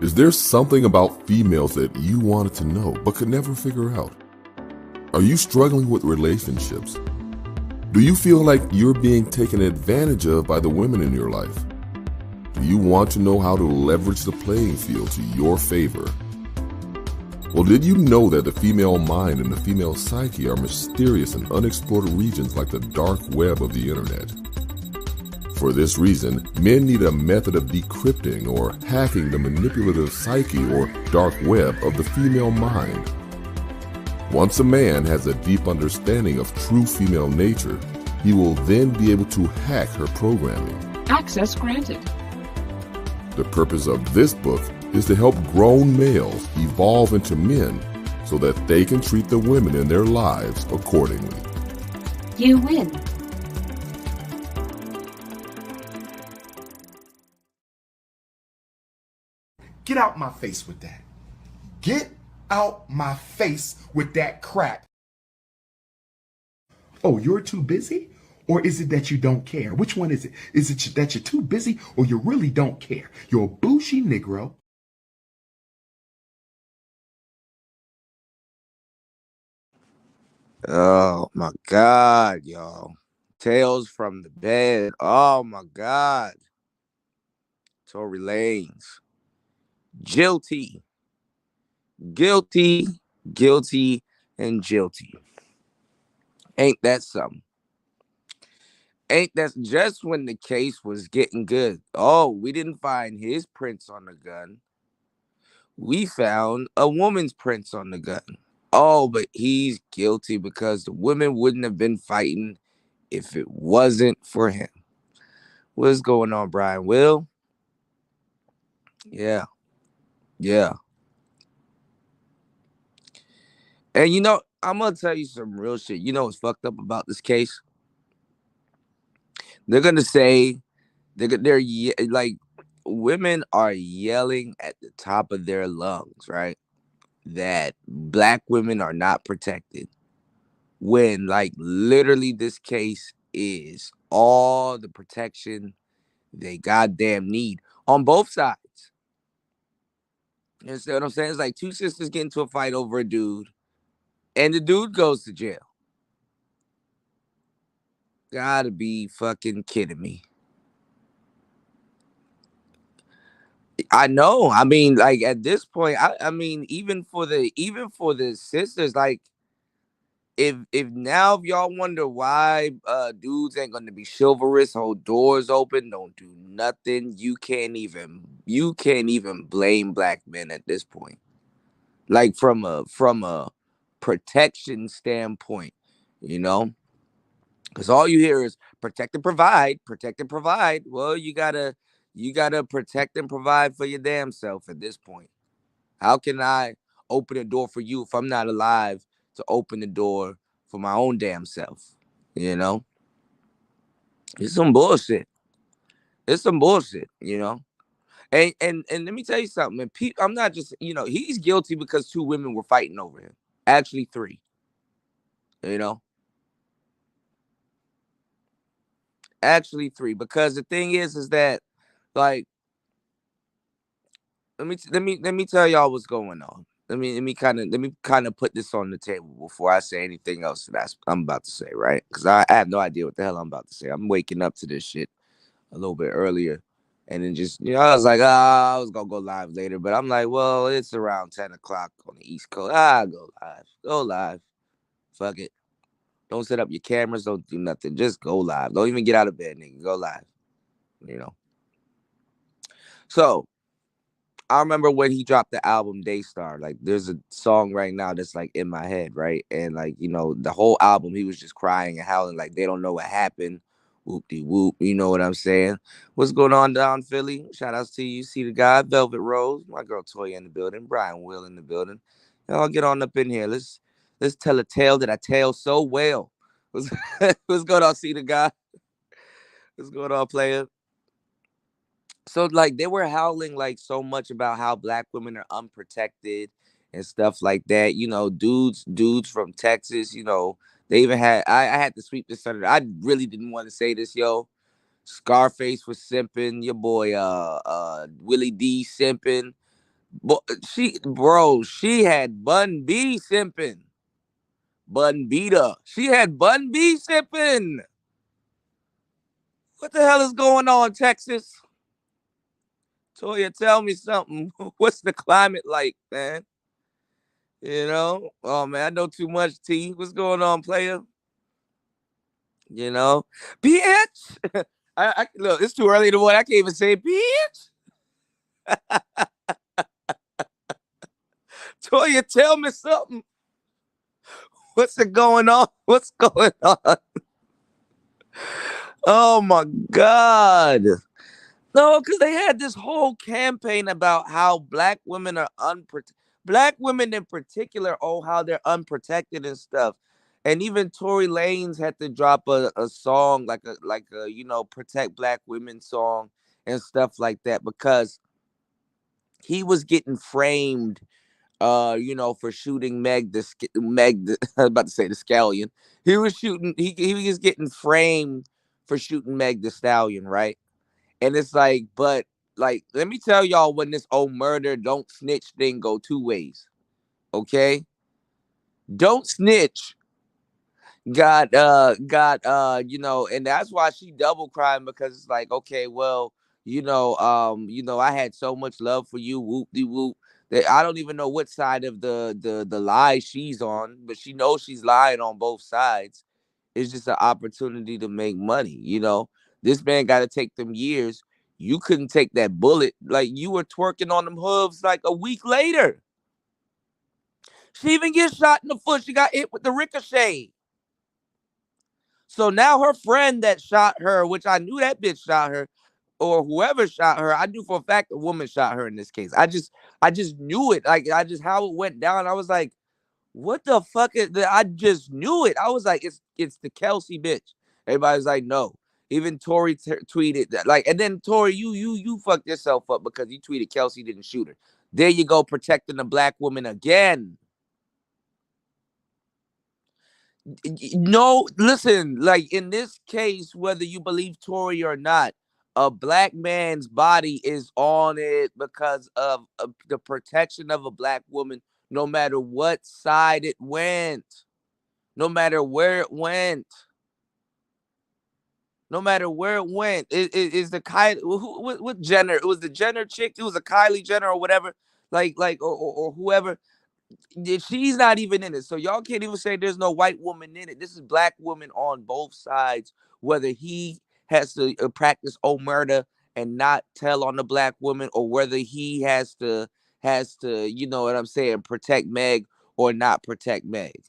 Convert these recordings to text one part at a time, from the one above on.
Is there something about females that you wanted to know but could never figure out? Are you struggling with relationships? Do you feel like you're being taken advantage of by the women in your life? Do you want to know how to leverage the playing field to your favor? Well, did you know that the female mind and the female psyche are mysterious and unexplored regions like the dark web of the internet? For this reason, men need a method of decrypting or hacking the manipulative psyche or dark web of the female mind. Once a man has a deep understanding of true female nature, he will then be able to hack her programming. Access granted. The purpose of this book is to help grown males evolve into men so that they can treat the women in their lives accordingly. You win. Get out my face with that. Get out my face with that crap. Oh, you're too busy? Or is it that you don't care? Which one is it? Is it that you're too busy or you really don't care? You're a bougie Negro. Oh my God, y'all. Tales from the bed. Oh my God. Tory Lanez. Guilty. Guilty, guilty, and guilty. Ain't that something? Ain't that just when the case was getting good? Oh, we didn't find his prints on the gun. We found a woman's prints on the gun. Oh, but he's guilty because the women wouldn't have been fighting if it wasn't for him. What's going on, Brian? Will? Yeah. Yeah. And you know, I'm going to tell you some real shit. You know what's fucked up about this case? They're going to say, they're like, women are yelling at the top of their lungs, right? That black women are not protected. When, like, literally this case is all the protection they goddamn need on both sides. You understand what I'm saying? It's like two sisters get into a fight over a dude, and the dude goes to jail. Gotta be fucking kidding me. I know. I mean, like at this point, I mean, even for the sisters, like if now if y'all wonder why dudes ain't gonna be chivalrous, hold doors open, don't do nothing, you can't even blame black men at this point. Like from a protection standpoint, you know? Because all you hear is protect and provide, protect and provide. Well, you gotta protect and provide for your damn self at this point. How can I open a door for you if I'm not alive to open the door for my own damn self? You know? It's some bullshit. It's some bullshit, you know? And let me tell you something. And I'm not just, he's guilty because two women were fighting over him. Actually, three. You know? Actually, three. Because the thing is that, like, let me tell y'all what's going on. Let me kind of put this on the table before I say anything else that I'm about to say, right? Because I have no idea what the hell I'm about to say. I'm waking up to this shit a little bit earlier, and then just I was like, I was gonna go live later, but I'm like, well, it's around 10 o'clock on the East Coast. Go live, fuck it. Don't set up your cameras. Don't do nothing. Just go live. Don't even get out of bed, nigga. Go live. You know. So I remember when he dropped the album Daystar. Like, there's a song right now that's like in my head, right? And like, the whole album, he was just crying and howling like they don't know what happened. Whoop de whoop, you know what I'm saying? What's going on down Philly? Shout outs to you. See the guy, Velvet Rose, my girl Toy in the building, Brian Will in the building. Y'all get on up in here. Let's tell a tale that I tell so well. What's going on? See the guy. What's going on, player? So like they were howling like so much about how black women are unprotected and stuff like that. Dudes from Texas, they even I had to sweep this under. I really didn't want to say this, yo. Scarface was simping, your boy Willie D simping. She had Bun B simping. Bun Beta. She had Bun B sipping. What the hell is going on, Texas? Toya, tell me something. What's the climate like, man? Oh man, I know too much. T, what's going on, player? You know, bitch. I look. It's too early in the morning. I can't even say bitch. Toya, tell me something. What's it going on? What's going on? Oh my god. No, because they had this whole campaign about how black women are unprotected. Black women in particular, oh, how they're unprotected and stuff. And even Tory Lanez had to drop a song like a protect black women song and stuff like that because he was getting framed for shooting I was about to say the scallion. He was getting framed for shooting Meg the Stallion, right? And it's like, but like, let me tell y'all when this old murder, don't snitch thing go two ways. Okay? Don't snitch and that's why she double crying because it's like, okay, well, I had so much love for you, whoop de whoop. That I don't even know what side of the lie she's on, but she knows she's lying on both sides. It's just an opportunity to make money. This man got to take them years. You couldn't take that bullet. Like, you were twerking on them hooves like a week later. She even gets shot in the foot. She got hit with the ricochet. So now her friend that shot her, which I knew that bitch shot her, or whoever shot her, I knew for a fact a woman shot her in this case. I just knew it. Like, how it went down. I was like, what the fuck is that? I just knew it. I was like, it's the Kelsey bitch. Everybody's like, no. Even Tory tweeted that. Like, and then Tory, you fucked yourself up because you tweeted Kelsey didn't shoot her. There you go, protecting the black woman again. No, listen, like in this case, whether you believe Tory or not, a black man's body is on it because of the protection of a black woman, no matter what side it went, no matter where it went. No matter where it went, it is the Kylie. What Jenner? It was the Jenner chick. It was a Kylie Jenner or whatever, or whoever. She's not even in it, so y'all can't even say there's no white woman in it. This is black woman on both sides. Whether he has to practice murder and not tell on the black woman, or whether he has to, you know what I'm saying, protect Meg or not protect Meg.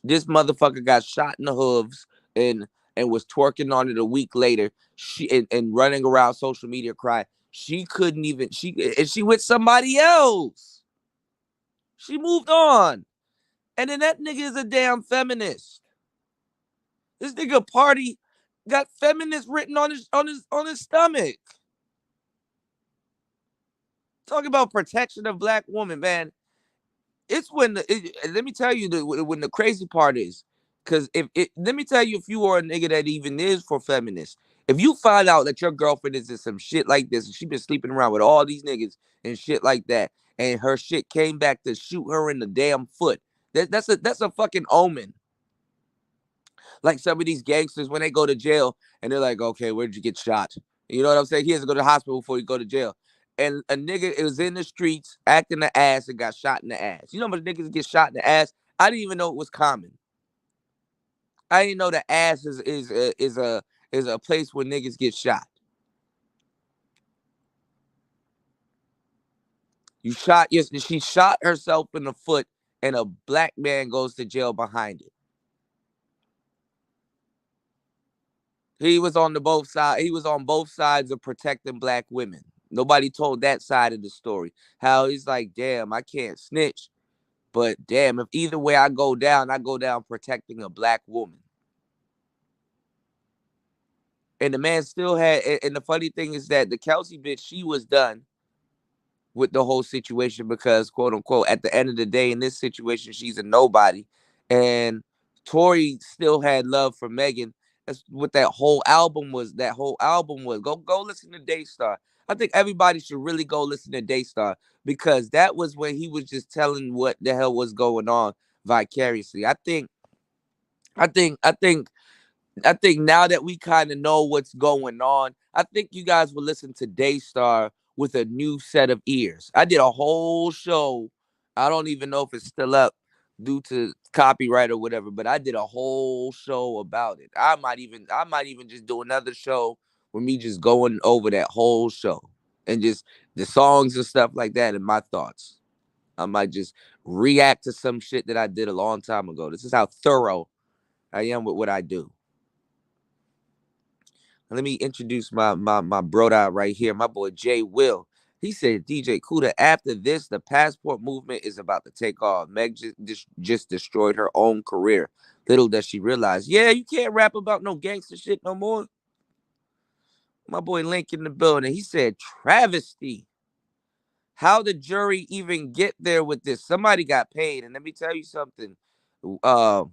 This motherfucker got shot in the hooves and was twerking on it a week later. And running around social media crying. She couldn't even she with somebody else. She moved on. And then that nigga is a damn feminist. This nigga party got feminist written on his stomach. Talking about protection of black woman, man. It's let me tell you when the crazy part is, because let me tell you, if you are a nigga that even is for feminists, if you find out that your girlfriend is in some shit like this and she been sleeping around with all these niggas and shit like that, and her shit came back to shoot her in the damn foot, that's a fucking omen. Like some of these gangsters when they go to jail and they're like, okay, where'd you get shot? You know what I'm saying? He has to go to the hospital before he go to jail. And a nigga was in the streets acting the ass and got shot in the ass. You know how much niggas get shot in the ass? I didn't even know it was common. I didn't know the ass is a place where niggas get shot. She shot herself in the foot, and a black man goes to jail behind it. He was on both sides. He was on both sides of protecting black women. Nobody told that side of the story. How he's like, damn, I can't snitch, but damn, if either way I go down protecting a black woman. And the man still had. And the funny thing is that the Kelsey bitch, she was done with the whole situation because, quote unquote, at the end of the day, in this situation, she's a nobody. And Tory still had love for Megan. That's what that whole album was. Go listen to Daystar. I think everybody should really go listen to Daystar because that was when he was just telling what the hell was going on vicariously. I think I think now that we kind of know what's going on, I think you guys will listen to Daystar with a new set of ears. I did a whole show. I don't even know if it's still up due to copyright or whatever, but I did a whole show about it. I might even just do another show with me just going over that whole show and just the songs and stuff like that and my thoughts. I might just react to some shit that I did a long time ago. This is how thorough I am with what I do. Let me introduce my broda right here, my boy Jay Will. He said, DJ Kuda, after this, the passport movement is about to take off. Meg just destroyed her own career. Little does she realize, yeah, you can't rap about no gangster shit no more. My boy Link in the building. He said, travesty. How the jury even get there with this? Somebody got paid. And let me tell you something. Uh,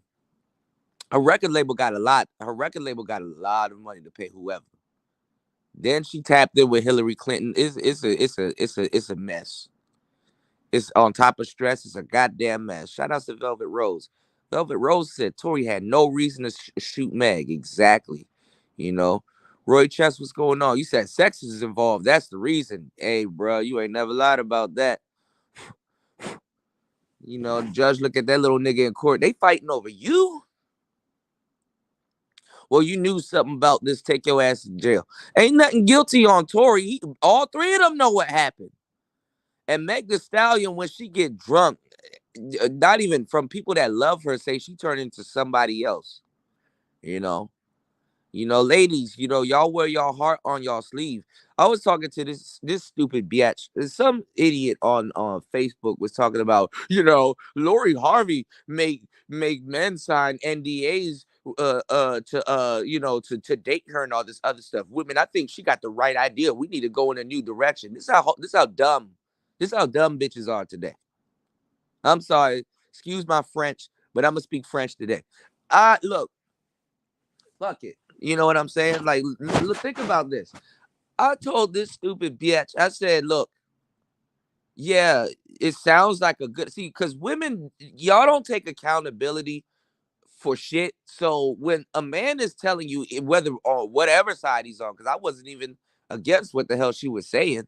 her record label got a lot. Her record label got a lot of money to pay whoever. Then she tapped in with Hillary Clinton. It's a mess. It's on top of stress. It's a goddamn mess. Shout out to Velvet Rose. Velvet Rose said Tory had no reason to shoot Meg. Exactly. You know, Roy Chess, what's going on? You said sex is involved. That's the reason. Hey, bro, you ain't never lied about that. You know, the judge look at that little nigga in court. They fighting over you. Well, you knew something about this. Take your ass to jail. Ain't nothing guilty on Tory. All three of them know what happened. And Meg Thee Stallion, when she get drunk, not even from people that love her, say she turned into somebody else. You know, ladies, y'all wear y'all heart on y'all sleeve. I was talking to this stupid bitch. Some idiot on Facebook was talking about, Lori Harvey make men sign NDAs to date her and all this other stuff. Women, I think she got the right idea. We need to go in a new direction. This how dumb bitches are today. I'm sorry, excuse my French, but I'm gonna speak French today. Look, fuck it. You know what I'm saying? Like, think about this. I told this stupid bitch, I said, look, yeah, it sounds like a good because women, y'all don't take accountability for shit. So when a man is telling you whether on whatever side he's on, because I wasn't even against what the hell she was saying.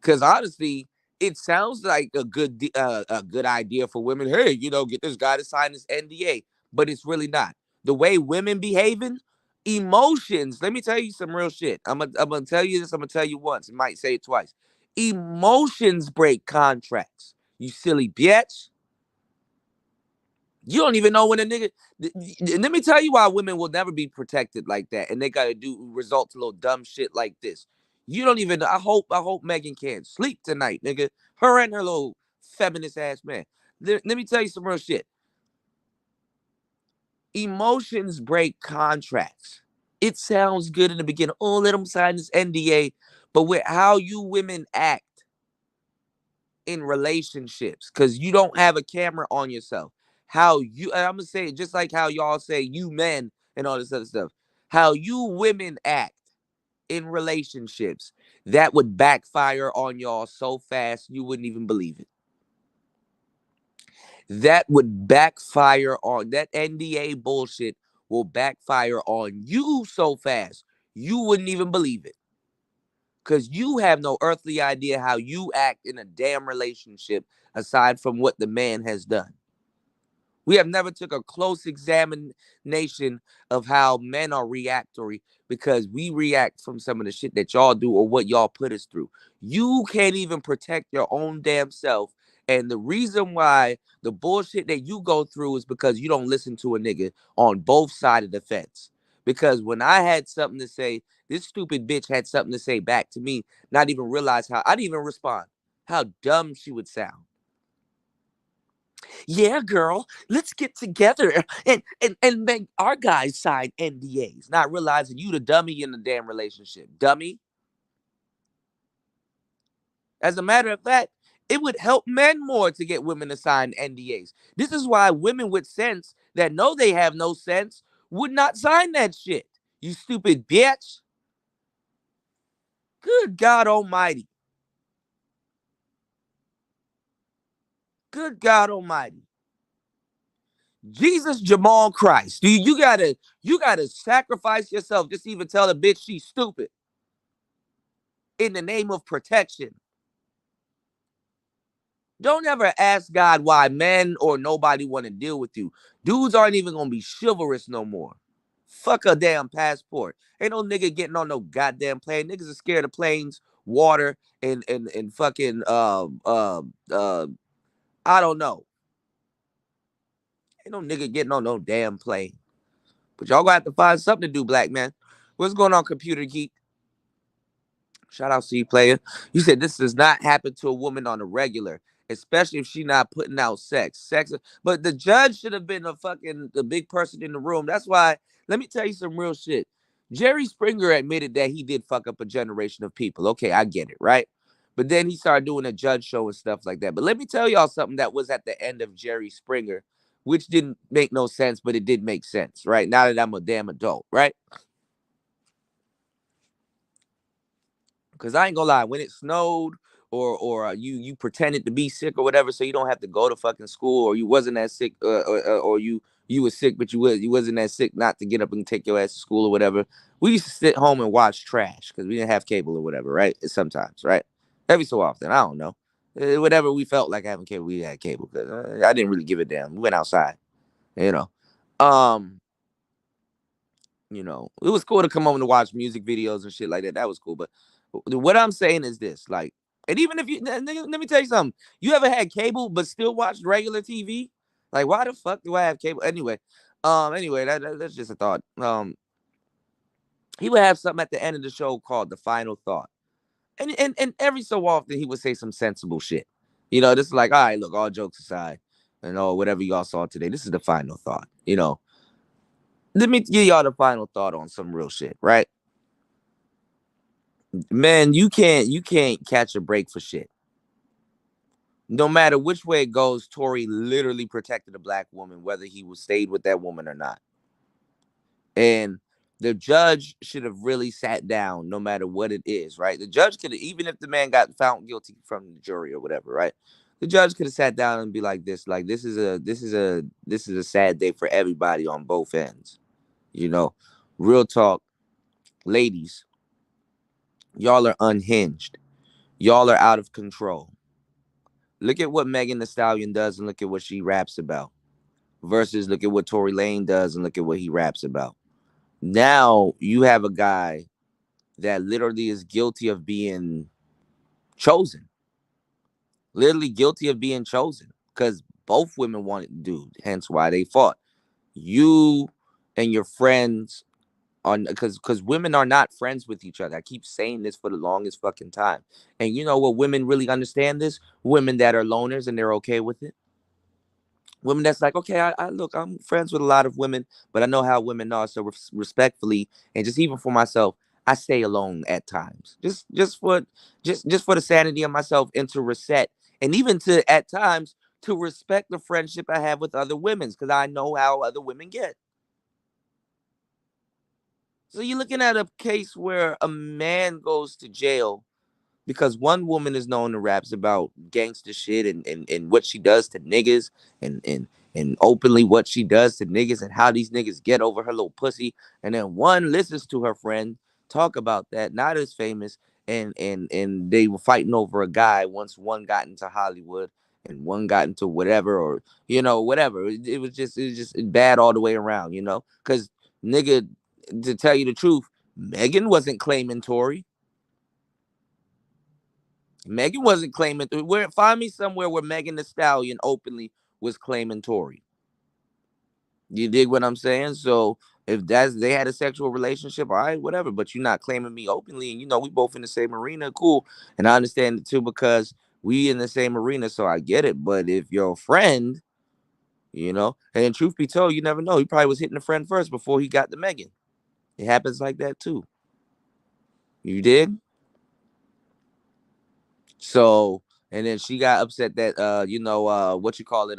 Because honestly, it sounds like a good idea for women. Hey, get this guy to sign this NDA, but it's really not. The way women behaving, emotions. Let me tell you some real shit. I'm gonna tell you this. I'm gonna tell you once. I might say it twice. Emotions break contracts. You silly bitch. You don't even know when a nigga. Let me tell you why women will never be protected like that, and they gotta resort to little dumb shit like this. You don't even. I hope Megan can't sleep tonight, nigga. Her and her little feminist ass man. Let me tell you some real shit. Emotions break contracts. It sounds good in the beginning. Oh, let them sign this NDA, but with how you women act in relationships, because you don't have a camera on yourself. And I'm gonna say it just like how y'all say you men and all this other stuff. How you women act in relationships, that would backfire on y'all so fast you wouldn't even believe it. That would backfire on that NDA bullshit will backfire on you so fast you wouldn't even believe it. Because you have no earthly idea how you act in a damn relationship aside from what the man has done. We have never took a close examination of how men are reactory because we react from some of the shit that y'all do or what y'all put us through. You can't even protect your own damn self. And the reason why the bullshit that you go through is because you don't listen to a nigga on both sides of the fence. Because when I had something to say, this stupid bitch had something to say back to me, not even realize how I didn't even respond. How dumb she would sound. Yeah, girl, let's get together and make our guys sign NDAs, not realizing you the dummy in the damn relationship. Dummy. As a matter of fact, it would help men more to get women to sign NDAs. This is why women with sense that know they have no sense would not sign that shit. You stupid bitch. Good God Almighty. Good God Almighty. Jesus Jamal Christ. You gotta sacrifice yourself just to even tell a bitch she's stupid in the name of protection. Don't ever ask God why men or nobody want to deal with you. Dudes aren't even gonna be chivalrous no more. Fuck a damn passport. Ain't no nigga getting on no goddamn plane. Niggas are scared of planes, water, and fucking I don't know. Ain't no nigga getting on no damn plane. But y'all gonna have to find something to do, black man. What's going on, computer geek? Shout out C player. You said this does not happen to a woman on a regular, especially if she not putting out sex. But the judge should have been the big person in the room. That's why. Let me tell you some real shit. Jerry Springer admitted that he did fuck up a generation of people. Okay, I get it, right? But then he started doing a judge show and stuff like that. But let me tell y'all something that was at the end of Jerry Springer, which didn't make no sense, but it did make sense, right? Now that I'm a damn adult, right? Because I ain't gonna lie, when it snowed or you pretended to be sick or whatever, so you don't have to go to fucking school, or you wasn't that sick, or you was sick, but you wasn't that sick not to get up and take your ass to school or whatever. We used to sit home and watch trash because we didn't have cable or whatever, right? Sometimes, right? Every so often, I don't know. Whatever we felt like having cable, we had cable because I didn't really give a damn. We went outside, you know. Um, it was cool to come home to watch music videos and shit like that. That was cool. But what I'm saying is this, like, and even if let me tell you something. You ever had cable but still watched regular TV? Like, why the fuck do I have cable? Anyway, that's just a thought. He would have something at the end of the show called The Final Thought. And every so often he would say some sensible shit. This is like, all right, look, all jokes aside, and whatever y'all saw today, this is the final thought. Let me give y'all the final thought on some real shit, right? Man, you can't catch a break for shit. No matter which way it goes, Tory literally protected a black woman, whether he was stayed with that woman or not. And the judge should have really sat down, no matter what it is, right? The judge could have, even if the man got found guilty from the jury or whatever, right? The judge could have sat down and be like this is a sad day for everybody on both ends. Real talk, ladies, y'all are unhinged. Y'all are out of control. Look at what Megan Thee Stallion does and look at what she raps about. Versus look at what Tory Lane does and look at what he raps about. Now you have a guy that literally is guilty of being chosen. Literally guilty of being chosen. Because both women wanted to do, hence why they fought. You and your friends on because women are not friends with each other. I keep saying this for the longest fucking time. And you know what women really understand this? Women that are loners and they're okay with it. Women that's like, okay, I look, I'm friends with a lot of women, but I know how women are. So respectfully, and just even for myself, I stay alone at times, just for the sanity of myself and to reset, and even to at times to respect the friendship I have with other women because I know how other women get. So you're looking at a case where a man goes to jail because one woman is known to raps about gangster shit and what she does to niggas and openly what she does to niggas and how these niggas get over her little pussy. And then one listens to her friend talk about that, not as famous, and they were fighting over a guy once one got into Hollywood and one got into whatever or whatever. It was just bad all the way around, because nigga, to tell you the truth, Megan wasn't claiming Tory. Megan wasn't claiming. Find me somewhere where Megan Thee Stallion openly was claiming Tory. You dig what I'm saying? So if they had a sexual relationship, all right, whatever. But you're not claiming me openly, and we both in the same arena, cool. And I understand it too because we in the same arena, so I get it. But if your friend, and truth be told, you never know. He probably was hitting a friend first before he got to Megan. It happens like that too. You did. So, and then she got upset that what you call it,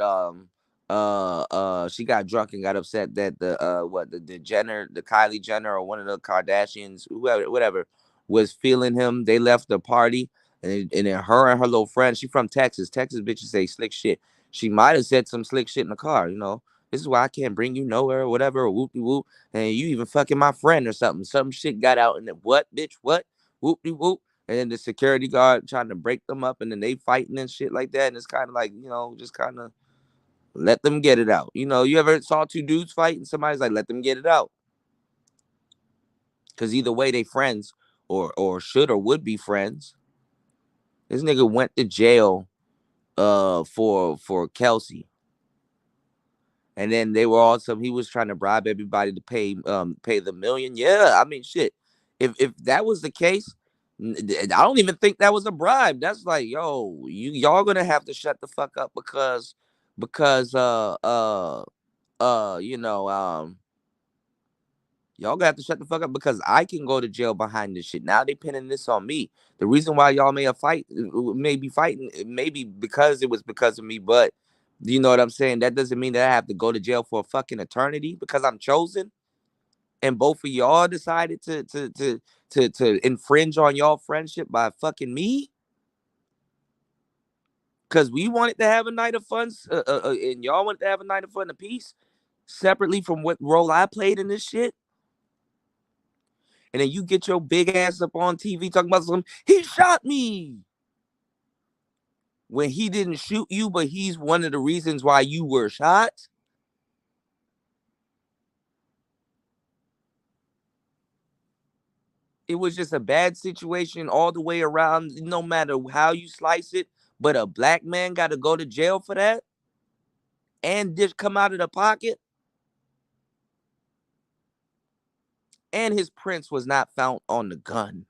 she got drunk and got upset that the Jenner, the Kylie Jenner or one of the Kardashians, whoever, whatever, was feeling him. They left the party, and then her and her little friend, she from Texas. Texas bitches say slick shit. She might have said some slick shit in the car, you know. This is why I can't bring you nowhere or whatever, or whoop de whoop. And you even fucking my friend or something. Some shit got out and then what, bitch, what? Whoop de whoop. And then the security guard trying to break them up and then they fighting and shit like that. And it's kind of like, you know, just kind of let them get it out. You know, you ever saw two dudes fight and somebody's like, let them get it out? Because either way, they friends or should or would be friends. This nigga went to jail for Kelsey. And then they were also he was trying to bribe everybody to pay the million. Yeah, I mean shit. If that was the case, I don't even think that was a bribe. That's like, yo, y'all gonna have to shut the fuck up because you know, y'all gonna have to shut the fuck up because I can go to jail behind this shit. Now they pinning this on me. The reason why y'all may be fighting, maybe because it was because of me, but you know what I'm saying? That doesn't mean that I have to go to jail for a fucking eternity because I'm chosen. And both of y'all decided to infringe on y'all friendship by fucking me. Cause we wanted to have a night of fun, and y'all wanted to have a night of fun and peace, separately from what role I played in this shit. And then you get your big ass up on TV talking about something. He shot me. When he didn't shoot you, but he's one of the reasons why you were shot. It was just a bad situation all the way around, no matter how you slice it. But a black man got to go to jail for that and just come out of the pocket. And his prints was not found on the gun.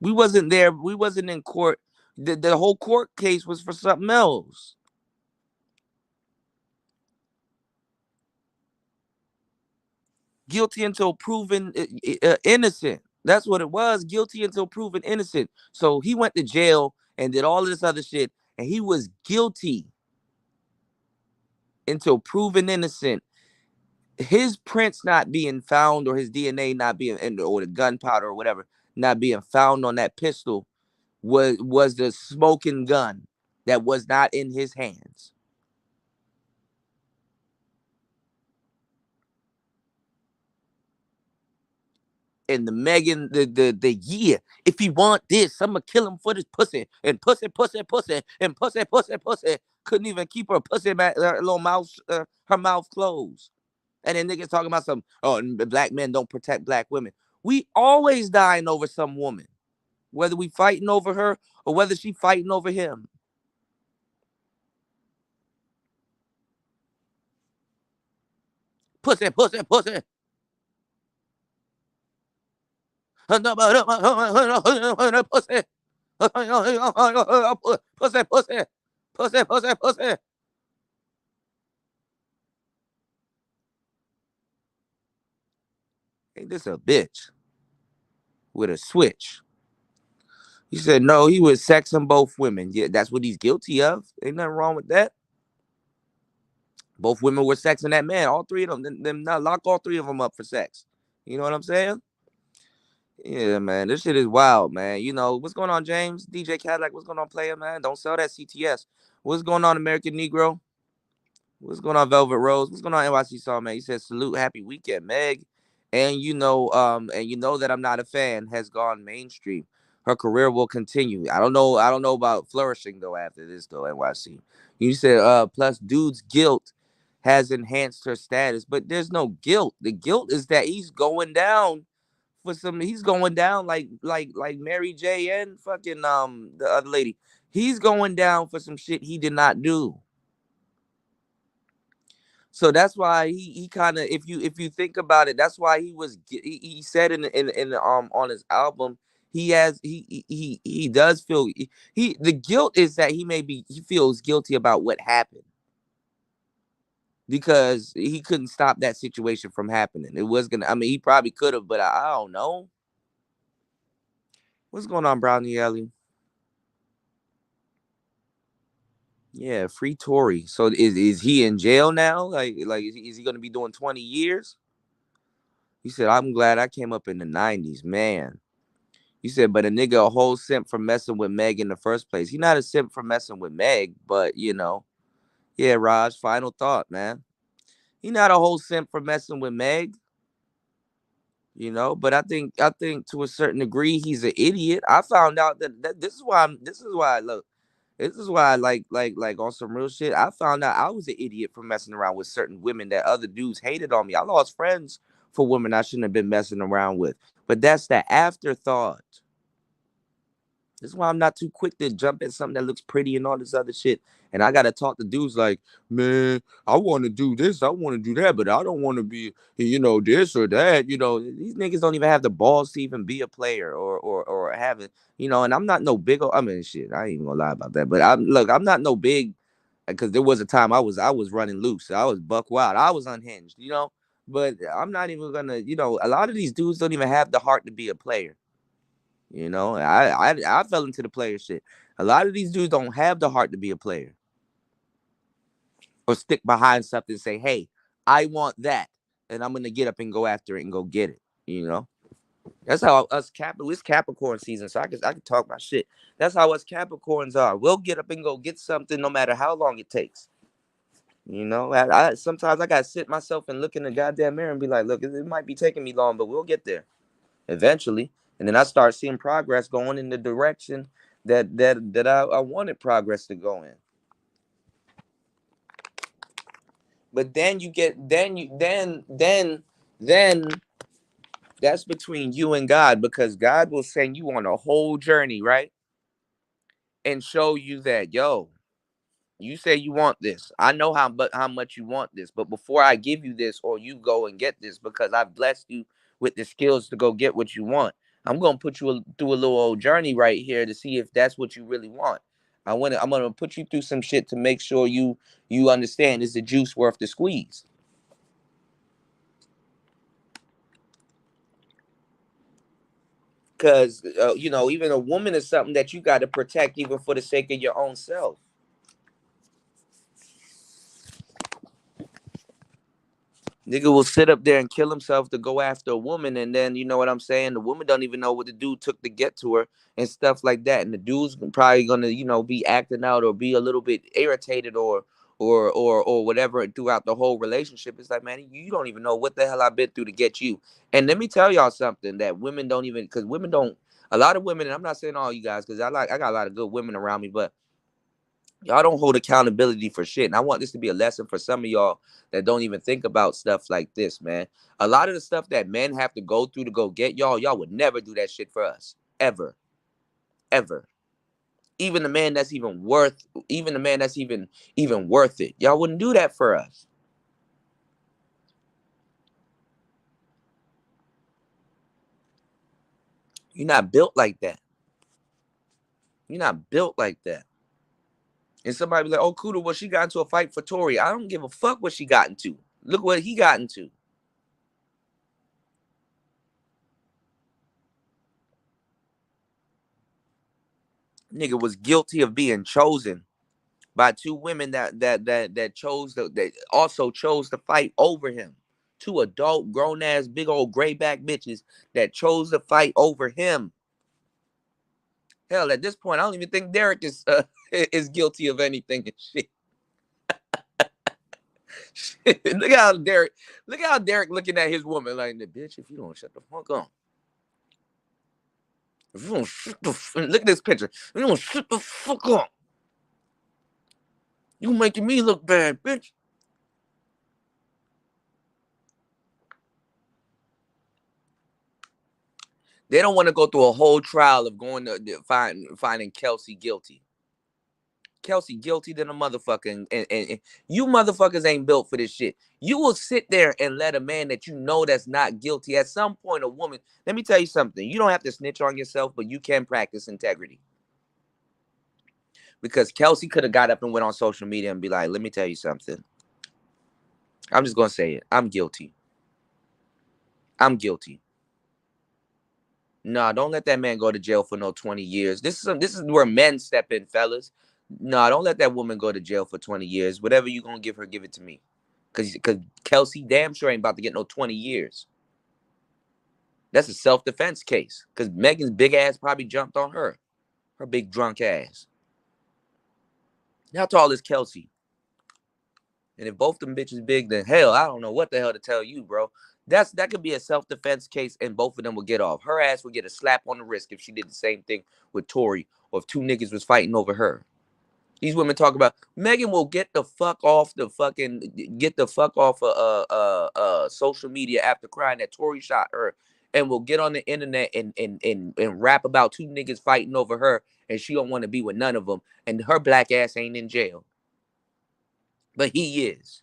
We wasn't there. We wasn't in court. The whole court case was for something else. Guilty until proven innocent. That's what it was. Guilty until proven innocent. So he went to jail and did all this other shit, and he was guilty until proven innocent. His prints not being found, or his DNA not being, or the gunpowder or whatever not being found on that pistol was the smoking gun that was not in his hands. And the Megan, the yeah, if he want this, I'm gonna kill him for this pussy and pussy, pussy, pussy, and pussy, pussy, pussy. Couldn't even keep her pussy, her little mouth, her mouth closed. And then niggas talking about some, oh, black men don't protect black women. We always dying over some woman, whether we fighting over her or whether she fighting over him. Pussy, pussy, pussy. Pussy. Pussy, pussy. Pussy, pussy, pussy. Ain't this a bitch with a switch? He said, no, he was sexing both women. Yeah, that's what he's guilty of. Ain't nothing wrong with that. Both women were sexing that man. All three of them. Them not lock all three of them up for sex. You know what I'm saying? Yeah, man. This shit is wild, man. You know, what's going on, James? DJ Cadillac, what's going on, player, man? Don't sell that CTS. What's going on, American Negro? What's going on, Velvet Rose? What's going on, NYC Song, man? He says, salute, happy weekend, Meg. And you know that I'm not a fan, has gone mainstream. Her career will continue. I don't know about flourishing though after this though, NYC. You said plus dude's guilt has enhanced her status, but there's no guilt. The guilt is that he's going down he's going down like Mary J and fucking the other lady. He's going down for some shit he did not do. So that's why he kind of, if you think about it, that's why he said in on his album, he does feel the guilt is that he feels guilty about what happened because he couldn't stop that situation from happening. It was gonna, I mean, he probably could have, but I don't know. What's going on, Brownie Ellie? Yeah, free Tory. So is he in jail now? Like is he going to be doing 20 years? He said, I'm glad I came up in the 90s, man. You said, but a nigga a whole simp for messing with Meg in the first place. He not a simp for messing with Meg, but yeah, Raj, final thought, man. He not a whole simp for messing with Meg, but I think to a certain degree he's an idiot. I found out that this is why I like on some real shit. I found out I was an idiot for messing around with certain women that other dudes hated on me. I lost friends for women I shouldn't have been messing around with. But that's the afterthought. This is why I'm not too quick to jump at something that looks pretty and all this other shit. And I gotta talk to dudes like, man, I want to do this, I want to do that, but I don't want to be, this or that. These niggas don't even have the balls to even be a player or have it. And I'm not no big. I mean, shit, I ain't even gonna lie about that. But I'm not no big because there was a time I was running loose. I was buck wild. I was unhinged. But I'm not even gonna. A lot of these dudes don't even have the heart to be a player. I fell into the player shit. A lot of these dudes don't have the heart to be a player or stick behind something and say, "Hey, I want that, and I'm gonna get up and go after it and go get it." That's how us It's Capricorn season, so I can talk my shit. That's how us Capricorns are. We'll get up and go get something no matter how long it takes. Sometimes I gotta sit myself and look in the goddamn mirror and be like, "Look, it might be taking me long, but we'll get there." Eventually. And then I start seeing progress going in the direction that I wanted progress to go in. But then you get then that's between you and God, because God will send you on a whole journey, right? And show you that, yo, you say you want this. I know how much you want this, but before I give you this or you go and get this, because I've blessed you with the skills to go get what you want, I'm gonna put you through a little old journey right here to see if that's what you really want. I'm gonna put you through some shit to make sure you understand is the juice worth the squeeze. Because even a woman is something that you got to protect, even for the sake of your own self. Nigga will sit up there and kill himself to go after a woman, and then you know what I'm saying. The woman don't even know what the dude took to get to her and stuff like that. And the dude's probably gonna, be acting out or be a little bit irritated or whatever throughout the whole relationship. It's like, man, you don't even know what the hell I've been through to get you. And let me tell y'all something that women don't even, because women don't. A lot of women, and I'm not saying all you guys, because I got a lot of good women around me, but y'all don't hold accountability for shit. And I want this to be a lesson for some of y'all that don't even think about stuff like this, man. A lot of the stuff that men have to go through to go get y'all would never do that shit for us. Ever. Ever. Even the man that's even worth it. Y'all wouldn't do that for us. You're not built like that. You're not built like that. And somebody be like, oh, Kuda, well, she got into a fight for Tory. I don't give a fuck what she got into. Look what he got into. Nigga was guilty of being chosen by two women that also chose to fight over him. Two adult, grown ass, big old gray back bitches that chose to fight over him. Hell, at this point, I don't even think Derek is is guilty of anything and shit. Look how Derek looking at his woman like, the bitch, if you don't shut the fuck up. If you don't shut the look at this picture. If you don't shut the fuck up. You making me look bad, bitch. They don't want to go through a whole trial of going to finding Kelsey guilty. Kelsey guilty than a motherfucker. And you motherfuckers ain't built for this shit. You will sit there and let a man that you know that's not guilty. At some point, a woman, let me tell you something. You don't have to snitch on yourself, but you can practice integrity. Because Kelsey could have got up and went on social media and be like, let me tell you something. I'm just going to say it. I'm guilty. I'm guilty. No, don't let that man go to jail for no 20 years. This is where men step in, fellas. No, don't let that woman go to jail for 20 years. Whatever you gonna give her, give it to me. Cause Kelsey damn sure ain't about to get no 20 years. That's a self-defense case because Megan's big ass probably jumped on her big drunk ass. How tall is Kelsey? And if both them bitches big, then hell, I don't know what the hell to tell you, bro. That could be a self-defense case, and both of them would get off. Her ass would get a slap on the wrist if she did the same thing with Tory, or if two niggas was fighting over her. These women talk about Megan will get the fuck off social media after crying that Tory shot her, and will get on the internet and rap about two niggas fighting over her, and she don't want to be with none of them, and her black ass ain't in jail, but he is.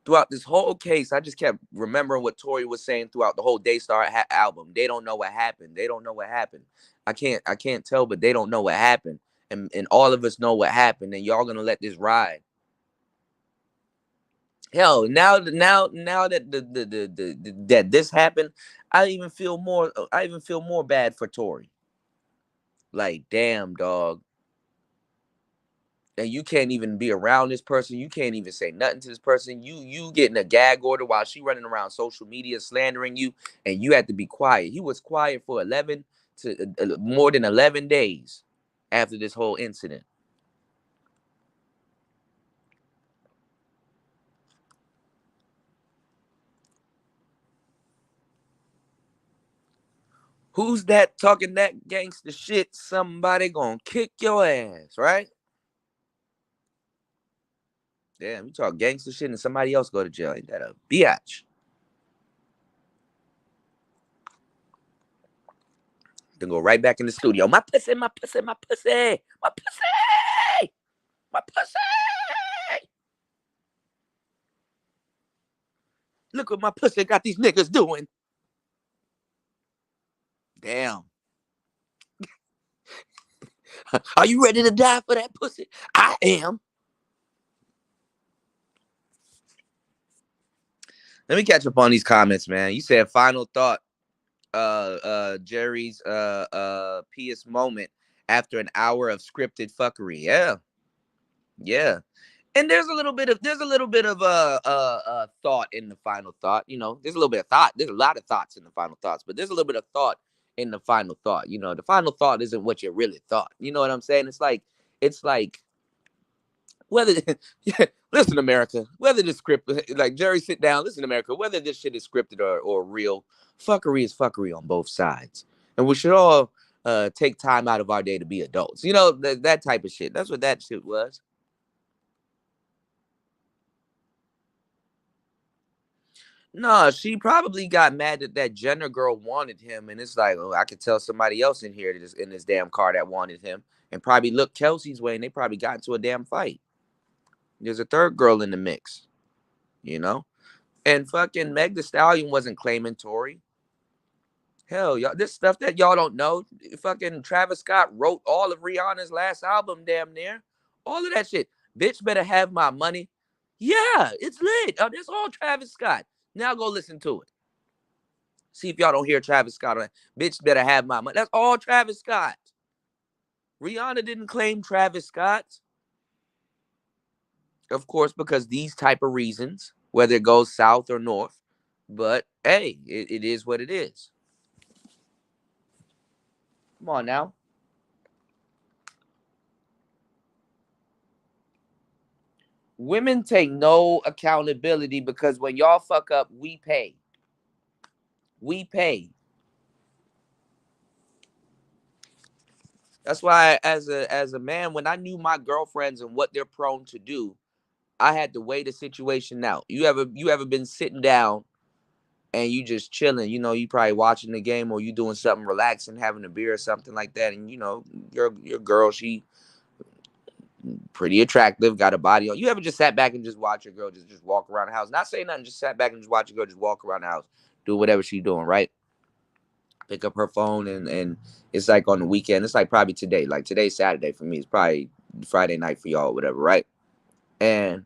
Throughout this whole case, I just kept remembering what Tory was saying throughout the whole Daystar album. They don't know what happened. They don't know what happened. I can't tell, but they don't know what happened. And all of us know what happened, and y'all gonna let this ride. Hell, now that that this happened, I even feel more bad for Tory. Like, damn, dog. And you can't even be around this person. You can't even say nothing to this person. You getting a gag order while she running around social media slandering you, and you had to be quiet. He was quiet for more than 11 days after this whole incident. Who's that talking that gangster shit? Somebody gonna kick your ass, right? Damn, you talk gangster shit and somebody else go to jail. Ain't that a biatch? Then go right back in the studio. My pussy, my pussy, my pussy, my pussy, my pussy. Look what my pussy got these niggas doing. Damn. Are you ready to die for that pussy? I am. Let me catch up on these comments, man. You said final thought. Jerry's pious moment after an hour of scripted fuckery. Yeah. And there's a little bit of thought in the final thought. You know, there's a little bit of thought. There's a lot of thoughts in the final thoughts, but there's a little bit of thought in the final thought. You know, the final thought isn't what you really thought. You know what I'm saying? It's like whether listen, America, whether the script, like Jerry, sit down, listen, America, whether this shit is scripted or real, fuckery is fuckery on both sides, and we should all take time out of our day to be adults. You know, that type of shit. That's what that shit was. No, she probably got mad that that Jenner girl wanted him, and it's like, oh, I could tell somebody else in here in this damn car that wanted him, and probably looked Kelsey's way, and they probably got into a damn fight. There's a third girl in the mix, you know, and fucking Meg Thee Stallion wasn't claiming Tory. Hell, y'all, this stuff that y'all don't know. Fucking Travis Scott wrote all of Rihanna's last album, damn near, all of that shit. Bitch better have my money. Yeah, it's lit. That's all Travis Scott. Now go listen to it. See if y'all don't hear Travis Scott on that. Bitch better have my money. That's all Travis Scott. Rihanna didn't claim Travis Scott. Of course, because these type of reasons, whether it goes south or north. But hey, it is what it is. Come on now. Women take no accountability because when y'all fuck up, we pay. We pay. That's why as a man, when I knew my girlfriends and what they're prone to do, I had to weigh the situation out. You ever been sitting down and you just chilling, you know, you probably watching the game or you doing something relaxing, having a beer or something like that, and you know, your girl, she pretty attractive, got a body on. You ever just sat back and just watch your girl just walk around the house? Not saying nothing, just sat back and just watch your girl just walk around the house, do whatever she's doing, right? Pick up her phone and it's like on the weekend. It's like probably today. Like today's Saturday for me. It's probably Friday night for y'all, whatever, right? And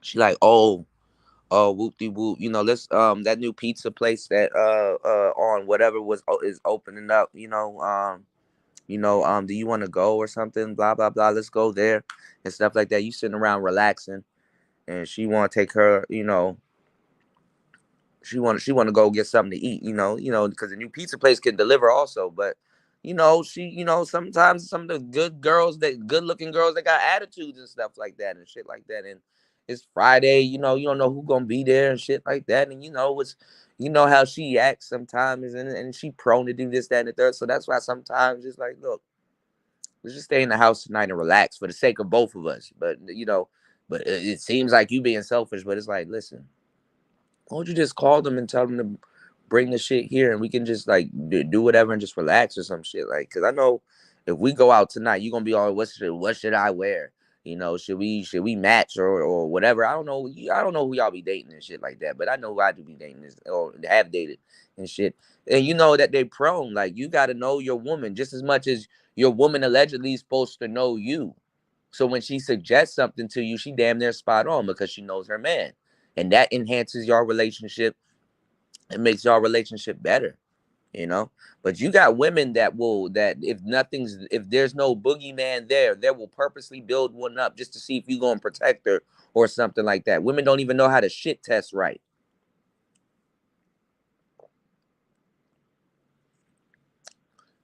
she like, oh, whoop de whoop, you know, let's that new pizza place that on whatever is opening up, you know, do you want to go or something? Blah blah blah. Let's go there and stuff like that. You sitting around relaxing, and she want to take her, she want to go get something to eat, because the new pizza place can deliver also. But sometimes some of the good looking girls that got attitudes and stuff like that and shit like that. And it's Friday, you don't know who gonna be there and shit like that. And how she acts sometimes, and she prone to do this, that, and the third. So that's why sometimes it's like, look, let's just stay in the house tonight and relax for the sake of both of us. But it seems like you being selfish. But it's like, listen, why don't you just call them and tell them to bring the shit here, and we can just like do whatever and just relax or some shit. Like, cause I know if we go out tonight, you're gonna be all, what should I wear? Should we match or whatever? I don't know who y'all be dating and shit like that, but I know who I do be dating or have dated and shit. And you know that they prone. Like, you got to know your woman just as much as your woman allegedly is supposed to know you. So when she suggests something to you, she damn near spot on because she knows her man. And that enhances your relationship and makes your relationship better, you know. But you got women that if there's no boogeyman there, they will purposely build one up just to see if you gonna protect her or something like that. Women don't even know how to shit test right.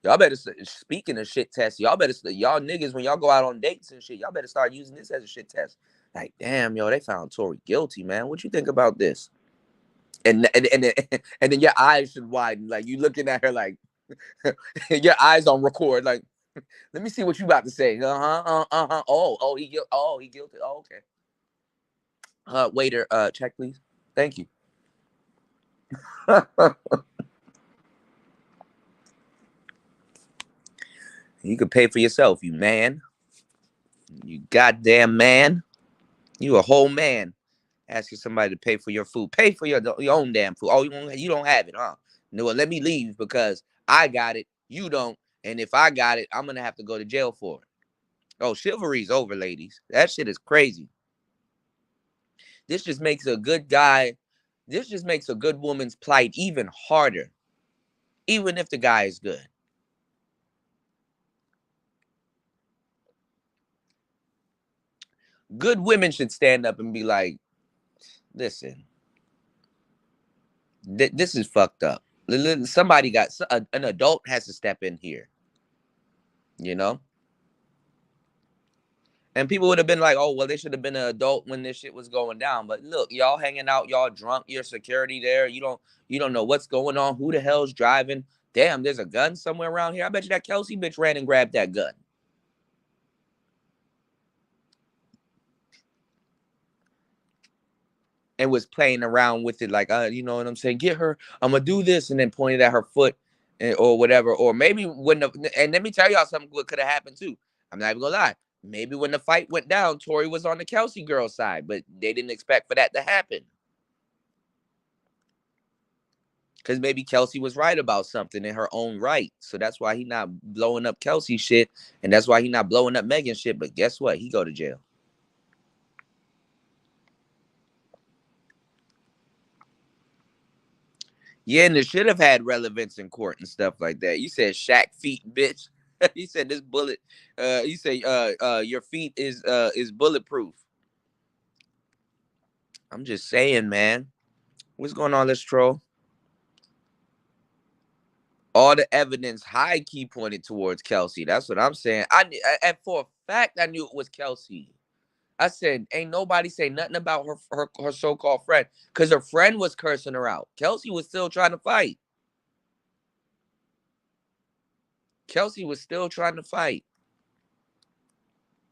Y'all better, speaking of shit tests, y'all niggas, when y'all go out on dates and shit, y'all better start using this as a shit test. Like, damn, yo, they found Tory guilty, man. What you think about this? And then your eyes should widen, like you looking at her like your eyes on record, like, let me see what you about to say. He guilty. Oh, okay. Waiter, check please. Thank you. You could pay for yourself, you man. You goddamn man. You a whole man. Asking somebody to pay for your food. Pay for your own damn food. Oh, you don't have it, huh? No, well, let me leave because I got it. You don't. And if I got it, I'm gonna have to go to jail for it. Oh, chivalry's over, ladies. That shit is crazy. This just makes a good guy. This just makes a good woman's plight even harder, even if the guy is good. Good women should stand up and be like, listen, this is fucked up. Somebody an adult has to step in here, you know? And people would have been like, oh, well, they should have been an adult when this shit was going down. But look, y'all hanging out, y'all drunk, your security there. You don't know what's going on. Who the hell's driving? Damn, there's a gun somewhere around here. I bet you that Kelsey bitch ran and grabbed that gun. And was playing around with it like, you know what I'm saying? Get her, I'm gonna do this, and then pointed at her foot or whatever. Or maybe and let me tell y'all something what could have happened too. I'm not even gonna lie. Maybe when the fight went down, Tory was on the Kelsey girl side, but they didn't expect for that to happen. Because maybe Kelsey was right about something in her own right. So that's why he not blowing up Kelsey shit. And that's why he not blowing up Megan shit. But guess what? He go to jail. Yeah, and it should have had relevance in court and stuff like that. You said Shaq feet, bitch. He said this bullet. You say your feet is bulletproof. I'm just saying, man. What's going on, this troll? All the evidence high key pointed towards Kelsey. That's what I'm saying. And for a fact, I knew it was Kelsey. I said, ain't nobody say nothing about her so-called friend, because her friend was cursing her out. Kelsey was still trying to fight. Kelsey was still trying to fight.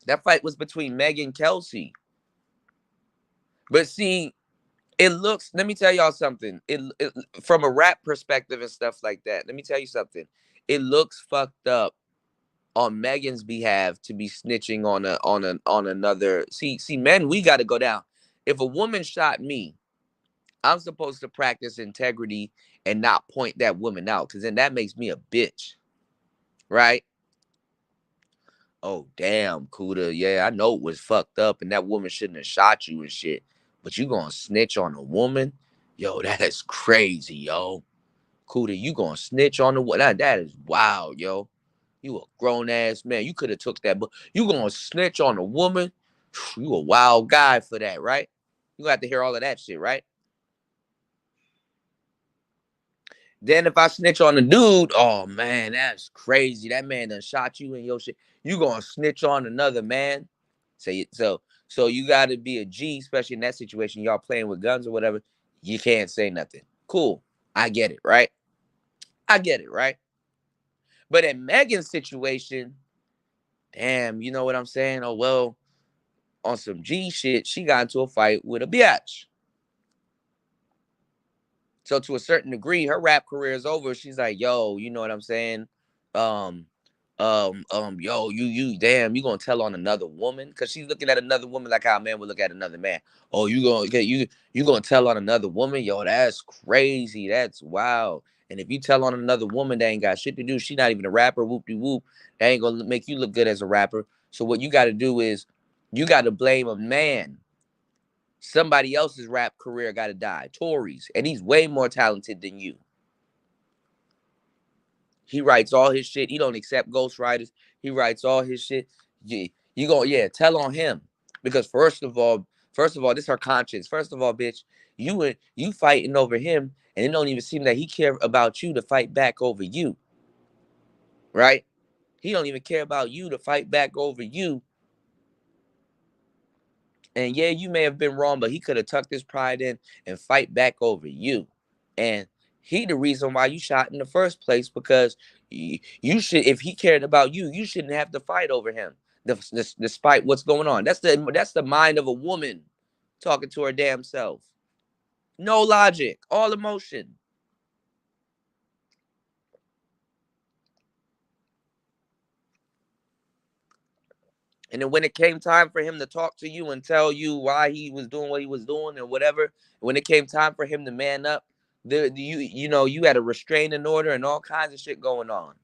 That fight was between Meg and Kelsey. But see, let me tell y'all something. It from a rap perspective and stuff like that, let me tell you something. It looks fucked up on Megan's behalf to be snitching on another. See, men, we got to go down. If a woman shot me, I'm supposed to practice integrity and not point that woman out, because then that makes me a bitch, right? Oh, damn, Kuda. Yeah, I know it was fucked up and that woman shouldn't have shot you and shit, but you gonna snitch on a woman? Yo, that is crazy, yo. Kuda, you gonna snitch on the woman? That is wild, yo. You a grown ass man. You could have took that, but you gonna snitch on a woman? You a wild guy for that, right? You gonna have to hear all of that shit, right? Then if I snitch on a dude, oh man, that's crazy. That man done shot you in your shit. You gonna snitch on another man? So you gotta be a G, especially in that situation. Y'all playing with guns or whatever. You can't say nothing. Cool. I get it, right? I get it, right? But in Megan's situation, damn, you know what I'm saying? Oh well, on some G shit, she got into a fight with a bitch. So to a certain degree, her rap career is over. She's like, yo, you know what I'm saying? Um, yo, you damn, you gonna tell on another woman? Cause she's looking at another woman like how a man would look at another man. Oh, you gonna tell on another woman? Yo, that's crazy. That's wild. And if you tell on another woman that ain't got shit to do, she not even a rapper, whoop de whoop, that ain't gonna make you look good as a rapper. So what you gotta do is you gotta blame a man. Somebody else's rap career got to die. Tory's, and he's way more talented than you. He writes all his shit. He don't accept ghostwriters. He writes all his shit. You go, yeah, tell on him because first of all, this is her conscience. First of all, bitch, you fighting over him, and it don't even seem that he care about you to fight back over you, right? He don't even care about you to fight back over you. And yeah, you may have been wrong, but he could have tucked his pride in and fight back over you. And he the reason why you shot in the first place because you should, if he cared about you, you shouldn't have to fight over him. Despite what's going on, that's the mind of a woman talking to her damn self. No logic, all emotion. And then when it came time for him to talk to you and tell you why he was doing what he was doing or whatever, when it came time for him to man up, you had a restraining order and all kinds of shit going on.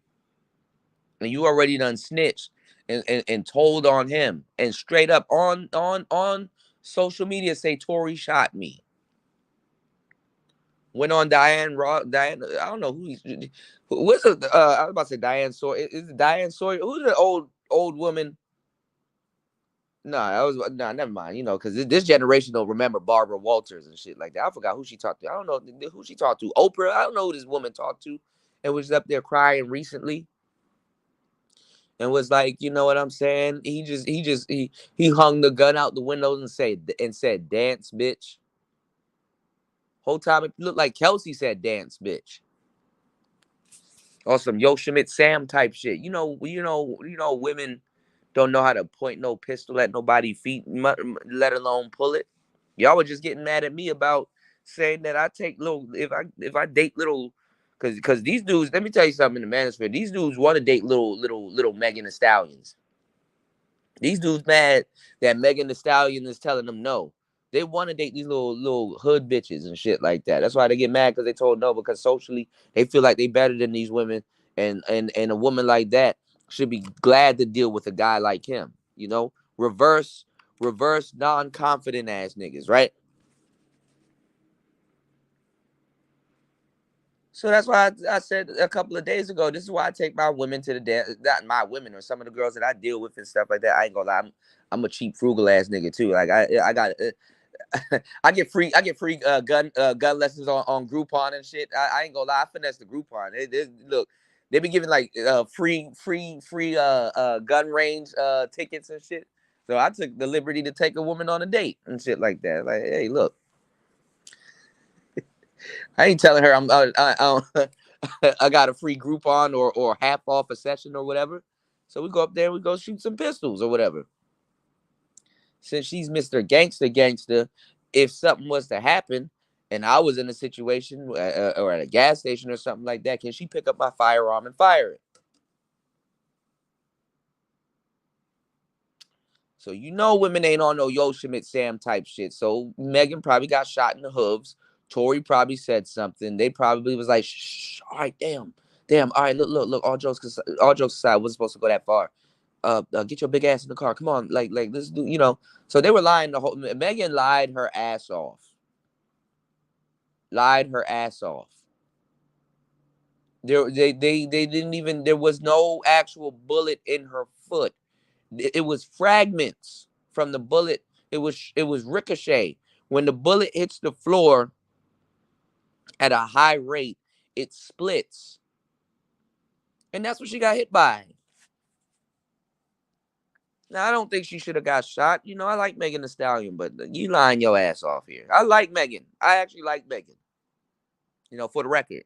And you already done snitched and told on him and straight up on social media say Tory shot me. Went on Diane, I don't know what's I was about to say Diane Sawyer. Is it Diane Sawyer? Who's the old woman? No, that was no, never mind. Because this generation don't remember Barbara Walters and shit like that. I forgot who she talked to. I don't know who she talked to. Oprah. I don't know who this woman talked to, and was up there crying recently, and was like, you know what I'm saying? He hung the gun out the windows and said, "Dance, bitch." Whole time it looked like Kelsey said, "Dance, bitch," or some Yosemite Sam type shit. Women don't know how to point no pistol at nobody's feet, let alone pull it. Y'all were just getting mad at me about saying that I take little if I date little because these dudes. Let me tell you something in the manosphere. These dudes want to date little Megan Thee Stallions. These dudes mad that Megan Thee Stallion is telling them no. They want to date these little hood bitches and shit like that. That's why they get mad because they told no because socially they feel like they better than these women and a woman like that should be glad to deal with a guy like him. Reverse non-confident ass niggas, right? So that's why I said a couple of days ago, this is why I take my women to the dance. Not my women or some of the girls that I deal with and stuff like that. I ain't gonna lie, I'm a cheap, frugal ass nigga too. Like I got I get free gun lessons on Groupon and shit. I ain't gonna lie, I finesse the Groupon. Look, they be giving like free gun range tickets and shit. So I took the liberty to take a woman on a date and shit like that. Like, hey, look, I ain't telling her I got a free Groupon or half off a session or whatever. So we go up there and we go shoot some pistols or whatever. Since she's Mr. Gangster, if something was to happen and I was in a situation or at a gas station or something like that, can she pick up my firearm and fire it? So women ain't on no Yosemite Sam type shit. So Megan probably got shot in the hooves. Tory probably said something. They probably was like, shh, all right, damn, all right, look. All jokes aside, wasn't supposed to go that far. Get your big ass in the car. Come on, like this do. So they were lying the whole. Megan lied her ass off. Lied her ass off. They didn't even, there was no actual bullet in her foot. It was fragments from the bullet. It was ricochet. When the bullet hits the floor at a high rate, it splits. And that's what she got hit by. Now, I don't think she should have got shot. I like Megan Thee Stallion, but you lying your ass off here. I like Megan. I actually like Megan, for the record.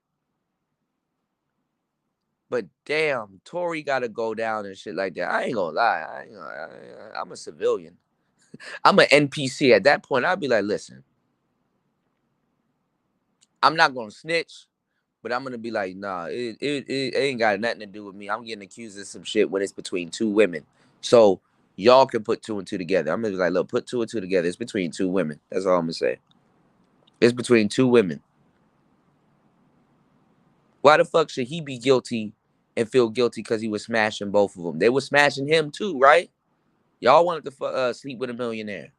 But damn, Tory got to go down and shit like that. I ain't gonna lie. I'm a civilian. I'm an NPC. At that point, I'd be like, listen, I'm not gonna snitch, but I'm gonna be like, nah, it ain't got nothing to do with me. I'm getting accused of some shit when it's between two women. So y'all can put two and two together. I'm gonna be like, look, put two and two together. It's between two women. That's all I'm gonna say. It's between two women. Why the fuck should he be guilty and feel guilty because he was smashing both of them? They were smashing him too, right? Y'all wanted to sleep with a millionaire.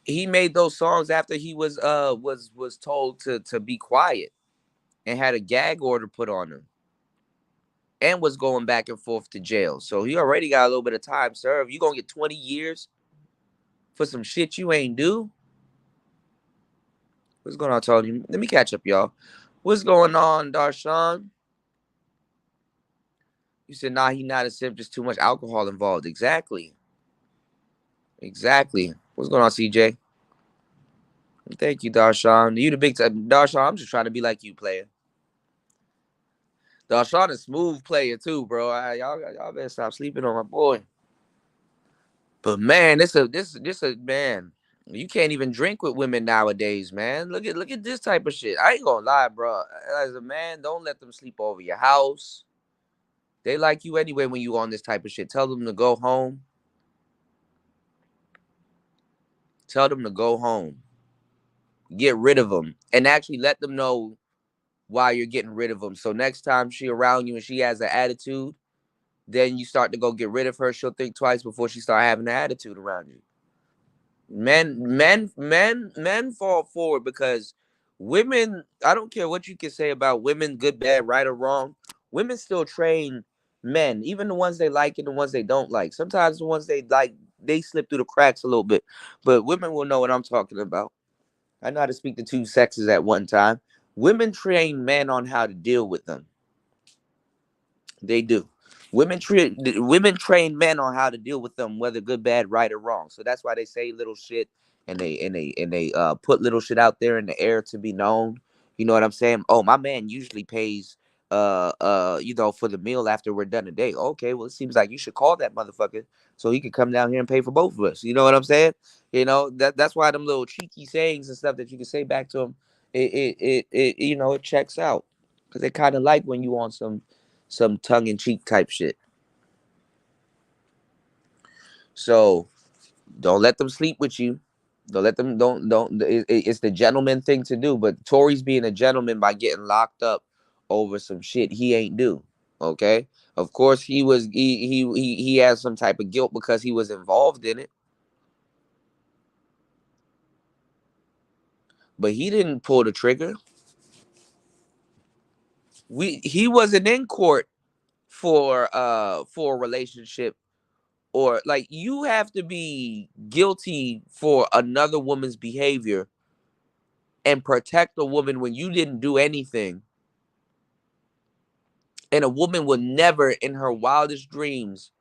He made those songs after he was told to be quiet and had a gag order put on him and was going back and forth to jail. So he already got a little bit of time served. You gonna get 20 years for some shit you ain't do? What's going on, Tony? Let me catch up, y'all. What's going on, Darshan? You said, nah, he not a simp, just too much alcohol involved. Exactly. What's going on, CJ? Thank you, Darshan. You the big time. Darshan, I'm just trying to be like you, player. Darshan a smooth player too, bro. Y'all better stop sleeping on my boy. But man, this a man. You can't even drink with women nowadays, man. Look at this type of shit. I ain't gonna lie, bro. As a man, don't let them sleep over your house. They like you anyway when you on this type of shit. Tell them to go home. Tell them to go home. Get rid of them. And actually let them know why you're getting rid of them. So next time she around you and she has an attitude, then you start to go get rid of her. She'll think twice before she start having an attitude around you. Men fall forward because women, I don't care what you can say about women, good, bad, right, or wrong. Women still train men, even the ones they like and the ones they don't like. Sometimes the ones they like, they slip through the cracks a little bit. But women will know what I'm talking about. I know how to speak the two sexes at one time. Women train men on how to deal with them. They do. Women train men on how to deal with them, whether good, bad, right, or wrong. So that's why they say little shit and they put little shit out there in the air to be known. You know what I'm saying? Oh, my man usually pays for the meal after we're done today. Okay, well, it seems like you should call that motherfucker so he could come down here and pay for both of us. You know what I'm saying? That's why them little cheeky sayings and stuff that you can say back to him, it checks out because they kind of like when you on some tongue-in-cheek type shit. So don't let them sleep with you. Don't let them. Don't. It's the gentleman thing to do. But Tory's being a gentleman by getting locked up over some shit he ain't do. Okay. Of course he has some type of guilt because he was involved in it. But he didn't pull the trigger. He wasn't in court for a relationship, or like, you have to be guilty for another woman's behavior and protect a woman when you didn't do anything. And a woman would never in her wildest dreams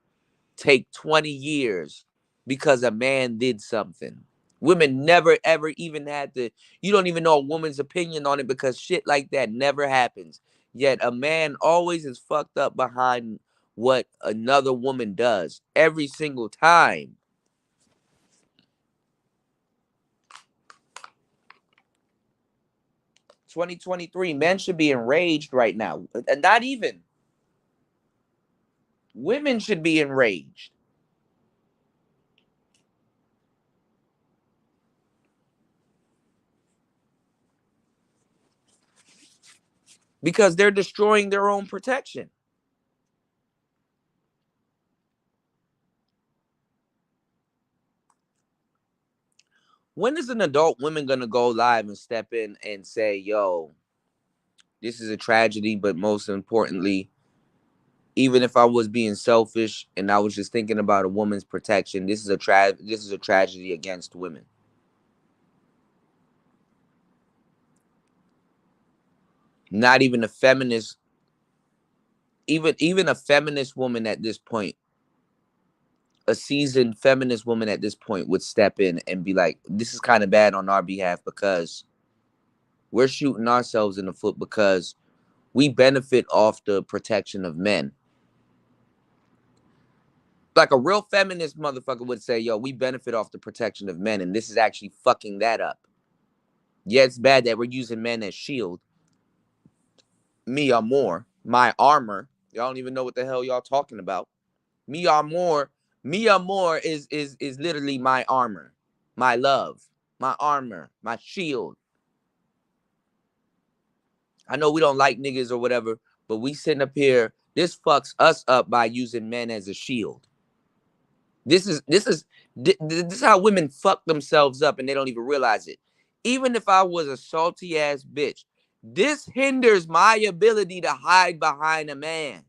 take 20 years because a man did something. Women never ever even had to, you don't even know a woman's opinion on it because shit like that never happens. Yet a man always is fucked up behind what another woman does every single time. 2023, men should be enraged right now. And not even. Women should be enraged. Because they're destroying their own protection. When is an adult woman gonna go live and step in and say, yo, this is a tragedy, but most importantly, even if I was being selfish and I was just thinking about a woman's protection, this is a tragedy against women. Not even a feminist, even a feminist woman at this point, a seasoned feminist woman at this point would step in and be like, this is kind of bad on our behalf because we're shooting ourselves in the foot because we benefit off the protection of men. Like a real feminist motherfucker would say, yo, we benefit off the protection of men, and this is actually fucking that up. Yeah, it's bad that we're using men as shield. Me or more, my armor. Y'all don't even know what the hell y'all talking about. Me or more is literally my armor, my love, my armor, my shield. I know we don't like niggas or whatever, but we sitting up here. This fucks us up by using men as a shield. This is how women fuck themselves up and they don't even realize it. Even if I was a salty ass bitch, this hinders my ability to hide behind a man.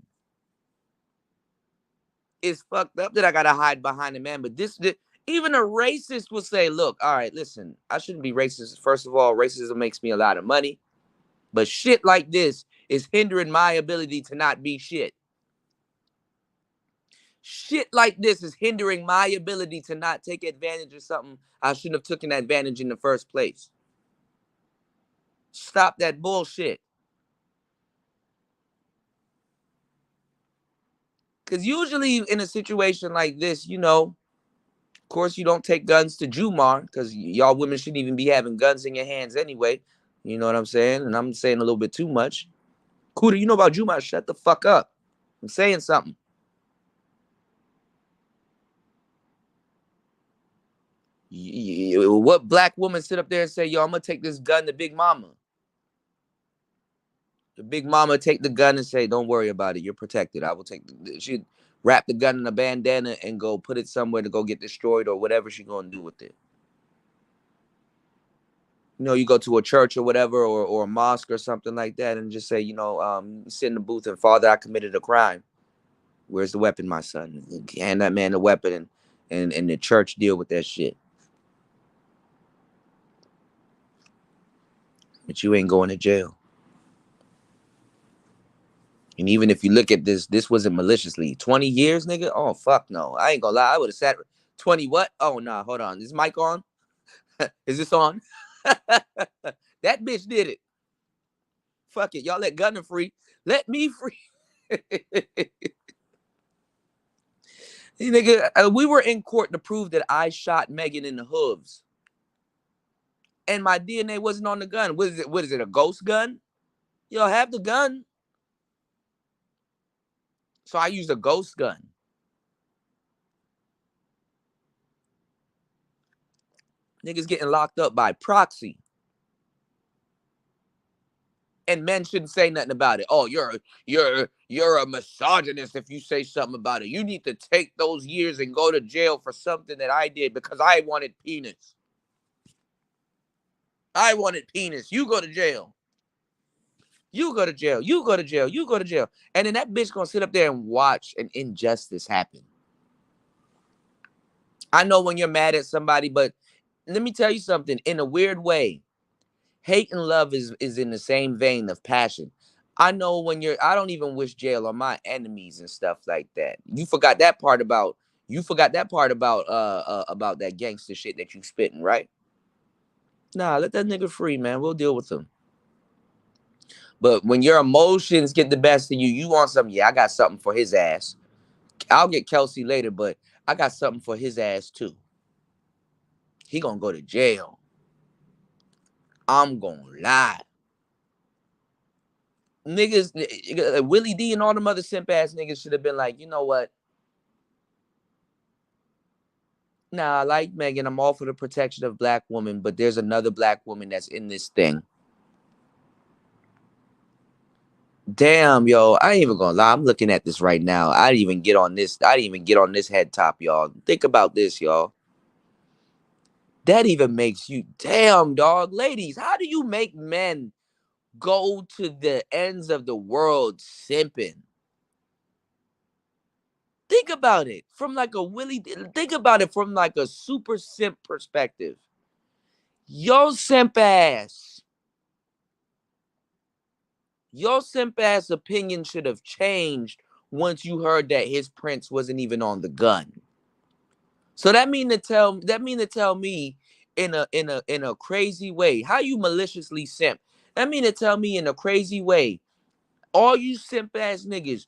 It's fucked up that I gotta hide behind a man, but even a racist will say, look, all right, listen, I shouldn't be racist. First of all, racism makes me a lot of money, but shit like this is hindering my ability to not be shit. Shit like this is hindering my ability to not take advantage of something I shouldn't have taken advantage in the first place. Stop that bullshit. Because usually in a situation like this, you know, of course, you don't take guns to Jumar because y'all women shouldn't even be having guns in your hands anyway. You know what I'm saying? And I'm saying a little bit too much. Kuda, you know about Jumar? Shut the fuck up. I'm saying something. What black woman sit up there and say, yo, I'm going to take this gun to Big Mama? The Big Mama take the gun and say, don't worry about it. You're protected. I will take she'd wrap the gun in a bandana and go put it somewhere to go get destroyed or whatever she's going to do with it. You know, you go to a church or whatever, or a mosque or something like that and just say, you know, sit in the booth and, Father, I committed a crime. Where's the weapon, my son? Hand that man the weapon and the church deal with that shit. But you ain't going to jail. And even if you look at this wasn't maliciously. 20 years, nigga? Oh, fuck no. I ain't gonna lie. I would have sat 20 what? Oh, nah, hold on. Is mic on? Is this on? That bitch did it. Fuck it. Y'all let Gunner free. Let me free. Nigga, we were in court to prove that I shot Megan in the hooves. And my DNA wasn't on the gun. What is it, a ghost gun? Y'all have the gun. So I used a ghost gun. Niggas getting locked up by proxy. And men shouldn't say nothing about it. Oh, you're a misogynist if you say something about it. You need to take those years and go to jail for something that I did because I wanted penis. I wanted penis. You go to jail. You go to jail. You go to jail. You go to jail. And then that bitch gonna sit up there and watch an injustice happen. I know when you're mad at somebody, but let me tell you something. In a weird way, hate and love is in the same vein of passion. I know when I don't even wish jail on my enemies and stuff like that. You forgot that part about that gangster shit that you spitting, right? Nah, let that nigga free, man. We'll deal with him. But when your emotions get the best of you, you want something. Yeah, I got something for his ass. I'll get Kelsey later, but I got something for his ass too. He gonna go to jail. I'm gonna lie. Niggas, Willie D and all them other simp ass niggas should have been like, you know what? Nah, I like Megan. I'm all for the protection of black women, but there's another black woman that's in this thing. Damn, yo, I ain't even gonna lie. I'm looking at this right now. I didn't even get on this head top, y'all. Think about this, y'all. That even makes you, damn, dog. Ladies, how do you make men go to the ends of the world simping? Think about it from like a Willie. Think about it from like a super simp perspective. Yo, simp ass. Your simp ass opinion should have changed once you heard that his prince wasn't even on the gun. So that mean to tell me in a crazy way, how you maliciously simp. That mean to tell me in a crazy way, all you simp ass niggas,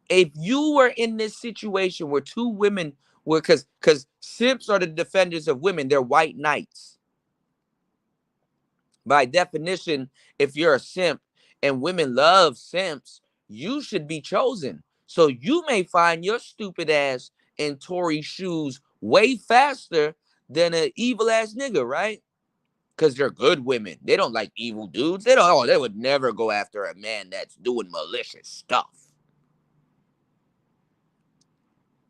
if you were in this situation where two women were, because simps are the defenders of women, they're white knights. By definition, if you're a simp and women love simps, you should be chosen. So you may find your stupid ass in Tory's shoes way faster than an evil ass nigga, right? Because they're good women. They don't like evil dudes. They would never go after a man that's doing malicious stuff.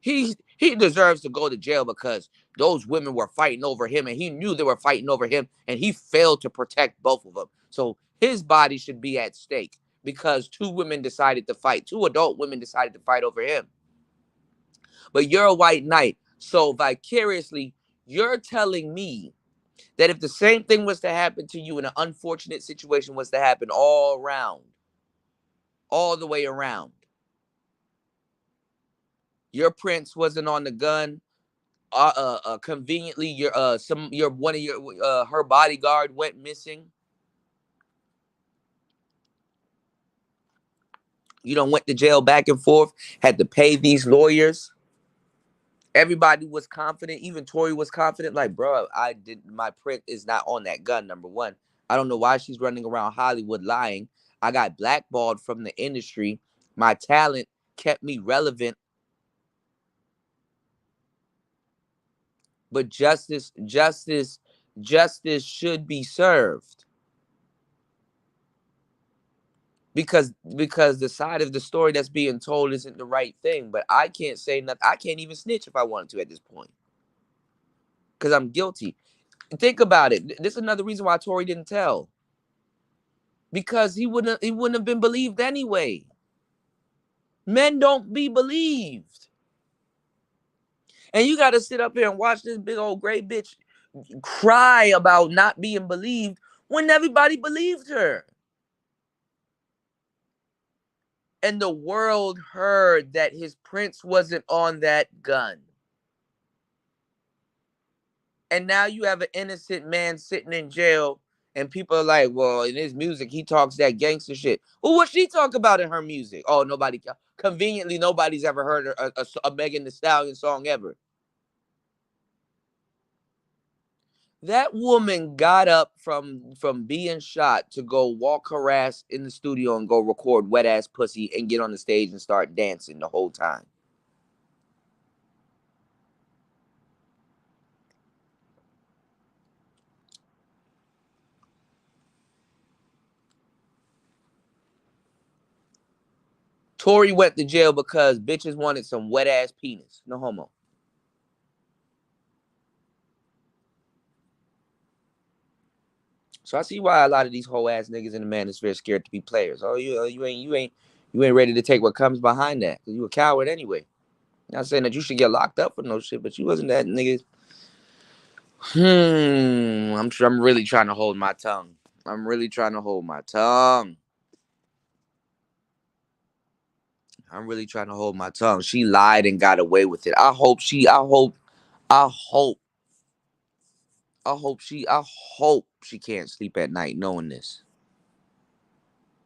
He deserves to go to jail because those women were fighting over him and he knew they were fighting over him and he failed to protect both of them. So his body should be at stake because two women decided to fight. Two adult women decided to fight over him. But you're a white knight. So vicariously, you're telling me that if the same thing was to happen to you in an unfortunate situation was to happen all around, all the way around, your prince wasn't on the gun, conveniently your one of your her bodyguard went missing. You don't went to jail back and forth, had to pay these lawyers. Everybody was confident, even Tory was confident, like, bro, my print is not on that gun. Number one, I don't know why she's running around Hollywood lying. I got blackballed from the industry. My talent kept me relevant. But justice should be served. Because the side of the story that's being told isn't the right thing. But I can't say nothing. I can't even snitch if I wanted to at this point because I'm guilty. Think about it. This is another reason why Tory didn't tell, because he wouldn't have been believed anyway. Men don't be believed, and you got to sit up here and watch this big old great bitch cry about not being believed when everybody believed her. And the world heard that his prince wasn't on that gun. And now you have an innocent man sitting in jail, and people are like, well, in his music, he talks that gangster shit. Well, what she talk about in her music? Oh, conveniently, nobody's ever heard a Megan Thee Stallion song ever. That woman got up from being shot to go walk her ass in the studio and go record Wet Ass Pussy and get on the stage and start dancing the whole time. Tory went to jail because bitches wanted some wet ass penis. No homo. So I see why a lot of these whole ass niggas in the manosphere scared to be players. Oh, you ain't ready to take what comes behind that because you a coward anyway. Not saying that you should get locked up for no shit, but you wasn't that nigga. I'm really trying to hold my tongue. I'm really trying to hold my tongue. I'm really trying to hold my tongue. She lied and got away with it. I hope she can't sleep at night knowing this.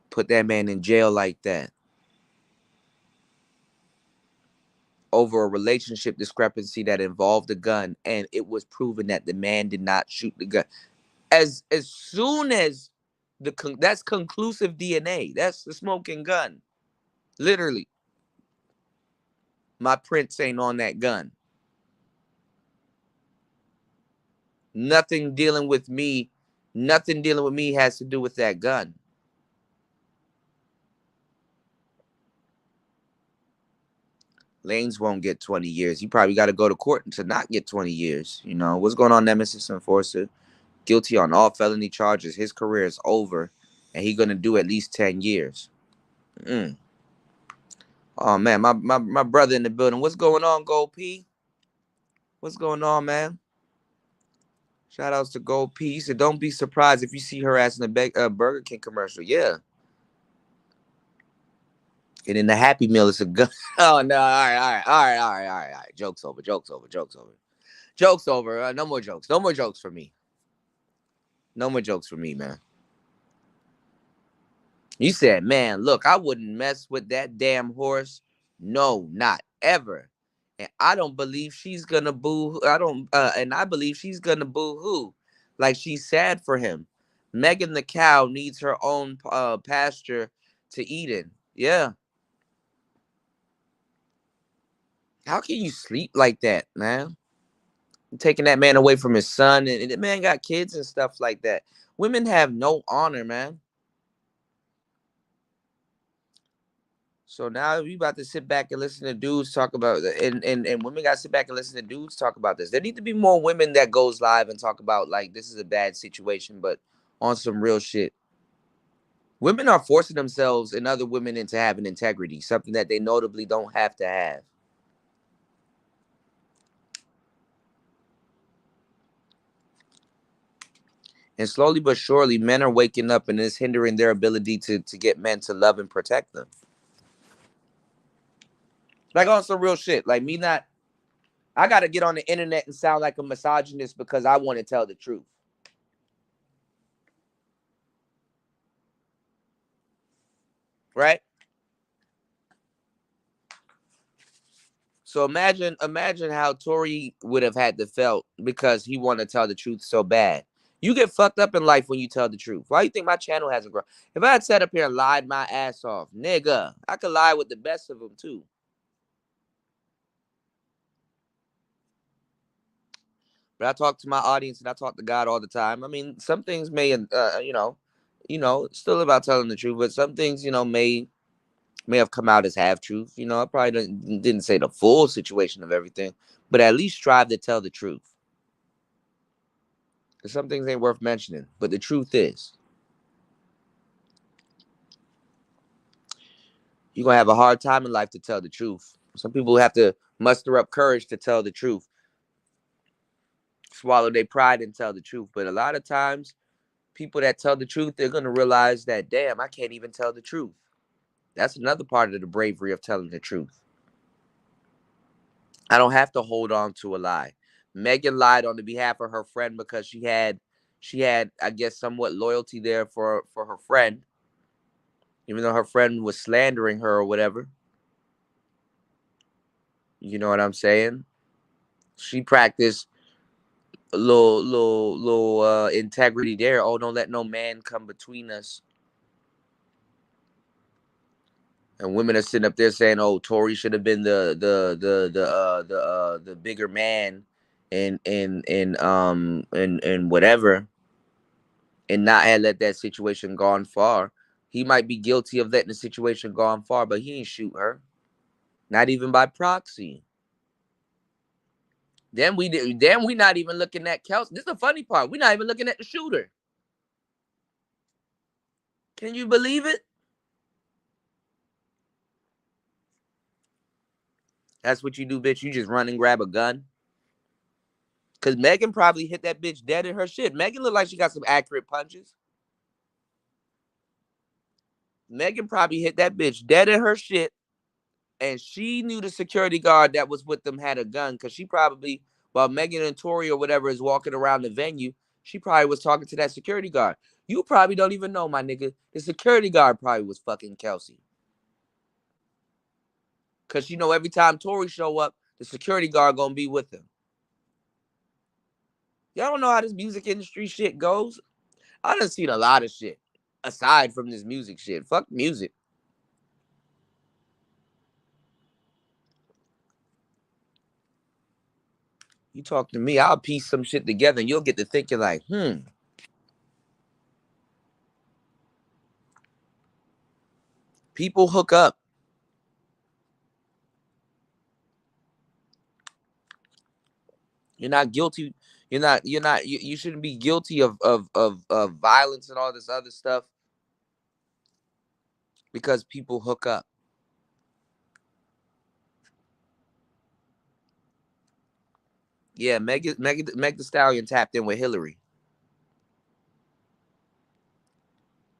Put that man in jail like that over a relationship discrepancy that involved a gun, and it was proven that the man did not shoot the gun. As soon as that's conclusive DNA. That's the smoking gun. Literally, my prints ain't on that gun. Nothing dealing with me. Nothing dealing with me has to do with that gun. Lanez won't get 20 years. He probably got to go to court to not get 20 years. You know, what's going on, Nemesis Enforcer? Guilty on all felony charges. His career is over, and he's going to do at least 10 years. Mm. Oh, man, my brother in the building. What's going on, Gold P? What's going on, man? Shout outs to Gold P. He said, don't be surprised if you see her ass in a Burger King commercial. Yeah. And in the Happy Meal, it's a gun. Oh, no. All right, all right, all right, all right, all right, all right. Joke's over, joke's over, joke's over. Joke's over. No more jokes. No more jokes for me. No more jokes for me, man. You said, man, look, I wouldn't mess with that damn horse. No, not ever. And I don't believe she's gonna boo. And I believe she's gonna boo hoo. Like she's sad for him. Megan the cow needs her own pasture to eat in. Yeah. How can you sleep like that, man? Taking that man away from his son, and the man got kids and stuff like that. Women have no honor, man. So now we about to sit back and listen to dudes talk about and women got to sit back and listen to dudes talk about this. There need to be more women that goes live and talk about like this is a bad situation, but on some real shit. Women are forcing themselves and other women into having integrity, something that they notably don't have to have. And slowly but surely, men are waking up and it's hindering their ability to get men to love and protect them. Like on some real shit. Like me not, I got to get on the internet and sound like a misogynist because I want to tell the truth. Right? So imagine how Tory would have had to felt because he wanted to tell the truth so bad. You get fucked up in life when you tell the truth. Why do you think my channel hasn't grown? If I had sat up here and lied my ass off, nigga, I could lie with the best of them too. But I talk to my audience and I talk to God all the time. I mean, some things may, still about telling the truth, but some things, may have come out as half truth. I probably didn't say the full situation of everything, but at least strive to tell the truth. Because some things ain't worth mentioning, but the truth is, you're gonna have a hard time in life to tell the truth. Some people have to muster up courage to tell the truth, swallow their pride and tell the truth. But a lot of times, people that tell the truth, they're gonna realize that, damn, I can't even tell the truth. That's another part of the bravery of telling the truth. I don't have to hold on to a lie. Megan lied on the behalf of her friend because she had, I guess, somewhat loyalty there for her friend, even though her friend was slandering her or whatever. You know what I'm saying? She practiced a little integrity there. Oh, don't let no man come between us. And women are sitting up there saying, "Oh, Tory should have been the bigger man, and whatever, and not had let that situation gone far. He might be guilty of letting the situation gone far, but he ain't shoot her, not even by proxy. Then we not even looking at Kelsey. This is the funny part. We're not even looking at the shooter. Can you believe it? That's what you do, bitch. You just run and grab a gun. Cause Megan probably hit that bitch dead in her shit. Megan looked like she got some accurate punches. Megan probably hit that bitch dead in her shit. And she knew the security guard that was with them had a gun. Cause she probably, while Megan and Tory or whatever is walking around the venue, she probably was talking to that security guard. You probably don't even know, my nigga. The security guard probably was fucking Kelsey. Cause every time Tory show up, the security guard gonna be with him. Y'all don't know how this music industry shit goes. I done seen a lot of shit aside from this music shit. Fuck music. You talk to me, I'll piece some shit together and you'll get to thinking like, people hook up. You're not guilty. You shouldn't be guilty of violence and all this other stuff because people hook up. Yeah, Meg the Stallion tapped in with Hillary.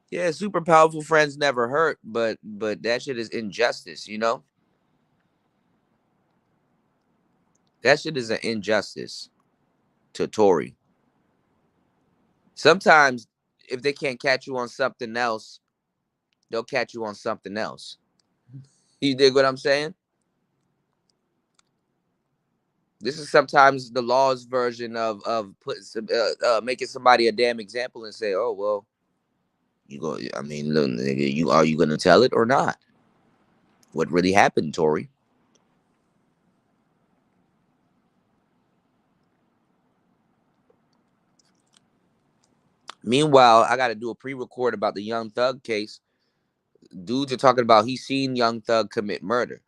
Yeah, super powerful friends never hurt, but that shit is injustice, you know? That shit is an injustice to Tory. Sometimes if they can't catch you on something else, they'll catch you on something else. You dig what I'm saying? This is sometimes the law's version of putting making somebody a damn example and say, "Oh well, you go." I mean, look, nigga, you gonna tell it or not? What really happened, Tory? Meanwhile, I got to do a pre-record about the Young Thug case. Dudes are talking about he seen Young Thug commit murder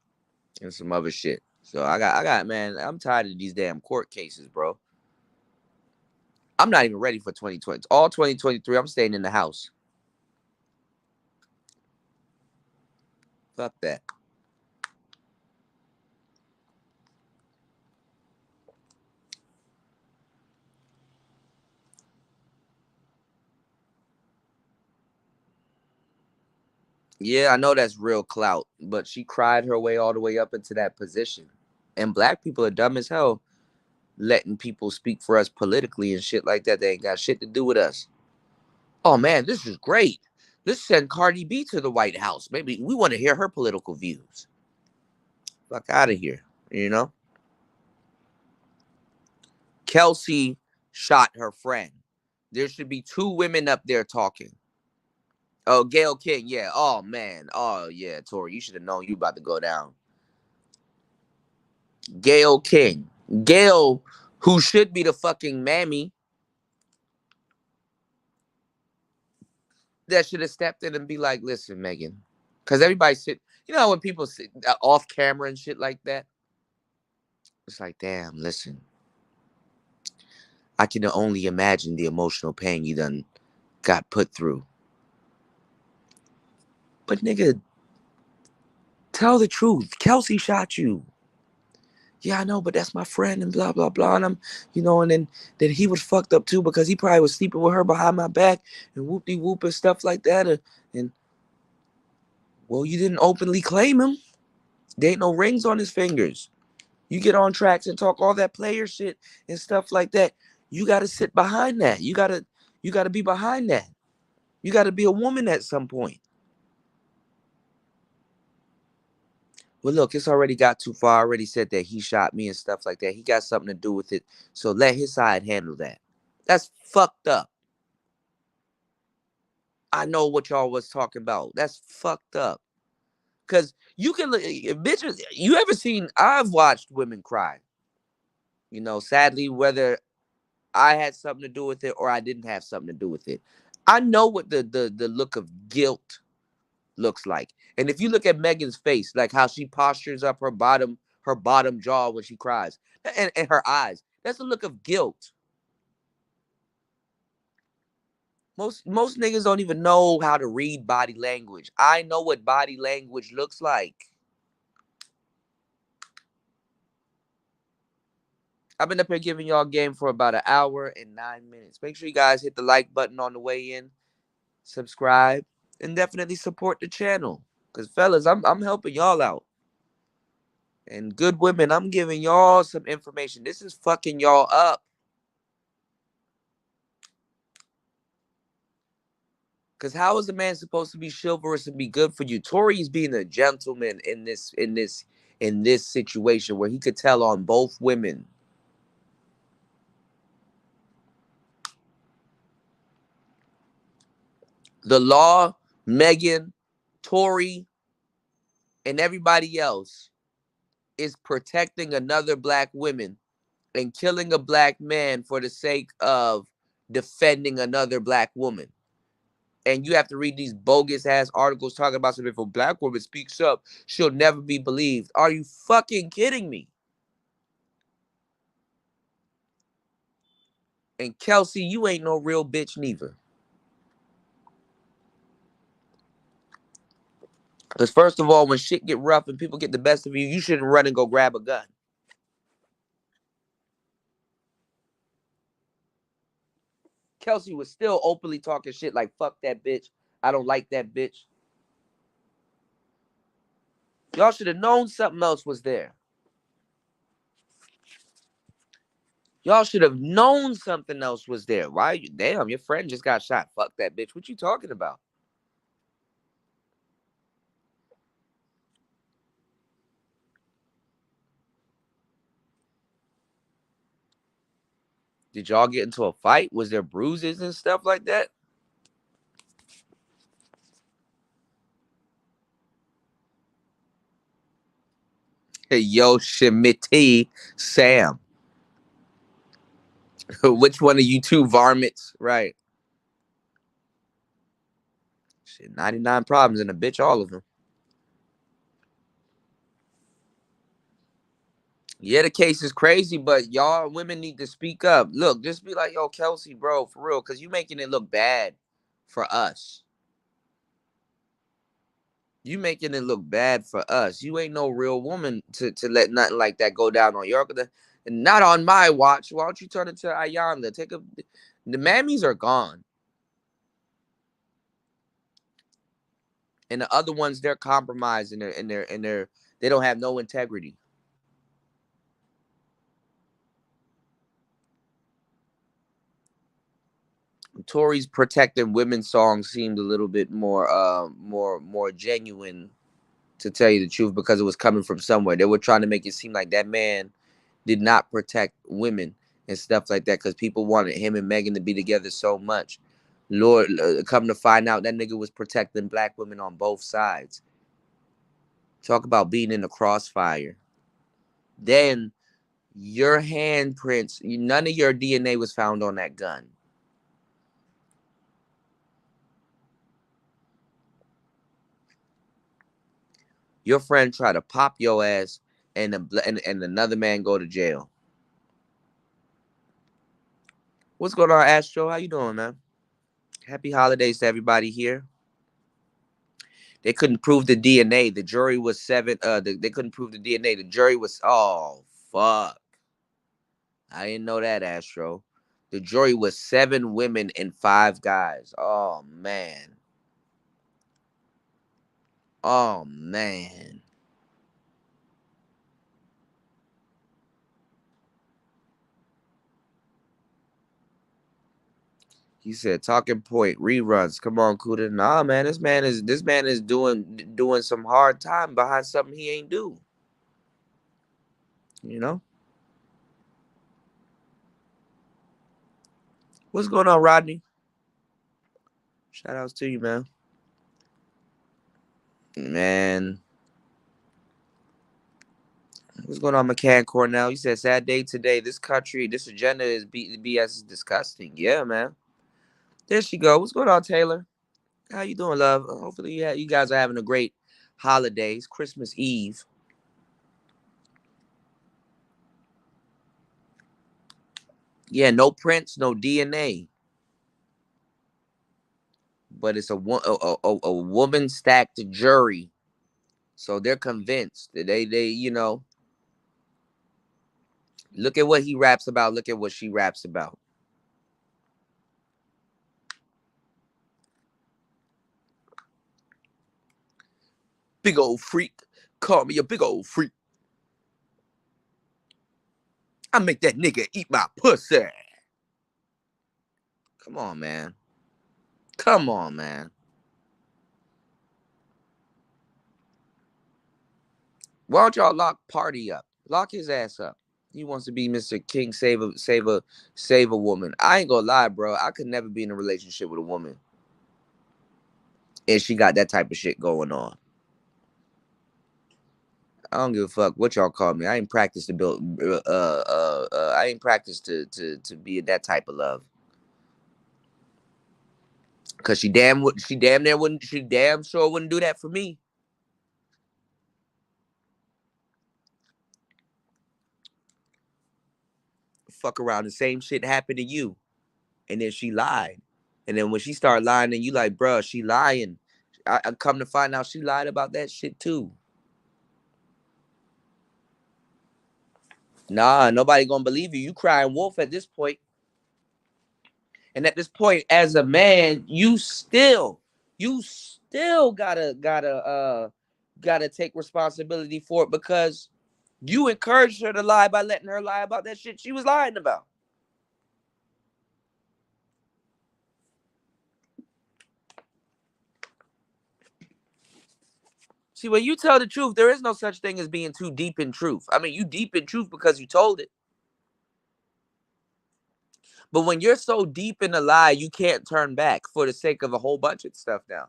and some other shit. So man, I'm tired of these damn court cases, bro. I'm not even ready for 2020. All 2023, I'm staying in the house. Fuck that. Yeah, I know that's real clout, but she cried her way all the way up into that position. And black people are dumb as hell letting people speak for us politically and shit like that. They ain't got shit to do with us. Oh man, this is great. Let's send Cardi B to the White House. Maybe we want to hear her political views. Fuck out of here, you know? Kelsey shot her friend. There should be two women up there talking. Oh, Gail King, yeah. Oh man. Oh yeah, Tory, you should have known you about to go down. Gail King. Gail, who should be the fucking mammy that should have stepped in and be like, listen, Megan. Because everybody sit, you know, when people sit off camera and shit like that, it's like, damn, listen. I can only imagine the emotional pain you done got put through. But nigga, tell the truth. Kelsey shot you. Yeah, I know, but that's my friend and blah, blah, blah. And I'm, and then that he was fucked up too because he probably was sleeping with her behind my back and whoop-de-whoop and stuff like that. And well, you didn't openly claim him. There ain't no rings on his fingers. You get on tracks and talk all that player shit and stuff like that. You got to sit behind that. You got to be behind that. You got to be a woman at some point. Well, look, it's already got too far. I already said that he shot me and stuff like that. He got something to do with it. So let his side handle that. That's fucked up. I know what y'all was talking about. That's fucked up. Cause you can bitches. You ever seen? I've watched women cry. Sadly, whether I had something to do with it or I didn't have something to do with it, I know what the look of guilt looks like. And if you look at Megan's face, like how she postures up her bottom jaw when she cries, and her eyes, that's a look of guilt. Most niggas don't even know how to read body language. I know what body language looks like. I've been up here giving y'all game for about an hour and 9 minutes. Make sure you guys hit the like button on the way in, subscribe, and definitely support the channel. Cause fellas, I'm helping y'all out. And good women, I'm giving y'all some information. This is fucking y'all up. Cause how is a man supposed to be chivalrous and be good for you? Tory's being a gentleman in this situation where he could tell on both women. The law, Megan, Tory, and everybody else is protecting another black woman and killing a black man for the sake of defending another black woman. And you have to read these bogus ass articles talking about if a black woman speaks up, she'll never be believed. Are you fucking kidding me? And Kelsey, you ain't no real bitch neither. Because first of all, when shit get rough and people get the best of you, you shouldn't run and go grab a gun. Kelsey was still openly talking shit like, fuck that bitch. I don't like that bitch. Y'all should have known something else was there. Y'all should have known something else was there. Why? Damn, your friend just got shot. Fuck that bitch. What you talking about? Did y'all get into a fight? Was there bruises and stuff like that? Hey, yo, Shimity Sam. Which one of you two varmints? Right. Shit, 99 problems and a bitch, all of them. Yeah, the case is crazy, but y'all women need to speak up. Look, just be like, yo, Kelsey, bro, for real, because you making it look bad for us. You making it look bad for us. You ain't no real woman to let nothing like that go down on your, not on my watch. Why don't you turn it to Ayanda? The mammies are gone. And the other ones, they're compromised and they don't have no integrity. Tory's protecting women songs seemed a little bit more genuine, to tell you the truth, because it was coming from somewhere. They were trying to make it seem like that man did not protect women and stuff like that because people wanted him and Megan to be together so much. Lord, come to find out, that nigga was protecting black women on both sides. Talk about being in the crossfire. Then your handprints, none of your DNA was found on that gun. Your friend tried to pop your ass, and another man go to jail. What's going on, Astro? How you doing, man? Happy holidays to everybody here. They couldn't prove the DNA. The jury was seven. They couldn't prove the DNA. The jury was, oh fuck. I didn't know that, Astro. The jury was 7 women and 5 guys. Oh man. Oh man. He said talking point reruns. Come on, Kuda. Nah, man. This man is doing some hard time behind something he ain't do. You know? What's going on, Rodney? Shout outs to you, man. Man. What's going on, McCann Cornell? You said sad day today. This country, this agenda is BS is disgusting. Yeah, man. There she go. What's going on, Taylor? How you doing, love? Hopefully, you guys are having a great holidays. Christmas Eve. Yeah, no prints, no DNA, but it's a woman stacked jury, so they're convinced that they look at what he raps about. Look at what she raps about. Big old freak. Call me a big old freak. I make that nigga eat my pussy. Come on, man. Come on, man. Why don't y'all lock Party up? Lock his ass up. He wants to be Mr. King, save a woman. I ain't gonna lie, bro. I could never be in a relationship with a woman, and she got that type of shit going on. I don't give a fuck what y'all call me. I ain't practiced to build. I ain't practiced to be in that type of love. Cause she damn near wouldn't. She damn sure wouldn't do that for me. Fuck around, the same shit happened to you. And then she lied. And then when she started lying, then you like, bruh, she lying. I come to find out she lied about that shit too. Nah, nobody gonna believe you. You crying wolf at this point. And at this point, as a man, you still gotta take responsibility for it because you encouraged her to lie by letting her lie about that shit she was lying about. See, when you tell the truth, there is no such thing as being too deep in truth. I mean, you deep in truth because you told it. But when you're so deep in a lie, you can't turn back for the sake of a whole bunch of stuff now.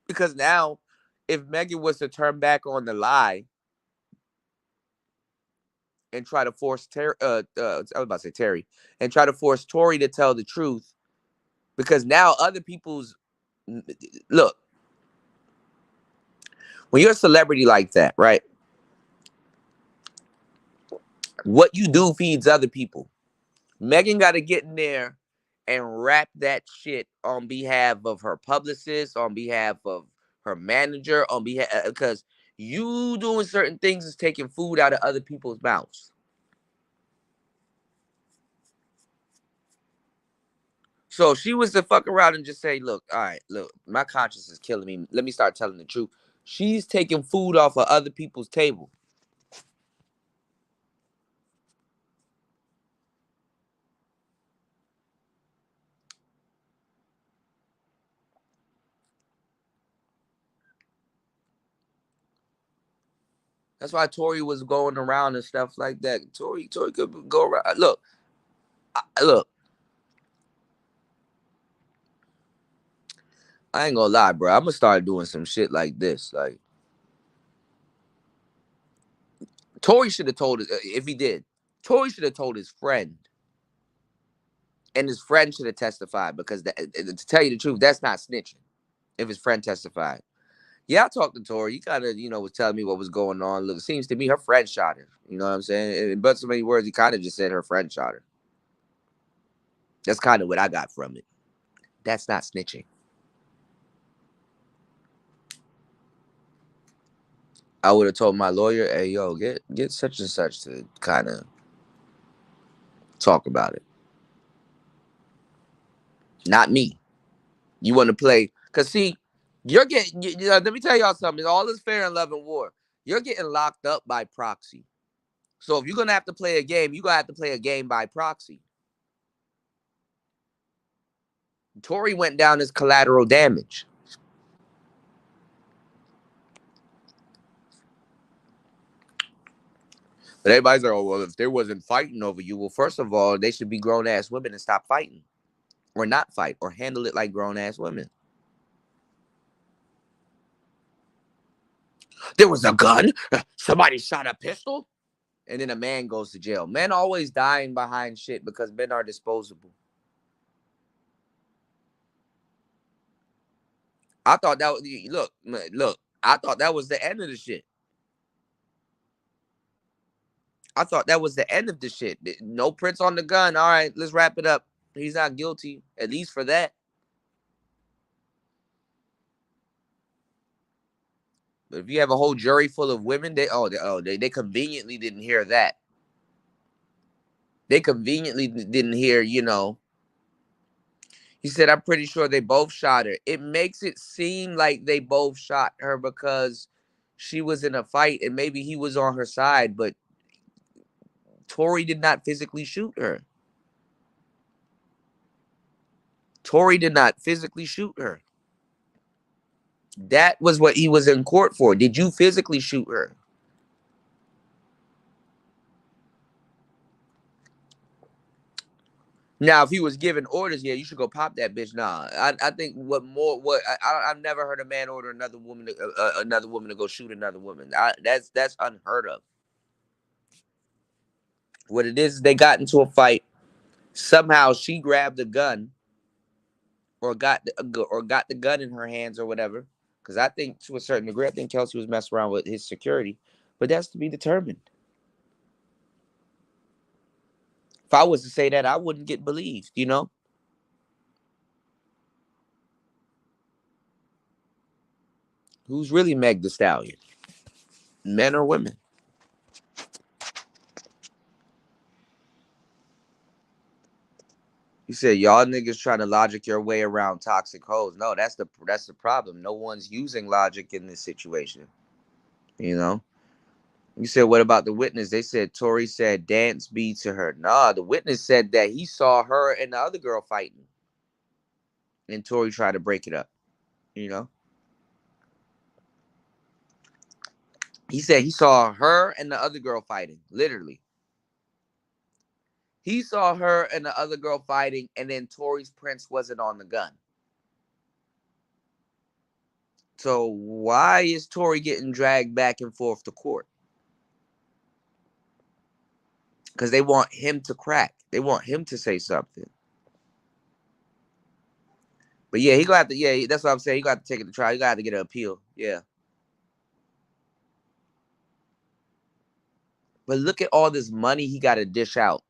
Because now, if Megan was to turn back on the lie and try to force I was about to say Terry, and try to force Tory to tell the truth, because now other people's look, when you're a celebrity like that, right? What you do feeds other people. Megan got to get in there and rap that shit on behalf of her publicist, on behalf of her manager, on behalf because you doing certain things is taking food out of other people's mouths. So she was to fuck around and just say, look, all right, look, my conscience is killing me. Let me start telling the truth. She's taking food off of other people's table. That's why Tory was going around and stuff like that. Tory could go around. Look, I ain't gonna lie, bro. I'm gonna start doing some shit like this. Like, Tory should have told if he did. Tory should have told his friend, and his friend should have testified because to tell you the truth, that's not snitching. If his friend testified, yeah, I talked to Tory. He kind of, was telling me what was going on. Look, it seems to me her friend shot her. You know what I'm saying? But so many words, he kind of just said her friend shot her. That's kind of what I got from it. That's not snitching. I would have told my lawyer, "Hey, yo, get such and such to kind of talk about it. Not me. You want to play? Cause see, you're getting. Let me tell y'all something. All is fair in love and war. You're getting locked up by proxy. So if you're gonna have to play a game, you're gonna have to play a game by proxy. Tory went down as collateral damage. But everybody's like, oh, well, if there wasn't fighting over you, well, first of all, they should be grown ass women and stop fighting. Or not fight, or handle it like grown ass women. There was a gun. Somebody shot a pistol. And then a man goes to jail. Men always dying behind shit because men are disposable. I thought that was, look. I thought that was the end of the shit. I thought that was the end of the shit. No prints on the gun. All right, let's wrap it up. He's not guilty, at least for that. But if you have a whole jury full of women, they conveniently didn't hear that. They conveniently didn't hear, He said, I'm pretty sure they both shot her. It makes it seem like they both shot her because she was in a fight and maybe he was on her side, but Tory did not physically shoot her. Tory did not physically shoot her. That was what he was in court for. Did you physically shoot her? Now, if he was giving orders, yeah, you should go pop that bitch. Nah, I think I've never heard a man order another woman to go shoot another woman. That's unheard of. What it is, they got into a fight. Somehow she grabbed a gun, or got the gun in her hands or whatever. Because I think to a certain degree, I think Kelsey was messing around with his security, but that's to be determined. If I was to say that, I wouldn't get believed, you know? Who's really Meg the Stallion? Men or women? You said y'all niggas trying to logic your way around toxic hoes. No, that's the problem. No one's using logic in this situation. You know? You said, what about the witness? They said Tory said dance B to her. Nah, the witness said that he saw her and the other girl fighting. And Tory tried to break it up. You know? He said he saw her and the other girl fighting. Literally. He saw her and the other girl fighting, and then Tory's prints wasn't on the gun. So why is Tory getting dragged back and forth to court? Because they want him to crack. They want him to say something. But yeah, he gonna have to. Yeah, that's what I'm saying. He got to take it to trial. He got to get an appeal. Yeah. But look at all this money he got to dish out.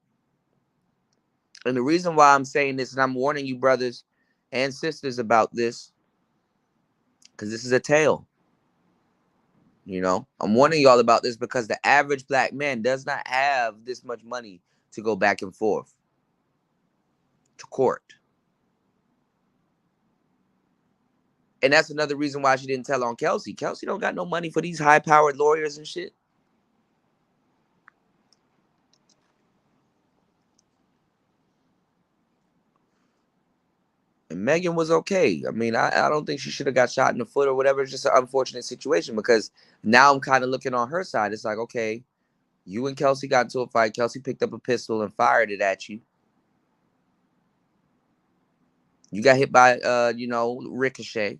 And the reason why I'm saying this, and I'm warning you, brothers and sisters, about this, because this is a tale. You know, I'm warning y'all about this because the average black man does not have this much money to go back and forth to court. And that's another reason why she didn't tell on Kelsey. Kelsey don't got no money for these high-powered lawyers and shit. And Megan was okay. I mean, I don't think she should have got shot in the foot or whatever. It's just an unfortunate situation because now I'm kind of looking on her side. It's like, okay, you and Kelsey got into a fight. Kelsey picked up a pistol and fired it at you. You got hit by, ricochet.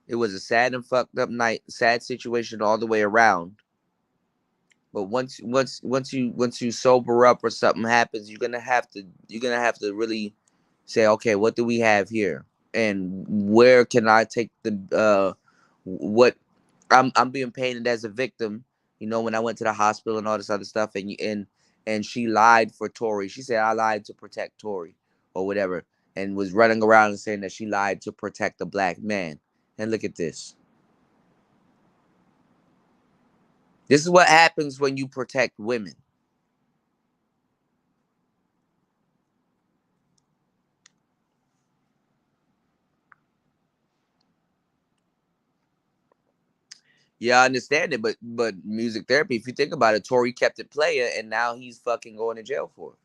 It was a sad and fucked up night, sad situation all the way around. But once you sober up or something happens, you're gonna have to really say, okay, what do we have here, and where can I take the what I'm being painted as a victim. You know, when I went to the hospital and all this other stuff, and she lied for Tory. She said I lied to protect Tory or whatever, and was running around and saying that she lied to protect a black man. And look at this. This is what happens when you protect women. Yeah, I understand it, but music therapy. If you think about it, Tory kept it player, and now he's fucking going to jail for it.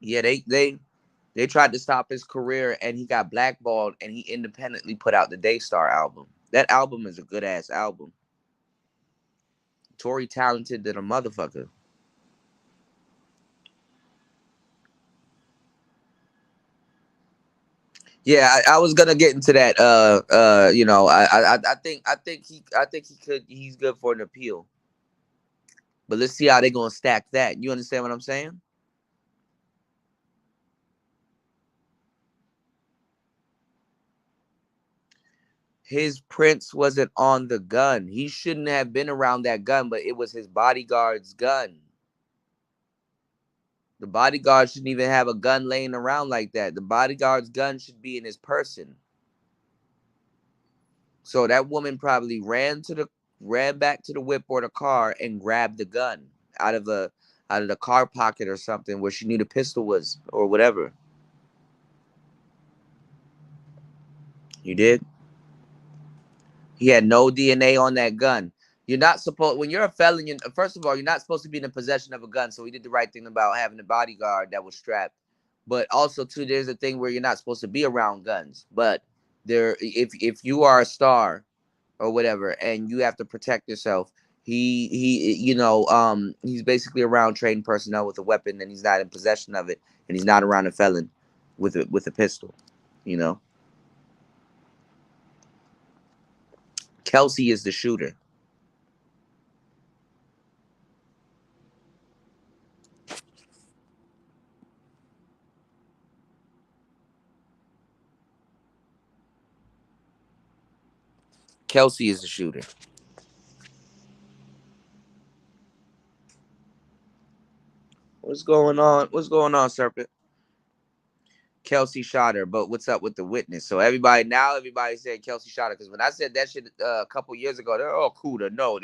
Yeah, they tried to stop his career, and he got blackballed, and he independently put out the Daystar album. That album is a good ass album. Tory talented than a motherfucker. Yeah, I was gonna get into that. I think he's good for an appeal. But let's see how they gonna stack that. You understand what I'm saying? His prints wasn't on the gun. He shouldn't have been around that gun, but it was his bodyguard's gun. The bodyguard shouldn't even have a gun laying around like that. The bodyguard's gun should be in his person. So that woman probably ran back to the whip or the car and grabbed the gun out of the car pocket or something where she knew the pistol was or whatever. You did? He had no DNA on that gun. You're not supposed when you're a felon. First of all, you're not supposed to be in the possession of a gun. So he did the right thing about having a bodyguard that was strapped. But also, too, there's a thing where you're not supposed to be around guns. But if you are a star or whatever, and you have to protect yourself, he's basically around trained personnel with a weapon, and he's not in possession of it, and he's not around a felon with a pistol. You know, Kelsey is the shooter. Kelsey is the shooter. What's going on? What's going on, Serpent? Kelsey shot her, but what's up with the witness? So everybody said Kelsey shot her, because when I said that shit a couple years ago, they're all cool to know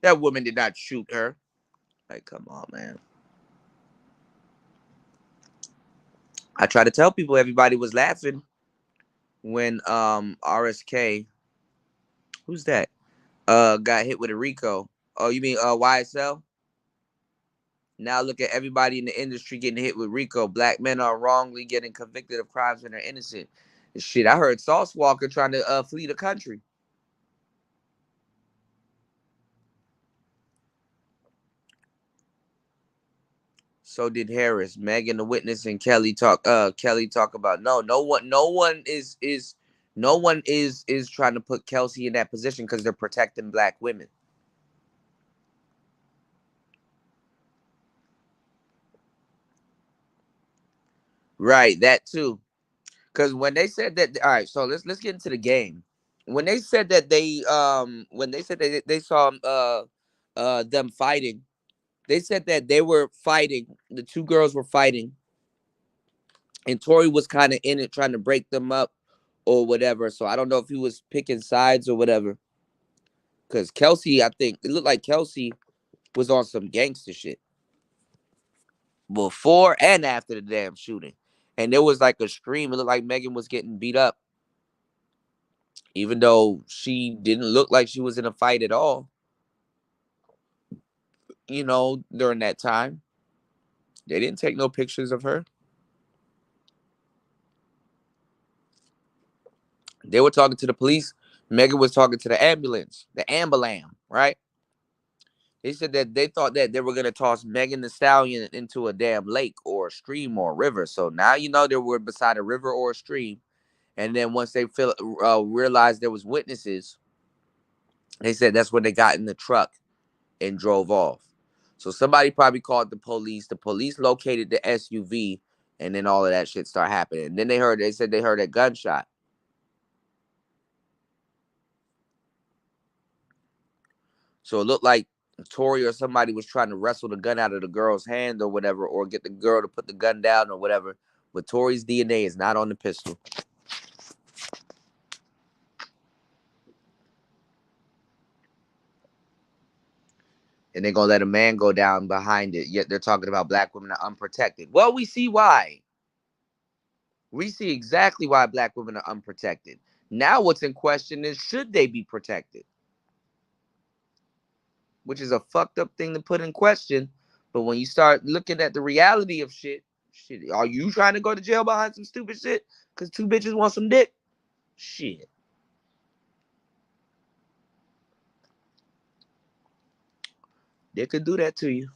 that woman did not shoot her. Like, come on, man. I try to tell people, everybody was laughing when RSK, who's that? Got hit with a RICO. Oh, you mean YSL? Now look at everybody in the industry getting hit with RICO. Black men are wrongly getting convicted of crimes when they're innocent. Shit, I heard Sauce Walker trying to flee the country. So did Harris. Megan, the witness, and Kelly talk about no one is trying to put Kelsey in that position because they're protecting black women. Right, that too. Because when they said that, all right, so let's get into the game. When they said that they saw them fighting, they said that they were fighting, the two girls were fighting, and Tory was kind of in it trying to break them up or whatever. So I don't know if he was picking sides or whatever. Because Kelsey, I think it looked like Kelsey was on some gangster shit before and after the damn shooting. And there was like a scream. It looked like Megan was getting beat up, even though she didn't look like she was in a fight at all, during that time. They didn't take no pictures of her. They were talking to the police. Megan was talking to the ambulance, right? They said that they thought that they were going to toss Megan Thee Stallion into a damn lake or a stream or a river. So now they were beside a river or a stream. And then once they realized there was witnesses, they said that's when they got in the truck and drove off. So somebody probably called the police. The police located the SUV, and then all of that shit started happening. And then they said they heard a gunshot. So it looked like Tory or somebody was trying to wrestle the gun out of the girl's hand or whatever, or get the girl to put the gun down or whatever. But Tory's DNA is not on the pistol. And they're going to let a man go down behind it. Yet they're talking about black women are unprotected. Well, we see why. We see exactly why black women are unprotected. Now what's in question is, should they be protected? Which is a fucked up thing to put in question. But when you start looking at the reality of shit, are you trying to go to jail behind some stupid shit because two bitches want some dick? Shit. They could do that to you.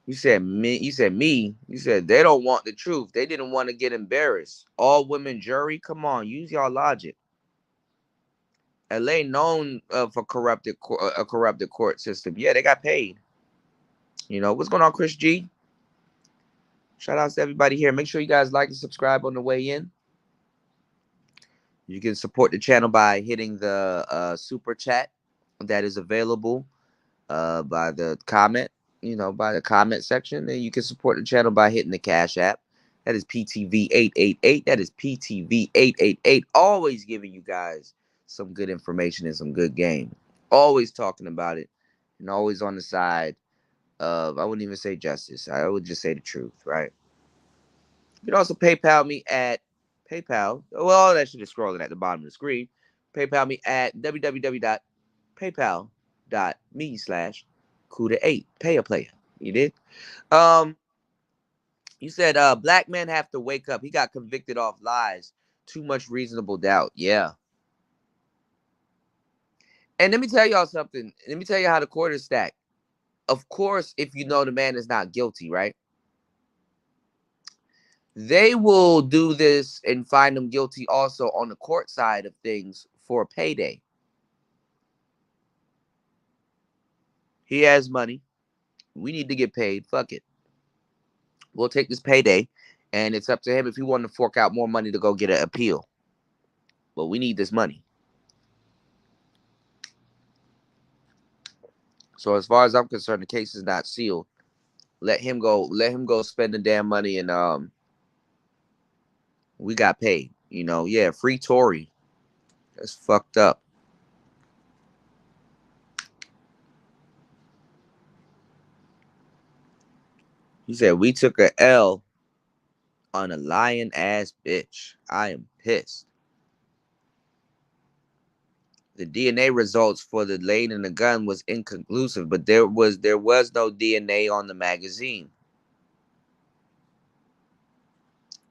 You said me. You said they don't want the truth. They didn't want to get embarrassed. All women jury. Come on, use y'all logic. LA known for a corrupted court system. Yeah, they got paid. What's going on, Chris G? Shout out to everybody here. Make sure you guys like and subscribe on the way in. You can support the channel by hitting the super chat that is available by the comment, by the comment section. And you can support the channel by hitting the Cash App. That is PTV888. That is PTV888. Always giving you guys some good information and some good game. Always talking about it, and always on the side of, I wouldn't even say justice. I would just say the truth, right? You can also PayPal me at PayPal. Well, that shit is scrolling at the bottom of the screen. PayPal me at www.paypal.me/Kuda8. Pay a player. You did? You said black men have to wake up. He got convicted off lies. Too much reasonable doubt. Yeah. And let me tell y'all something. Let me tell you how the court is stacked. Of course, if you know the man is not guilty, right? They will do this and find him guilty also on the court side of things for a payday. He has money. We need to get paid. Fuck it. We'll take this payday, and it's up to him if he wanted to fork out more money to go get an appeal. But we need this money. So as far as I'm concerned, the case is not sealed. Let him go. Let him go spend the damn money, and we got paid. Yeah, free Tory. That's fucked up. He said we took a L on a lying ass bitch. I am pissed. The DNA results for the lane and the gun was inconclusive, but there was no DNA on the magazine.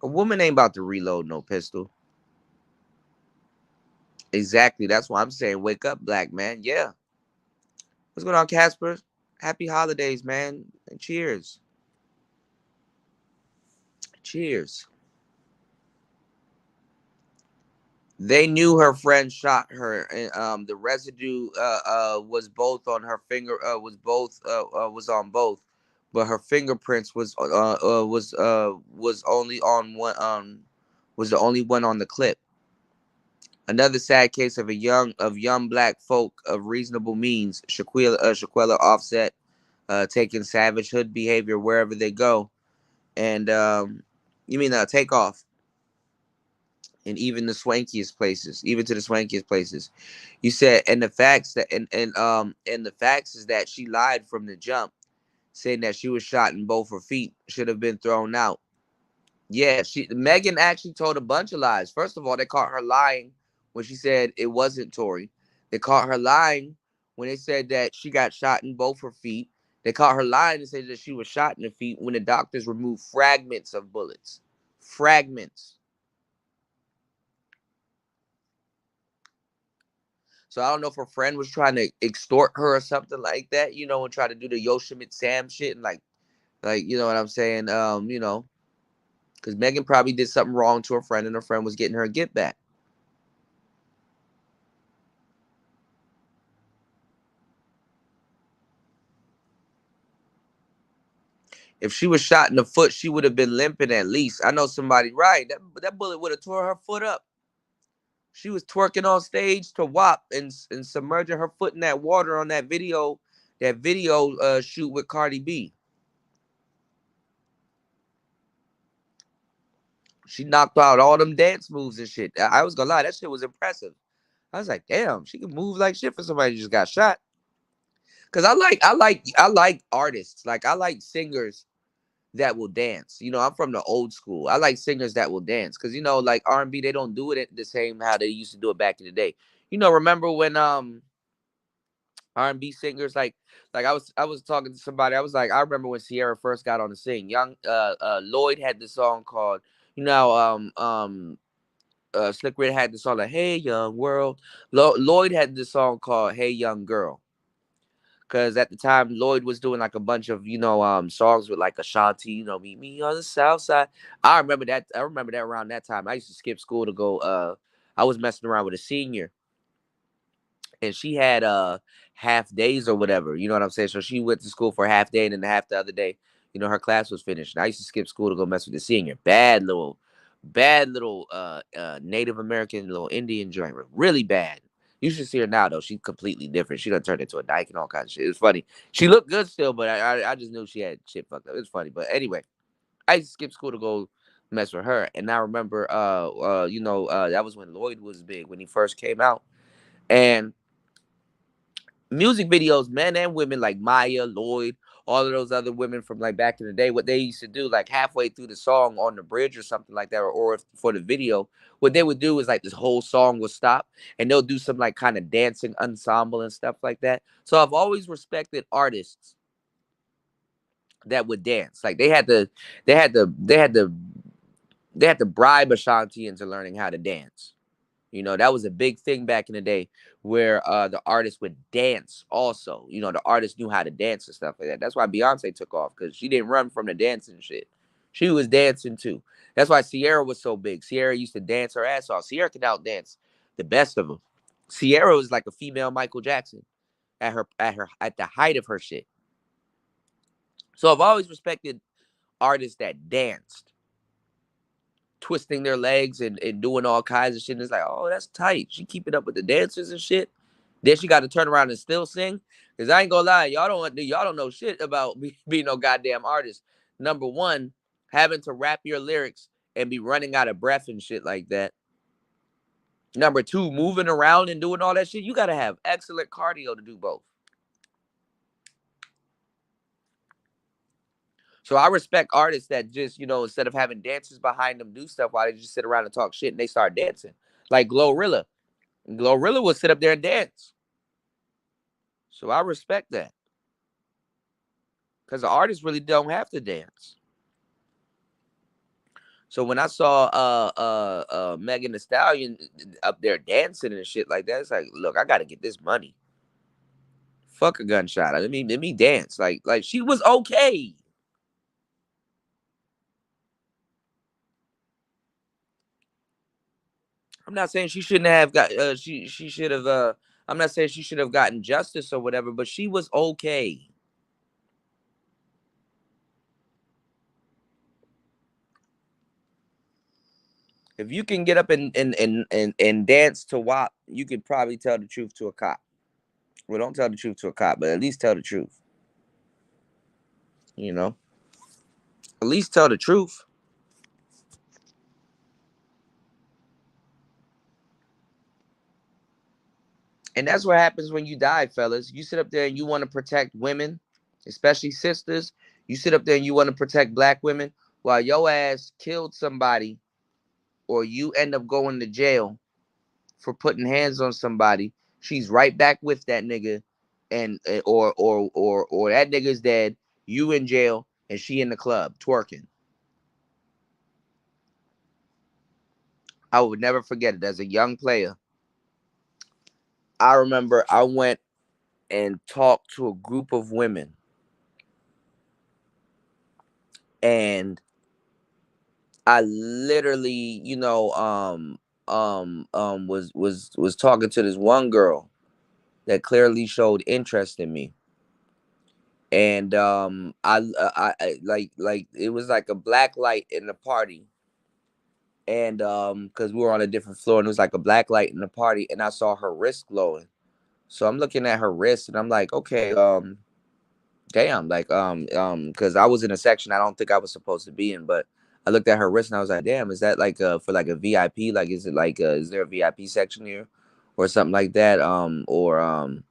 A woman ain't about to reload no pistol. Exactly. That's why I'm saying wake up, black man. Yeah. What's going on, Casper? Happy holidays, man. And cheers. Cheers. They knew her friend shot her, and the residue was both on her finger. Was on both, but her fingerprints was only on one. Was the only one on the clip. Another sad case of young black folk of reasonable means. Shaquilla Offset, taking savage hood behavior wherever they go, and you mean take off. And even the swankiest places, even to the swankiest places. You said, and the facts that and the facts is that she lied from the jump, saying that she was shot in both her feet, should have been thrown out. Yeah, Megan actually told a bunch of lies. First of all, they caught her lying when she said it wasn't Tory. They caught her lying when they said that she got shot in both her feet. They caught her lying and said that she was shot in the feet when the doctors removed fragments of bullets. Fragments. So I don't know if her friend was trying to extort her or something like that, and try to do the Yosemite Sam shit and like you know what I'm saying, because Megan probably did something wrong to her friend and her friend was getting her get back. If she was shot in the foot, she would have been limping at least. I know somebody, right? That bullet would have tore her foot up. She was twerking on stage to WAP and submerging her foot in that water on that video shoot with Cardi B. She knocked out all them dance moves and shit. I was gonna lie, that shit was impressive. I was like, damn, she can move like shit for somebody who just got shot. Cause I like artists. Like I like singers that will dance. I'm from the old school. I like singers that will dance. Cause like R&B, they don't do it the same how they used to do it back in the day. Remember when R&B singers like I was talking to somebody. I was like, I remember when Sierra first got on the scene. Young Lloyd had this song called, Slick Rick had the song like "Hey Young World." Lloyd had this song called "Hey Young Girl." Because at the time Lloyd was doing like a bunch of songs with like Ashanti, meet me on the south side. I remember that. I remember that around that time. I used to skip school to go. I was messing around with a senior, and she had half days or whatever. You know what I'm saying? So she went to school for a half day, and then half the other day, her class was finished. And I used to skip school to go mess with the senior. Bad little Native American little Indian joint. Really bad. You should see her now though. She's completely different. She done turned into a dyke and all kinds of shit. It's funny. She looked good still, but I just knew she had shit fucked up. It's funny. But anyway, I used to skip school to go mess with her. And I remember that was when Lloyd was big, when he first came out. And music videos, men and women like Maya, Lloyd, all of those other women from like back in the day, what they used to do, like halfway through the song on the bridge or something like that, or if for the video, what they would do is like this whole song would stop and they'll do some like kind of dancing ensemble and stuff like that. So I've always respected artists that would dance. Like they had to bribe Ashanti into learning how to dance. That was a big thing back in the day where the artist would dance also. The artist knew how to dance and stuff like that. That's why Beyonce took off, because she didn't run from the dancing shit. She was dancing too. That's why Sierra was so big. Sierra used to dance her ass off. Sierra could outdance the best of them. Sierra was like a female Michael Jackson at the height of her shit. So I've always respected artists that danced, twisting their legs and doing all kinds of shit. And it's like, oh, that's tight. She keeping up with the dancers and shit. Then she got to turn around and still sing. Cause I ain't gonna lie, y'all don't know shit about being no goddamn artist. Number one, having to rap your lyrics and be running out of breath and shit like that. Number two, moving around and doing all that shit. You gotta have excellent cardio to do both. So I respect artists that just, instead of having dancers behind them do stuff while they just sit around and talk shit and they start dancing. Like Glorilla. Glorilla will sit up there and dance. So I respect that. Because the artists really don't have to dance. So when I saw Megan Thee Stallion up there dancing and shit like that, it's like, look, I gotta get this money. Fuck a gunshot. Let me dance. Like she was okay. I'm not saying she shouldn't have got she should have I'm not saying she should have gotten justice or whatever, but she was okay. If you can get up and dance to WAP, you could probably tell the truth to a cop. Well, don't tell the truth to a cop, but at least tell the truth. You know? At least tell the truth. And that's what happens when you die, fellas. You sit up there and you want to protect women, especially sisters. You sit up there and you want to protect black women while your ass killed somebody or you end up going to jail for putting hands on somebody. She's right back with that nigga, and or that nigga's dead. You in jail and she in the club twerking. I would never forget it. As a young player, I remember I went and talked to a group of women, and I literally, was talking to this one girl that clearly showed interest in me. And I like it was like a black light in the party, and because we were on a different floor, and it was like a black light in the party, and I saw her wrist glowing. So I'm looking at her wrist, and I'm like, okay, damn, like because I was in a section I don't think I was supposed to be in, but I looked at her wrist and I was like, damn, is that like for like a VIP? Like, is it like is there a VIP section here, or something like that? Or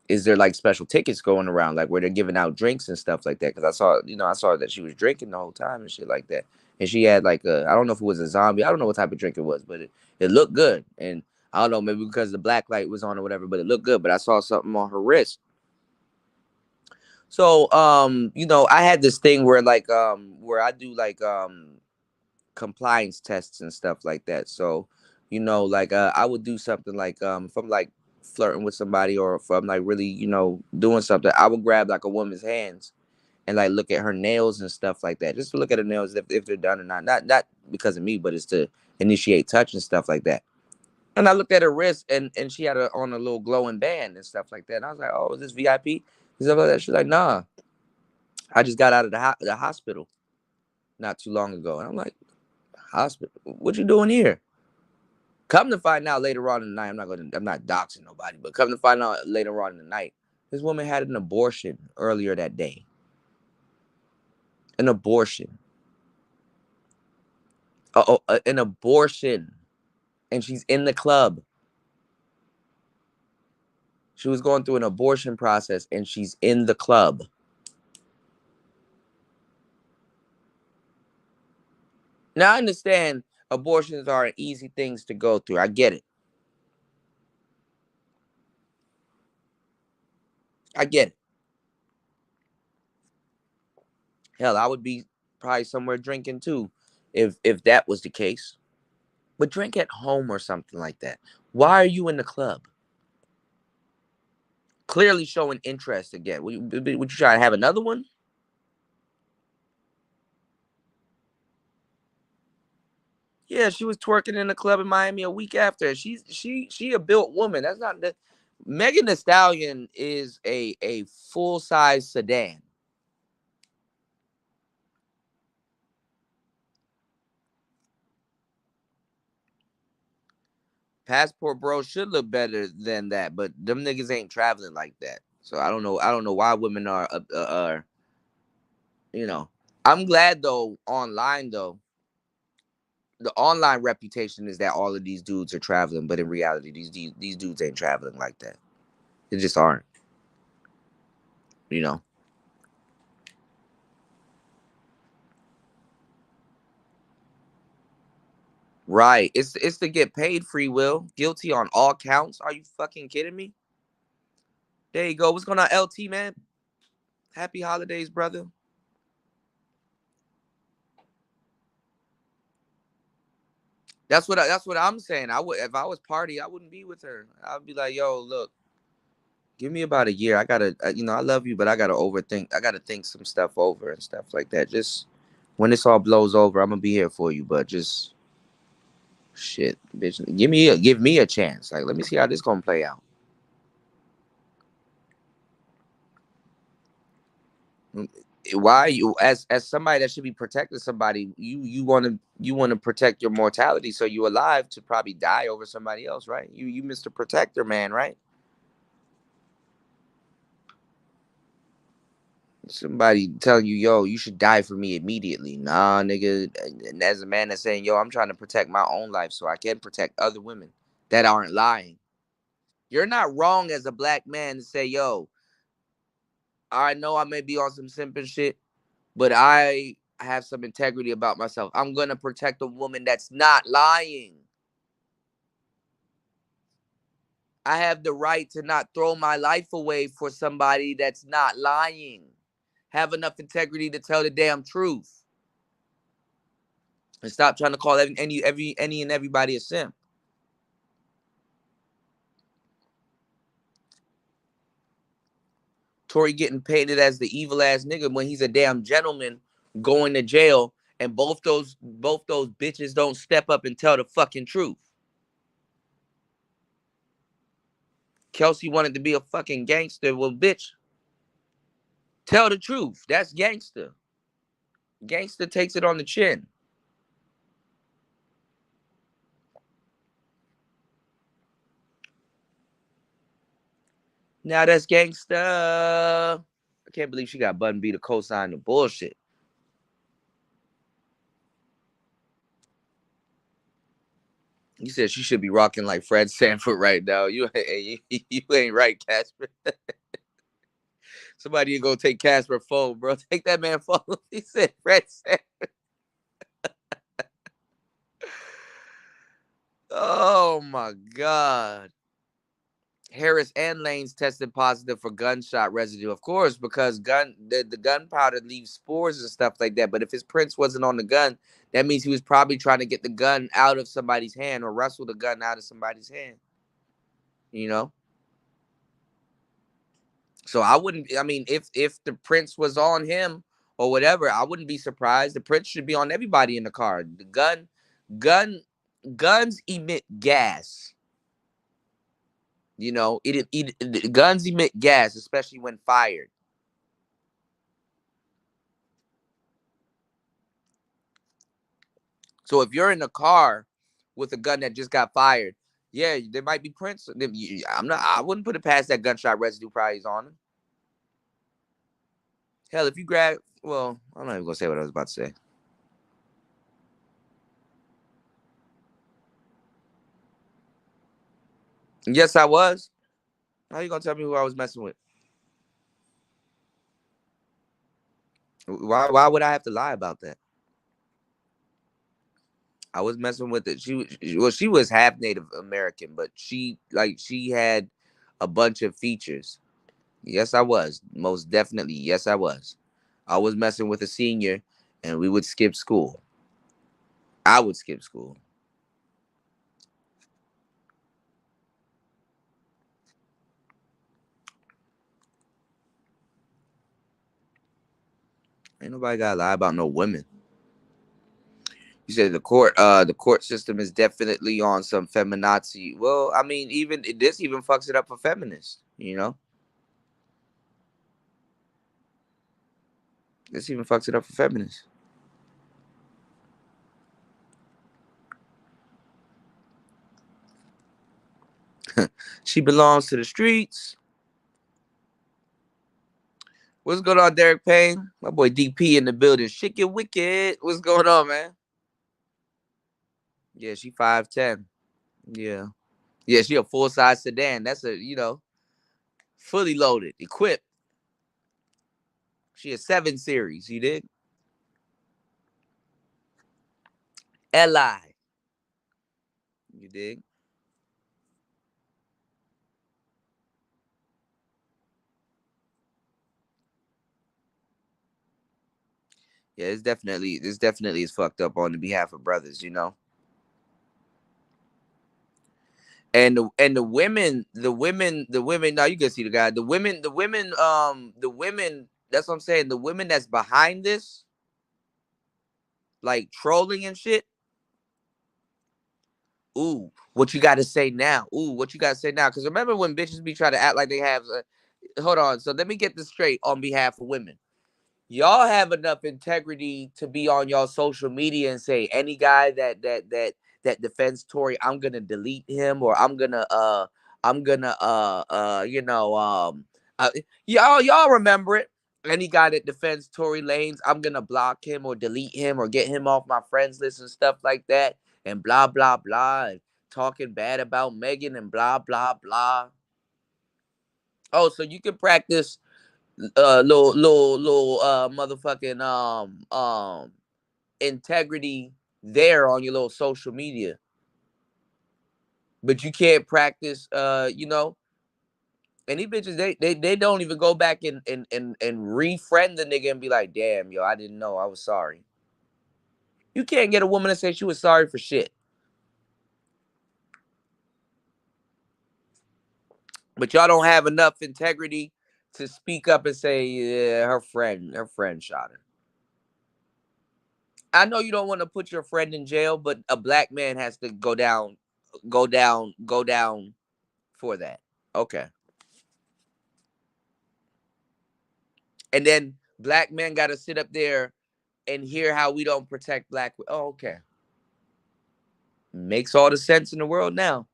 is there like special tickets going around, like where they're giving out drinks and stuff like that? Because I saw that she was drinking the whole time and shit like that, and she had like I don't know if it was a zombie, I don't know what type of drink it was, but it looked good, and I don't know, maybe because the black light was on or whatever, but it looked good. But I saw something on her wrist. So, I had this thing where like where I do like compliance tests and stuff like that. So, like I would do something like if I'm like flirting with somebody, or if I'm like really, doing something, I would grab like a woman's hands and like look at her nails and stuff like that. Just to look at her nails if they're done or not. Not because of me, but it's to initiate touch and stuff like that. And I looked at her wrist, and she had on a little glowing band and stuff like that. And I was like, oh, is this VIP? And stuff like that. She's like, nah. I just got out of the hospital not too long ago. And I'm like, hospital? What you doing here? Come to find out later on in the night, I'm not doxing nobody, but come to find out later on in the night, this woman had an abortion earlier that day. An abortion. An abortion. And she's in the club. She was going through an abortion process and she's in the club. Now I understand abortions are easy things to go through. I get it. I get it. Hell, I would be probably somewhere drinking too, if that was the case. But drink at home or something like that. Why are you in the club? Clearly showing interest again. Would you try to have another one? Yeah, she was twerking in the club in Miami a week after. She a built woman. That's not the Megan Thee Stallion is a full size sedan. Passport Bro should look better than that, but them niggas ain't traveling like that. So I don't know. I don't know why women are you know. I'm glad though. Online though, the online reputation is that all of these dudes are traveling, but in reality, these dudes ain't traveling like that. They just aren't. You know. Right. It's to get paid, free will. Guilty on all counts. Are you fucking kidding me? There you go. What's going on, LT, man? Happy holidays, brother. That's what I'm saying. I would, if I was party, I wouldn't be with her. I'd be like, yo, look, give me about a year. I gotta, I love you, but I gotta overthink. I gotta think some stuff over and stuff like that. Just when this all blows over, I'm gonna be here for you. But just shit, bitch, give me a chance. Like, let me see how this gonna play out. Why you, as somebody that should be protecting somebody, you want to protect your mortality, so you alive to probably die over somebody else, right? You Mr. Protector man, right? Somebody telling you, yo, you should die for me immediately. Nah, nigga. And as a man that's saying, yo, I'm trying to protect my own life so I can protect other women that aren't lying. You're not wrong as a black man to say, yo, I know I may be on some simping shit, but I have some integrity about myself. I'm gonna protect a woman that's not lying. I have the right to not throw my life away for somebody that's not lying. Have enough integrity to tell the damn truth. And stop trying to call any and everybody a simp. Tory getting painted as the evil ass nigga when he's a damn gentleman going to jail, and both those bitches don't step up and tell the fucking truth. Kelsey wanted to be a fucking gangster. Well, bitch, tell the truth. That's gangster. Gangster takes it on the chin. Now that's gangsta. I can't believe she got Bun B to co-sign the bullshit. You said she should be rocking like Fred Sanford right now. You ain't right, Casper. Somebody go take Casper phone, bro. Take that man phone. He said Fred Sanford. Oh my God. Harris and Lanez tested positive for gunshot residue, of course, because the gunpowder leaves spores and stuff like that. But if his prints wasn't on the gun, that means he was probably trying to get the gun out of somebody's hand or wrestle the gun out of somebody's hand. You know. So I wouldn't. I mean, if the prints was on him or whatever, I wouldn't be surprised. The prints should be on everybody in the car. The gun, guns emit gas. You know, guns emit gas, especially when fired. So if you're in a car with a gun that just got fired, yeah, there might be prints. I wouldn't put it past that gunshot residue probably is on him. Hell, if you grab, well, I'm not even gonna say what I was about to say. Yes, I was. How you gonna tell me who I was messing with? Why would I have to lie about that? I was messing with it. She was half Native American, but she had a bunch of features. Yes, I was. Most definitely. Yes, I was. I was messing with a senior and we would skip school. I would skip school. Ain't nobody gotta lie about no women. You said the court system is definitely on some feminazi. Well, I mean, even this even fucks it up for feminists, you know? This even fucks it up for feminists. She belongs to the streets. What's going on, Derek Payne? My boy DP in the building. Chicken Wicked. What's going on, man? Yeah, she 5'10". Yeah. Yeah, she a full-size sedan. That's a, fully loaded, equipped. She a 7 Series, you dig? Li. You dig? Yeah, this definitely is fucked up on the behalf of brothers. And the women, now you can see the guy. The women, that's what I'm saying. The women that's behind this, like trolling and shit. Ooh, what you gotta say now? Ooh, what you gotta say now? Because remember when bitches be trying to act like they have hold on, so let me get this straight on behalf of women. Y'all have enough integrity to be on y'all social media and say any guy that defends Tory, I'm gonna delete him, or I'm gonna uh, y'all remember it. Any guy that defends Tory Lanez, I'm gonna block him or delete him or get him off my friends list and stuff like that, and blah blah blah, and talking bad about Megan and blah blah blah. Oh, so you can practice little motherfucking integrity there on your little social media, but you can't practice and these bitches, they don't even go back and refriend the nigga and be like, damn, yo, I didn't know, I was sorry. You can't get a woman to say she was sorry for shit. But y'all don't have enough integrity to speak up and say, yeah, her friend shot her. I know you don't want to put your friend in jail, but a black man has to go down for that. Okay. And then black men got to sit up there and hear how we don't protect black. Oh, okay. Makes all the sense in the world now.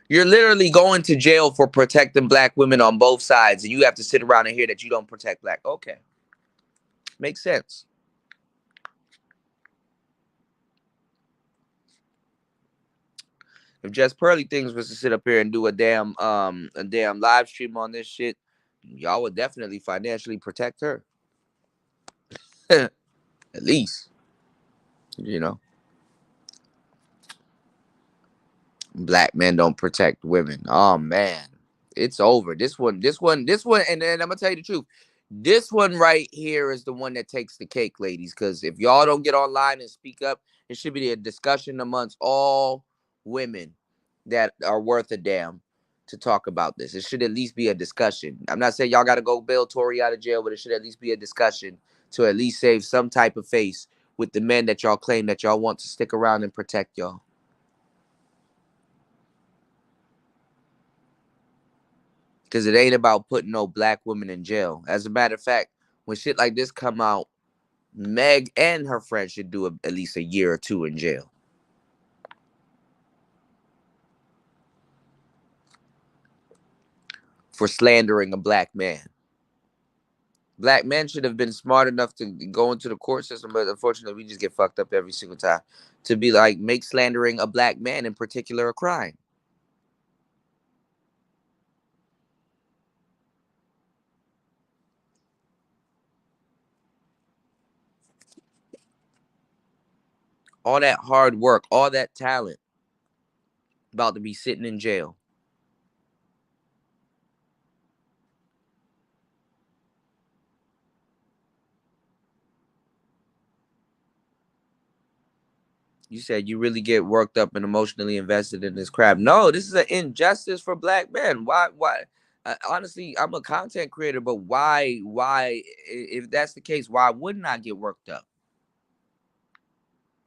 You're literally going to jail for protecting black women on both sides, and you have to sit around and hear that you don't protect black. Okay. Makes sense. If Jess Pearly things was to sit up here and do a damn live stream on this shit, y'all would definitely financially protect her. At least, you know. Black men don't protect women. Oh man. It's over. This one, and then I'm gonna tell you the truth. This one right here is the one that takes the cake, ladies. Because if y'all don't get online and speak up, it should be a discussion amongst all women that are worth a damn to talk about this. It should at least be a discussion. I'm not saying y'all gotta go bail Tory out of jail, but it should at least be a discussion to at least save some type of face with the men that y'all claim that y'all want to stick around and protect y'all. Because it ain't about putting no black women in jail. As a matter of fact, when shit like this come out, Meg and her friend should do at least a year or two in jail for slandering a black man. Black men should have been smart enough to go into the court system, but unfortunately, we just get fucked up every single time. To be like, make slandering a black man in particular a crime. All that hard work, all that talent, about to be sitting in jail. You said you really get worked up and emotionally invested in this crap. No, this is an injustice for black men. Why? Honestly, I'm a content creator, but why? If that's the case, why wouldn't I get worked up?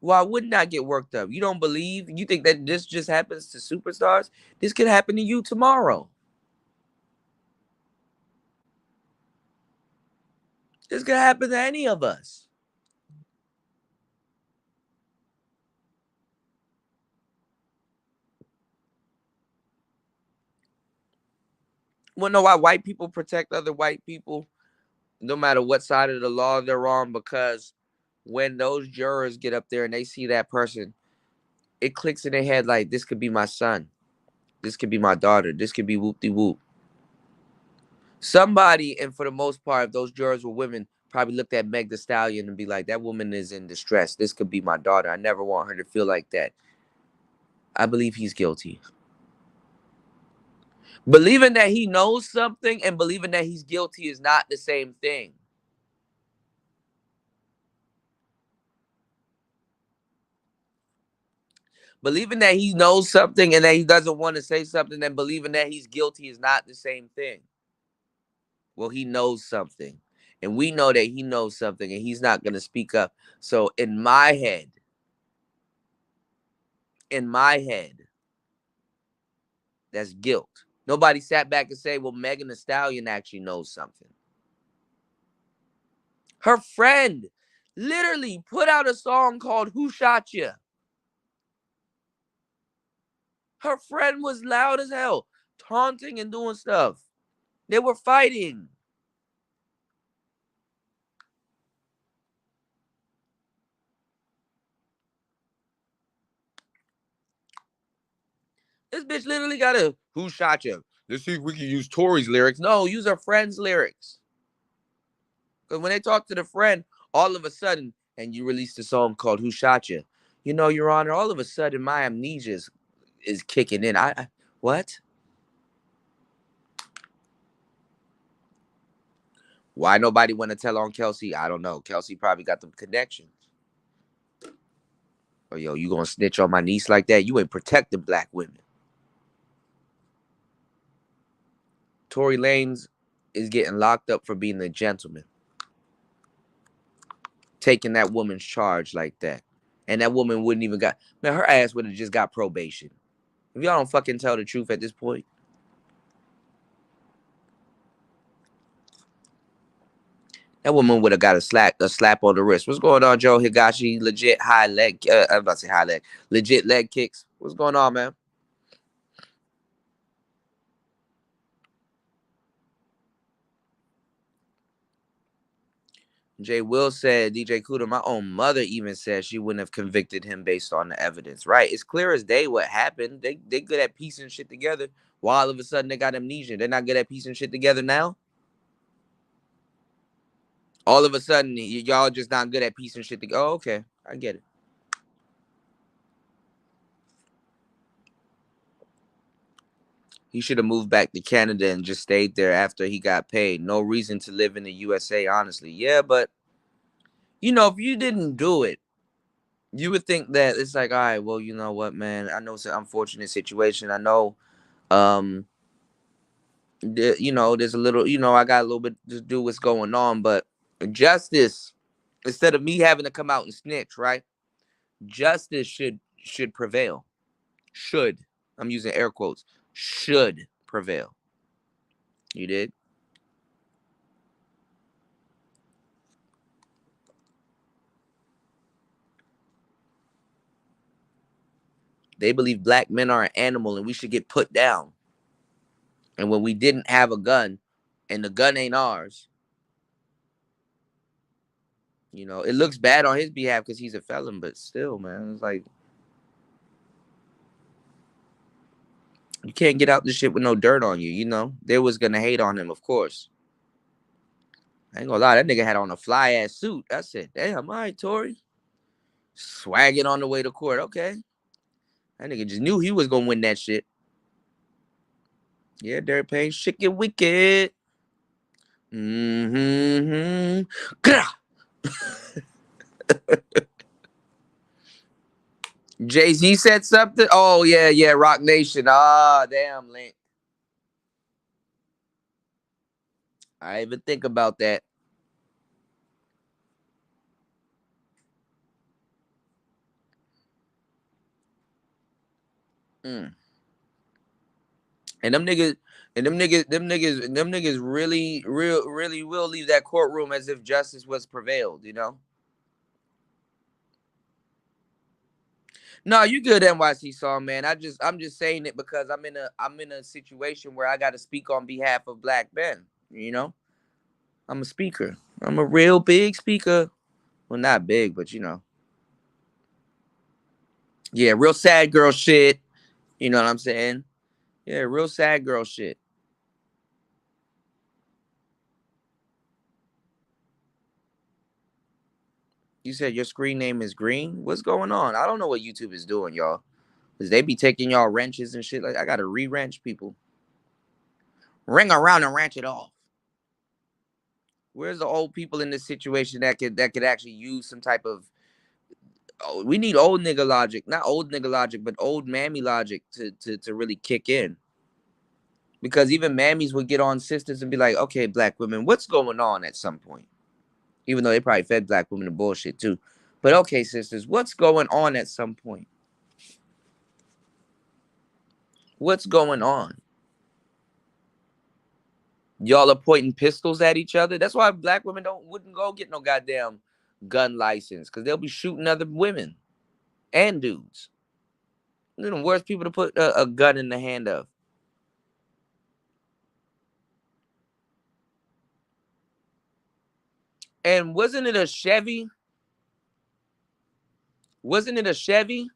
Why wouldn't I get worked up? You don't believe? You think that this just happens to superstars? This could happen to you tomorrow. This could happen to any of us. Well, know why white people protect other white people, no matter what side of the law they're on? Because when those jurors get up there and they see that person, it clicks in their head like, this could be my son. This could be my daughter. This could be whoop-de-whoop. Somebody, and for the most part, if those jurors were women, probably looked at Meg Thee Stallion and be like, that woman is in distress. This could be my daughter. I never want her to feel like that. I believe he's guilty. Believing that he knows something and believing that he's guilty is not the same thing. Believing that he knows something and that he doesn't want to say something and believing that he's guilty is not the same thing. Well, he knows something. And we know that he knows something and he's not going to speak up. So in my head, that's guilt. Nobody sat back and said, well, Megan Thee Stallion actually knows something. Her friend literally put out a song called Who Shot Ya? Her friend was loud as hell, taunting and doing stuff. They were fighting. This bitch literally got a Who Shot Ya? Let's see if we can use Tory's lyrics. No, use her friend's lyrics. Because when they talk to the friend, all of a sudden, and you released a song called Who Shot Ya? You know, Your Honor, all of a sudden my amnesia is kicking in. What? Why nobody want to tell on Kelsey? I don't know. Kelsey probably got the connections. Oh, yo, you gonna snitch on my niece like that? You ain't protecting black women. Tory Lanez is getting locked up for being a gentleman. Taking that woman's charge like that. And that woman wouldn't even got, man, her ass would have just got probation. If y'all don't fucking tell the truth at this point. That woman would have got a slap on the wrist. What's going on, Joe Higashi? Legit high leg. I was about to say high leg. Legit leg kicks. What's going on, man? Jay Will said, DJ Kuda, my own mother even said she wouldn't have convicted him based on the evidence. Right? It's clear as day what happened. They good at piecing shit together. While all of a sudden they got amnesia. They're not good at piecing shit together now. All of a sudden, y'all just not good at piecing shit together. Oh, okay. I get it. He should have moved back to Canada and just stayed there after he got paid. No reason to live in the USA, honestly. Yeah, but, you know, if you didn't do it, you would think that it's like, all right, well, you know what, man? I know it's an unfortunate situation. I know, you know, there's a little, you know, I got a little bit to do what's going on, but justice, instead of me having to come out and snitch, right? Justice should prevail. Should. I'm using air quotes. Should prevail. You did? They believe black men are an animal and we should get put down. And when we didn't have a gun and the gun ain't ours, you know, it looks bad on his behalf because he's a felon, but still, man, it's like you can't get out this shit with no dirt on you, you know? They was gonna hate on him, of course. I ain't gonna lie, that nigga had on a fly ass suit. I said, damn, all right, Tory. Swagging on the way to court. Okay. That nigga just knew he was gonna win that shit. Yeah, Derek Payne, shit get wicked. Mm-hmm. Jay-Z said something. Oh, yeah, Rock Nation. Ah, damn, Link. I even think about that. Mm. And them niggas really will leave that courtroom as if justice was prevailed, you know? No, you good, NYC song, man. I'm just saying it because I'm in a situation where I got to speak on behalf of black men. You know, I'm a speaker. I'm a real big speaker. Well, not big, but yeah, real sad girl shit. You know what I'm saying? Yeah, real sad girl shit. You said your screen name is green. What's going on? I don't know what YouTube is doing, y'all. Cause they be taking y'all wrenches and shit. Like I gotta re-wrench people. Ring around and wrench it off. Where's the old people in this situation that could actually use some type of? Oh, we need old nigga logic, not old nigga logic, but old mammy logic to really kick in. Because even mammies would get on sisters and be like, "Okay, black women, what's going on?" At some point, even though they probably fed black women the bullshit too. But okay, sisters, what's going on at some point? What's going on? Y'all are pointing pistols at each other. That's why black women wouldn't go get no goddamn gun license because they'll be shooting other women and dudes. They're the worst people to put a gun in the hand of. And wasn't it a Chevy? Wasn't it a Chevy?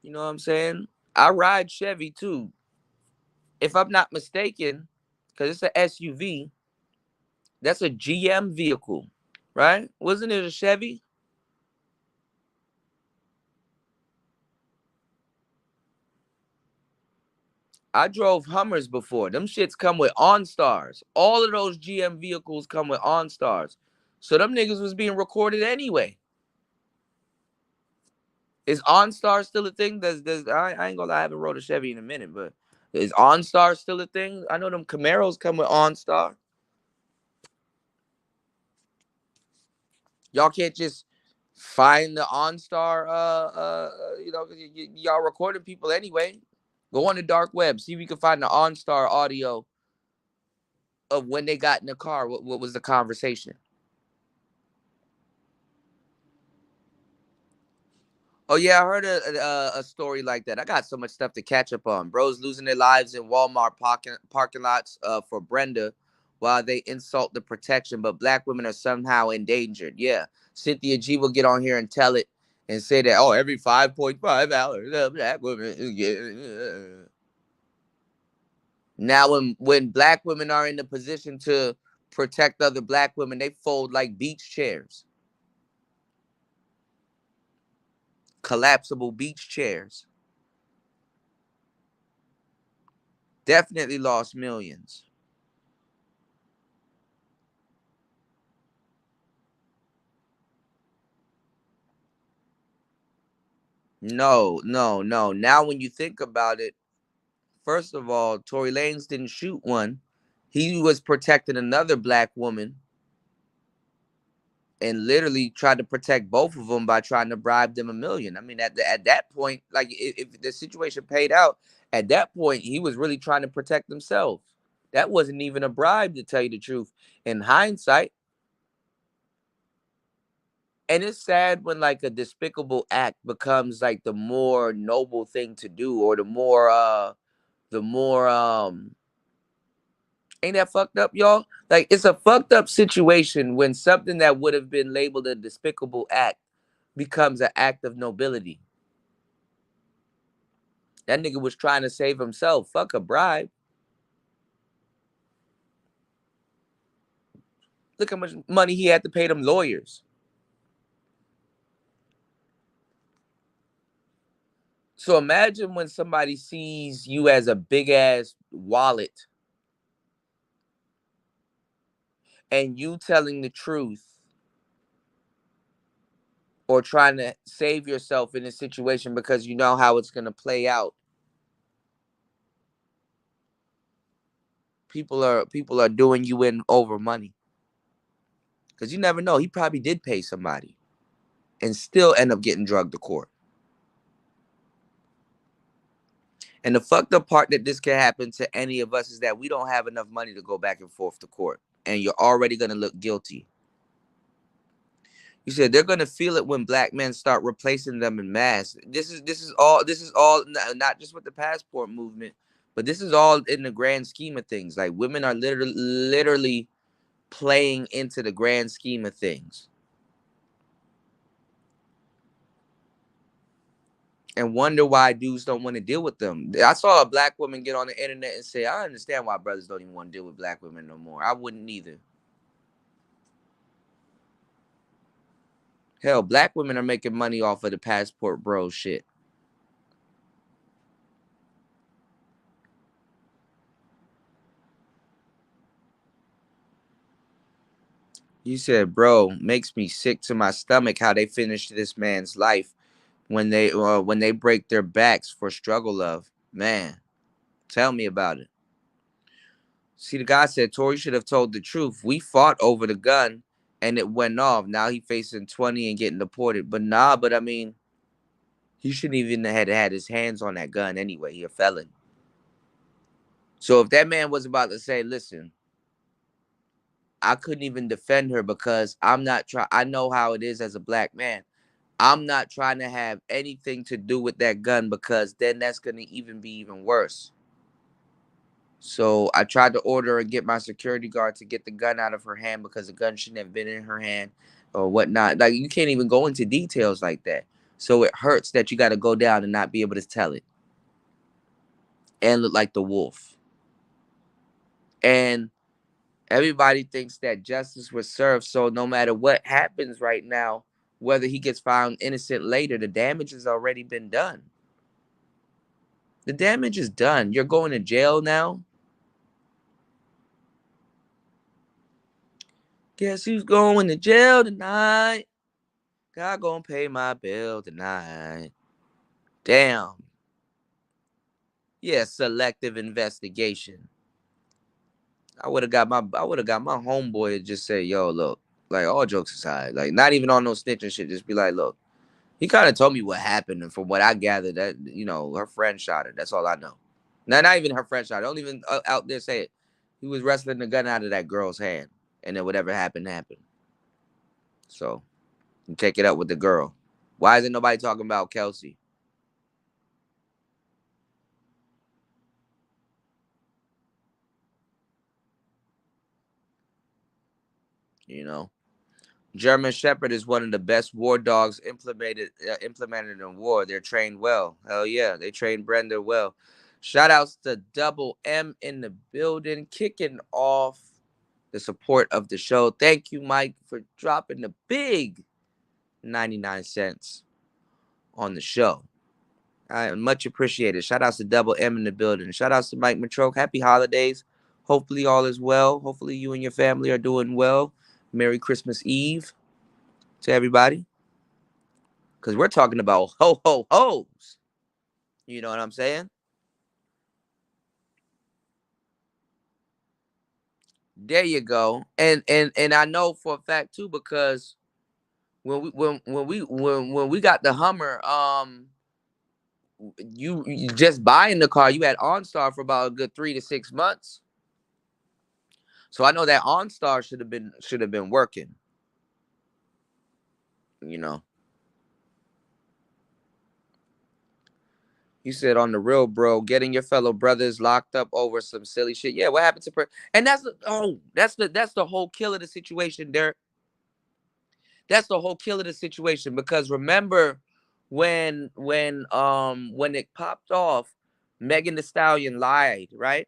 You know what I'm saying? I ride Chevy too. If I'm not mistaken, because it's an SUV, that's a GM vehicle, right? Wasn't it a Chevy? I drove Hummers before. Them shits come with OnStars. All of those GM vehicles come with OnStars. So them niggas was being recorded anyway. Is OnStar still a thing? I ain't gonna lie, I haven't rode a Chevy in a minute, but is OnStar still a thing? I know them Camaros come with OnStar. Y'all can't just find the OnStar. Y'all recording people anyway. Go on the dark web, see if you can find the OnStar audio of when they got in the car. What was the conversation? Oh yeah, I heard a story like that. I got so much stuff to catch up on. Bros losing their lives in Walmart parking lots for Brenda, while they insult the protection, but black women are somehow endangered. Yeah, Cynthia G will get on here and tell it and say that every 5.5 hours, black women. Yeah. Now when black women are in the position to protect other black women, they fold like beach chairs, collapsible beach chairs. Definitely lost millions. No, no, no. Now, when you think about it, first of all, Tory Lanez didn't shoot one. He was protecting another black woman and literally tried to protect both of them by trying to bribe them 1 million. I mean, at that point, like if the situation paid out, at that point, he was really trying to protect himself. That wasn't even a bribe, to tell you the truth. In hindsight, and it's sad when like a despicable act becomes like the more noble thing to do, or the more ain't that fucked up, y'all? Like it's a fucked up situation when something that would have been labeled a despicable act becomes an act of nobility. That nigga was trying to save himself. Fuck a bribe. Look how much money he had to pay them lawyers. So imagine when somebody sees you as a big ass wallet and you telling the truth or trying to save yourself in a situation because you know how it's going to play out. People are doing you in over money. Because you never know. He probably did pay somebody and still end up getting drugged to court. And the fucked up part that this can happen to any of us is that we don't have enough money to go back and forth to court. And you're already going to look guilty. You said they're gonna feel it when black men start replacing them in mass. This is all not just with the passport movement, but this is all in the grand scheme of things. Like women are literally playing into the grand scheme of things. And wonder why dudes don't want to deal with them. I saw a black woman get on the internet and say, I understand why brothers don't even want to deal with black women no more. I wouldn't either. Hell, black women are making money off of the passport bro shit. You said, bro, makes me sick to my stomach how they finished this man's life when they break their backs for struggle of. Man, tell me about it. See, the guy said Tory should have told the truth. We fought over the gun and it went off. Now he facing 20 and getting deported. But I mean, he shouldn't even have had his hands on that gun anyway. He a felon. So if that man was about to say, listen, I couldn't even defend her because I'm not trying. I know how it is as a black man. I'm not trying to have anything to do with that gun because then that's going to even be even worse. So I tried to order and get my security guard to get the gun out of her hand because the gun shouldn't have been in her hand or whatnot. Like you can't even go into details like that. So it hurts that you got to go down and not be able to tell it and look like the wolf. And everybody thinks that justice was served. So no matter what happens right now, whether he gets found innocent later, the damage has already been done. The damage is done. You're going to jail now. Guess who's going to jail tonight? God gonna pay my bill tonight. Damn. Yeah, selective investigation. I would have got my homeboy to just say, yo, look, like all jokes aside, like not even on no snitching shit, just be like, look, he kind of told me what happened, and from what I gathered, that her friend shot her. That's all I know. Now, not even her friend shot her. Don't even out there say it. He was wrestling the gun out of that girl's hand, and then whatever happened happened. So, you take it up with the girl. Why isn't nobody talking about Kelsey? German Shepherd is one of the best war dogs implemented in war. They're trained well. Hell yeah, they trained Brenda well. Shout outs to Double M in the building, kicking off the support of the show. Thank you, Mike, for dropping the big 99 cents on the show. I much appreciated. Shout outs to Double M in the building. Shout outs to Mike Matroke. Happy holidays. Hopefully all is well. Hopefully you and your family are doing well. Merry Christmas Eve to everybody. Because we're talking about ho-ho-hos. You know what I'm saying? There you go. And I know for a fact too, because when we got the Hummer, you just buying the car, you had OnStar for about a good 3 to 6 months. So I know that OnStar should have been working. You know. You said on the real, bro, getting your fellow brothers locked up over some silly shit. Yeah, what happened to and that's the whole kill of the situation, Derek. That's the whole kill of the situation because remember when it popped off, Megan Thee Stallion lied, right?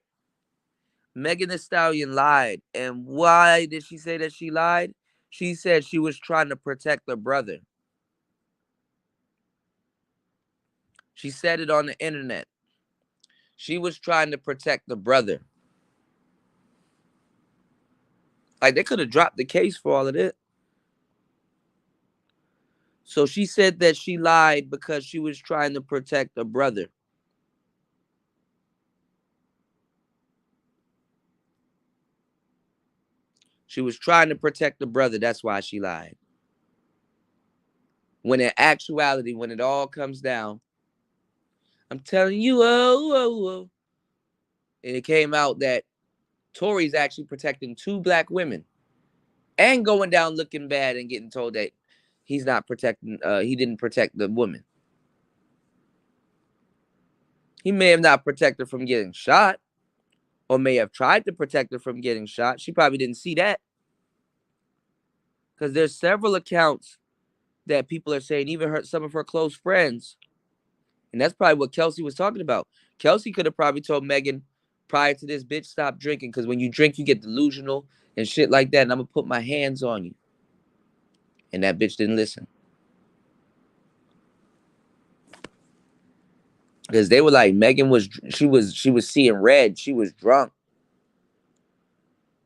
Megan Thee Stallion lied. And why did she say that she lied? She said she was trying to protect her brother. She said it on the internet. She was trying to protect the brother. Like they could have dropped the case for all of it. So she said that she lied because she was trying to protect her brother. She was trying to protect the brother. That's why she lied. When in actuality, when it all comes down, I'm telling you, oh. And it came out that Tory's actually protecting 2 black women and going down looking bad and getting told that he's not protecting. He didn't protect the woman. He may have not protected her from getting shot, or may have tried to protect her from getting shot. She probably didn't see that, because there's several accounts that people are saying, even some of her close friends, and that's probably what Kelsey was talking about. Kelsey could have probably told Megan prior to this, bitch, stop drinking, because when you drink, you get delusional and shit like that, and I'm gonna put my hands on you. And that bitch didn't listen. Because they were like, Megan was seeing red. She was drunk.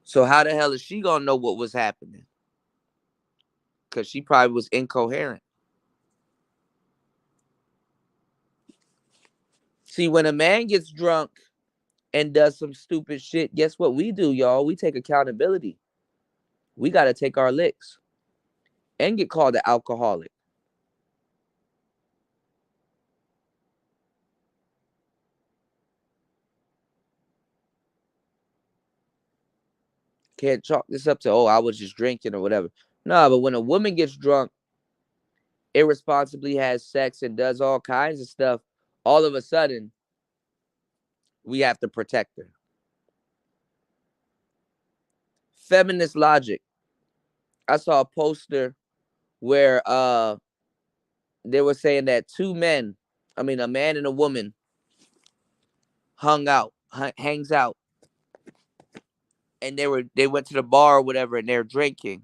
So how the hell is she gonna know what was happening? Because she probably was incoherent. See, when a man gets drunk and does some stupid shit, guess what we do, y'all? We take accountability. We got to take our licks and get called an alcoholic. Can't chalk this up to, oh, I was just drinking or whatever. No, but when a woman gets drunk, irresponsibly has sex and does all kinds of stuff, all of a sudden, we have to protect her. Feminist logic. I saw a poster where they were saying that a man and a woman hangs out, and they went to the bar or whatever, and they're drinking.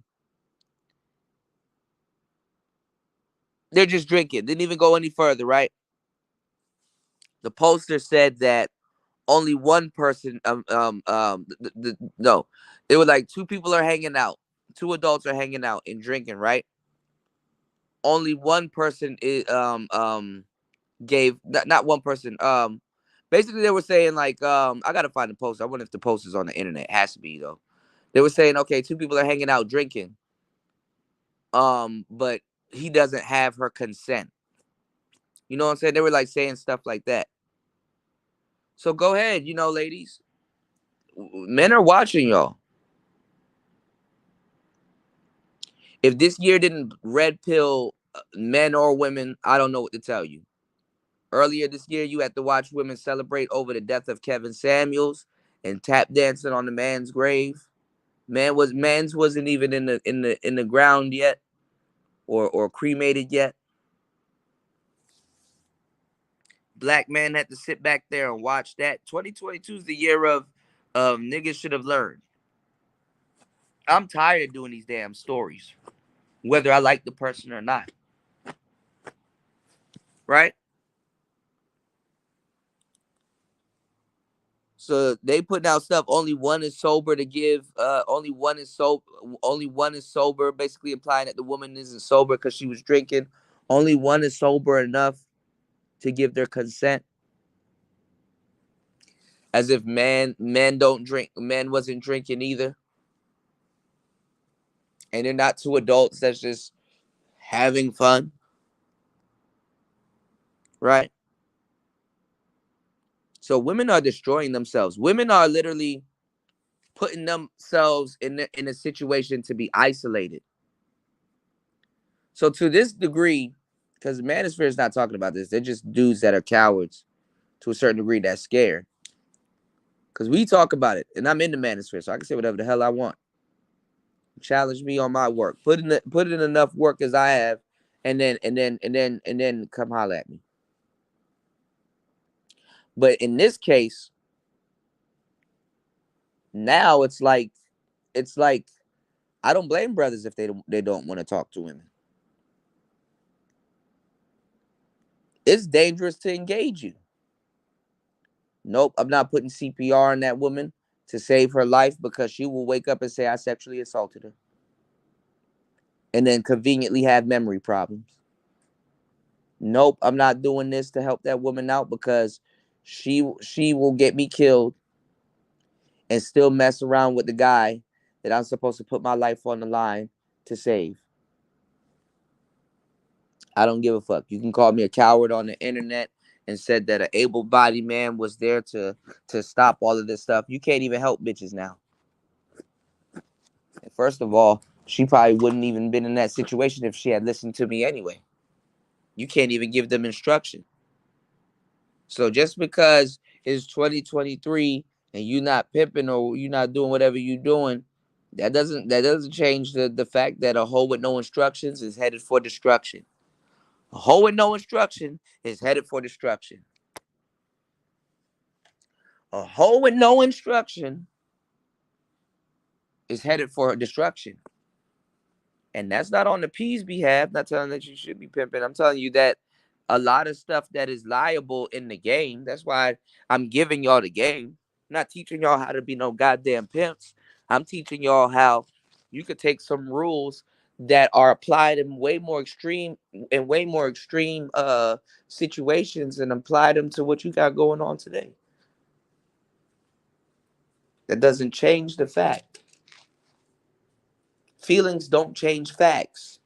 They're just drinking. Didn't even go any further, right? The poster said that only one person no, it was like two people are hanging out, two adults are hanging out and drinking, right? Only one person is gave not one person basically they were saying like I gotta find the post. I wonder if the post is on the internet. It has to be though. They were saying, okay, two people are hanging out drinking, but he doesn't have her consent. You know what I'm saying? They were like saying stuff like that. So go ahead, ladies. Men are watching y'all. If this year didn't red pill men or women, I don't know what to tell you. Earlier this year, you had to watch women celebrate over the death of Kevin Samuels and tap dancing on the man's grave. Man's wasn't even in the ground yet, or cremated yet. Black men had to sit back there and watch that. 2022 is the year of niggas should have learned. I'm tired of doing these damn stories, whether I like the person or not. Right? So they putting out stuff. Only one is sober to give. Only one is sober. Only one is sober, basically implying that the woman isn't sober because she was drinking. Only one is sober enough to give their consent. As if men don't drink. Men wasn't drinking either. And they're not two adults that's just having fun. Right? So women are destroying themselves. Women are literally putting themselves in a situation to be isolated. So to this degree, because the manosphere is not talking about this, they're just dudes that are cowards to a certain degree that's scared. Because we talk about it, and I'm in the manosphere, so I can say whatever the hell I want. Challenge me on my work. Put in enough work as I have, and then come holler at me. But in this case, now it's like I don't blame brothers if they don't want to talk to women. It's dangerous to engage you. Nope, I'm not putting CPR on that woman to save her life, because she will wake up and say I sexually assaulted her, and then conveniently have memory problems. Nope, I'm not doing this to help that woman out, because she will get me killed and still mess around with the guy that I'm supposed to put my life on the line to save. I don't give a fuck. You can call me a coward on the internet and said that an able-bodied man was there to stop all of this stuff. You can't even help bitches now. First of all, She probably wouldn't even been in that situation if she had listened to me anyway. You can't even give them instruction. So just because it's 2023 and you not pimping or you not doing whatever you doing, that doesn't change the fact that a hoe with no instructions is headed for destruction. A hoe with no instruction is headed for destruction. A hoe with no instruction is headed for destruction. And that's not on the P's behalf. Not telling that you should be pimping. I'm telling you that a lot of stuff that is liable in the game. That's why I'm giving y'all the game. I'm not teaching y'all how to be no goddamn pimps. I'm teaching y'all how you could take some rules that are applied in way more extreme situations and apply them to what you got going on today. That doesn't change the fact. Feelings don't change facts.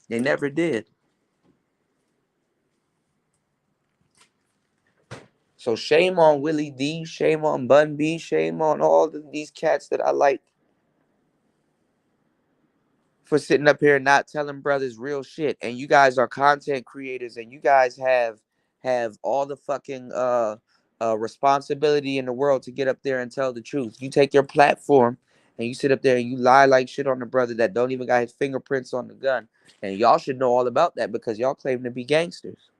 They never did. So shame on Willie D, shame on Bun B, shame on all these cats that I like for sitting up here and not telling brothers real shit. And you guys are content creators and you guys have all the fucking responsibility in the world to get up there and tell the truth. You take your platform and you sit up there and you lie like shit on the brother that don't even got his fingerprints on the gun. And y'all should know all about that because y'all claim to be gangsters.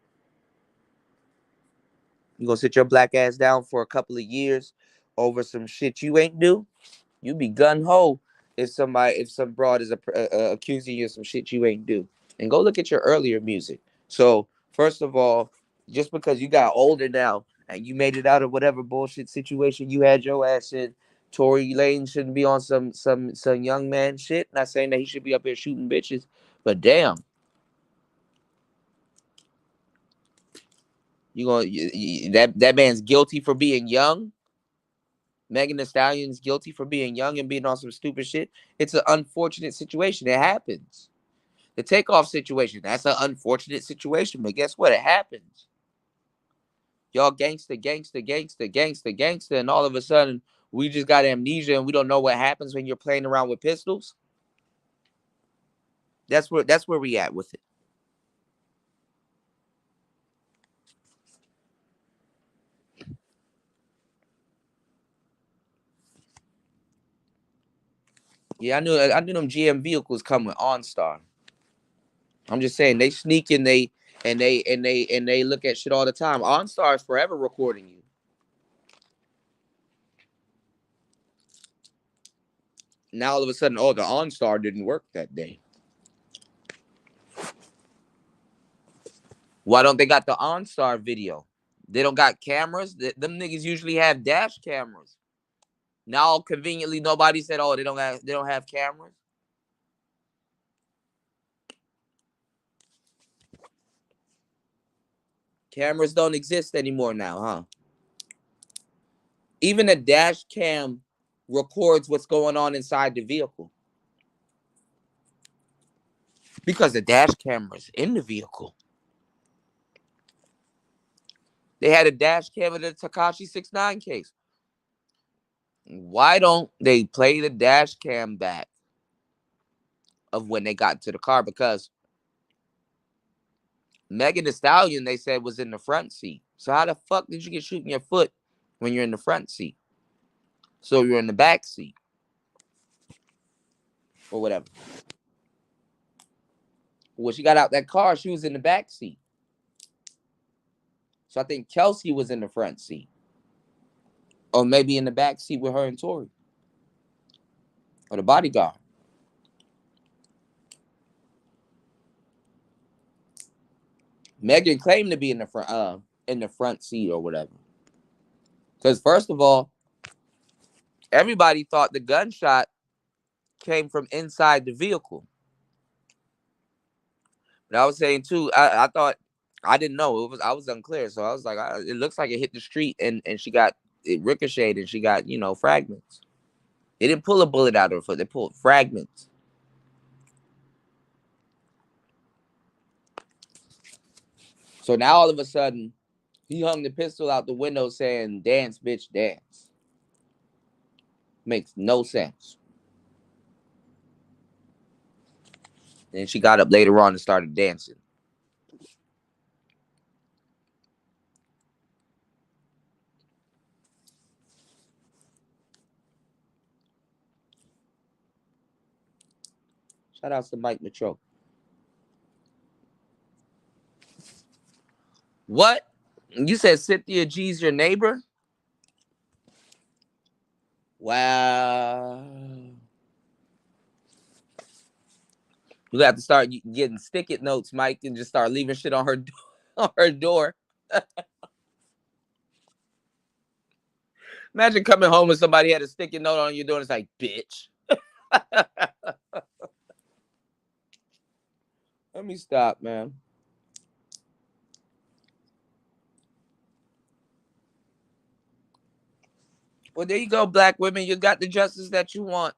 You gonna sit your black ass down for a couple of years over some shit you ain't do? You be gun ho if some broad is accusing you of some shit you ain't do. And go look at your earlier music. So first of all, just because you got older now and you made it out of whatever bullshit situation you had your ass in, Tory Lane shouldn't be on some young man shit. Not saying that he should be up here shooting bitches, but damn, that man's guilty for being young. Megan Thee Stallion's guilty for being young and being on some stupid shit. It's an unfortunate situation. It happens. The takeoff situation, that's an unfortunate situation. But guess what? It happens. Y'all gangster, gangster, gangster, gangster, gangster. And all of a sudden, we just got amnesia and we don't know what happens when you're playing around with pistols. That's where we at with it. Yeah, I knew them GM vehicles come with OnStar. I'm just saying they sneak and they look at shit all the time. OnStar is forever recording you. Now all of a sudden, oh, the OnStar didn't work that day. Why don't they got the OnStar video? They don't got cameras. Them niggas usually have dash cameras. Now conveniently nobody said, oh, they don't have cameras. Cameras don't exist anymore now, huh? Even a dash cam records what's going on inside the vehicle. Because the dash camera's in the vehicle. They had a dash cam in the Tekashi 6ix9ine case. Why don't they play the dash cam back of when they got to the car? Because Megan Thee Stallion, they said, was in the front seat. So how the fuck did you get shot in your foot when you're in the front seat? So you're in the back seat. Or whatever. When she got out that car, she was in the back seat. So I think Kelsey was in the front seat. Or maybe in the back seat with her and Tory. Or the bodyguard. Megan claimed to be in the front seat or whatever. Because first of all, everybody thought the gunshot came from inside the vehicle. But I was saying too, I thought I didn't know. I was unclear. So I was like, it looks like it hit the street and she got it ricocheted and she got, fragments. They didn't pull a bullet out of her foot, they pulled fragments. So now all of a sudden, he hung the pistol out the window saying, dance, bitch, dance. Makes no sense. Then she got up later on and started dancing. Shout out to Mike Mitro. What? You said Cynthia G's your neighbor? Wow. You have to start getting stick-it notes, Mike, and just start leaving shit on her on her door. Imagine coming home and somebody had a sticky note on your door and it's like, bitch. Let me stop, man. Well, there you go, black women. You got the justice that you want.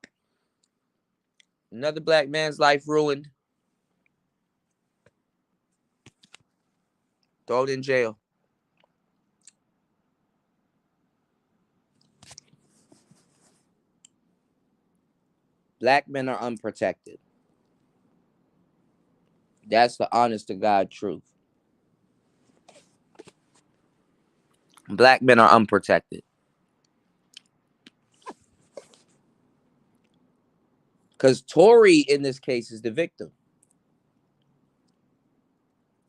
Another black man's life ruined. Throw it in jail. Black men are unprotected. That's the honest to God truth. Black men are unprotected. Because Tory, in this case, is the victim.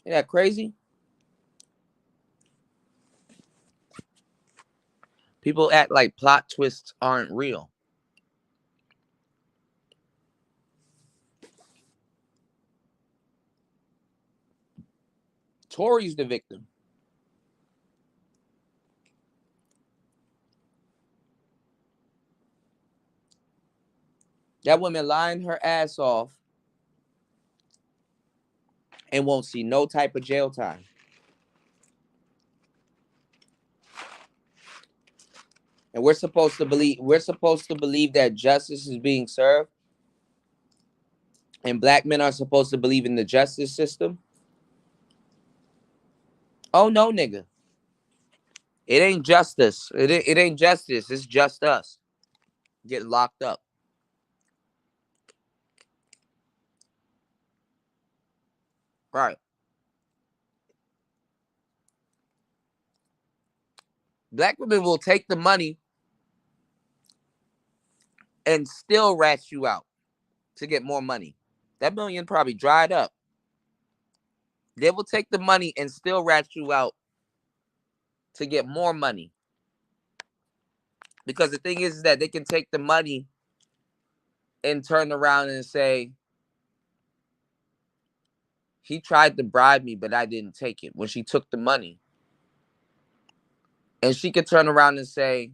Isn't that crazy? People act like plot twists aren't real. Tory's the victim. That woman lying her ass off and won't see no type of jail time. And we're supposed to believe that justice is being served. And black men are supposed to believe in the justice system. Oh no, nigga. It ain't justice. It ain't justice. It's just us getting locked up. Right. Black women will take the money and still rat you out to get more money. That million probably dried up. They will take the money and still rat you out to get more money. Because the thing is that they can take the money and turn around and say, he tried to bribe me, but I didn't take it when she took the money. And she could turn around and say,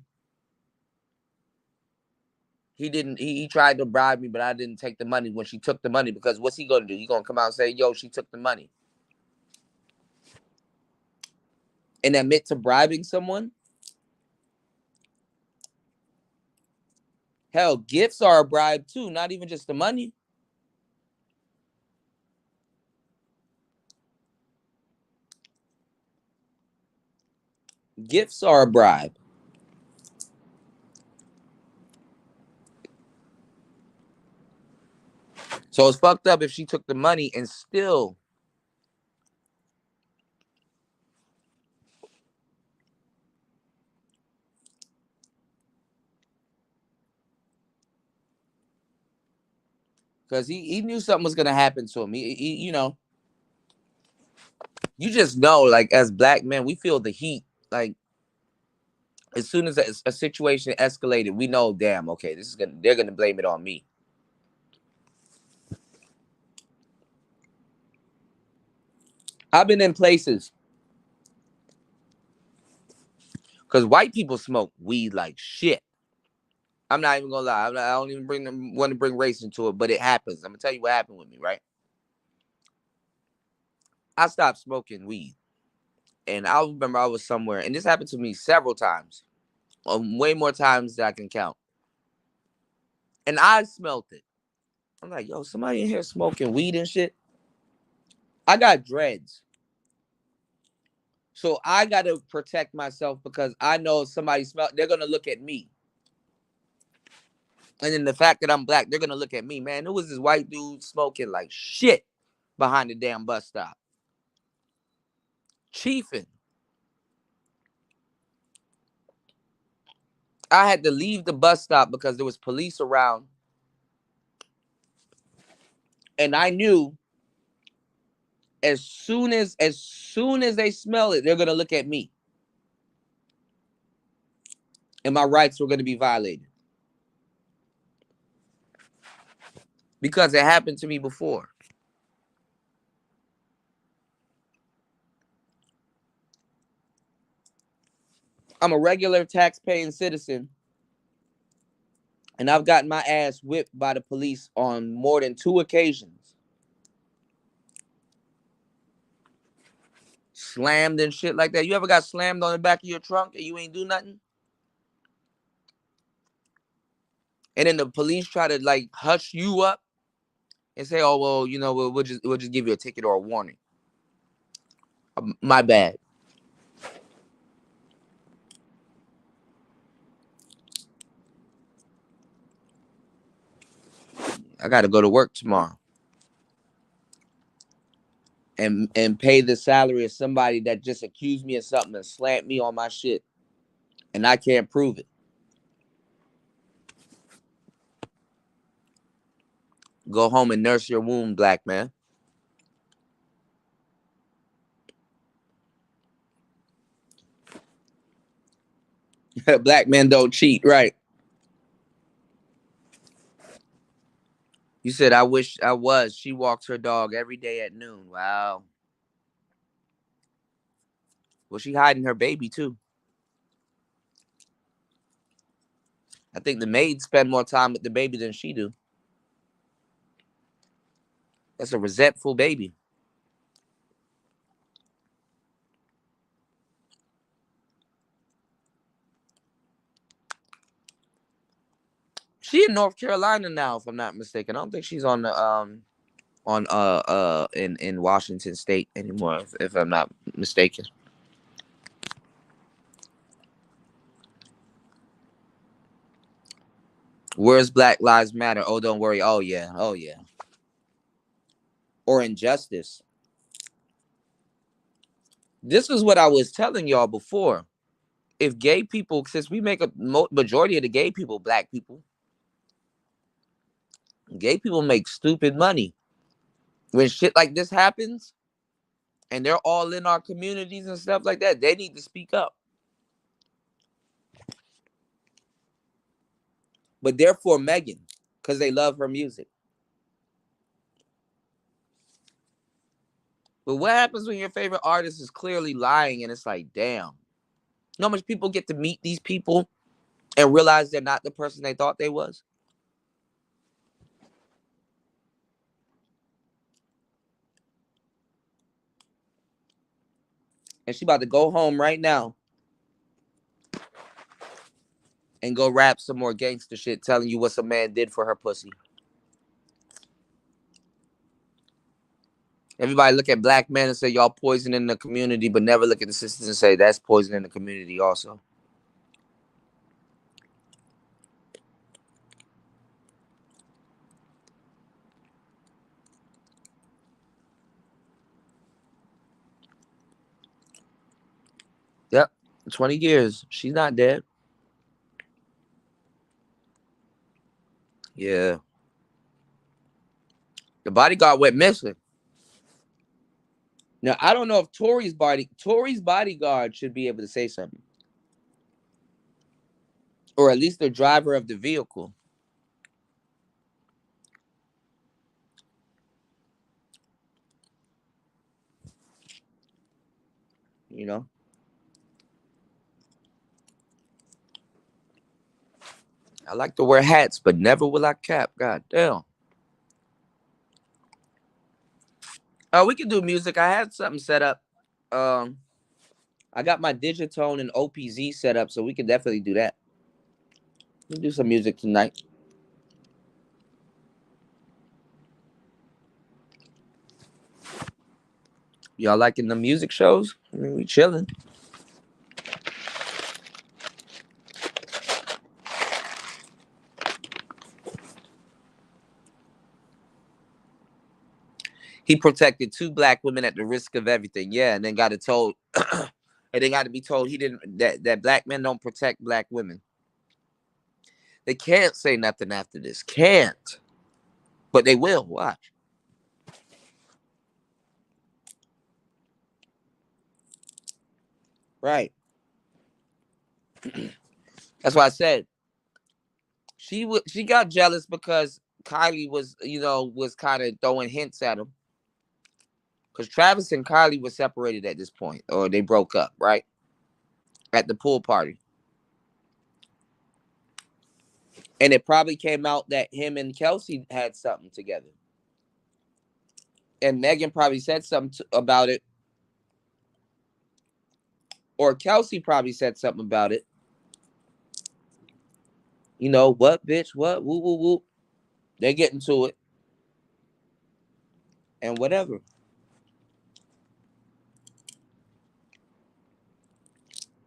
he tried to bribe me, but I didn't take the money when she took the money, because what's he gonna do? He gonna come out and say, yo, she took the money. And admit to bribing someone? Hell, gifts are a bribe too, not even just the money. Gifts are a bribe. So it's fucked up if she took the money and still because he knew something was gonna happen to him. He you just know, like, as black men, we feel the heat. Like, as soon as a situation escalated, we know, damn, okay, they're gonna blame it on me. I've been in places because white people smoke weed like shit. I'm not even gonna lie. I don't even want to bring race into it, but it happens. I'm gonna tell you what happened with me, right? I stopped smoking weed, and I remember I was somewhere, and this happened to me several times, way more times than I can count. And I smelt it. I'm like, yo, somebody in here smoking weed and shit. I got dreads. So I gotta protect myself because I know if somebody smell, they're gonna look at me. And then the fact that I'm black, they're gonna look at me, man. Who was this white dude smoking like shit behind the damn bus stop? Chiefing. I had to leave the bus stop because there was police around. And I knew as soon as they smell it, they're gonna look at me. And my rights were gonna be violated. Because it happened to me before. I'm a regular tax-paying citizen, and I've gotten my ass whipped by the police on more than 2 occasions. Slammed and shit like that. You ever got slammed on the back of your trunk and you ain't do nothing? And then the police try to like hush you up and say, "Oh well, you know, we'll just give you a ticket or a warning." My bad. I got to go to work tomorrow and pay the salary of somebody that just accused me of something and slammed me on my shit, and I can't prove it. Go home and nurse your wound, black man. Black men don't cheat, right? You said, I wish I was. She walks her dog every day at noon. Wow. Well, she hiding her baby too. I think the maids spend more time with the baby than she do. That's a resentful baby. She in North Carolina now, if I'm not mistaken. I don't think she's on the in Washington State anymore, if I'm not mistaken. Where's Black Lives Matter? Oh, don't worry. Oh yeah. Oh yeah. Or injustice. This is what I was telling y'all before. If gay people, since we make a majority of the gay people black people, gay people make stupid money. When shit like this happens, and they're all in our communities and stuff like that, they need to speak up. But they're for Megan because they love her music. But what happens when your favorite artist is clearly lying and it's like, damn. You know how much people get to meet these people and realize they're not the person they thought they was? And she about to go home right now and go rap some more gangster shit telling you what some man did for her pussy. Everybody look at black men and say y'all poisoning the community, but never look at the sisters and say that's poisoning the community also. Yep, 20 years. She's not dead. Yeah. The bodyguard went missing. Now I don't know if Tory's bodyguard should be able to say something, or at least the driver of the vehicle. You know, I like to wear hats, but never will I cap. God damn. Oh, we can do music. I had something set up. Um, I got my Digitone and OPZ set up, so we can definitely do that. We'll do some music tonight. Y'all liking the music shows? I mean, we chilling. He protected 2 black women at the risk of everything. Yeah, and then got it told, and then got to be told he didn't that black men don't protect black women. They can't say nothing after this. Can't. But they will. Watch. Right. That's why I said she got jealous because Kylie was, was kind of throwing hints at him. Because Travis and Kylie were separated at this point, or they broke up, right? At the pool party. And it probably came out that him and Kelsey had something together. And Megan probably said something about it. Or Kelsey probably said something about it. You know, what, bitch? What? Woo, woo, woo. They get into it. And whatever.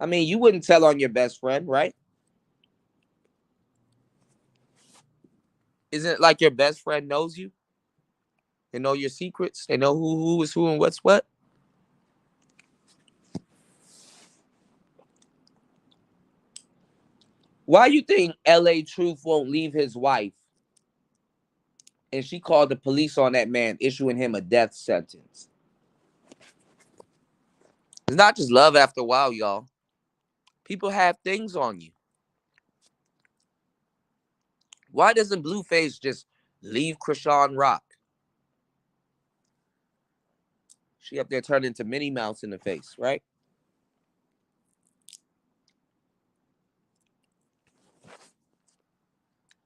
I mean, you wouldn't tell on your best friend, right? Isn't it like your best friend knows you? They know your secrets. They know who is who and what's what. Why you think LA Truth won't leave his wife? And she called the police on that man, issuing him a death sentence. It's not just love after a while, y'all. People have things on you. Why doesn't Blueface just leave Krishan Rock? She up there turned into Minnie Mouse in the face, right?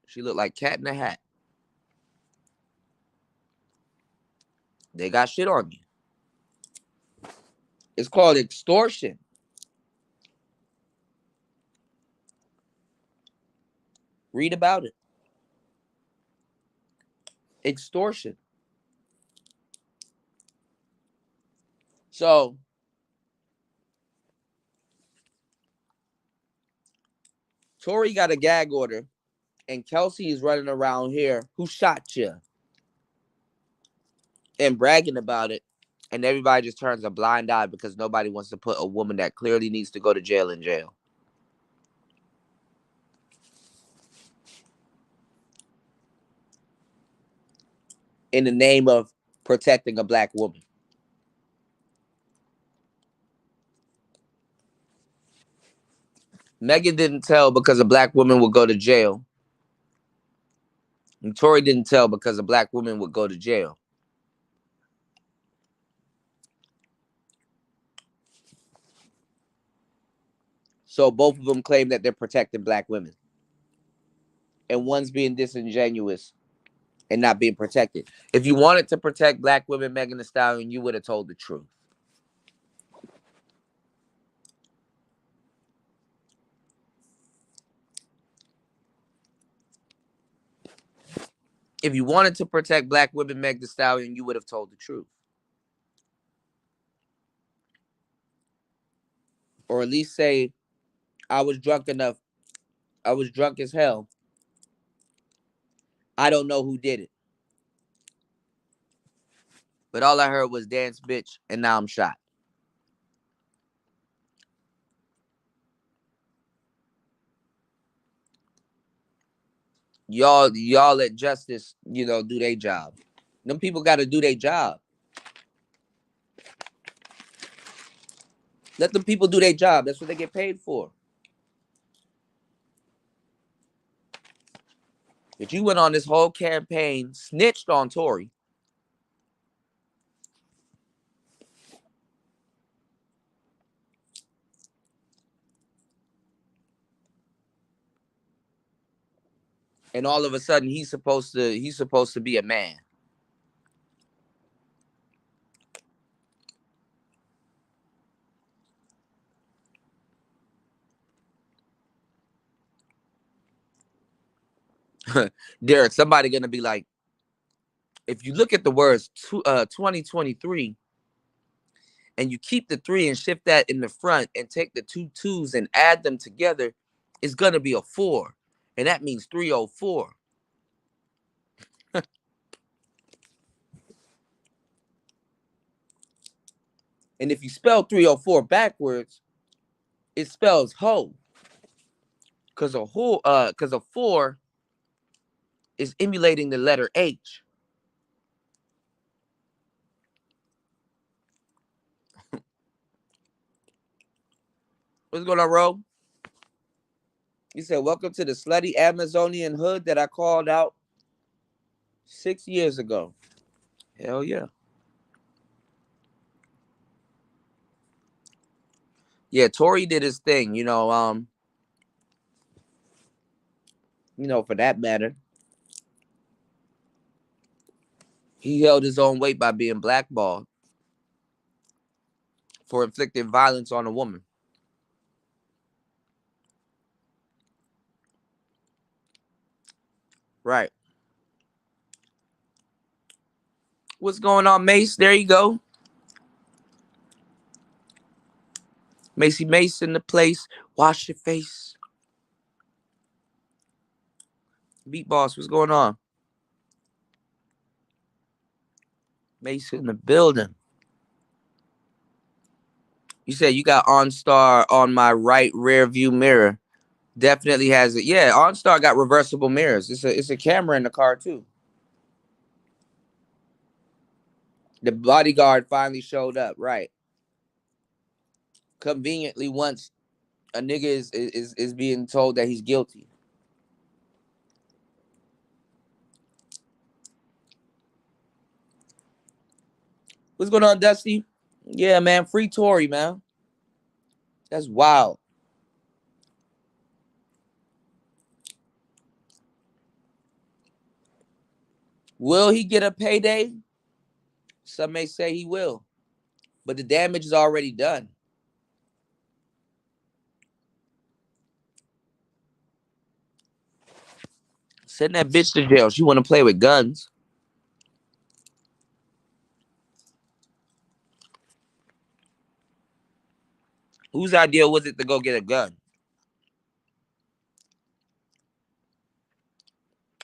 She looked like Cat in a Hat. They got shit on you. It's called extortion. Read about it. Extortion. So, Tory got a gag order, and Kelsey is running around here. Who shot you? And bragging about it. And everybody just turns a blind eye because nobody wants to put a woman that clearly needs to go to jail in jail. In the name of protecting a black woman. Megan didn't tell because a black woman would go to jail. And Tory didn't tell because a black woman would go to jail. So both of them claim that they're protecting black women. And one's being disingenuous and not being protected. If you wanted to protect black women, Megan Thee Stallion, you would have told the truth. If you wanted to protect black women, Meg Thee Stallion, you would have told the truth. Or at least say, I was drunk enough. I was drunk as hell. I don't know who did it. But all I heard was dance, bitch, and now I'm shot. Y'all let justice, do their job. Them people got to do their job. Let them people do their job. That's what they get paid for. But you went on this whole campaign, snitched on Tory. And all of a sudden he's supposed to be a man. Derek, somebody gonna be like, if you look at the words 2023 and you keep the 3 and shift that in the front and take the 2 2s and add them together, it's gonna be a 4. And that means 304. And if you spell 304 backwards, it spells hoe. Cause a 4 is emulating the letter H. What's going on, Ro? He said, welcome to the slutty Amazonian hood that I called out 6 years ago. Hell yeah. Yeah, Tory did his thing, for that matter. He held his own weight by being blackballed for inflicting violence on a woman. Right. What's going on, Mace? There you go. Macy Mace in the place. Wash your face. Beat Boss, what's going on? Mace in the building. You said you got OnStar on my right rear view mirror. Definitely has it. Yeah, OnStar got reversible mirrors. It's a camera in the car too. The bodyguard finally showed up, right? Conveniently, once a nigga is being told that he's guilty. What's going on, Dusty? Yeah, man, free Tory, man. That's wild. Will he get a payday? Some may say he will, but the damage is already done. Send that bitch to jail. She want to play with guns. Whose idea was it to go get a gun?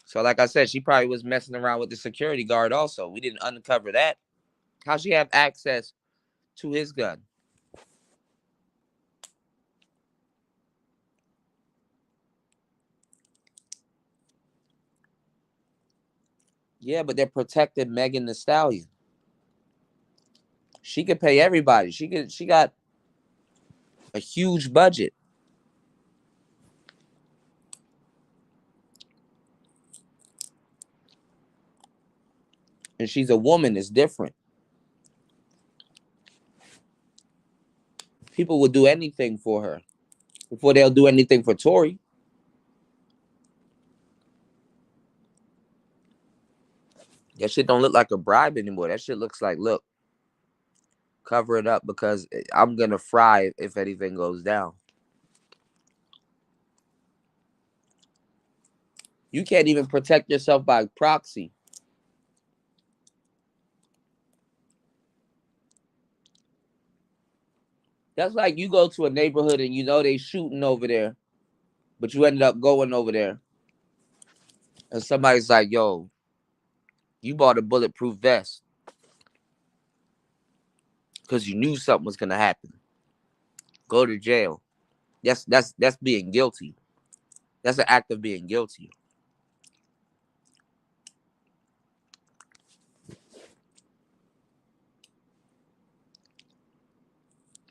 So, like I said, she probably was messing around with the security guard also. We didn't uncover that. How she have access to his gun? Yeah, but they're protecting Megan Thee Stallion. She could pay everybody. She got a huge budget. And she's a woman, it's different. People would do anything for her before they'll do anything for Tory. That shit don't look like a bribe anymore. That shit looks like, look, cover it up because I'm gonna fry if anything goes down. You can't even protect yourself by proxy. That's like you go to a neighborhood and you know they shooting over there, but you ended up going over there. And somebody's like, yo, you bought a bulletproof vest because you knew something was gonna happen. Go to jail. That's being guilty. That's an act of being guilty.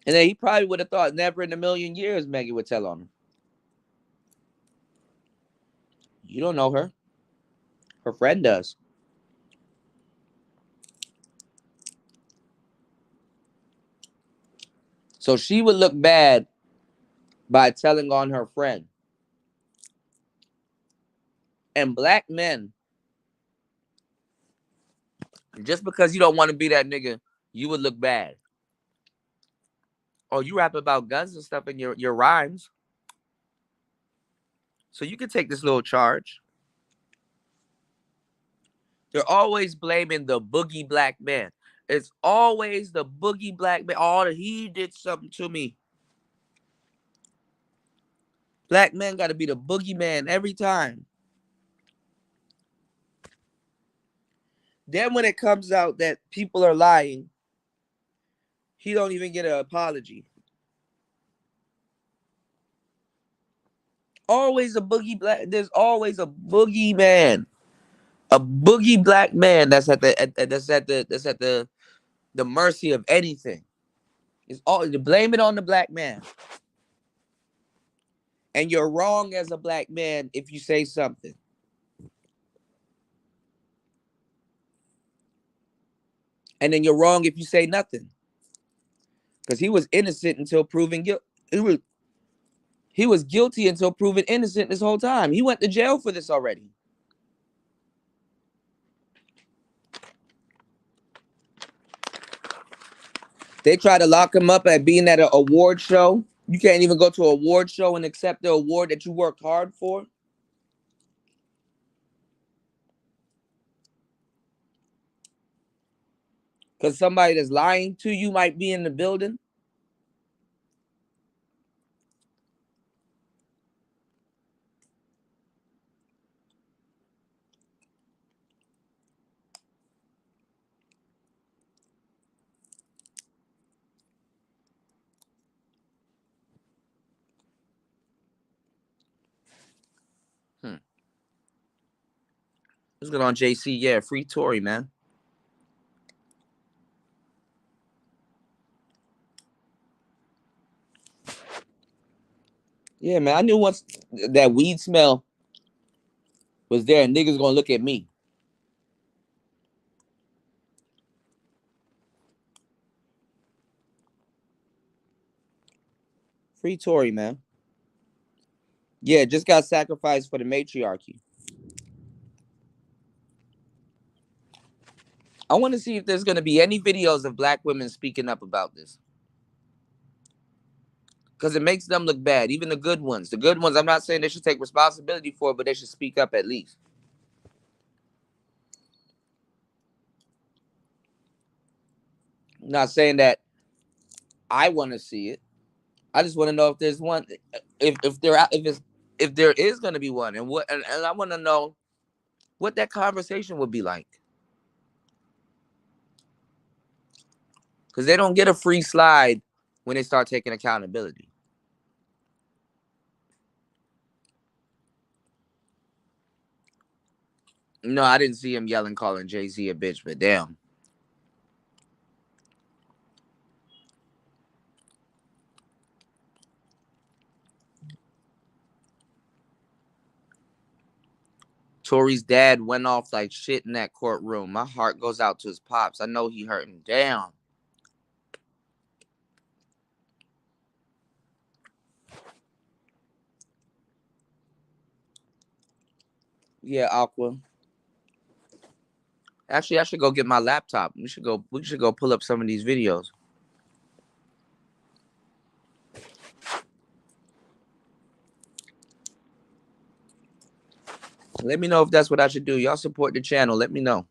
And then he probably would have thought never in a million years Maggie would tell on him. You don't know her. Her friend does. So she would look bad by telling on her friend. And black men, just because you don't want to be that nigga, you would look bad. Oh, you rap about guns and stuff in your rhymes. So you can take this little charge. They're always blaming the boogie black man. It's always the boogie black man. Oh, he did something to me. Black men got to be the boogeyman every time. Then when it comes out that people are lying, He don't even get an apology. Always a boogie black. There's always a boogie man, a boogie black man that's at the mercy of anything. It's all to blame it on the black man. And you're wrong as a black man if you say something. And then you're wrong if you say nothing. Because he was innocent until proven guilty. He was guilty until proven innocent this whole time. He went to jail for this already. They tried to lock him up at being at an award show. You can't even go to an award show and accept the award that you worked hard for. Because somebody that's lying to you might be in the building. Let's get on JC. Yeah, free Tory, man. Yeah, man. I knew once that weed smell was there, and niggas gonna look at me. Free Tory, man. Yeah, just got sacrificed for the matriarchy. I want to see if there's gonna be any videos of black women speaking up about this. Because it makes them look bad, even the good ones. The good ones, I'm not saying they should take responsibility for it, but they should speak up at least. I'm not saying that I want to see it. I just want to know if there's one, if there is going to be one, and and I want to know what that conversation would be like. Because they don't get a free slide when they start taking accountability. No, I didn't see him yelling, calling Jay-Z a bitch, but damn. Tory's dad went off like shit in that courtroom. My heart goes out to his pops. I know he hurting. Damn. Yeah, Aqua. Actually, I should go get my laptop. We should go pull up some of these videos. Let me know if that's what I should do. Y'all support the channel. Let me know.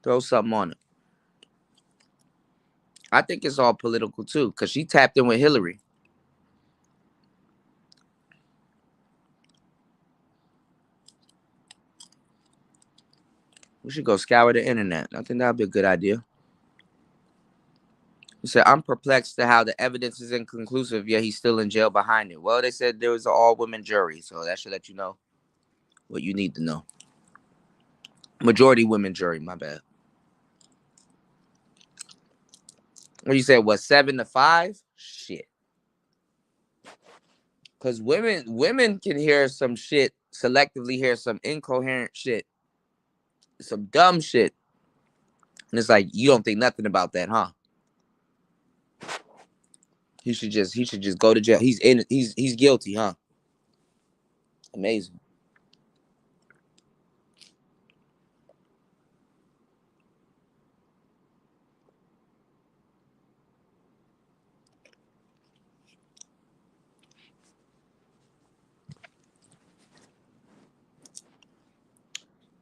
Throw something on it. I think it's all political too, because she tapped in with Hillary. We should go scour the internet. I think that'd be a good idea. He said, I'm perplexed to how the evidence is inconclusive, yet he's still in jail behind it. Well, they said there was an all-women jury, so that should let you know what you need to know. Majority women jury, my bad. What you said, what, 7-5? Shit. Because women can hear some shit, selectively hear some incoherent shit, some dumb shit. And it's like, you don't think nothing about that, huh? He should just go to jail. He's guilty, huh? Amazing.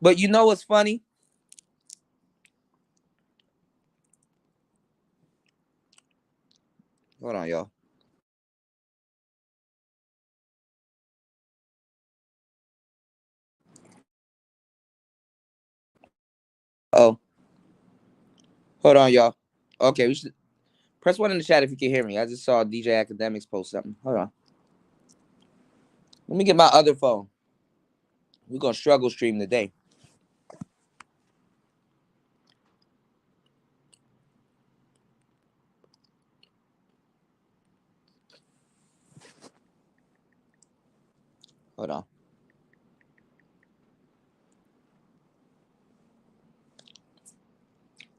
But you know what's funny? Hold on, y'all. Oh, hold on, y'all. Okay, Press 1 in the chat if you can hear me. I just saw DJ Academics post something. Hold on. Let me get my other phone. We're going to struggle stream today. Hold on.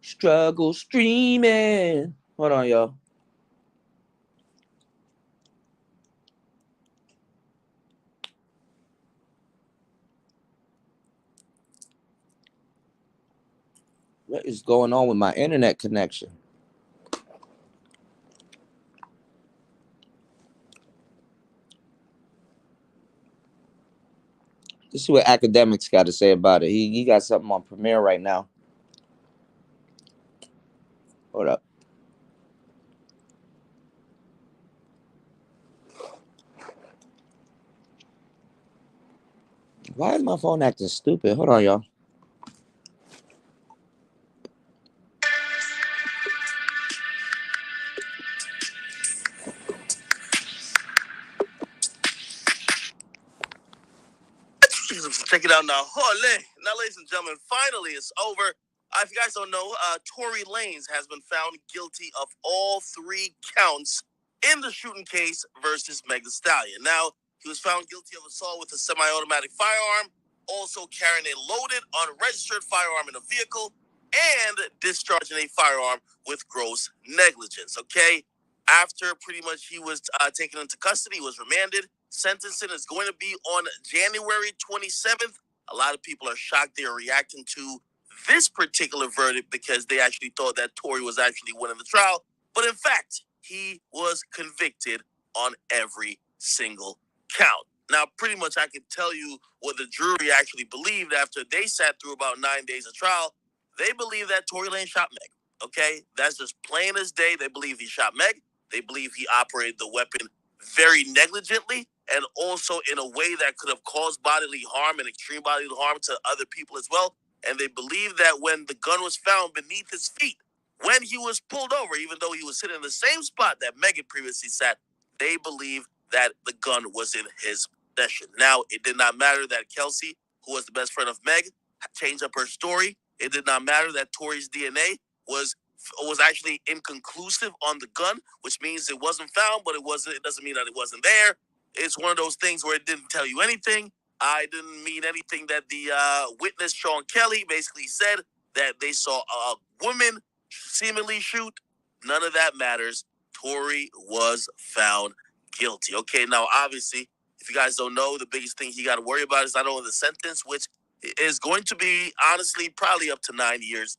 Struggle streaming. Hold on, y'all. What is going on with my internet connection? Let's see what Academics got to say about it. He got something on Premiere right now. Hold up. Why is my phone acting stupid? Hold on, y'all. Check it out now. Holy. Now, ladies and gentlemen, finally it's over. If you guys don't know, Tory Lanez has been found guilty of all 3 counts in the shooting case versus Meg Thee Stallion. Now, he was found guilty of assault with a semi-automatic firearm, also carrying a loaded, unregistered firearm in a vehicle, and discharging a firearm with gross negligence, okay? After pretty much he was taken into custody, he was remanded. Sentencing is going to be on January 27th. A lot of people are shocked they are reacting to this particular verdict because they actually thought that Tory was actually winning the trial. But in fact, he was convicted on every single count. Now, pretty much I can tell you what the jury actually believed after they sat through about 9 days of trial. They believe that Tory Lanez shot Meg. Okay? That's just plain as day. They believe he shot Meg. They believe he operated the weapon very negligently and also in a way that could have caused bodily harm and extreme bodily harm to other people as well. And they believe that when the gun was found beneath his feet, when he was pulled over, even though he was sitting in the same spot that Megan previously sat, they believe that the gun was in his possession. Now, it did not matter that Kelsey, who was the best friend of Meg, changed up her story. It did not matter that Tory's DNA was actually inconclusive on the gun, which means it wasn't found, but it doesn't mean that it wasn't there. It's one of those things where it didn't tell you anything. I didn't mean anything that the witness, Sean Kelly, basically said that they saw a woman seemingly shoot. None of that matters. Tory was found guilty. Okay, now obviously, if you guys don't know, the biggest thing he got to worry about is not only the sentence, which is going to be honestly probably up to 9 years.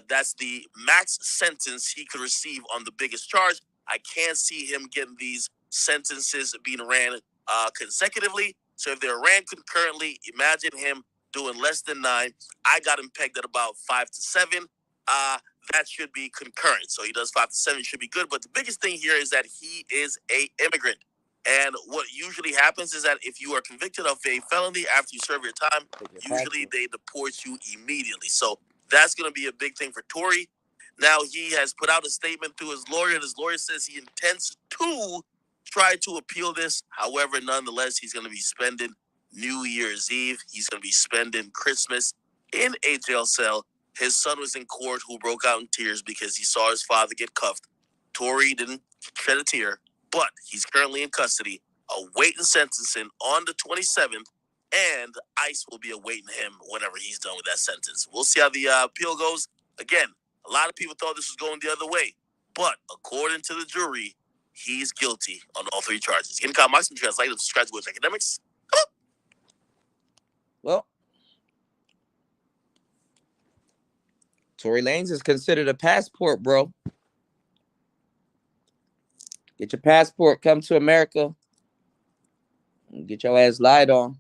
That's the max sentence he could receive on the biggest charge. I can't see him getting these sentences being ran consecutively. So if they're ran concurrently, imagine him doing less than 9. I got him pegged at about 5 to 7. That should be concurrent. So he does 5 to 7, should be good. But the biggest thing here is that he is a immigrant. And what usually happens is that if you are convicted of a felony after you serve your time, usually they deport you immediately. So that's going to be a big thing for Tory. Now, he has put out a statement through his lawyer, and his lawyer says he intends to try to appeal this. However, nonetheless, he's going to be spending New Year's Eve. He's going to be spending Christmas in a jail cell. His son was in court who broke out in tears because he saw his father get cuffed. Tory didn't shed a tear, but he's currently in custody, awaiting sentencing on the 27th, and ICE will be awaiting him whenever he's done with that sentence. We'll see how the appeal goes. Again, a lot of people thought this was going the other way, but according to the jury, he's guilty on all 3 charges. Getting caught, Max, and translate and subscribe to Academics. Well, Tory Lanez is considered a passport, bro. Get your passport, come to America, and get your ass lied on.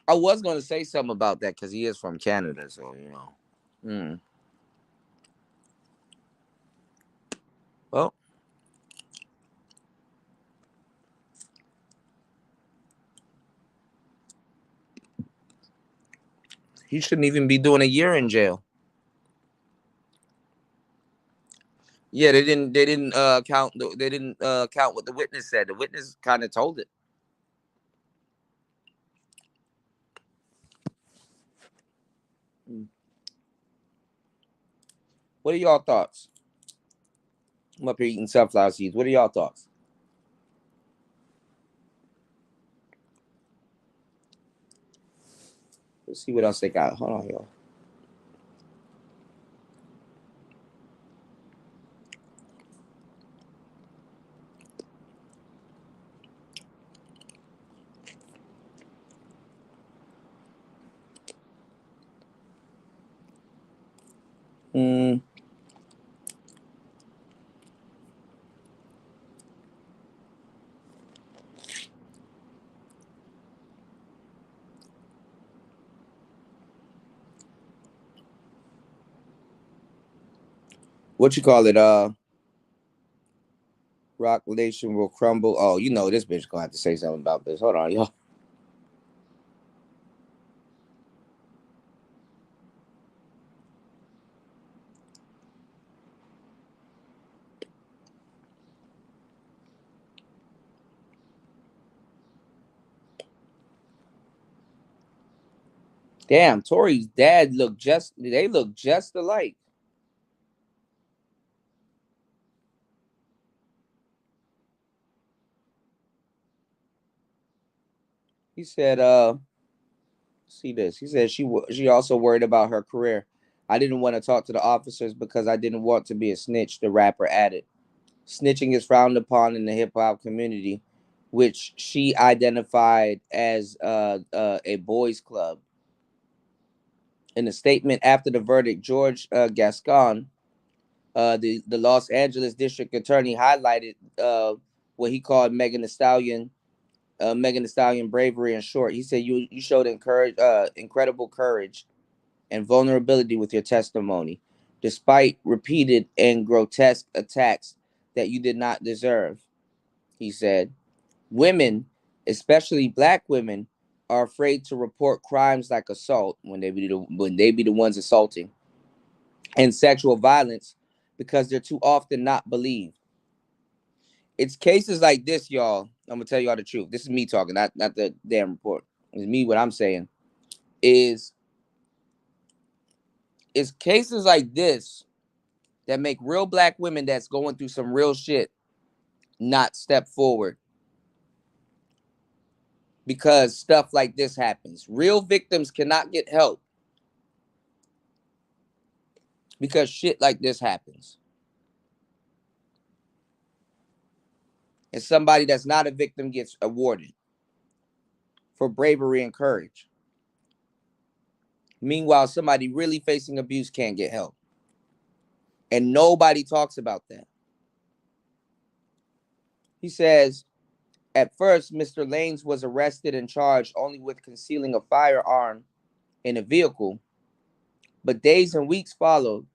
I was going to say something about that because he is from Canada, so, you know. Well, he shouldn't even be doing a year in jail. Yeah, they didn't count they didn't count what the witness said. The witness kind of told it. What are y'all thoughts? I'm up here eating sunflower seeds. What are y'all thoughts? Let's see what else they got. Hold on, y'all. Mm, what you call it? Rock Nation will crumble. Oh, you know this bitch gonna have to say something about this. Hold on, y'all. Damn, Tory's dad they look just alike. He said, see this. He said she also worried about her career. I didn't want to talk to the officers because I didn't want to be a snitch, the rapper added. Snitching is frowned upon in the hip hop community, which she identified as a boys' club. In a statement after the verdict, George Gascon, the Los Angeles District Attorney, highlighted what he called Megan Thee Stallion bravery. In short, he said you showed incredible courage and vulnerability with your testimony, despite repeated and grotesque attacks that you did not deserve. He said, women, especially black women, are afraid to report crimes like assault when they be the ones assaulting and sexual violence because they're too often not believed. It's cases like this, y'all. I'm gonna tell y'all the truth. This is me talking, not the damn report. It's me. What I'm saying is, it's cases like this that make real black women that's going through some real shit not step forward because stuff like this happens. Real victims cannot get help because shit like this happens. And somebody that's not a victim gets awarded for bravery and courage. Meanwhile, somebody really facing abuse can't get help. And nobody talks about that. He says, at first, Mr. Lanez was arrested and charged only with concealing a firearm in a vehicle, but days and weeks followed.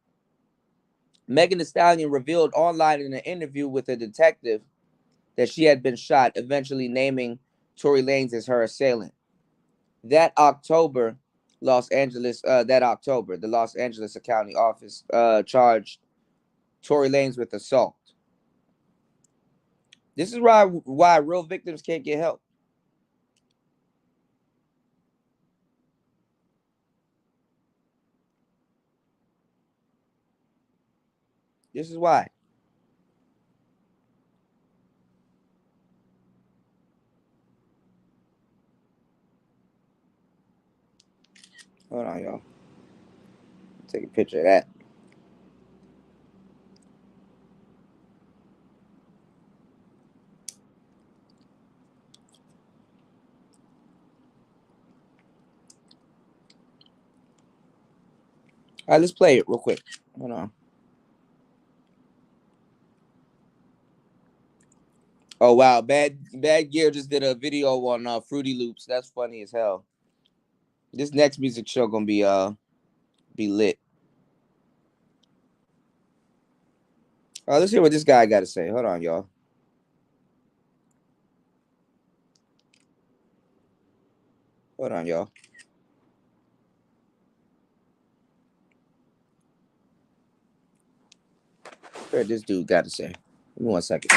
Megan Thee Stallion revealed online in an interview with a detective that she had been shot, eventually naming Tory Lanez as her assailant. That October, the Los Angeles County Office charged Tory Lanez with assault. This is why real victims can't get help. This is why. Hold on, y'all. Take a picture of that. All right, let's play it real quick. Hold on. Oh wow, Bad Gear just did a video on Fruity Loops. That's funny as hell. This next music show gonna be lit. Let's hear what this guy got to say. Hold on, y'all. Hold on, y'all. Heard this dude got to say. Give me 1 second.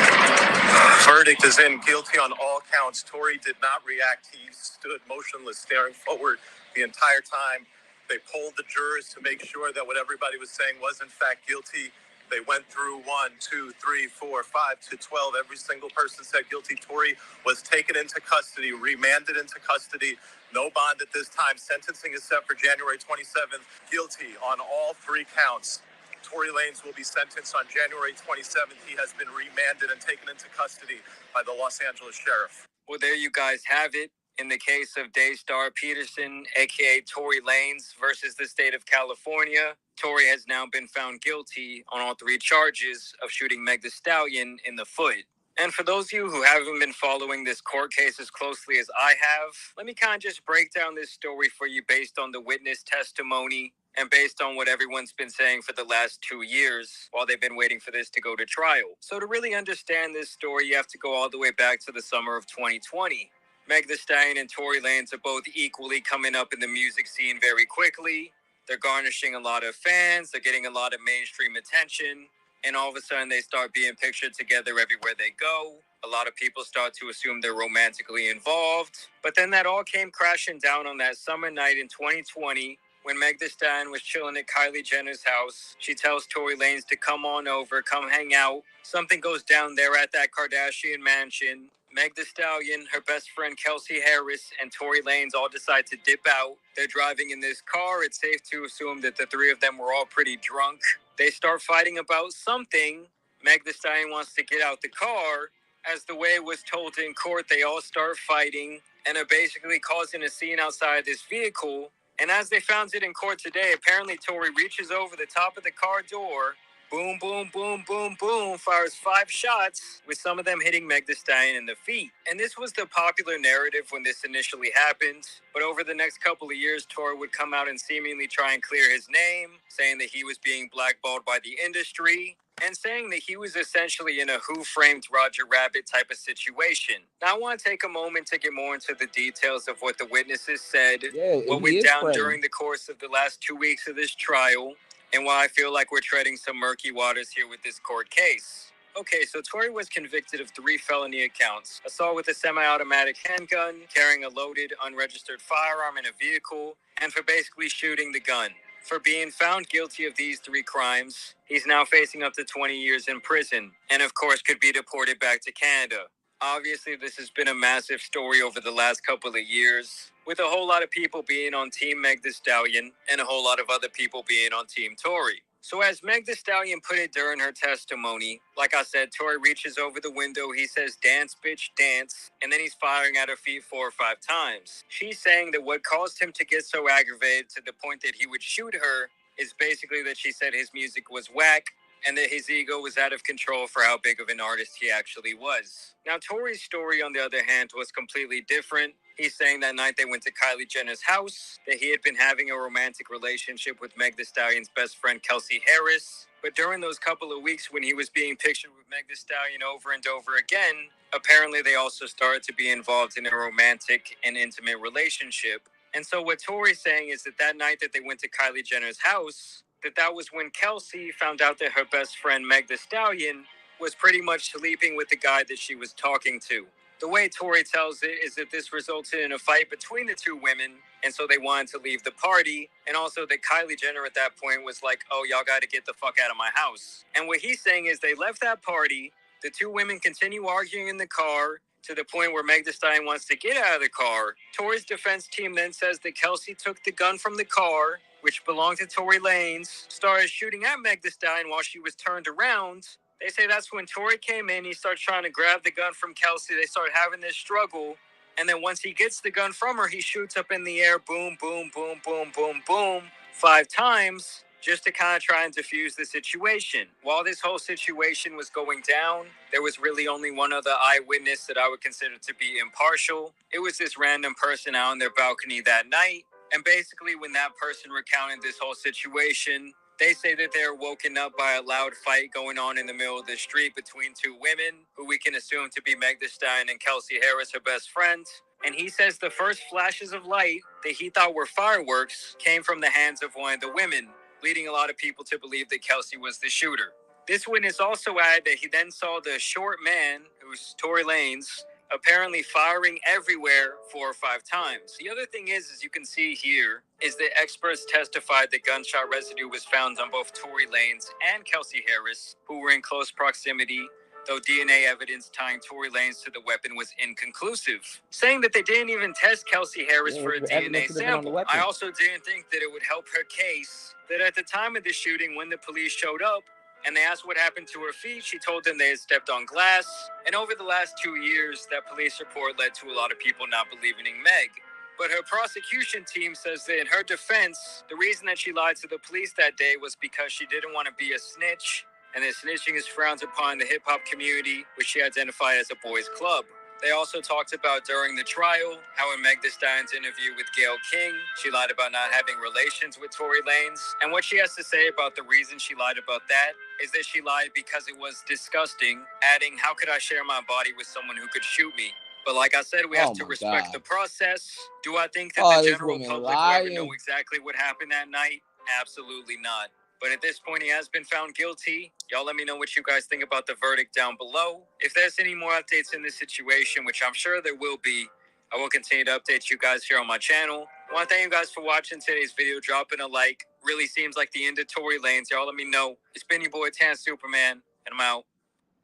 Verdict is in. Guilty on all counts. Tory did not react. He stood motionless, staring forward the entire time. They polled the jurors to make sure that what everybody was saying was in fact guilty. They went through 1, 2, 3, 4, 5 to 12. Every single person said guilty. Tory was taken into custody, remanded into custody. No bond at this time. Sentencing is set for January 27th. Guilty on all 3 counts. Tory Lanez will be sentenced on January 27th. He has been remanded and taken into custody by the Los Angeles Sheriff. Well, there you guys have it. In the case of Daystar Peterson, a.k.a. Tory Lanez versus the state of California, Tory has now been found guilty on all 3 charges of shooting Meg Thee Stallion in the foot. And for those of you who haven't been following this court case as closely as I have, let me kind of just break down this story for you based on the witness testimony and based on what everyone's been saying for the last 2 years while they've been waiting for this to go to trial. So to really understand this story, you have to go all the way back to the summer of 2020. Meg Thee Stallion and Tory Lanez are both equally coming up in the music scene very quickly. They're garnishing a lot of fans. They're getting a lot of mainstream attention. And all of a sudden, they start being pictured together everywhere they go. A lot of people start to assume they're romantically involved. But then that all came crashing down on that summer night in 2020 when Meg Thee Stallion was chilling at Kylie Jenner's house. She tells Tory Lanez to come on over, come hang out. Something goes down there at that Kardashian mansion. Meg Thee Stallion, her best friend Kelsey Harris, and Tory Lanez all decide to dip out. They're driving in this car. It's safe to assume that the 3 of them were all pretty drunk. They start fighting about something. Meg Thee Stallion wants to get out the car. As the way it was told in court, they all start fighting and are basically causing a scene outside this vehicle. And as they found it in court today, apparently Tory reaches over the top of the car door. Boom, boom, boom, boom, boom, fires 5 shots, with some of them hitting Meg Thee Stallion in the feet. And this was the popular narrative when this initially happened. But over the next couple of years, Tory would come out and seemingly try and clear his name, saying that he was being blackballed by the industry, and saying that he was essentially in a Who Framed Roger Rabbit type of situation. Now, I want to take a moment to get more into the details of what the witnesses said, what went down during the course of the last 2 weeks of this trial, and why I feel like we're treading some murky waters here with this court case. Okay, so Tory was convicted of 3 felony accounts: assault with a semi-automatic handgun, carrying a loaded, unregistered firearm in a vehicle, and for basically shooting the gun. For being found guilty of these 3 crimes, he's now facing up to 20 years in prison, and of course could be deported back to Canada. Obviously, this has been a massive story over the last couple of years, with a whole lot of people being on Team Meg Thee Stallion and a whole lot of other people being on Team Tory. So as Meg Thee Stallion put it during her testimony, like I said, Tory reaches over the window, he says, "Dance, bitch, dance," and then he's firing at her feet 4 or 5 times. She's saying that what caused him to get so aggravated to the point that he would shoot her is basically that she said his music was whack, and that his ego was out of control for how big of an artist he actually was. Now, Tory's story, on the other hand, was completely different. He's saying that night they went to Kylie Jenner's house, that he had been having a romantic relationship with Meg Thee Stallion's best friend, Kelsey Harris. But during those couple of weeks when he was being pictured with Meg Thee Stallion over and over again, apparently they also started to be involved in a romantic and intimate relationship. And so what Tory's saying is that night that they went to Kylie Jenner's house, that was when Kelsey found out that her best friend, Meg Thee Stallion, was pretty much sleeping with the guy that she was talking to. The way Tory tells it is that this resulted in a fight between the 2 women, and so they wanted to leave the party, and also that Kylie Jenner at that point was like, "Oh, y'all got to get the fuck out of my house." And what he's saying is they left that party, the 2 women continue arguing in the car, to the point where Meg Thee Stallion wants to get out of the car. Tory's defense team then says that Kelsey took the gun from the car, which belonged to Tory Lanez, started shooting at Meg Thee Stallion while she was turned around. They say that's when Tory came in, he starts trying to grab the gun from Kelsey, they start having this struggle, and then once he gets the gun from her, he shoots up in the air, boom, boom, boom, boom, boom, boom, 5 times, just to kind of try and defuse the situation. While this whole situation was going down, there was really only one other eyewitness that I would consider to be impartial. It was this random person out on their balcony that night, and basically when that person recounted this whole situation, they say that they were woken up by a loud fight going on in the middle of the street between 2 women, who we can assume to be Meg Thee Stallion and Kelsey Harris, her best friend. And he says the first flashes of light that he thought were fireworks came from the hands of one of the women, leading a lot of people to believe that Kelsey was the shooter. This witness also added that he then saw the short man, who's Tory Lanez, apparently firing everywhere 4 or 5 times. The other thing is, as you can see here, is that experts testified that gunshot residue was found on both Tory Lanez and Kelsey Harris, who were in close proximity, though DNA evidence tying Tory Lanez to the weapon was inconclusive, saying that they didn't even test Kelsey Harris for a DNA sample. I also didn't think that it would help her case that at the time of the shooting, when the police showed up, and they asked what happened to her feet, she told them they had stepped on glass. And over the last 2 years, that police report led to a lot of people not believing in Meg. But her prosecution team says that in her defense, the reason that she lied to the police that day was because she didn't want to be a snitch, and that snitching is frowned upon in the hip-hop community, which she identified as a boys' club. They also talked about during the trial how in Meg Thee Stallion's interview with Gayle King, she lied about not having relations with Tory Lanez. And what she has to say about the reason she lied about that is that she lied because it was disgusting, adding, "How could I share my body with someone who could shoot me?" But like I said, we have to respect the process. Do I think that the general public will ever know exactly what happened that night? Absolutely not. But at this point, he has been found guilty. Y'all let me know what you guys think about the verdict down below. If there's any more updates in this situation, which I'm sure there will be, I will continue to update you guys here on my channel. I want to thank you guys for watching today's video. Dropping a like really seems like the end of Tory Lanez. Y'all let me know. It's been your boy Tan Superman, and I'm out.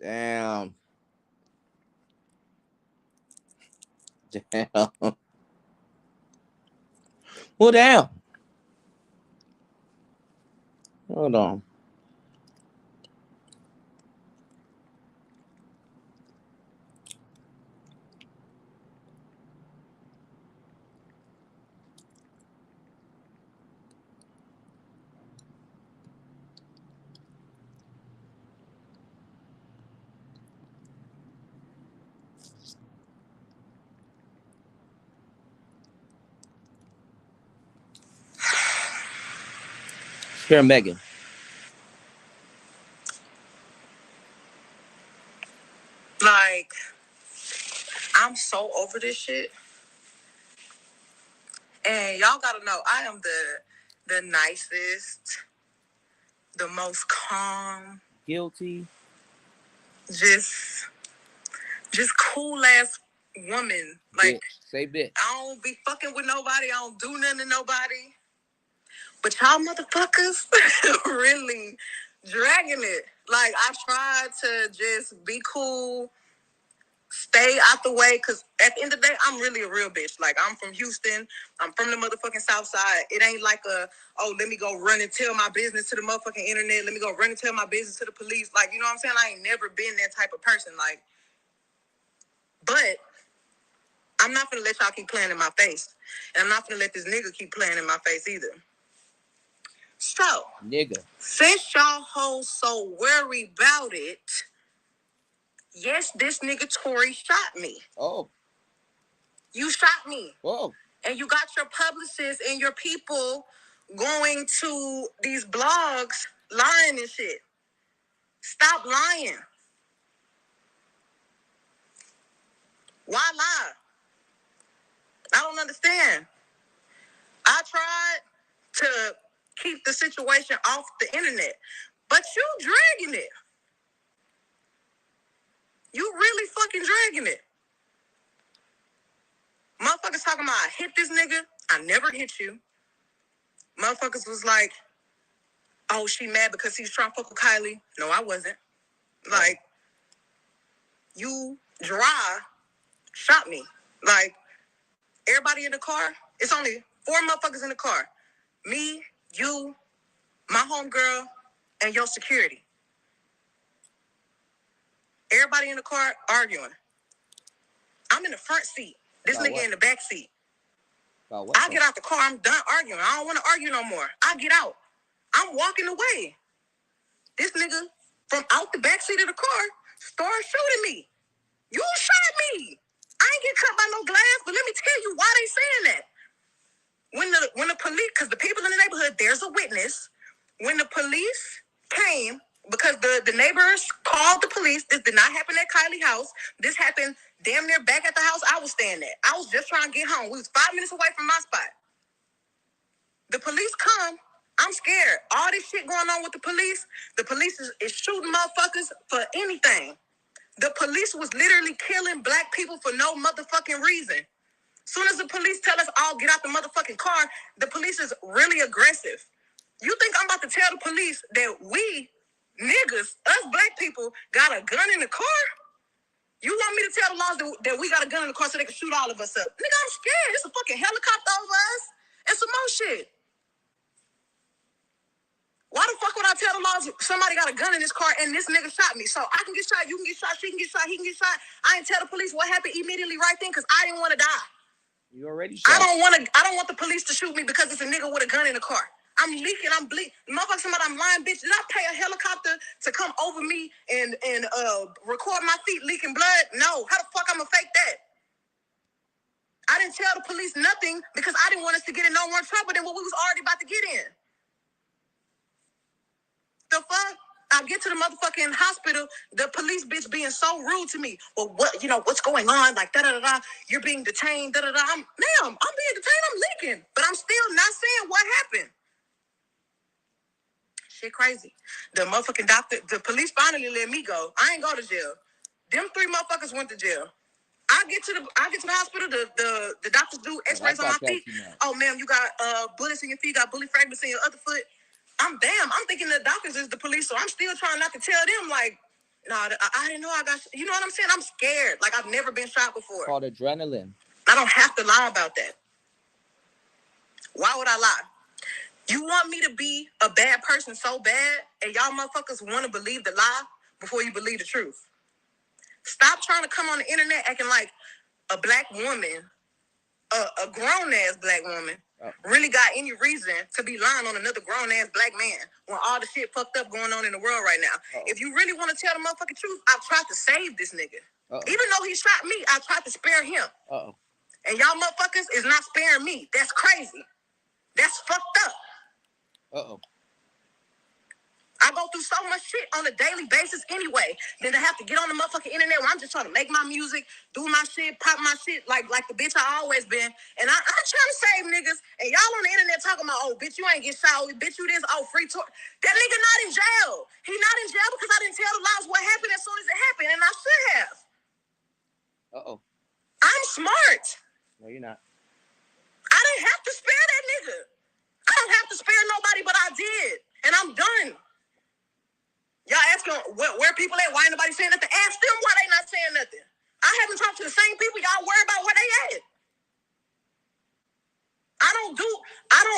Damn. Well, damn. Hold on. Here, Megan. Like, I'm so over this shit. And y'all gotta know, I am the nicest, the most calm, Guilty. just cool ass woman. Like, say bitch. I don't be fucking with nobody. I don't do nothing to nobody. But y'all motherfuckers really dragging it. Like, I tried to just be cool, stay out the way, because at the end of the day, I'm really a real bitch. Like, I'm from Houston. I'm from the motherfucking South Side. It ain't like let me go run and tell my business to the motherfucking internet. Let me go run and tell my business to the police. Like, you know what I'm saying? I ain't never been that type of person. Like, but I'm not gonna let y'all keep playing in my face. And I'm not gonna let this nigga keep playing in my face either. So, nigga, since y'all hoes so worried about it, yes, this nigga Tory shot me. Oh. You shot me. Oh. And you got your publicists and your people going to these blogs lying and shit. Stop lying. Why lie? I don't understand. I tried to keep the situation off the internet, but you dragging it. You really fucking dragging it. Motherfuckers talking about I hit this nigga. I never hit you. Motherfuckers was like, oh, she mad because he's trying to fuck with Kylie. No, I wasn't. Like, you dry shot me. Like, everybody in the car, it's only 4 motherfuckers in the car. Me, you, my homegirl, and your security. Everybody in the car arguing. I'm in the front seat. This nigga in the back seat. I get out the car. I'm done arguing. I don't want to argue no more. I get out. I'm walking away. This nigga from out the back seat of the car started shooting me. You shot me. I ain't get cut by no glass, but let me tell you why they saying that. When the police, because the people in the neighborhood, there's a witness. When the police came, because the neighbors called the police. This did not happen at Kylie's house. This happened damn near back at the house I was staying at. I was just trying to get home. We was 5 minutes away from my spot. The police come. I'm scared. All this shit going on with the police is shooting motherfuckers for anything. The police was literally killing black people for no motherfucking reason. Soon as the police tell us all get out the motherfucking car, the police is really aggressive. You think I'm about to tell the police that we, niggas, us black people, got a gun in the car? You want me to tell the laws that we got a gun in the car so they can shoot all of us up? Nigga, I'm scared. It's a fucking helicopter over us and some more shit. Why the fuck would I tell the laws somebody got a gun in this car and this nigga shot me? So I can get shot, you can get shot, she can get shot, he can get shot. I ain't tell the police what happened immediately right then because I didn't want to die. You already shot. I don't want the police to shoot me because it's a nigga with a gun in the car. I'm leaking, I'm bleeding. Motherfucker, somebody, I'm lying, bitch. Did I pay a helicopter to come over me and record my feet leaking blood? No. How the fuck I'm gonna fake that? I didn't tell the police nothing because I didn't want us to get in no more trouble than what we was already about to get in. The fuck? I get to the motherfucking hospital, the police bitch being so rude to me. Well, what's going on? Like, da-da-da-da, you're being detained, da-da-da. I'm being detained, I'm leaking. But I'm still not saying what happened. Shit crazy. The motherfucking doctor, the police finally let me go. I ain't go to jail. Them 3 motherfuckers went to jail. I get to the hospital, the doctors do x-rays on my feet. Oh, ma'am, you got bullets in your feet, got bullet fragments in your other foot. I'm thinking the doctors is the police, so I'm still trying not to tell them, like, no, I didn't know I got, you know what I'm saying? I'm scared. Like, I've never been shot before. Called adrenaline. I don't have to lie about that. Why would I lie? You want me to be a bad person so bad, and y'all motherfuckers want to believe the lie before you believe the truth. Stop trying to come on the internet acting like a black woman, a grown-ass black woman, really got any reason to be lying on another grown-ass black man when all the shit fucked up going on in the world right now. If you really want to tell the motherfucking truth, I've tried to save this nigga. Even though he shot me, I tried to spare him. And y'all motherfuckers is not sparing me. That's crazy. That's fucked up. I go through so much shit on a daily basis anyway. Then to have to get on the motherfucking internet where I'm just trying to make my music, do my shit, pop my shit like the bitch I always been. And I'm trying to save niggas. And y'all on the internet talking about, oh, bitch, you ain't get shot. Bitch, you this. Oh, free tour. That nigga not in jail. He not in jail because I didn't tell the lies what happened as soon as it happened. And I should have. I'm smart. No, you're not. I didn't have to spare that nigga. I don't have to spare nobody, but I did. And I'm done. Y'all asking where people at? Why ain't nobody saying nothing? Ask them why they not saying nothing. I haven't talked to the same people y'all worry about where they at. I don't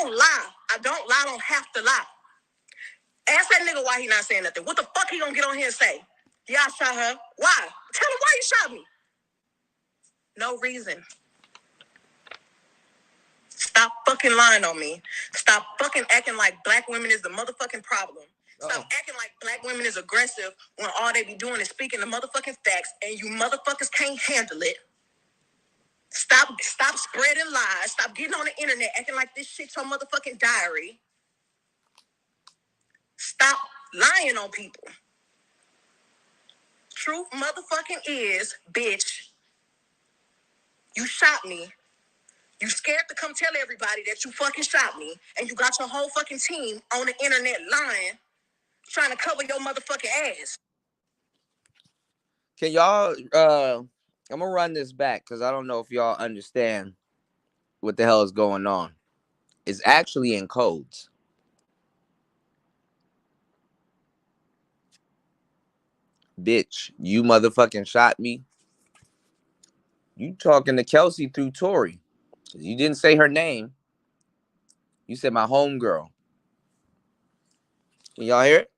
lie. I don't lie. I don't have to lie. Ask that nigga why he not saying nothing. What the fuck he gonna get on here and say? Yeah, I shot her. Why? Tell him why you shot me. No reason. Stop fucking lying on me. Stop fucking acting like black women is the motherfucking problem. Stop acting like black women is aggressive when all they be doing is speaking the motherfucking facts and you motherfuckers can't handle it. Stop spreading lies. Stop getting on the internet acting like this shit's your motherfucking diary. Stop lying on people. Truth motherfucking is, bitch, you shot me. You scared to come tell everybody that you fucking shot me and you got your whole fucking team on the internet lying, trying to cover your motherfucking ass. Can y'all, I'm gonna run this back because I don't know if y'all understand what the hell is going on. It's actually in codes. Bitch, you motherfucking shot me. You talking to Kelsey through Tory. You didn't say her name. You said my homegirl. Can y'all hear it?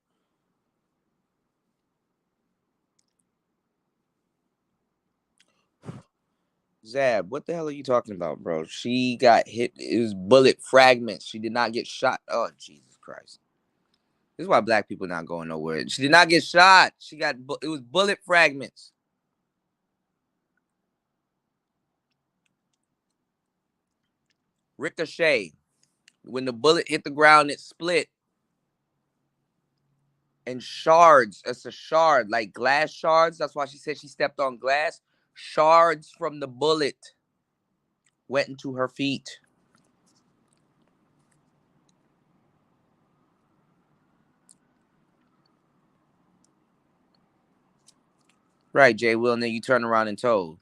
Zab, what the hell are you talking about, bro? She got hit. It was bullet fragments. She did not get shot. Oh, Jesus Christ. This is why black people not going nowhere. She did not get shot. It was bullet fragments. Ricochet. When the bullet hit the ground, it split. And shards. It's a shard, like glass shards. That's why she said she stepped on glass. Shards from the bullet went into her feet. Right, Jay Will, and then you turn around and told.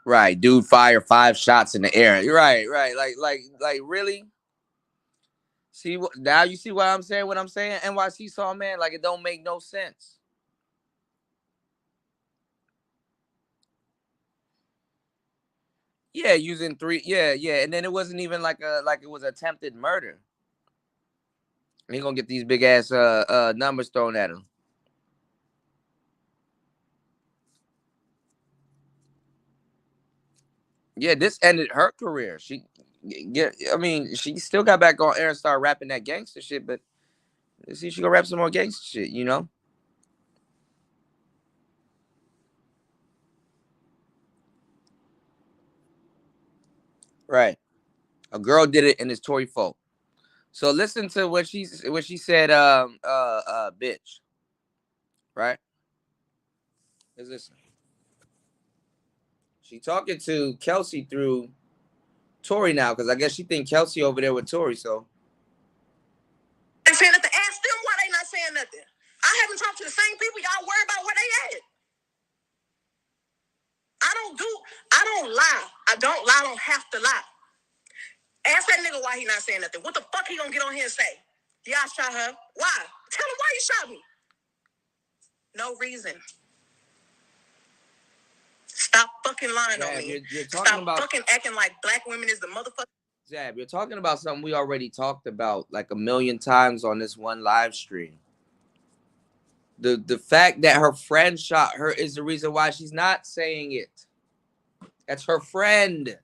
Right, dude, fire 5 shots in the air. You're right. Like, really? See, now you see what I'm saying? What I'm saying? NYC saw, man, like it don't make no sense. Yeah, using 3. Yeah, and then it wasn't even like it was attempted murder. He gonna get these big ass numbers thrown at him. Yeah, this ended her career. She still got back on air and started rapping that gangster shit, but let's see if she gonna rap some more gangster shit, you know? Right. A girl did it and it's Tory fault. So listen to what she said, bitch. Right? Let's listen. She talking to Kelsey through Tory now, because I guess she think Kelsey over there with Tory, so. They saying nothing. Ask them why they not saying nothing. I haven't talked to the same people. Y'all worry about where they at. I don't lie. I don't have to lie. Ask that nigga why he not saying nothing. What the fuck he gonna get on here and say? Yeah, I shot her. Why? Tell him why you shot me. No reason. Stop fucking lying on me. You're talking about fucking acting like black women is the motherfucker. Zab, you're talking about something we already talked about like a million times on this one live stream. The fact that her friend shot her is the reason why she's not saying it. That's her friend.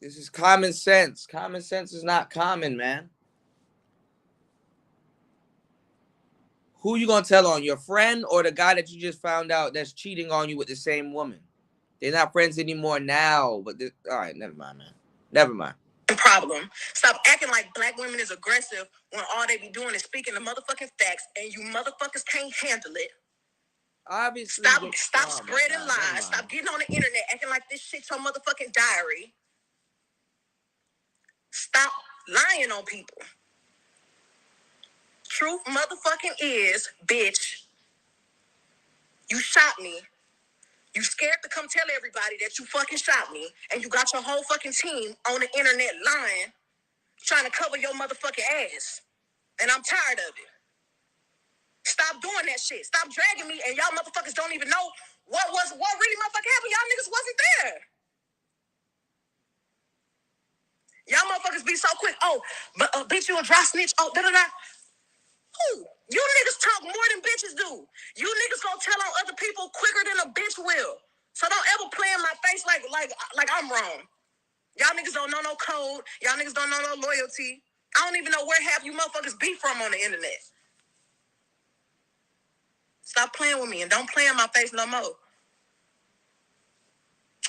This is common sense. Common sense is not common, man. Who you gonna tell on? Your friend or the guy that you just found out that's cheating on you with the same woman? They're not friends anymore now. But all right, never mind, man. Never mind. Problem. Stop acting like black women is aggressive when all they be doing is speaking the motherfucking facts, and you motherfuckers can't handle it. Obviously. Stop spreading lies. Stop getting on the internet acting like this shit's your motherfucking diary. Stop lying on people. Truth motherfucking is, bitch, you shot me. You scared to come tell everybody that you fucking shot me, and you got your whole fucking team on the internet lying, trying to cover your motherfucking ass. And I'm tired of it. Stop doing that shit. Stop dragging me, and y'all motherfuckers don't even know what really motherfucking happened. Y'all niggas wasn't there. Y'all motherfuckers be so quick. Oh, but bitch, you a dry snitch. Oh, da-da-da. Who? You niggas talk more than bitches do. You niggas gonna tell on other people quicker than a bitch will. So don't ever play in my face like I'm wrong. Y'all niggas don't know no code. Y'all niggas don't know no loyalty. I don't even know where half you motherfuckers be from on the internet. Stop playing with me and don't play in my face no more.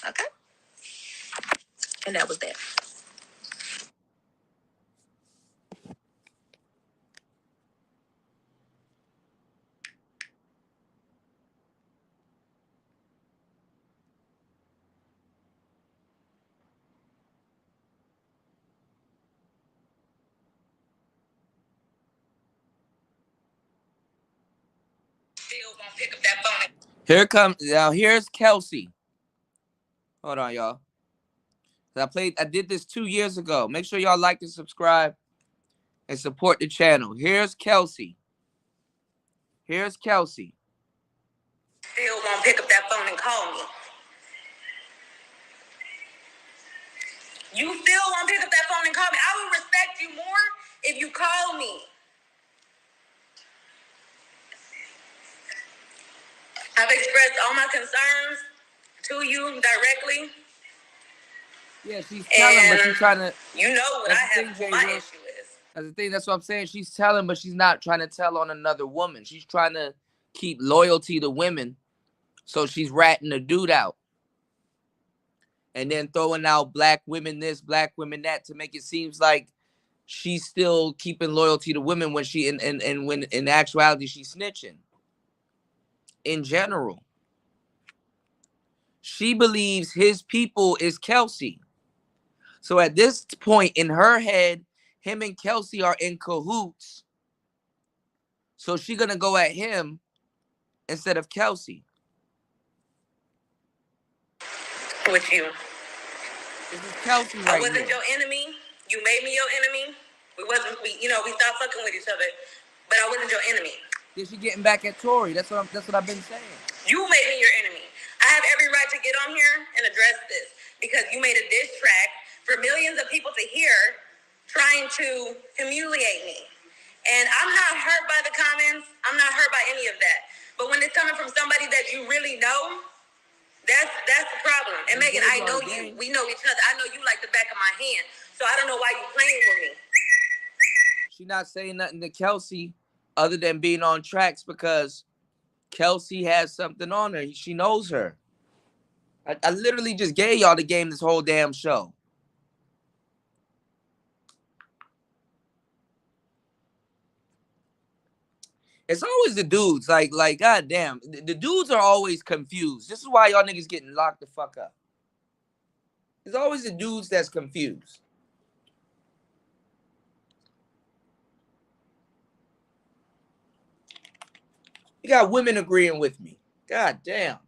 Okay? And that was that. Pick up that phone. Here comes now. Here's Kelsey. Hold on, y'all. I did this 2 years ago. Make sure y'all like and subscribe and support the channel. Here's Kelsey. Here's Kelsey. Still won't pick up that phone and call me. You still won't pick up that phone and call me. I will respect you more if you call me. I've expressed all my concerns to you directly. Yeah, she's telling, but she's trying to. You know what I have. My issue is. That's the thing. That's what I'm saying. She's telling, but she's not trying to tell on another woman. She's trying to keep loyalty to women, so she's ratting the dude out, and then throwing out black women this, black women that, to make it seem like she's still keeping loyalty to women when she and when in actuality she's snitching. In general, she believes his people is Kelsey. So at this point in her head, him and Kelsey are in cahoots. So she gonna go at him instead of Kelsey. With you. This is Kelsey I right wasn't here. your enemy. You made me your enemy. We stopped fucking with each other, but I wasn't your enemy. Then she getting back at Tory. That's what I've been saying. You made me your enemy. I have every right to get on here and address this because you made a diss track for millions of people to hear, trying to humiliate me. And I'm not hurt by the comments. I'm not hurt by any of that. But when it's coming from somebody that you really know, that's the problem. And Megan, I know you. We know each other. I know you like the back of my hand. So I don't know why you playing with me. She not saying nothing to Kelsey other than being on tracks because Kelsey has something on her. She knows her. I literally just gave y'all the game this whole damn show. It's always the dudes. Like, goddamn. The dudes are always confused. This is why y'all niggas getting locked the fuck up. It's always the dudes that's confused. You got women agreeing with me. God damn.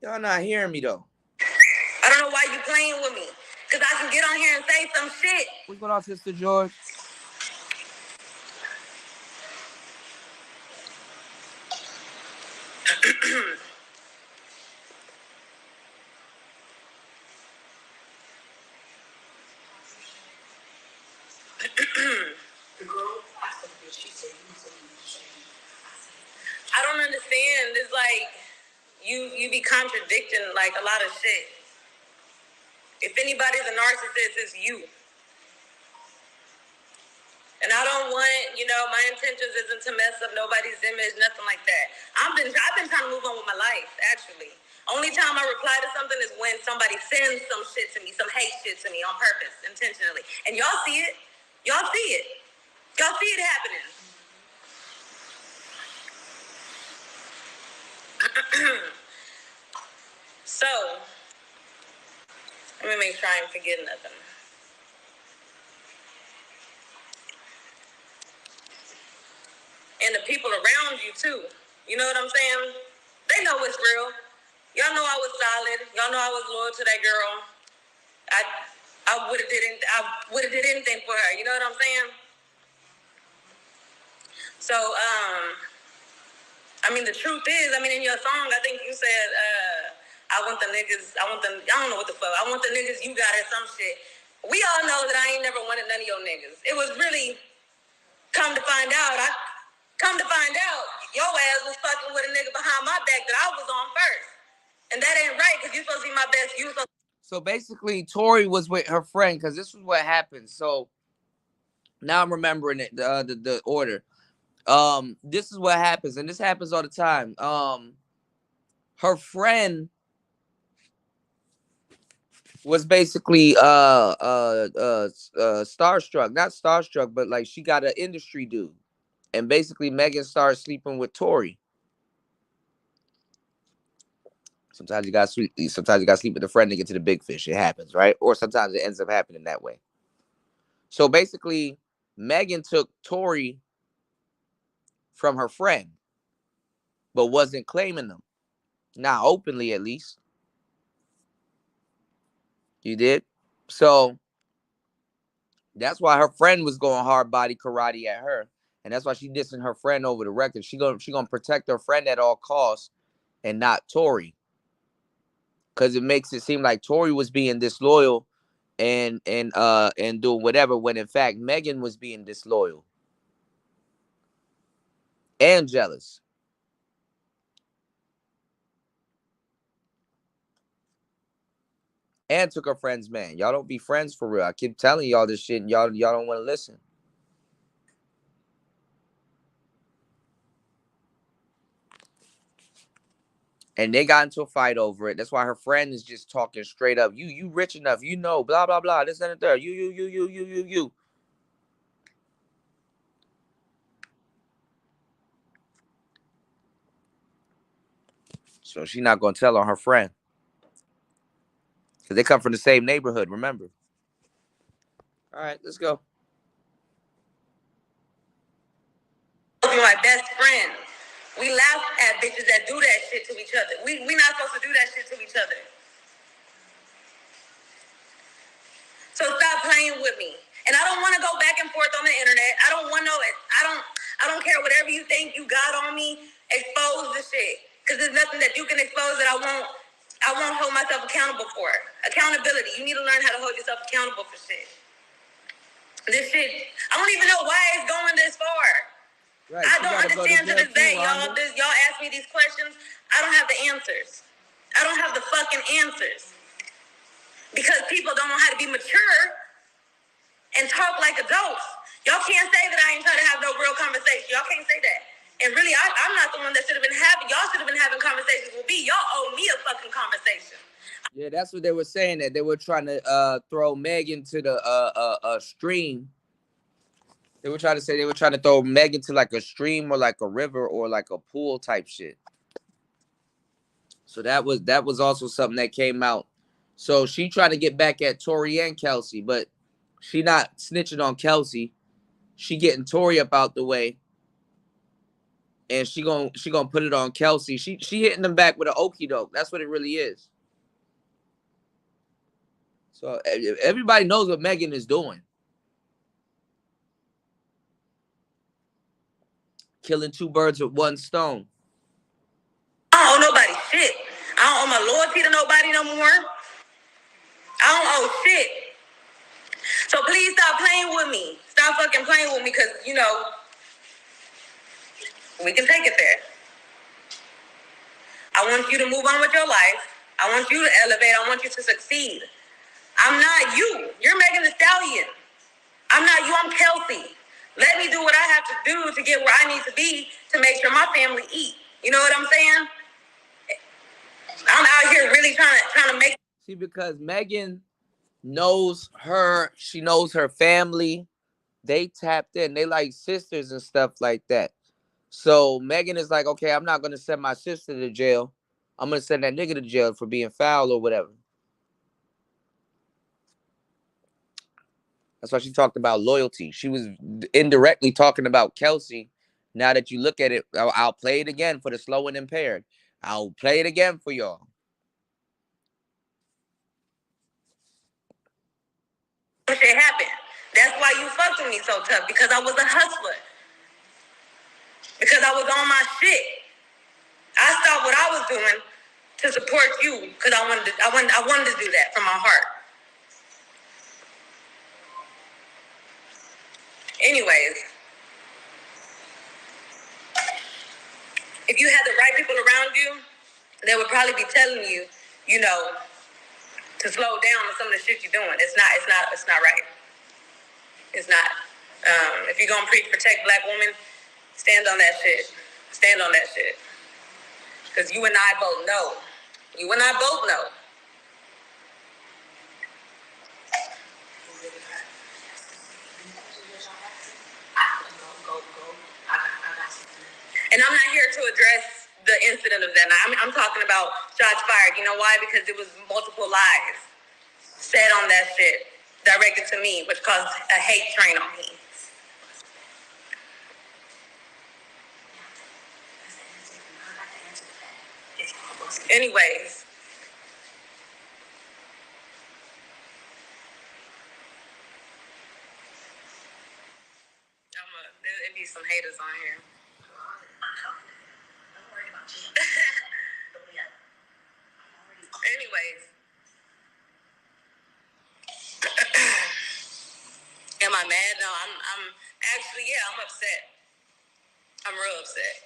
Y'all not hearing me though. I don't know why you playing with me. Because I can get on here and say some shit. What's going on, Sister George? I don't understand. It's like you be contradicting like a lot of shit. If anybody's a narcissist, it's you. And I don't want, my intentions isn't to mess up nobody's image, nothing like that. I've been trying to move on with my life, actually. Only time I reply to something is when somebody sends some shit to me, some hate shit to me on purpose, intentionally. And y'all see it. Y'all see it. Y'all see it happening. So, let me make sure I ain't forgetting nothing. And the people around you too. You know what I'm saying? They know it's real. Y'all know I was solid. Y'all know I was loyal to that girl. I would have did anything for her. You know what I'm saying? So, the truth is, in your song, I think you said, I want the niggas, I don't know what the fuck, I want the niggas you got or some shit. We all know that I ain't never wanted none of your niggas. It was really, come to find out, your ass was fucking with a nigga behind my back that I was on first. And that ain't right, because you're supposed to be my best. So basically, Tory was with her friend, because this was what happened. So now I'm remembering it, the order. This is what happens, and this happens all the time. Her friend was basically starstruck, not starstruck, but like she got an industry dude, and basically Megan started sleeping with Tory. Sometimes you got sleep with a friend to get to the big fish. It happens, right? Or sometimes it ends up happening that way. So basically, Megan took Tory from her friend, but wasn't claiming them. Not openly, at least. You did? So that's why her friend was going hard body karate at her. And that's why she dissing her friend over the record. She gonna protect her friend at all costs and not Tory. Because it makes it seem like Tory was being disloyal and doing whatever, when in fact Megan was being disloyal and jealous. And took her friend's man. Y'all don't be friends for real. I keep telling y'all this shit and y'all don't want to listen. And they got into a fight over it. That's why her friend is just talking straight up. You rich enough, blah, blah, blah. This and that. You. So she not gonna tell on her friend. Because they come from the same neighborhood, remember. All right, let's go. My best friend. We laugh at bitches that do that shit to each other. We not supposed to do that shit to each other. So stop playing with me. And I don't want to go back and forth on the internet. I don't want no. I don't care whatever you think you got on me. Expose the shit, because there's nothing that you can expose that I won't hold myself accountable for. Accountability. You need to learn how to hold yourself accountable for shit. This shit, I don't even know why it's going this far. Right, I don't understand to this day, y'all. Y'all ask me these questions. I don't have the answers. I don't have the fucking answers. Because people don't know how to be mature and talk like adults. Y'all can't say that I ain't trying to have no real conversation. Y'all can't say that. And really, I'm not the one that should have been having. Y'all should have been having conversations with me. Y'all owe me a fucking conversation. Yeah, that's what they were saying, that they were trying to throw Meg into the stream. They were trying to throw Meg into like a stream or like a river or like a pool type shit. So that was also something that came out. So she tried to get back at Tory and Kelsey, but she not snitching on Kelsey. She getting Tory up out the way. And she gonna put it on Kelsey. She hitting them back with an okie doke. That's what it really is. So everybody knows what Megan is doing. Killing two birds with one stone. I don't owe nobody shit. I don't owe my loyalty to nobody no more. I don't owe shit. So please stop playing with me. Stop fucking playing with me, because, you know, we can take it there. I want you to move on with your life. I want you to elevate. I want you to succeed. I'm not you. You're Megan Thee Stallion. I'm not you. I'm Kelsey. Let me do what I have to do to get where I need to be to make sure my family eat. You know what I'm saying? I'm out here really trying to make. See, because Megan knows her. She knows her family. They tapped in. They like sisters and stuff like that. So Megan is like, okay, I'm not going to send my sister to jail. I'm going to send that nigga to jail for being foul or whatever. That's why she talked about loyalty. She was indirectly talking about Kelsey. Now that you look at it, I'll play it again for the slow and impaired. I'll play it again for y'all. Shit happened. That's why you fucked with me so tough, because I was a hustler. Because I was on my shit. I stopped what I was doing to support you, because I wanted to do that from my heart. Anyways, if you had the right people around you, they would probably be telling you, you know, to slow down on some of the shit you're doing. It's not right. It's not. If you're gonna preach protect black women, stand on that shit. Stand on that shit. Because you and I both know. You and I both know. And I'm not here to address the incident of that night. I'm talking about shots fired. You know why? Because it was multiple lies said on that shit directed to me, which caused a hate train on me. Anyways. There'd be some haters on here. Anyways. Am I mad? No, I'm actually, yeah, I'm upset. I'm real upset.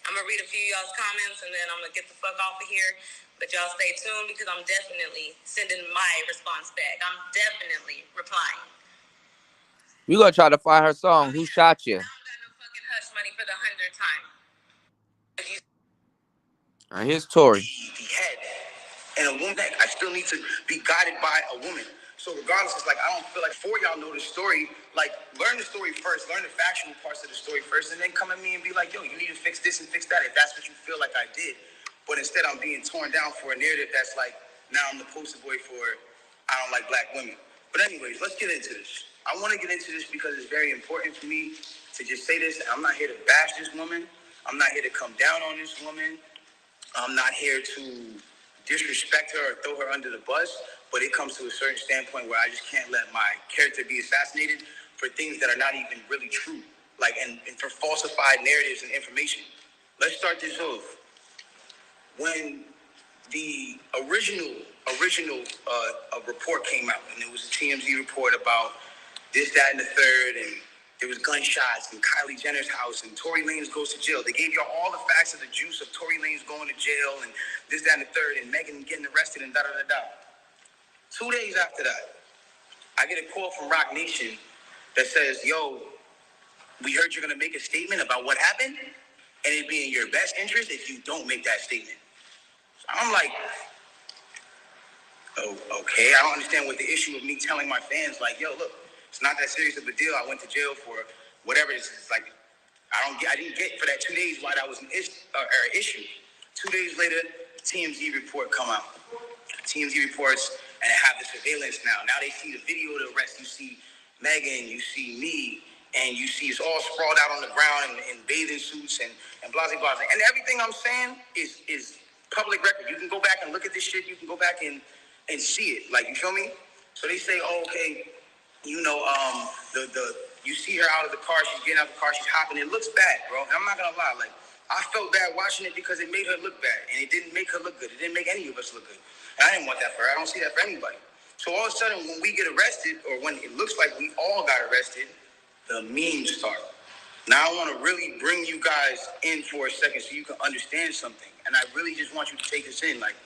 I'm going to read a few of y'all's comments, and then I'm going to get the fuck off of here. But y'all stay tuned, because I'm definitely sending my response back. I'm definitely replying. We going to try to find her song, Who Shot You? I don't got no fucking hush money for the 100th time. All right, here's Tory. And a woman, I still need to be guided by a woman. So regardless, it's like, I don't feel like before y'all know the story, like, learn the story first, learn the factual parts of the story first, and then come at me and be like, yo, you need to fix this and fix that, if that's what you feel like I did. but instead I'm being torn down for a narrative that's like, now I'm the poster boy for I don't like black women. But anyways, let's get into this. I want to get into this because it's very important for me to just say this. I'm not here to bash this woman. I'm not here to come down on this woman. I'm not here to disrespect her or throw her under the bus, but it comes to a certain standpoint where I just can't let my character be assassinated for things that are not even really true, like and for falsified narratives and information. Let's start this off. When the original report came out, and it was a TMZ report about this, that, and the third, and there was gunshots in Kylie Jenner's house, and Tory Lanez goes to jail. They gave y'all all the facts of the juice of Tory Lanez going to jail, and this, that, and the third, and Megan getting arrested, and da-da-da-da. 2 days after that, I get a call from Rock Nation that says, yo, we heard you're going to make a statement about what happened, and it'd be in your best interest if you don't make that statement. So I'm like, oh, okay, I don't understand what the issue of me telling my fans, like, yo, look, it's not that serious of a deal. I went to jail for whatever it is. It's like, I didn't get for that 2 days why that was an issue. 2 days later, TMZ report come out. TMZ reports, and have the surveillance now. Now they see the video of the arrest. You see Megan, you see me, and you see it's all sprawled out on the ground in bathing suits and blah, blah, blah. And everything I'm saying is public record. You can go back and look at this shit. You can go back and see it. Like, you feel me? So they say, oh, okay, you know, you see her out of the car. She's getting out of the car. She's hopping. It looks bad, bro. And I'm not going to lie. Like, I felt bad watching it because it made her look bad. And it didn't make her look good. It didn't make any of us look good. And I didn't want that for her. I don't see that for anybody. So all of a sudden, when we get arrested, or when it looks like we all got arrested, the memes start. Now I want to really bring you guys in for a second so you can understand something. And I really just want you to take this in. Like,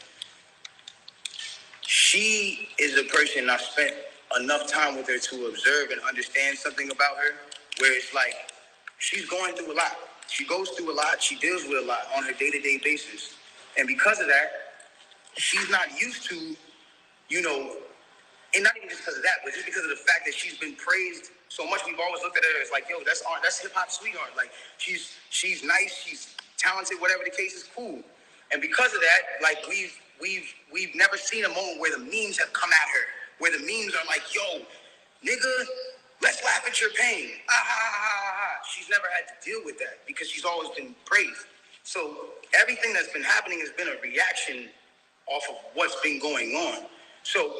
she is a person I spent enough time with her to observe and understand something about her, where it's like, she's going through a lot. She goes through a lot. She deals with a lot on her day-to-day basis. And because of that, she's not used to, you know, and not even just because of that, but just because of the fact that she's been praised so much. We've always looked at her as like, yo, that's hip-hop sweetheart. Like, she's nice, she's talented, whatever the case is, cool. And because of that, like, we've never seen a moment where the memes have come at her, where the memes are like, yo, nigga, let's laugh at your pain. Ah, ha, ha, ha, ha. She's never had to deal with that because she's always been praised. So everything that's been happening has been a reaction off of what's been going on. So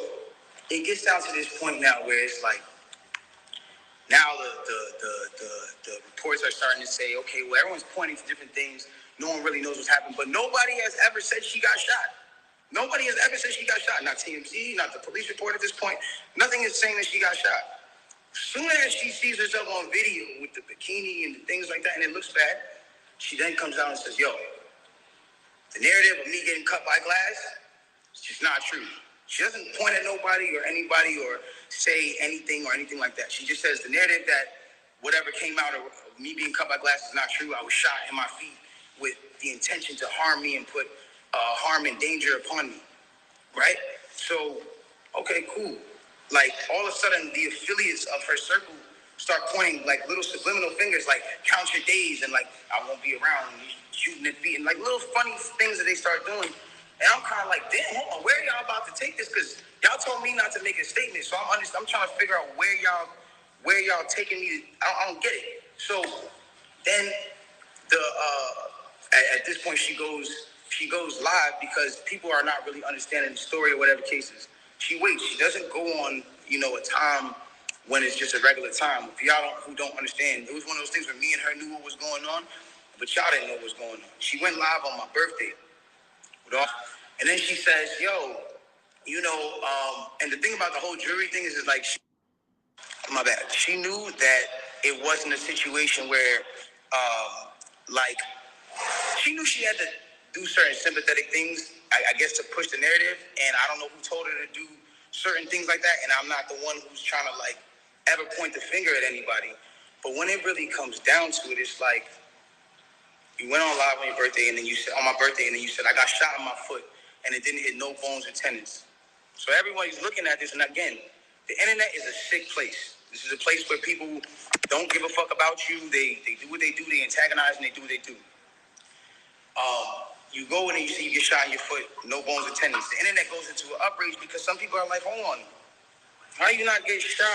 it gets down to this point now where it's like, now the reports are starting to say, okay, well, everyone's pointing to different things. No one really knows what's happened, but nobody has ever said she got shot. Nobody has ever said she got shot. Not TMZ, not the police report at this point. Nothing is saying that she got shot. Soon as she sees herself on video with the bikini and things like that, and it looks bad, she then comes out and says, yo, the narrative of me getting cut by glass, it's just not true. She doesn't point at nobody or anybody or say anything or anything like that. She just says the narrative that whatever came out of me being cut by glass is not true. I was shot in my feet with the intention to harm me and put harm and danger upon me, right? So, okay, cool. Like, all of a sudden, the affiliates of her circle start pointing, like, little subliminal fingers, like, count your days, and, like, I won't be around, and shooting at feet, and, like, little funny things that they start doing. And I'm kind of like, damn, hold on, where are y'all about to take this? Because y'all told me not to make a statement, so I'm trying to figure out where y'all taking me to, I don't get it. So then at this point she goes live because people are not really understanding the story or whatever cases. She waits. She doesn't go on, you know, a time when it's just a regular time. For y'all who don't understand, it was one of those things where me and her knew what was going on, but y'all didn't know what was going on. She went live on my birthday. And then she says, yo, you know, and the thing about the whole jury thing is like, my bad. She knew that it wasn't a situation where, like, she knew she had to do certain sympathetic things, I guess, to push the narrative. And I don't know who told her to do certain things like that. And I'm not the one who's trying to, like, ever point the finger at anybody. But when it really comes down to it, it's like, you went on live on your birthday, and then you said, on my birthday, and then you said, I got shot in my foot, and it didn't hit no bones or tendons. So everybody's looking at this, and again, the internet is a sick place. This is a place where people don't give a fuck about you. They do what they do. They antagonize, and they do what they do. You go in and you see you get shot in your foot, no bones or tendons. The internet goes into an outrage because some people are like, hold on, how you not get shot?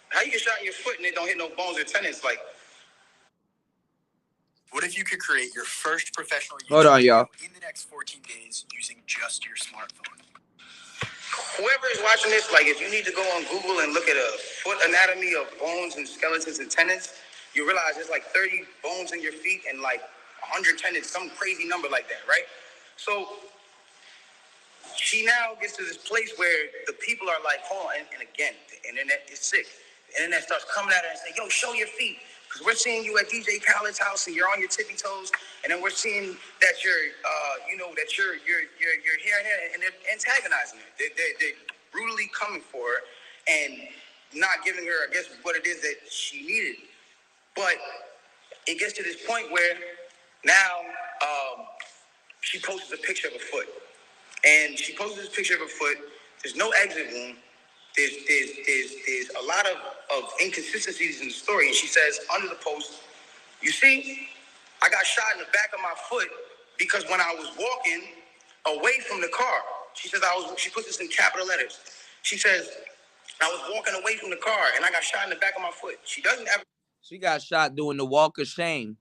How you get shot in your foot and it don't hit no bones or tendons? Like, What if you could create your first professional Hold YouTube on, video y'all. in the next 14 days using just your smartphone? whoever is watching this, like, if you need to go on Google and look at a foot anatomy of bones and skeletons and tendons, you realize there's like 30 bones in your feet and like 100 tendons, some crazy number like that, right? So she now gets to this place where the people are like, hold on, and again, the internet is sick. The internet starts coming at her and saying, yo, show your feet. Because we're seeing you at DJ Khaled's house and you're on your tippy toes, and then we're seeing that you're, that you're here and there, and they're antagonizing her. They're brutally coming for her and not giving her, I guess, what it is that she needed. But it gets to this point where now she posts a picture of a foot. And she posted this picture of her foot. There's no exit wound. There's a lot of inconsistencies in the story. And she says under the post, you see, I got shot in the back of my foot because when I was walking away from the car, she says she puts this in capital letters. She says, I was walking away from the car and I got shot in the back of my foot. She doesn't ever. She got shot doing the walk of shame.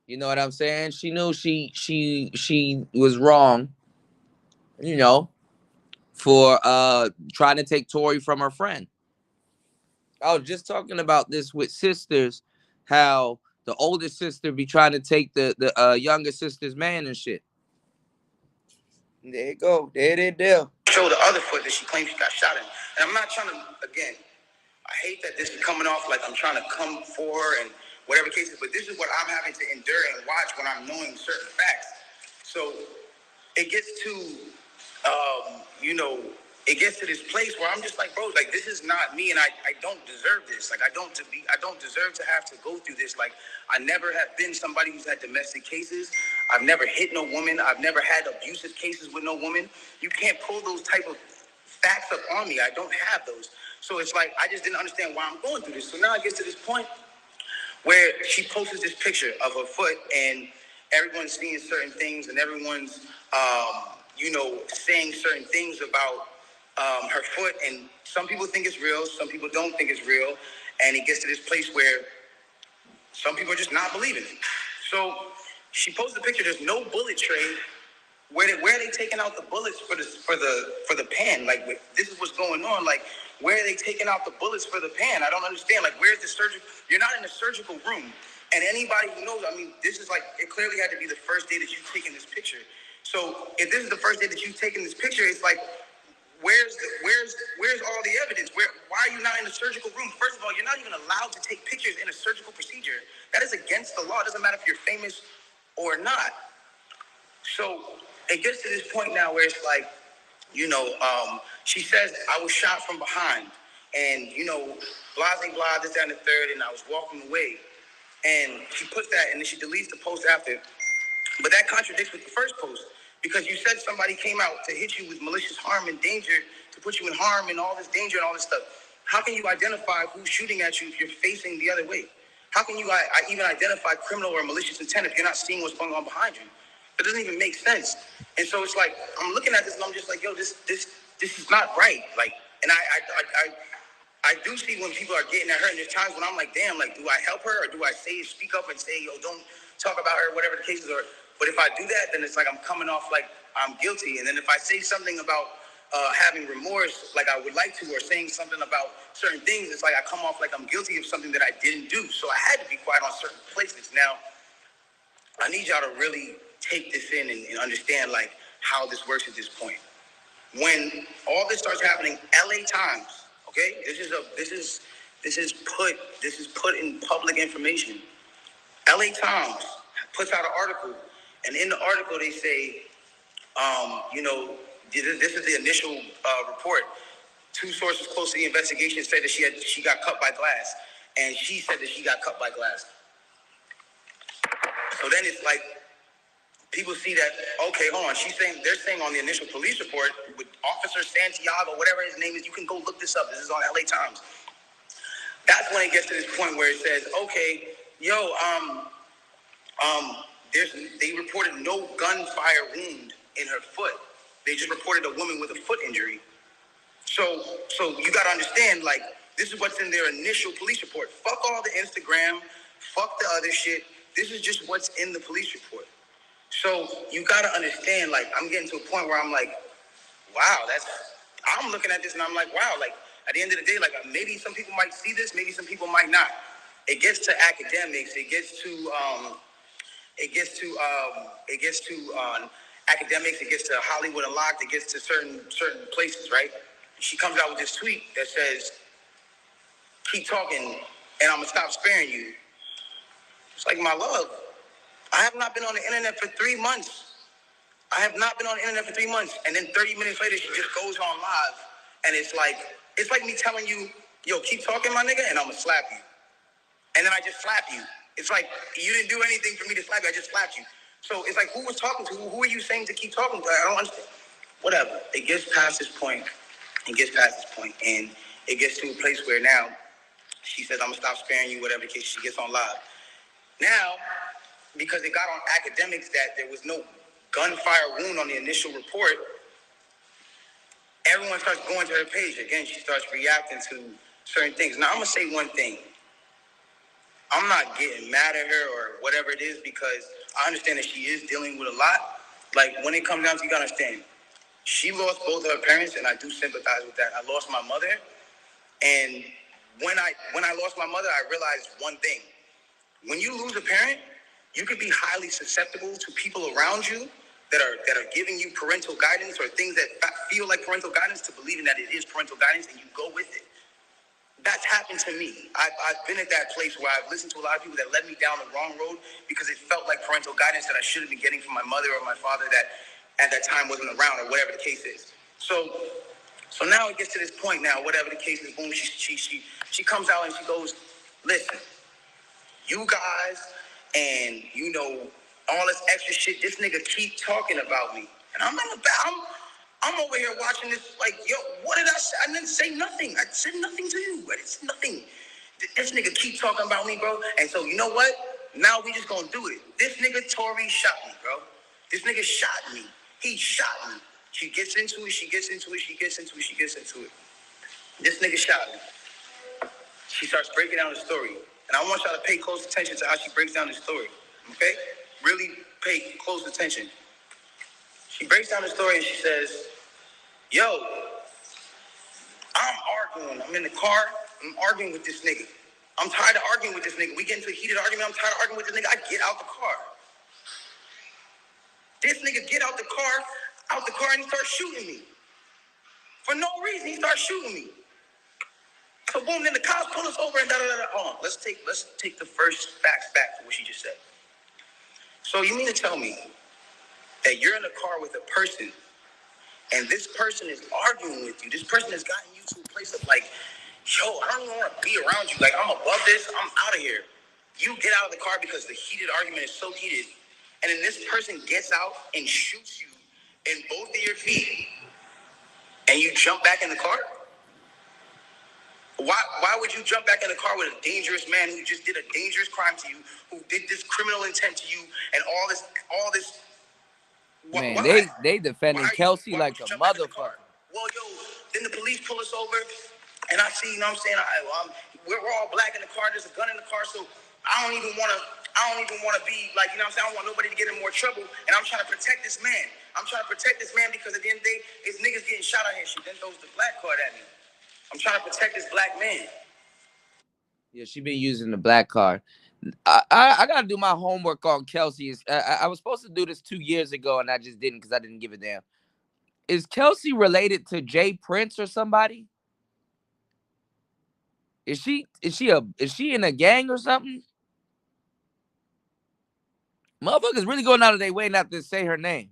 You know what I'm saying? She knew she was wrong, you know, for trying to take Tory from her friend. I was just talking about this with sisters, how the older sister be trying to take the younger sister's man and shit. There you go. There it is. Show the other foot that she claims she got shot in. And I'm not trying to, again, I hate that this is coming off like I'm trying to come for her and whatever cases, but this is what I'm having to endure and watch when I'm knowing certain facts. So it gets to, it gets to this place where I'm just like, bro, like, this is not me, and I don't deserve this. Like, I don't deserve to have to go through this. Like, I never have been somebody who's had domestic cases. I've never hit no woman. I've never had abusive cases with no woman. You can't pull those type of facts up on me. I don't have those. So it's like, I just didn't understand why I'm going through this. So now it gets to this point where she posts this picture of her foot, and everyone's seeing certain things, and everyone's, saying certain things about her foot, and some people think it's real, some people don't think it's real, and it gets to this place where some people are just not believing it. So she posted a picture. There's no bullet tray. Where are they taking out the bullets for the pan? Like, this is what's going on. Like, where are they taking out the bullets for the pan? I don't understand. Like, where's the surgery? You're not in a surgical room, and anybody who knows, I mean, this is like, it clearly had to be the first day that you've taken this picture. So if this is the first day that you've taken this picture, it's like, where's all the evidence? Why are you not in a surgical room? First of all, you're not even allowed to take pictures in a surgical procedure. That is against the law. It doesn't matter if you're famous or not. So it gets to this point now where it's like, she says, I was shot from behind, and, blah, blah, blah, this, that, and the third, and I was walking away. And she puts that, and then she deletes the post after. But that contradicts with the first post, because you said somebody came out to hit you with malicious harm and danger, to put you in harm and all this danger and all this stuff. How can you identify who's shooting at you if you're facing the other way? How can you even identify criminal or malicious intent if you're not seeing what's going on behind you? It doesn't even make sense. And so it's like, I'm looking at this and I'm just like, yo, this is not right. Like, and I do see when people are getting at her, and there's times when I'm like, damn, like, do I help her, or do I speak up and say, yo, don't talk about her, whatever the case is? But if I do that, then it's like I'm coming off like I'm guilty. And then if I say something about having remorse, like I would like to, or saying something about certain things, it's like I come off like I'm guilty of something that I didn't do. So I had to be quiet on certain places. Now, I need y'all to really take this in and understand, like, how this works at this point. When all this starts happening, LA Times, okay, this is put in public information. LA Times puts out an article, and in the article they say, this is the initial report. Two sources close to the investigation said that she got cut by glass, and she said that she got cut by glass. So then it's like, people see that, okay, hold on, they're saying on the initial police report with Officer Santiago, whatever his name is, you can go look this up. This is on LA Times. That's when it gets to this point where it says, okay, They reported no gunfire wound in her foot. They just reported a woman with a foot injury. So you gotta understand, like, this is what's in their initial police report. Fuck all the Instagram, fuck the other shit. This is just what's in the police report. So you gotta understand, like, I'm getting to a point where I'm like, wow, I'm looking at this and I'm like, wow, like, at the end of the day, like, maybe some people might see this, maybe some people might not. It gets to academics, it gets to academics, it gets to Hollywood Unlocked, it gets to certain places, right? She comes out with this tweet that says, keep talking and I'm gonna stop sparing you. It's like, my love, I have not been on the internet for 3 months. And then 30 minutes later, she just goes on live. And it's like me telling you, yo, keep talking, my nigga, and I'm gonna slap you. And then I just slap you. It's like, you didn't do anything for me to slap you, I just slapped you. So it's like, who was talking to? Who are you saying to keep talking to? I don't understand. Whatever. It gets past this point. And it gets to a place where now she says, I'm gonna stop sparing you, whatever the case. She gets on live. Now, because it got on academics that there was no gunfire wound on the initial report, everyone starts going to her page. Again, she starts reacting to certain things. Now, I'm gonna say one thing. I'm not getting mad at her or whatever it is, because I understand that she is dealing with a lot. Like, when it comes down to, you gotta understand, she lost both her parents, and I do sympathize with that. I lost my mother, and when I lost my mother, I realized one thing. When you lose a parent, you could be highly susceptible to people around you that are giving you parental guidance or things that feel like parental guidance, to believing that it is parental guidance, and you go with it. That's happened to me. I've been at that place where I've listened to a lot of people that led me down the wrong road because it felt like parental guidance that I should have been getting from my mother or my father that at that time wasn't around, or whatever the case is. So now it gets to this point now, whatever the case is, boom, she comes out and she goes, listen, you guys and, you know, all this extra shit, this nigga keep talking about me. And I'm over here watching this like, yo, what did I say? I didn't say nothing. I said nothing to you. I didn't say nothing. This nigga keep talking about me, bro. And so, you know what? Now we just gonna do it. This nigga Tory shot me, bro. This nigga shot me. He shot me. She gets into it. This nigga shot me. She starts breaking down the story. And I want y'all to pay close attention to how she breaks down the story. Okay? Really pay close attention. She breaks down the story and she says, yo, I'm arguing. I'm in the car. I'm arguing with this nigga. I'm tired of arguing with this nigga. We get into a heated argument. I'm tired of arguing with this nigga. I get out the car. This nigga get out the car and he starts shooting me. For no reason, he starts shooting me. So boom, then the cops pull us over and da-da-da-da. Hold on, let's take the first facts back to what she just said. So you mean to tell me that you're in a car with a person and this person is arguing with you? This person has gotten you to a place of like, yo, I don't even want to be around you. Like, I'm above this. I'm out of here. You get out of the car because the heated argument is so heated. And then this person gets out and shoots you in both of your feet. And you jump back in the car? Why would you jump back in the car with a dangerous man who just did a dangerous crime to you, who did this criminal intent to you, and all this? Man, why? they defending Kelsey like a motherfucker. Well, yo, then the police pull us over, and I see, you know what I'm saying? We're all black in the car. There's a gun in the car, so I don't even want to be like, you know what I'm saying? I don't want nobody to get in more trouble, and I'm trying to protect this man. Because at the end of the day, it's niggas getting shot out here. She then throws the black card at me. I'm trying to protect this black man. Yeah, she been using the black card. I got to do my homework on Kelsey. I was supposed to do this 2 years ago, and I just didn't because I didn't give a damn. Is Kelsey related to Jay Prince or somebody? Is she in a gang or something? Motherfuckers really going out of their way not to say her name.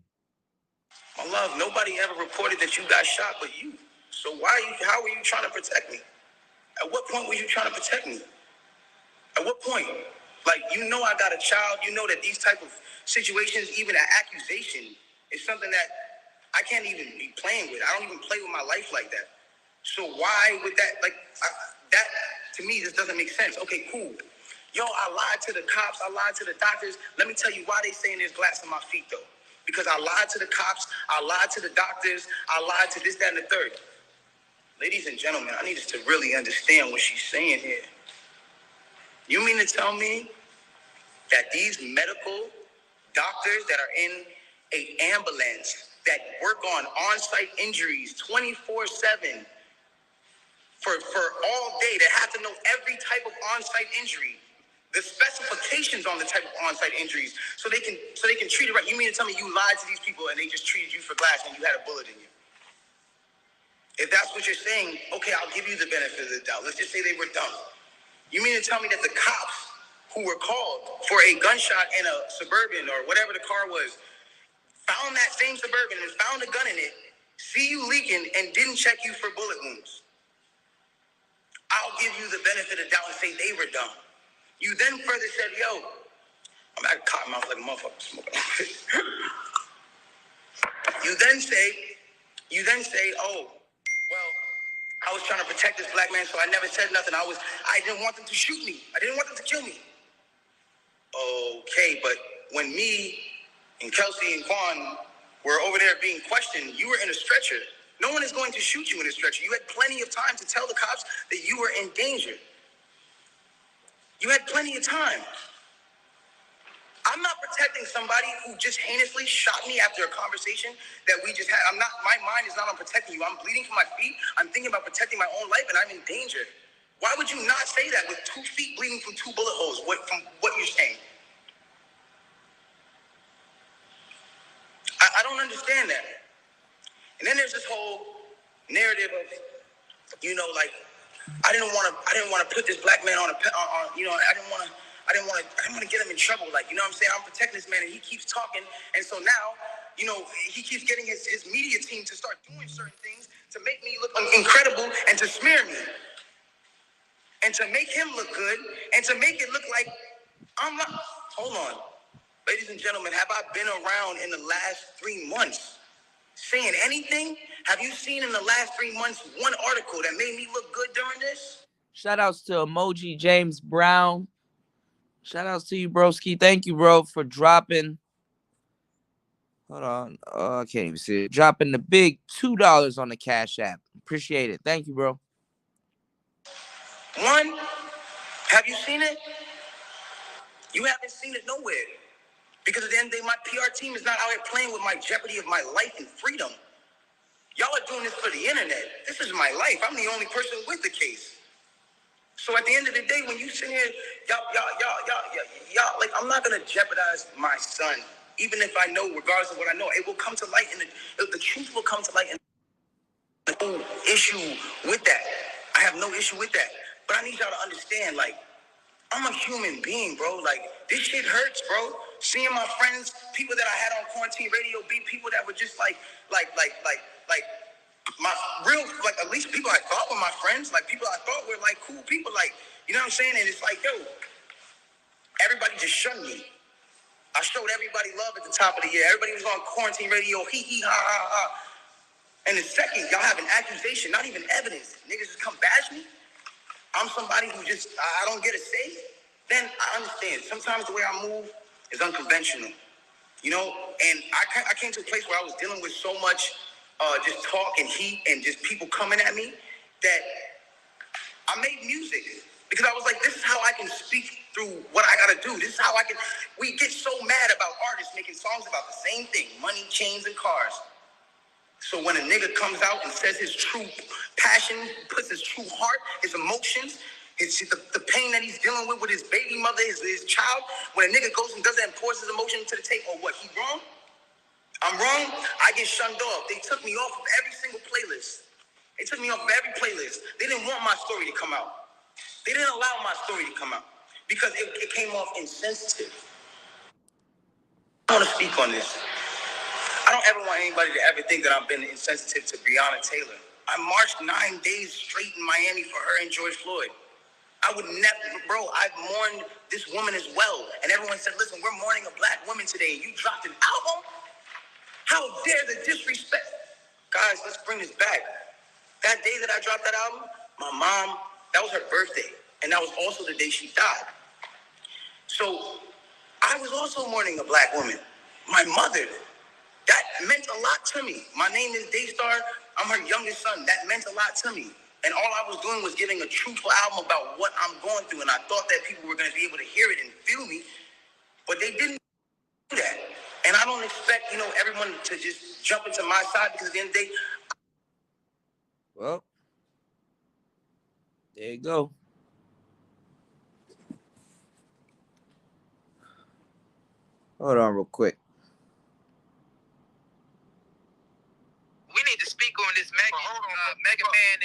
My love, nobody ever reported that you got shot but you. So how were you trying to protect me? At what point were you trying to protect me? At what point? Like, you know I got a child. You know that these type of situations, even an accusation, is something that I can't even be playing with. I don't even play with my life like that. So why would that, like, that to me just doesn't make sense. Okay, cool. Yo, I lied to the cops. I lied to the doctors. Let me tell you why they saying there's glass in my feet, though. Because I lied to the cops. I lied to the doctors. I lied to this, that, and the third. Ladies and gentlemen, I need us to really understand what she's saying here. You mean to tell me that these medical doctors that are in an ambulance that work on-site injuries 24/7 for all day, that have to know every type of on-site injury, the specifications on the type of on-site injuries, so they can treat it right? You mean to tell me you lied to these people and they just treated you for glass and you had a bullet in you? If that's what you're saying, okay, I'll give you the benefit of the doubt. Let's just say they were dumb. You mean to tell me that the cops who were called for a gunshot in a Suburban or whatever the car was, found that same Suburban and found a gun in it, see you leaking, and didn't check you for bullet wounds? I'll give you the benefit of doubt and say they were dumb. You then further said, yo, I'm at a cotton mouth like a motherfucker smoking. You then say, oh, well, I was trying to protect this black man, so I never said nothing. I didn't want them to shoot me. I didn't want them to kill me. Okay, but when me and Kelsey and Quan were over there being questioned, you were in a stretcher. No one is going to shoot you in a stretcher. You had plenty of time to tell the cops that you were in danger. You had plenty of time. I'm not protecting somebody who just heinously shot me after a conversation that we just had. My mind is not on protecting you. I'm bleeding from my feet. I'm thinking about protecting my own life, and I'm in danger. Why would you not say that with 2 feet bleeding from 2 bullet holes, from what you're saying? I don't understand that. And then there's this whole narrative of, like, I didn't want to put this black man on I didn't want to get him in trouble. Like, you know what I'm saying? I'm protecting this man, and he keeps talking. And so now, he keeps getting his media team to start doing certain things to make me look incredible and to smear me. And to make him look good and to make it look like I'm not. Hold on. Ladies and gentlemen, have I been around in the last 3 months saying anything? Have you seen in the last 3 months one article that made me look good during this? Shout outs to Emoji James Brown. Shout outs to you, broski. Thank you, bro, for dropping. Hold on. I can't even see it. Dropping the big $2 on the Cash App. Appreciate it. Thank you, bro. One, have you seen it? You haven't seen it nowhere. Because at the end of the day, my PR team is not out here playing with my jeopardy of my life and freedom. Y'all are doing this for the internet. This is my life. I'm the only person with the case. So at the end of the day, when you sit here, y'all, like, I'm not gonna jeopardize my son, even if I know, regardless of what I know, it will come to light, and the truth will come to light. And no issue with that. I have no issue with that. But I need y'all to understand, like, I'm a human being, bro. Like, this shit hurts, bro. Seeing my friends, people that I had on quarantine radio, be people that were just like my real, like, at least people I thought were my friends, like people I thought were like cool people, like, you know what I'm saying? And it's like, yo, everybody just shunned me. I showed everybody love at the top of the year. Everybody was on quarantine radio, hee hee ha ha ha. And the second y'all have an accusation, not even evidence, niggas just come bash me. I'm somebody who just, I don't get a say. Then I understand. Sometimes the way I move is unconventional, and I came to a place where I was dealing with so much just talk and heat and just people coming at me that I made music because I was like, this is how I can speak through what I gotta do. This is how we get so mad about artists making songs about the same thing, money, chains, and cars. So when a nigga comes out and says his true passion, puts his true heart, his emotions, the pain that he's dealing with his baby mother, his child, when a nigga goes and does that and pours his emotion into the tape, or what, he wrong? I'm wrong? I get shunned off. They took me off of every single playlist. They took me off of every playlist. They didn't want my story to come out. They didn't allow my story to come out because it came off insensitive. I want to speak on this. I don't ever want anybody to ever think that I've been insensitive to Breonna Taylor. I marched 9 days straight in Miami for her and George Floyd. I would never, bro, I've mourned this woman as well. And everyone said, listen, we're mourning a black woman today. And you dropped an album? How dare the disrespect? Guys, let's bring this back. That day that I dropped that album, my mom, that was her birthday. And that was also the day she died. So I was also mourning a black woman, my mother. That meant a lot to me. My name is Daystar. I'm her youngest son. That meant a lot to me. And all I was doing was giving a truthful album about what I'm going through. And I thought that people were going to be able to hear it and feel me, but they didn't do that. And I don't expect, everyone to just jump into my side, because at the end of the day. Well, there you go. Hold on real quick. We need to speak on this Mega Man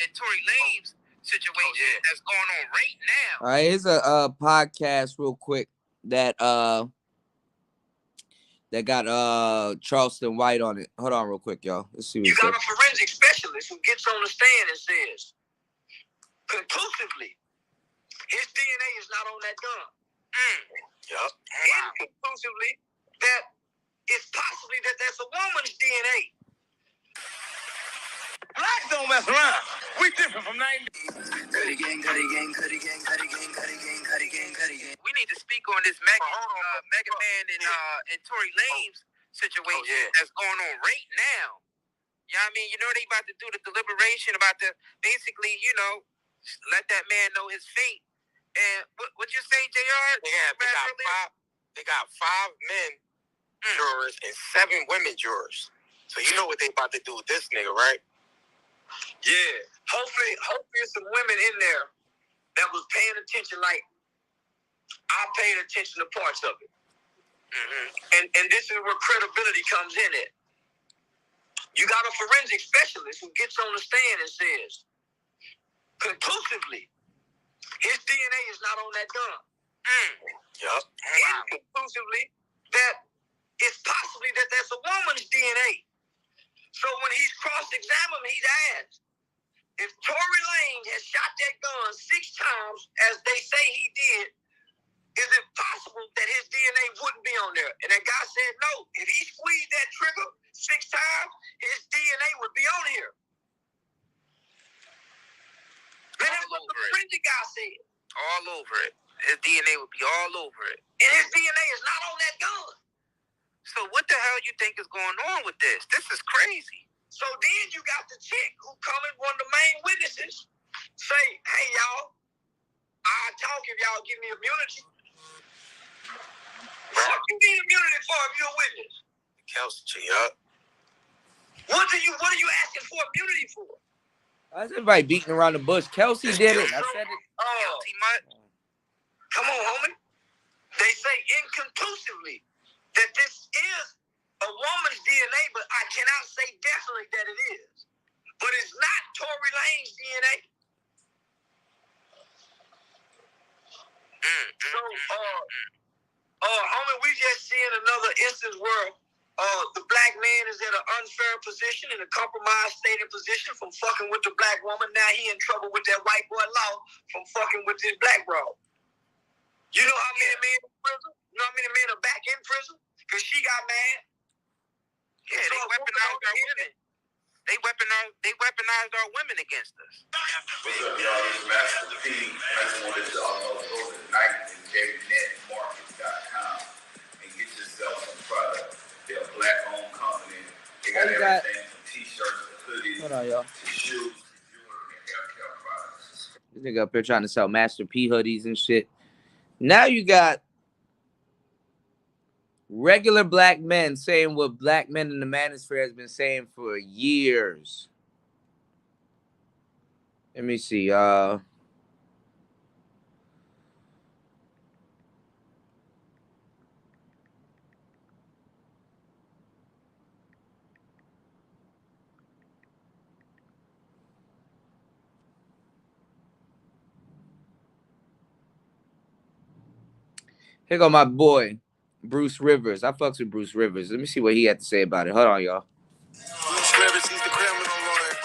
and Tory Lanez situation that's going on right now. All right, here's a podcast real quick that got Charleston White on it. Hold on real quick, y'all. Let's see what you got a forensic specialist who gets on the stand and says conclusively his DNA is not on that gun. Yup. And conclusively that it's possibly that that's a woman's DNA. Blacks don't mess around. We different from 90. We need to speak on this Mega Man and Tory Lanez situation that's going on right now. You know what I mean? They about to do the deliberation, about to basically, let that man know his fate. And what you say, JR? They got five men jurors and 7 women jurors. So you know what they about to do with this nigga, right? Yeah. Hopefully there's some women in there that was paying attention like I paid attention to parts of it. Mm-hmm. And this is where credibility comes in at. You got a forensic specialist who gets on the stand and says conclusively his DNA is not on that gun. Yup. And conclusively that it's possibly that that's a woman's DNA. So when he's cross-examined, he's asked, if Tory Lanez has shot that gun 6 times, as they say he did, is it possible that his DNA wouldn't be on there? And that guy said no. If he squeezed that trigger 6 times, his DNA would be on here. And that's what the forensic guy said. All over it. His DNA would be all over it. And his DNA is not on that gun. So what the hell you think is going on with this? This is crazy. So then you got the chick who coming, one of the main witnesses, say, hey, y'all, I'll talk if y'all give me immunity. What you need immunity for if you're a witness? Kelsey, yup. What are you asking for immunity for? That's everybody beating around the bush. Kelsey did it. I said it. Kelsey much? Come on, homie. They say inconclusively that this is a woman's DNA, but I cannot say definitely that it is. But it's not Tory Lanez's DNA. Homie, we just seeing another instance where the black man is in an unfair position, in a compromised state of position from fucking with the black woman. Now he in trouble with that white boy law from fucking with this black bro. You know how many men in prison? You know how many men are back in prison? Because she got mad. Yeah, they weaponized our women. They weaponized our women against us. What's up, y'all? This is Master P. I just wanted y'all to go tonight to JNetMarket.com and get yourself some product. They're a black-owned company. They got everything from T-shirts to hoodies to shoes to jewelry and haircare products. This nigga up here trying to sell Master P hoodies and shit. Now you got regular black men saying what black men in the manosphere has been saying for years. Let me see. Here go my boy, Bruce Rivers. I fucks with Bruce Rivers. Let me see what he had to say about it. Hold on, y'all. Bruce Rivers, he's the criminal lawyer.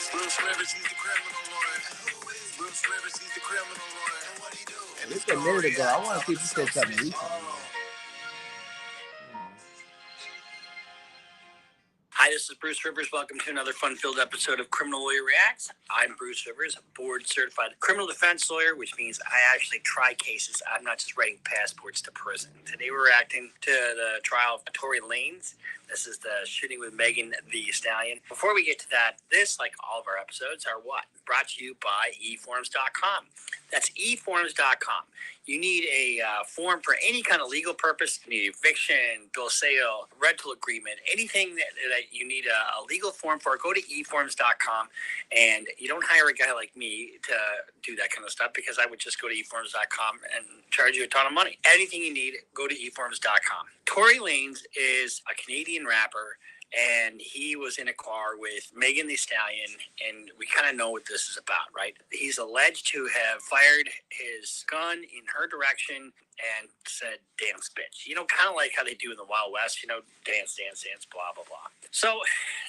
Bruce Rivers, he's the criminal lawyer. Bruce Rivers, he's the criminal lawyer. What he do? And this a minute ago. I want to see if he said something recently. Hi, this is Bruce Rivers. Welcome to another fun-filled episode of Criminal Lawyer Reacts. I'm Bruce Rivers, a board-certified criminal defense lawyer, which means I actually try cases. I'm not just writing passports to prison. Today we're reacting to the trial of Tory Lanez. This is the shooting with Megan Thee Stallion. Before we get to that, this, like all of our episodes, are what? Brought to you by eForms.com. That's eForms.com. You need a form for any kind of legal purpose. You need eviction, bill of sale, rental agreement, anything that you need a legal form for. Go to eForms.com, and you don't hire a guy like me to do that kind of stuff because I would just go to eForms.com and charge you a ton of money. Anything you need, go to eForms.com. Tory Lanez is a Canadian rapper, and he was in a car with Megan Thee Stallion, and we kind of know what this is about, right? He's alleged to have fired his gun in her direction and said, dance, bitch. You know, kind of like how they do in the Wild West, you know, dance, dance, dance, blah, blah, blah. So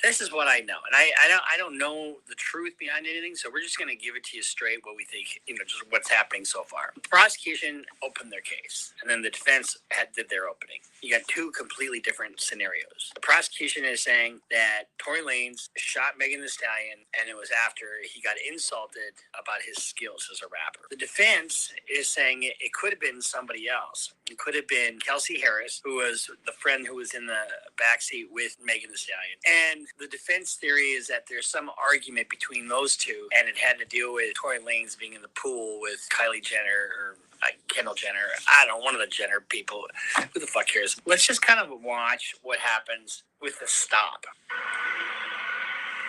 this is what I know. And I don't know the truth behind anything, so we're just going to give it to you straight what we think, you know, just what's happening so far. The prosecution opened their case, and then the defense did their opening. You got two completely different scenarios. The prosecution is saying that Tory Lanez shot Megan Thee Stallion, and it was after he got insulted about his skills as a rapper. The defense is saying it could have been somebody else. It could have been Kelsey Harris, who was the friend who was in the backseat with Megan Thee Stallion. And the defense theory is that there's some argument between those two, and it had to deal with Tory Lanez being in the pool with Kylie Jenner or Kendall Jenner. I don't know, one of the Jenner people. Who the fuck cares? Let's just kind of watch what happens with the stop.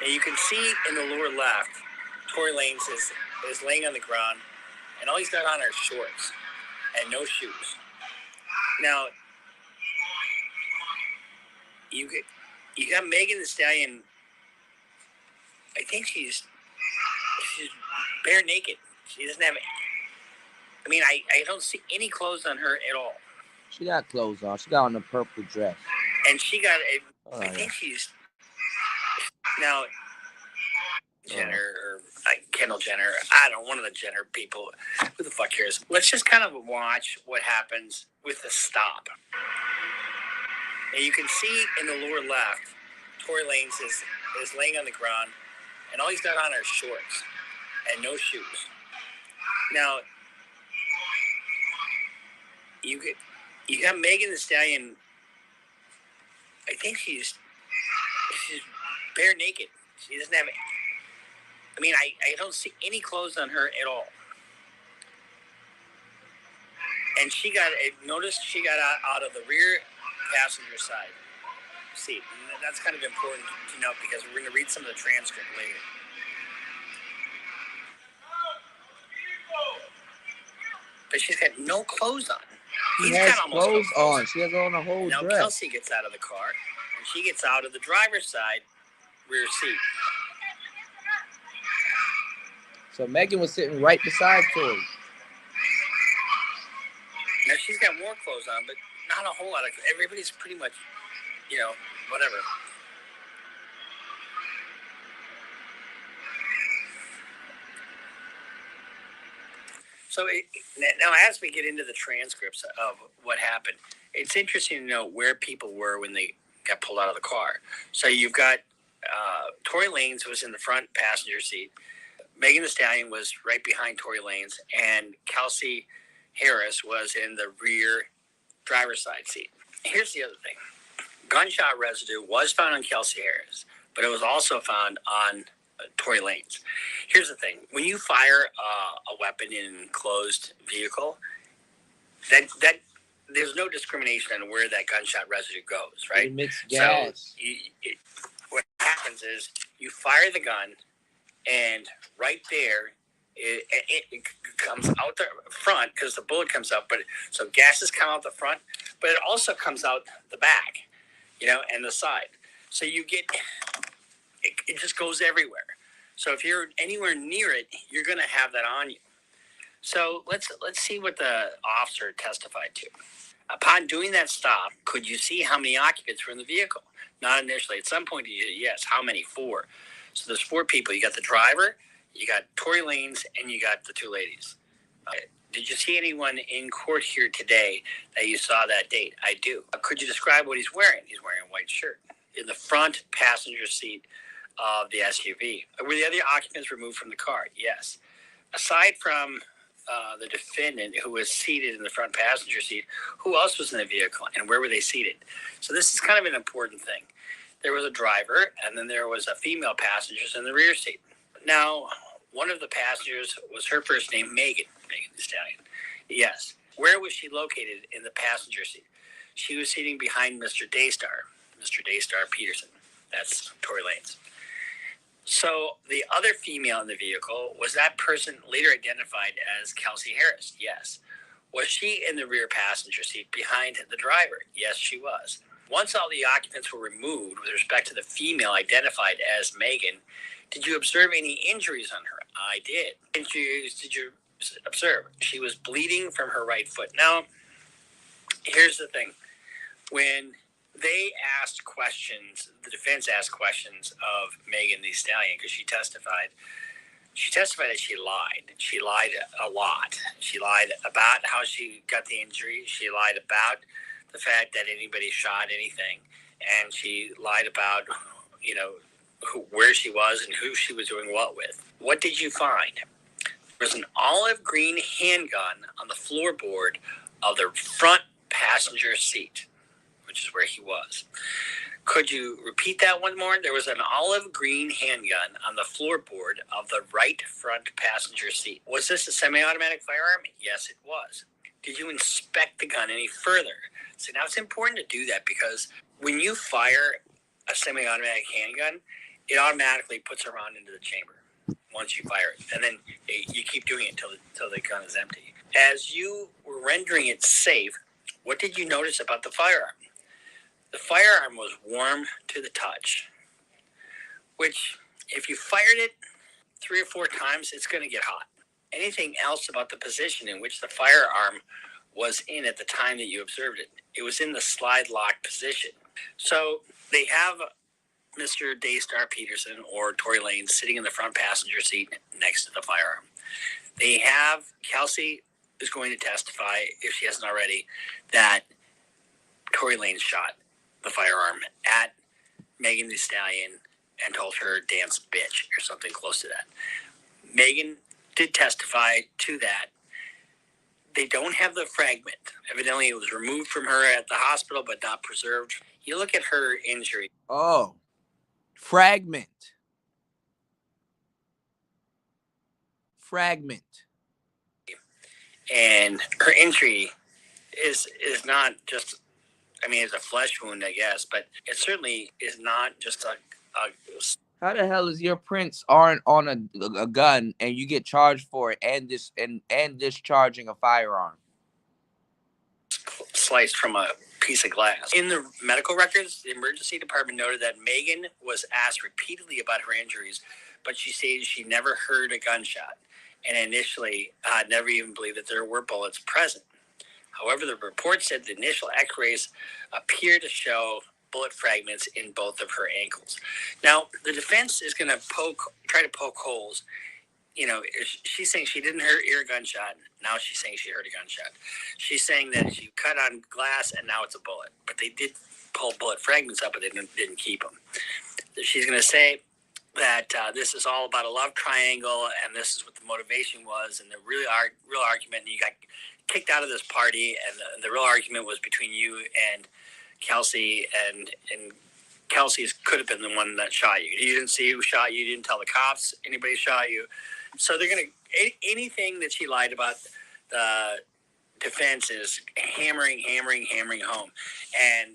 And you can see in the lower left, Tory Lanez is laying on the ground, and all he's got on are shorts and no shoes. Now, you got Megan Thee Stallion. I think she's bare naked. She doesn't have. I mean, I don't see any clothes on her at all. She got clothes on. She got on a purple dress. And she got a. I think she's now Jenner or Kendall Jenner. I don't know, one of the Jenner people. Who the fuck cares? Let's just kind of watch what happens with the stop. And you can see in the lower left, Tory Lanez is laying on the ground, and all he's got on are shorts and no shoes. Now, you got Megan Thee Stallion. I think she's bare naked. She doesn't have. I mean, I don't see any clothes on her at all. And she got. Notice she got out of the rear passenger side seat. And that's kind of important to note because we're going to read some of the transcript later. But she's got no clothes on. She has clothes on. She has on a whole dress. Now Kelsey gets out of the car, and she gets out of the driver's side rear seat. So Megan was sitting right beside Tory. Now she's got more clothes on, but not a whole lot of. Everybody's pretty much, you know, whatever. So now, as we get into the transcripts of what happened, it's interesting to know where people were when they got pulled out of the car. So you've got Tory Lanez was in the front passenger seat. Megan Thee Stallion was right behind Tory Lanez, and Kelsey Harris was in the rear driver's side seat. Here's the other thing. Gunshot residue was found on Kelsey Harris, but it was also found on Tory Lanez. Here's the thing. When you fire a weapon in an enclosed vehicle, that there's no discrimination on where that gunshot residue goes, right? It mixed gas. So what happens is you fire the gun, and right there, it comes out the front because the bullet comes out. But so gases come out the front, but it also comes out the back, you know, and the side. So you get it just goes everywhere. So if you're anywhere near it, you're going to have that on you. So let's see what the officer testified to. Upon doing that stop, could you see how many occupants were in the vehicle? Not initially. At some point, yes. How many? 4. So there's 4 people. You got the driver, you got Tory Lanez, and you got the 2 ladies. Did you see anyone in court here today that you saw that date? I do. Could you describe what he's wearing? He's wearing a white shirt. in the front passenger seat of the SUV. Were the other occupants removed from the car? Yes. Aside from the defendant, who was seated in the front passenger seat, who else was in the vehicle and where were they seated? So this is kind of an important thing. There was a driver, and then there was a female passenger in the rear seat. Now, one of the passengers was her first name, Megan Thee Stallion. Yes. Where was she located in the passenger seat? She was sitting behind Mr. Daystar Peterson. That's Tory Lanez. So the other female in the vehicle, was that person later identified as Kelsey Harris? Yes. Was she in the rear passenger seat behind the driver? Yes, she was. Once all the occupants were removed with respect to the female identified as Megan, did you observe any injuries on her? I did. Injuries did you observe? She was bleeding from her right foot. Now, here's the thing. When they asked questions, the defense asked questions of Megan Thee Stallion, because she testified that she lied. She lied a lot. She lied about how she got the injury. She lied about the fact that anybody shot anything. And she lied about, where she was and who she was doing what with. What did you find? There was an olive green handgun on the floorboard of the front passenger seat, which is where he was. Could you repeat that one more? There was an olive green handgun on the floorboard of the right front passenger seat. Was this a semi-automatic firearm? Yes, it was. Did you inspect the gun any further? So now it's important to do that, because when you fire a semi-automatic handgun, it automatically puts a round into the chamber once you fire it. And then you keep doing it until the gun is empty. As you were rendering it safe, what did you notice about the firearm? The firearm was warm to the touch, which if you fired it 3 or 4 times, it's going to get hot. Anything else about the position in which the firearm was in at the time that you observed it? It was in the slide lock position. So they have Mr. Daystar Peterson, or Tory Lanez, sitting in the front passenger seat next to the firearm. They have Kelsey is going to testify, if she hasn't already, that Tory Lanez shot the firearm at Megan Thee Stallion and told her dance bitch or something close to that. Megan did testify to that. They don't have the fragment. Evidently, it was removed from her at the hospital, but not preserved. You look at her injury. Oh, fragment. And her injury is not just, it's a flesh wound, I guess, but it certainly is not just a How the hell is your prints aren't on a gun and you get charged for it and discharging a firearm? Sliced from a piece of glass. In the medical records, the emergency department noted that Megan was asked repeatedly about her injuries, but she stated she never heard a gunshot and initially never even believed that there were bullets present. However, the report said the initial x-rays appear to show bullet fragments in both of her ankles. Now, the defense is going to try to poke holes. She's saying she didn't hear a gunshot. Now she's saying she heard a gunshot. She's saying that she cut on glass and now it's a bullet. But they did pull bullet fragments up, but they didn't keep them. She's going to say that this is all about a love triangle, and this is what the motivation was, and the real argument. And you got kicked out of this party, and the real argument was between you and Kelsey, and Kelsey could have been the one that shot you. You didn't see who shot you. You didn't tell the cops anybody shot you. So they're going to, anything that she lied about, the defense is hammering home. And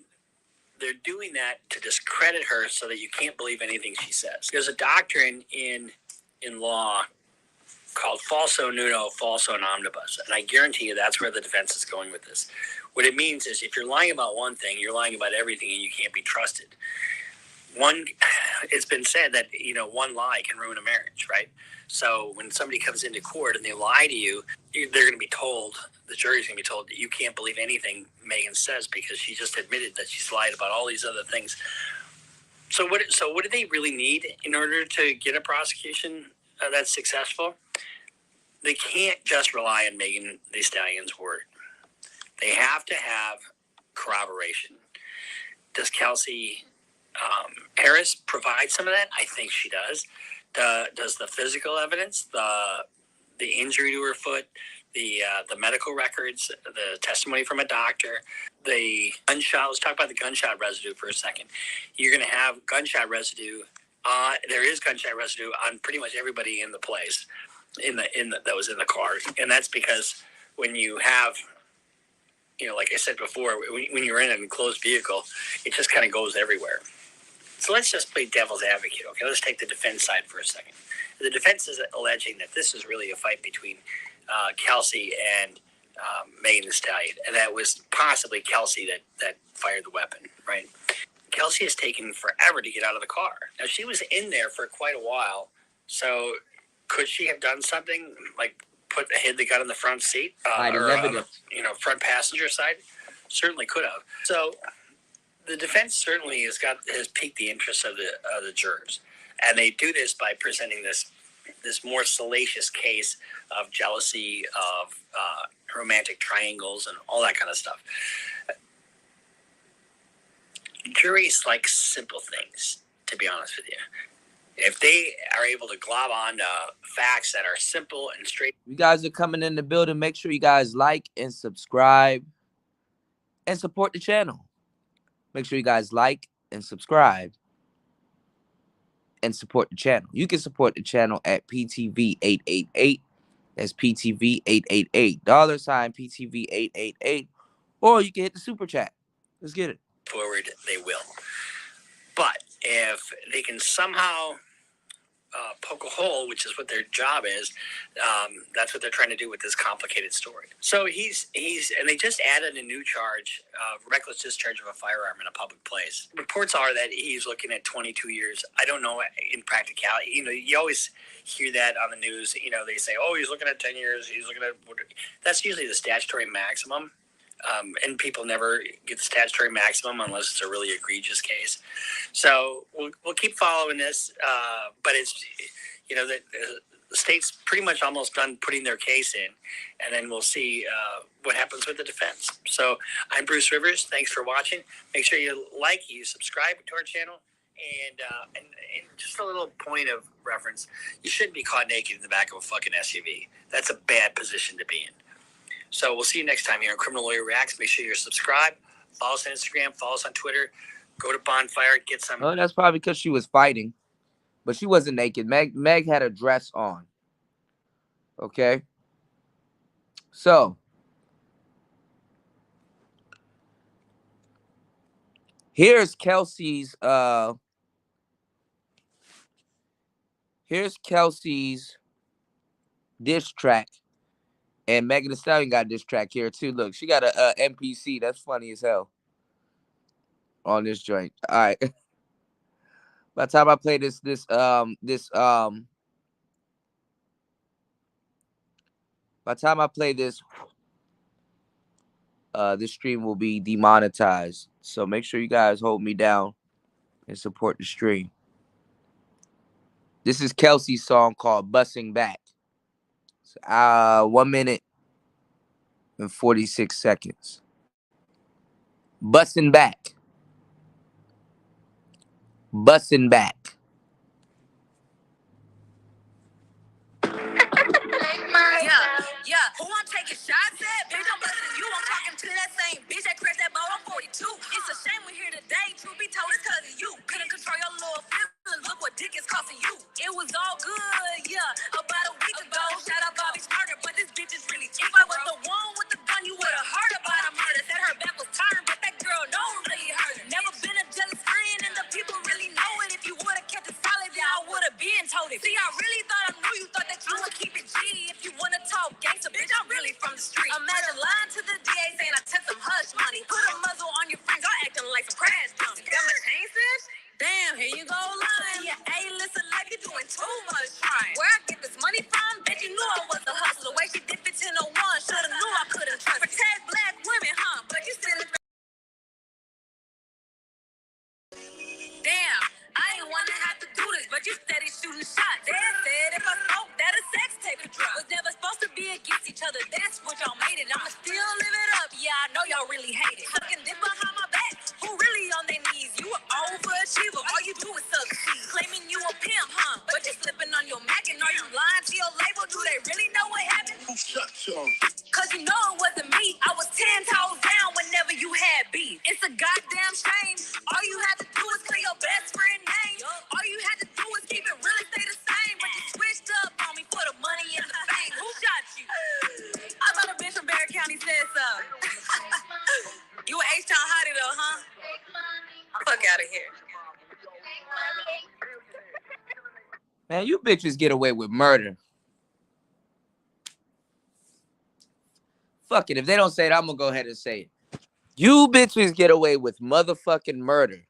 they're doing that to discredit her so that you can't believe anything she says. There's a doctrine in law called falso nudo, falso in omnibus. And I guarantee you that's where the defense is going with this. What it means is if you're lying about one thing, you're lying about everything and you can't be trusted. It's been said that, one lie can ruin a marriage, right? So when somebody comes into court and they lie to you, they're going to be told, the jury's going to be told that you can't believe anything Megan says because she just admitted that she's lied about all these other things. So what do they really need in order to get a prosecution that's successful? They can't just rely on Megan Thee Stallion's word. They have to have corroboration. Does Kelsey Harris provide some of that? I think she does. Does the physical evidence, the injury to her foot, the medical records, the testimony from a doctor, the gunshot. Let's talk about the gunshot residue for a second. You're going to have gunshot residue. There is gunshot residue on pretty much everybody in the place, that was in the car, and that's because when you have, like I said before, when you're in an enclosed vehicle, it just kind of goes everywhere. So let's just play devil's advocate, okay? Let's take the defense side for a second. The defense is alleging that this is really a fight between Kelsey and Megan Thee Stallion, and that was possibly Kelsey that fired the weapon, right? Kelsey has taken forever to get out of the car. Now, she was in there for quite a while, so could she have done something like hid the gun in the front seat or front passenger side? Certainly could have. So the defense certainly has piqued the interest of the jurors, and they do this by presenting this more salacious case of jealousy, of romantic triangles, and all that kind of stuff. Juries like simple things, to be honest with you. If they are able to glob on facts that are simple and straight. You guys are coming in the building. Make sure you guys like and subscribe and support the channel. Make sure you guys like and subscribe and support the channel. You can support the channel at PTV888. That's PTV888. $ PTV888. Or you can hit the super chat. Let's get it. Forward, they will. But if they can somehow poke a hole, which is what their job is, that's what they're trying to do with this complicated story. So he's and they just added a new charge of reckless discharge of a firearm in a public place. Reports are that he's looking at 22 years. I don't know in practicality. You always hear that on the news. They say, oh, he's looking at 10 years. He's looking at, that's usually the statutory maximum. And people never get the statutory maximum unless it's a really egregious case. So we'll keep following this, but it's the state's pretty much almost done putting their case in, and then we'll see what happens with the defense. So I'm Bruce Rivers. Thanks for watching. Make sure you subscribe to our channel, and just a little point of reference: you shouldn't be caught naked in the back of a fucking SUV. That's a bad position to be in. So we'll see you next time here on Criminal Lawyer Reacts. Make sure you're subscribed. Follow us on Instagram. Follow us on Twitter. Go to Bonfire. Get some. Oh, that's probably because she was fighting. But she wasn't naked. Meg had a dress on. Okay? So. Here's Kelsey's diss track. And Megan Thee Stallion got this track here too. Look, she got a NPC. That's funny as hell on this joint. All right. By the time I play this stream will be demonetized. So make sure you guys hold me down and support the stream. This is Kelsey's song called "Bussing Back." 1 minute and 46 seconds. Bussin' back. Bussin' back. Yeah. Who I'm taking shots at? Bitch, I'm busting you. I'm talking to that same bitch that crashed that boat. I'm 42. It's a shame we're here today. Truth be told, it's cause of you. Couldn't control your little feelings. Look what dick is costing you. It was all good, yeah. About a week ago, shout out Bobby's murder, but this bitch is really cheap. If I was the one with the gun, you would have heard about a murder. Said her back was turned, but that girl no really hurt her. Never been a jealous friend, and the people really know it. If you would have kept it solid, then I would have been told it. See, I really thought I knew you. Thought that you would keep it G. If you wanna talk gangsta, bitch, I'm really from the street. Imagine lying to the DA saying I took some hush money. Put a muzzle on your friends, y'all acting like some crash dummies. Got my chain snatched? Damn, here you go lying. Yeah, listen, like you're doing too much crime. Where I get this money from? Bet you knew I was a hustler. The way she did 1501, shoulda knew I couldn't trust. Protect black women, huh? But you still. Damn, I ain't wanna have to do this, but you steady shooting shots. Dad said if I smoke, that a sex tape could drop. Was never supposed to be against each other. That's what y'all made it. I'ma still live it up. Yeah, I know y'all really hate it. Sucking dick behind my back. Who really on their knees? You were overachiever. Man, you bitches get away with murder. Fuck it. If they don't say it, I'm gonna go ahead and say it. You bitches get away with motherfucking murder.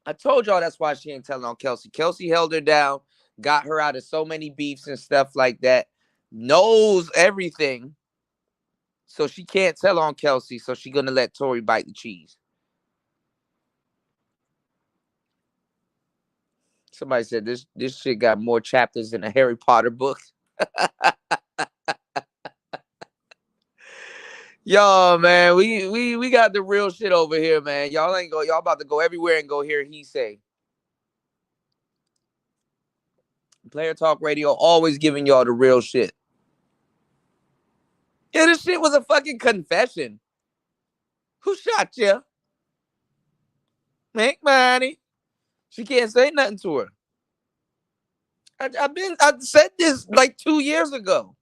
I told y'all that's why she ain't telling on Kelsey. Kelsey held her down, got her out of so many beefs and stuff like that, knows everything. So she can't tell on Kelsey, so she gonna let Tory bite the cheese. Somebody said this shit got more chapters than a Harry Potter book. Yo, man, we got the real shit over here, man. Y'all about to go everywhere and go hear he say. Player Talk Radio always giving y'all the real shit. Yeah, this shit was a fucking confession. Who shot you? Make money. She can't say nothing to her. I said this like 2 years ago.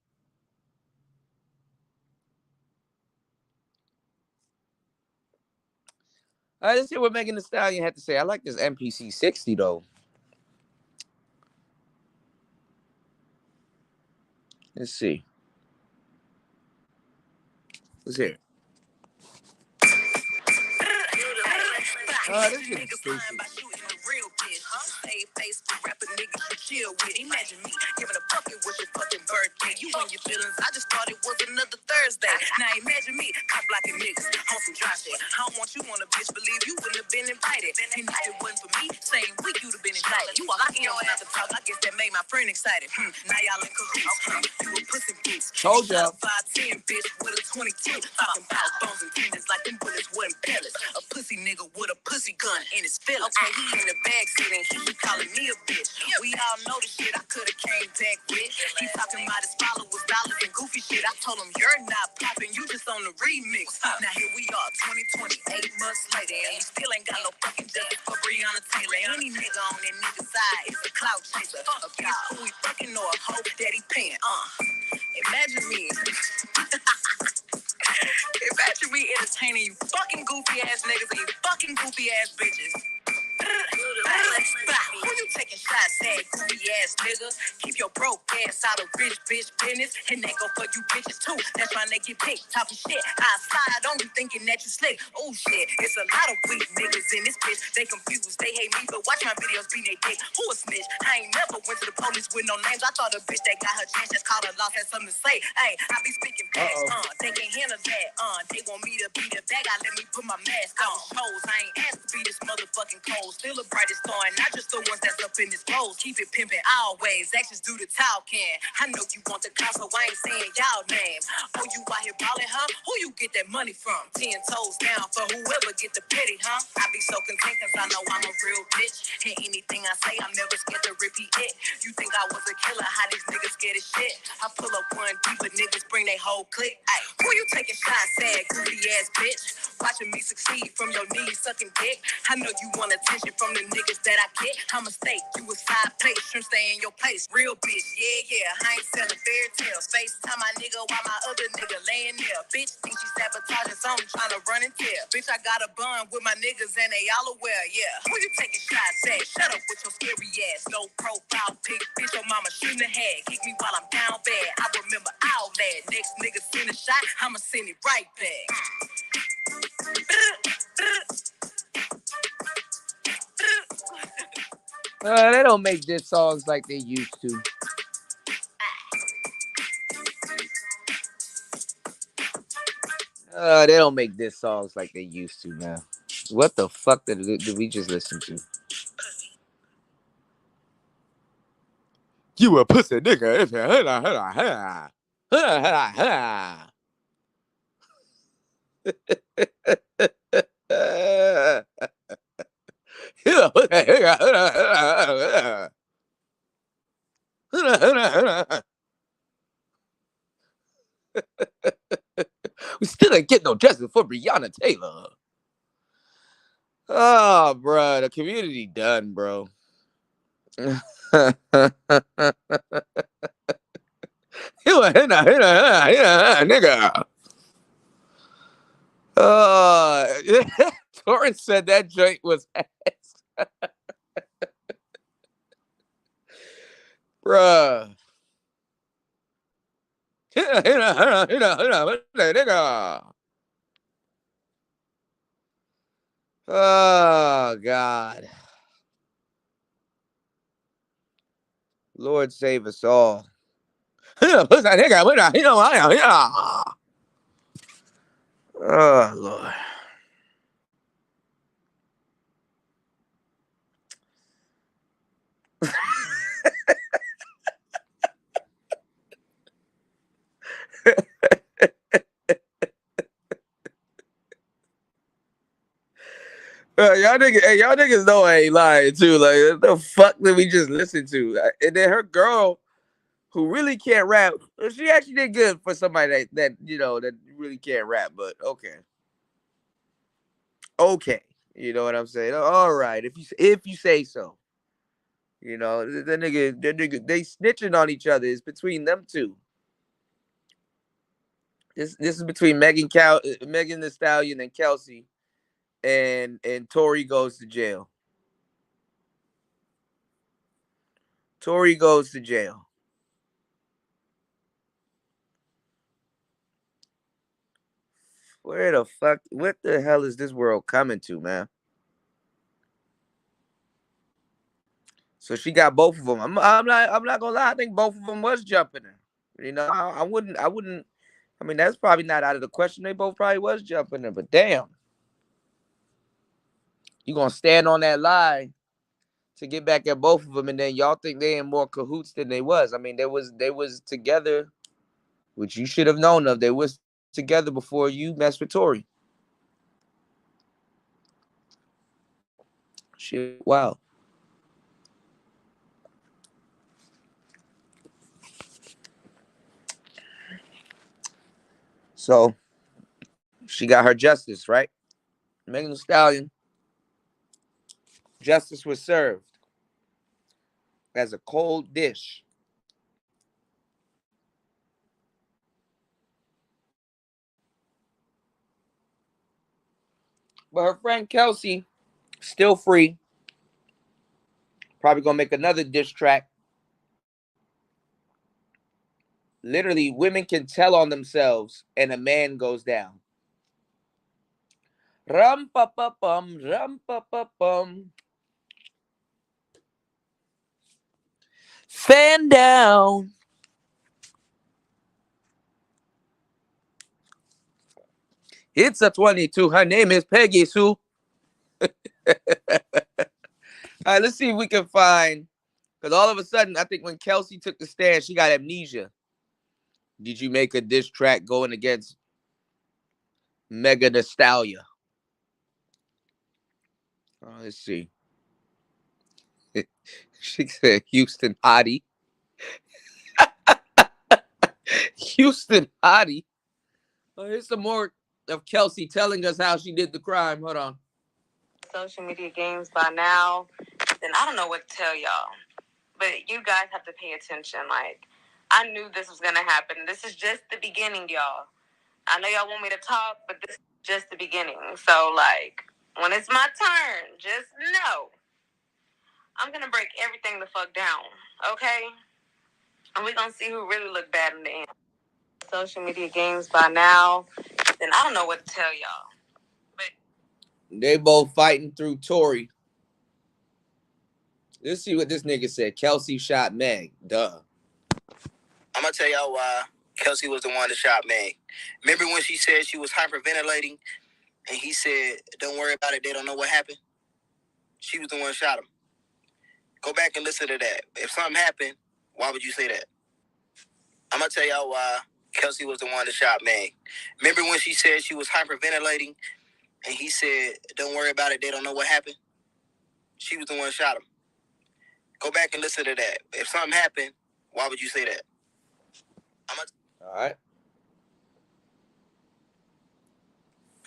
All right, let's hear what Megan Thee Stallion had to say. I like this MPC 60 though. Let's see. Let's hear it. This is stupid. Imagine me giving a bucket with your fucking birthday. You and your feelings, I just thought it was another Thursday. Now imagine me, I'm blocking niggas on some dry shit. I don't want you on a bitch, believe you wouldn't have been invited. And if it wasn't for me, same week you'd have been invited. You all I am not the talk, I guess that made my friend excited. Now y'all in cahoots, you a pussy bitch. Told y'all. 5'10" bitch with a 22. Talking about bones and tendons like them bullets wasn't pellets. A pussy nigga with a pussy gun in his feelings. Okay, he in the backseat and he calling me a bitch. We all know the shit I could've came back with. He talking about his followers, dollars, and goofy shit. I told him you're not popping, you just on the remix. Now here we are, 2020, 8 months later, and we still ain't got no fucking justice for Breonna Taylor. Any nigga on that nigga side is a clout chaser. A bitch who he fucking or a hoe that he paying. Imagine me. Imagine me entertaining you fucking goofy ass niggas and you fucking goofy ass bitches. Who you taking shots at, goofy ass nigga? Keep your broke ass out of rich bitch business. And they go for you bitches too. That's why they get picked, talking shit. I slide on you thinking that you slick. Oh shit, it's a lot of weak niggas in this bitch. They confused, they hate me, but watch my videos be they dick. Who a snitch? I ain't never went to the police with no names. I thought a bitch that got her chance just called her lost had something to say. Hey, I be speaking fast, they can't handle that. They want me to be the bad guy, let me put my mask on. Shows, I ain't asked to be this motherfucking cold. Still the brightest star, and not just the ones that's up in this pose. Keep it pimping always, actions do the talking. I know you want the clout, so I ain't saying y'all name. Oh, you out here ballin', huh? Who you get that money from? 10 toes down for whoever get the pity, huh? I be so content cause I know I'm a real bitch. And anything I say, I'm never scared to repeat it. You think I was a killer, how these niggas scared as shit? I pull up one deep, but niggas bring they whole clique. Ay, who you taking shots at, goofy ass bitch? Watching me succeed from your knees sucking dick. I know you want attention from the niggas that I get. I'm a steak, you a side plate, shrimp stay in your place. Real bitch, yeah, I ain't selling fairy tales. FaceTime my nigga while my other nigga laying there. Bitch think she sabotaging something, trying to run and tell. Bitch, I got a bun with my niggas and they all aware, yeah. Who you taking shots at? Shut up with your scary ass. No profile pic, bitch, your mama shouldn't have had. Kick me while I'm down bad. I remember all that. Next nigga send a shot, I'ma send it right back. They don't make diss songs like they used to. They don't make diss songs like they used to, man. What the fuck did we just listen to? You a pussy nigga if you we still ain't get no justice for Breonna Taylor. Oh, bro, the community done, bro. Nigga. Tory said that joint was ass. Bruh. Oh, God. Lord save us all. Oh, Lord. Y'all niggas know I ain't lying too. Like, what the fuck did we just listen to? And then her girl, who really can't rap, she actually did good for somebody that that really can't rap. But okay, you know what I'm saying? All right, if you say so. The nigga, they snitching on each other. It's between them two. This is between Megan Thee Stallion and Kelsey, and Tory goes to jail. Tory goes to jail. Where the fuck? What the hell is this world coming to, man? So she got both of them. I'm not gonna lie. I think both of them was jumping her. I wouldn't. I mean, that's probably not out of the question. They both probably was jumping her. But damn, you gonna stand on that lie to get back at both of them, and then y'all think they in more cahoots than they was. I mean, they was together, which you should have known of. They was together before you messed with Tory. Shit, wow. So she got her justice, right? Megan Thee Stallion, justice was served as a cold dish. But her friend Kelsey, still free. Probably gonna make another diss track. Literally, women can tell on themselves, and a man goes down. Rum pa pa pum, rum pa pa pum. Fan down. It's a 22. Her name is Peggy Sue. All right, let's see if we can find. Because all of a sudden, I think when Kelsey took the stand, she got amnesia. Did you make a diss track going against Megan Thee Stallion? Oh, let's see. She said Houston Hottie. Houston Hottie. Oh, here's some more of Kelsey telling us how she did the crime. Hold on. Social media games by now, then I don't know what to tell y'all. But you guys have to pay attention. Like, I knew this was going to happen. This is just the beginning, y'all. I know y'all want me to talk, but this is just the beginning. So, like, when it's my turn, just know I'm going to break everything the fuck down, okay? And we're going to see who really look bad in the end. Social media games by now, then I don't know what to tell y'all. But they both fighting through Tory. Let's see what this nigga said. Kelsey shot Meg. Duh. I'm gonna tell y'all why Kelsey was the one that shot Meg. Remember when she said she was hyperventilating and he said, "Don't worry about it, they don't know what happened"? She was the one that shot him. Go back and listen to that. If something happened, why would you say that? I'm gonna tell y'all why Kelsey was the one that shot Meg. Remember when she said she was hyperventilating and he said, "Don't worry about it, they don't know what happened"? She was the one that shot him. Go back and listen to that. If something happened, why would you say that? All right.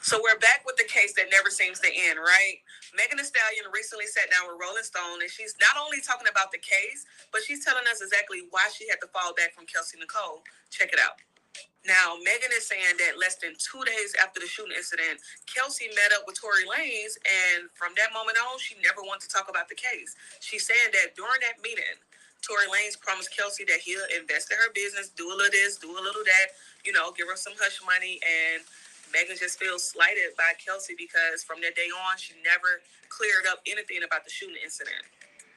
So we're back with the case that never seems to end, right? Megan Thee Stallion recently sat down with Rolling Stone, and she's not only talking about the case, but she's telling us exactly why she had to fall back from Kelsey Nicole. Check it out. Now, Megan is saying that less than 2 days after the shooting incident, Kelsey met up with Tory Lanez, and from that moment on, she never wanted to talk about the case. She's saying that during that meeting, Tory Lanez promised Kelsey that he'll invest in her business, do a little this, do a little that, give her some hush money, and Megan just feels slighted by Kelsey because from that day on, she never cleared up anything about the shooting incident.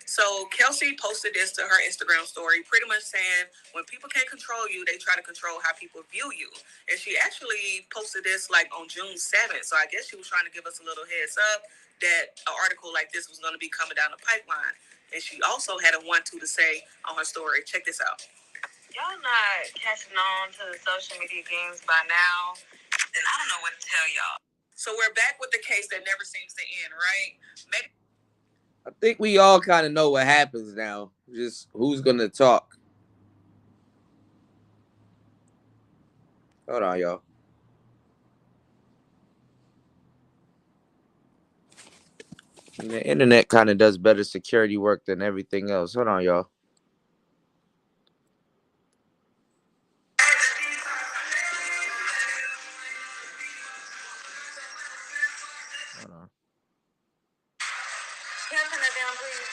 So Kelsey posted this to her Instagram story, pretty much saying, when people can't control you, they try to control how people view you. And she actually posted this like on June 7th. So I guess she was trying to give us a little heads up that an article like this was going to be coming down the pipeline. And she also had a 1-2 to say on her story. Check this out. Y'all not catching on to the social media games by now? Then I don't know what to tell y'all. So we're back with the case that never seems to end, right? I think we all kind of know what happens now. Just who's going to talk. Hold on, y'all. And the internet kind of does better security work than everything else. Hold on, y'all. Hold on. Can I turn that down, please?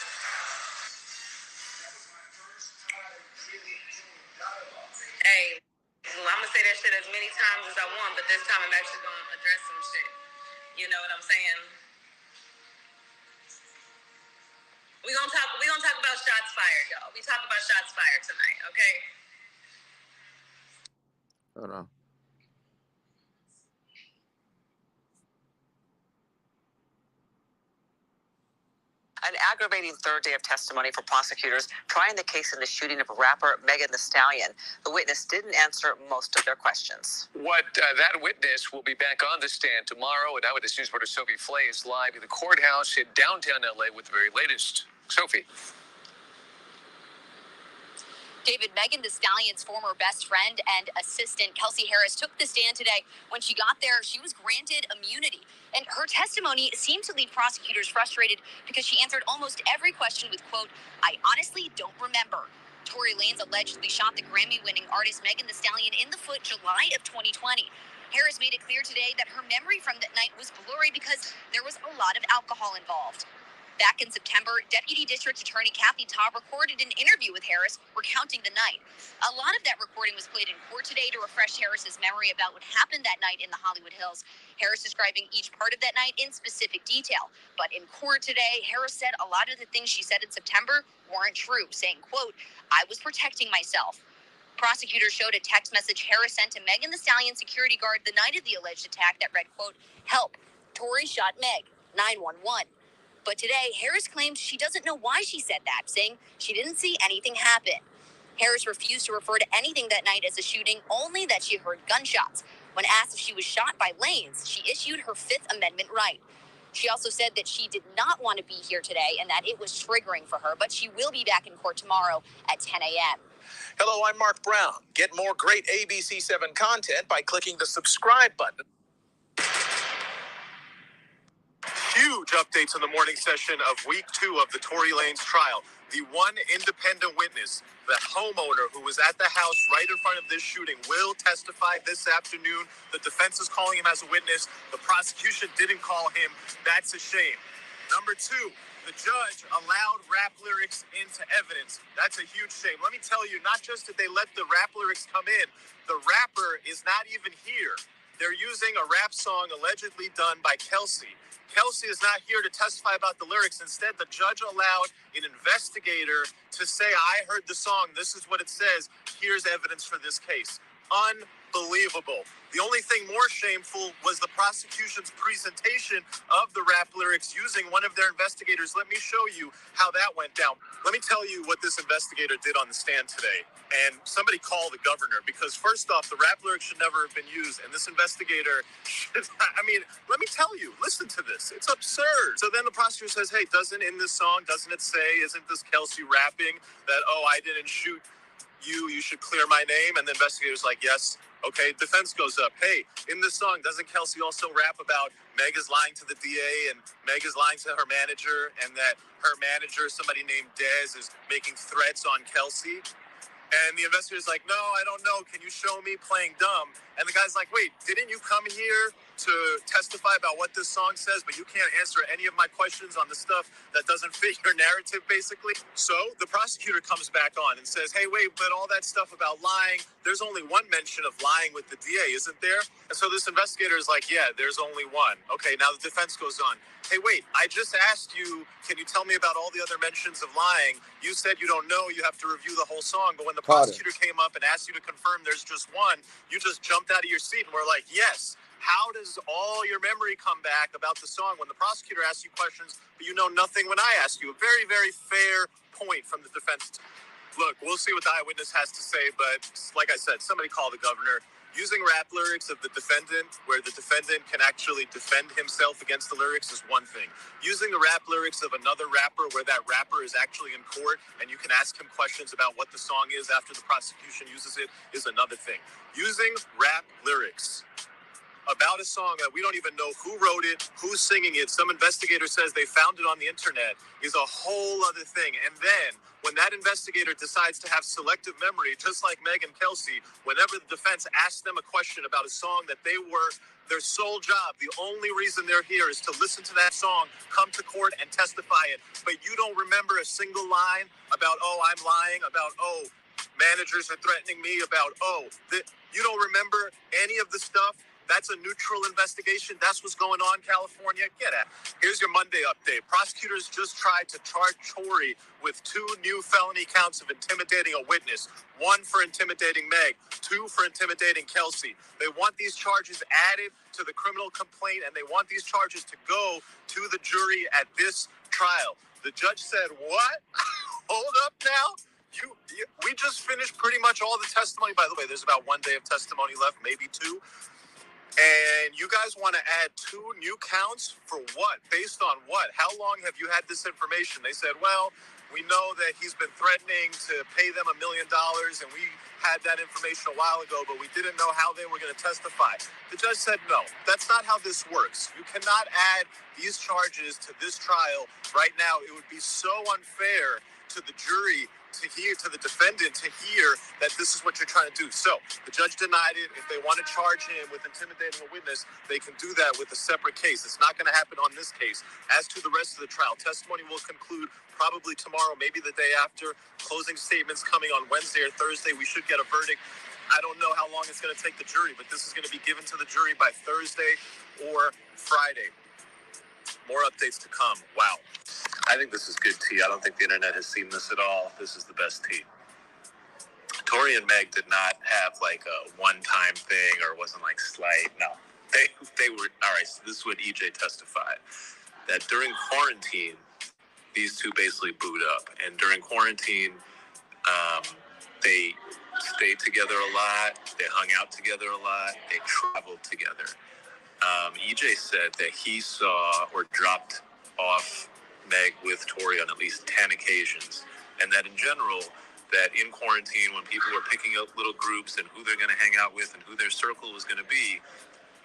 Hey, well, I'm gonna say that shit as many times as I want, but this time I'm actually gonna address some shit. You know what I'm saying? We're gonna talk about shots fired, y'all. We talk about shots fired tonight, okay? Hold on. An aggravating third day of testimony for prosecutors trying the case in the shooting of rapper Megan Thee Stallion. The witness didn't answer most of their questions. That witness will be back on the stand tomorrow. And Eyewitness News reporter Sophie Flay is live in the courthouse in downtown LA with the very latest. Sophie. David, Megan Thee Stallion's former best friend and assistant, Kelsey Harris, took the stand today. When she got there, she was granted immunity. And her testimony seemed to leave prosecutors frustrated because she answered almost every question with, quote, "I honestly don't remember." Tory Lanez allegedly shot the Grammy-winning artist Megan Thee Stallion in the foot July of 2020. Harris made it clear today that her memory from that night was blurry because there was a lot of alcohol involved. Back in September, Deputy District Attorney Kathy Taub recorded an interview with Harris recounting the night. A lot of that recording was played in court today to refresh Harris's memory about what happened that night in the Hollywood Hills. Harris describing each part of that night in specific detail. But in court today, Harris said a lot of the things she said in September weren't true, saying, quote, "I was protecting myself." Prosecutors showed a text message Harris sent to Megan Thee Stallion security guard the night of the alleged attack that read, quote, "Help, Tory shot Meg, 911. But today, Harris claimed she doesn't know why she said that, saying she didn't see anything happen. Harris refused to refer to anything that night as a shooting, only that she heard gunshots. When asked if she was shot by Lanez, she issued her Fifth Amendment right. She also said that she did not want to be here today and that it was triggering for her, but she will be back in court tomorrow at 10 a.m. Hello, I'm Mark Brown. Get more great ABC7 content by clicking the subscribe button. Huge updates in the morning session of week 2 of the Tory Lanez trial. The one independent witness, the homeowner who was at the house right in front of this shooting, will testify this afternoon. The defense is calling him as a witness. The prosecution didn't call him. That's a shame. Number 2, the judge allowed rap lyrics into evidence. That's a huge shame. Let me tell you, not just did they let the rap lyrics come in, the rapper is not even here. They're using a rap song allegedly done by Kelsey. Kelsey is not here to testify about the lyrics. Instead, the judge allowed an investigator to say, "I heard the song. This is what it says. Here's evidence for this case." Unbelievable. The only thing more shameful was the prosecution's presentation of the rap lyrics using one of their investigators. Let me show you how that went down. Let me tell you what this investigator did on the stand today. And somebody call the governor, because first off, the rap lyrics should never have been used. And this investigator, let me tell you, listen to this. It's absurd. So then the prosecutor says, "Hey, doesn't it say, isn't this Kelsey rapping that, oh, I didn't shoot you should clear my name?" And the investigator's like, "Yes." Okay, defense goes up. "Hey, in this song, doesn't Kelsey also rap about Meg is lying to the DA and Meg is lying to her manager, and that her manager, somebody named Dez, is making threats on Kelsey?" And the investigator's like, no, I don't know. Can you show me playing dumb? And the guy's like, wait, didn't you come here to testify about what this song says, but you can't answer any of my questions on the stuff that doesn't fit your narrative, basically? So the prosecutor comes back on and says, hey, wait, but all that stuff about lying, there's only one mention of lying with the DA, isn't there? And so this investigator is like, yeah, there's only one. Okay, now the defense goes on. Hey, wait, I just asked you, can you tell me about all the other mentions of lying? You said you don't know, you have to review the whole song. But when the prosecutor came up and asked you to confirm there's just one, you just jumped out of your seat and were like, yes. How does all your memory come back about the song when the prosecutor asks you questions, but you know nothing when I ask you? A very, very fair point from the defense. Look, we'll see what the eyewitness has to say, but like I said, somebody call the governor. Using rap lyrics of the defendant, where the defendant can actually defend himself against the lyrics, is one thing. Using the rap lyrics of another rapper, where that rapper is actually in court, and you can ask him questions about what the song is after the prosecution uses it, is another thing. Using rap lyrics about a song that we don't even know who wrote it, who's singing it, some investigator says they found it on the internet, is a whole other thing. And then when that investigator decides to have selective memory, just like Meg and Kelsey, whenever the defense asks them a question about a song that they were, their sole job, the only reason they're here is to listen to that song, come to court and testify it. But you don't remember a single line about, oh, I'm lying, about, oh, managers are threatening me, about, oh, you don't remember any of the stuff. That's a neutral investigation. That's what's going on, California. Get at. Here's your Monday update. Prosecutors just tried to charge Tory with 2 new felony counts of intimidating a witness. 1 for intimidating Meg, 2 for intimidating Kelsey. They want these charges added to the criminal complaint, and they want these charges to go to the jury at this trial. The judge said, what? Hold up now. We just finished pretty much all the testimony. By the way, there's about 1 day of testimony left, maybe 2. And you guys want to add 2 new counts for what? Based on what? How long have you had this information? They said, well, we know that he's been threatening to pay them $1 million, and we had that information a while ago, but we didn't know how they were going to testify. The judge said, no, that's not how this works. You cannot add these charges to this trial right now. It would be so unfair to the jury to hear, to the defendant to hear that this is what you're trying to do. So the judge denied it. If they want to charge him with intimidating a witness, they can do that with a separate case. It's not going to happen on this case. As to the rest of the trial, testimony will conclude probably tomorrow, maybe the day after. Closing statements coming on Wednesday or Thursday. We should get a verdict. I don't know how long it's going to take the jury, but this is going to be given to the jury by Thursday or Friday. More updates to come. Wow. I think this is good tea. I don't think the internet has seen this at all. This is the best tea. Tory and Meg did not have like a one-time thing or wasn't like slight. No. They were, all right, so this is what EJ testified, that during quarantine, these two basically booed up. And during quarantine, they stayed together a lot. They hung out together a lot. They traveled together. EJ said that he saw or dropped off Meg with Tory on at least 10 occasions, and that in general, that in quarantine, when people were picking up little groups and who they're going to hang out with and who their circle was going to be,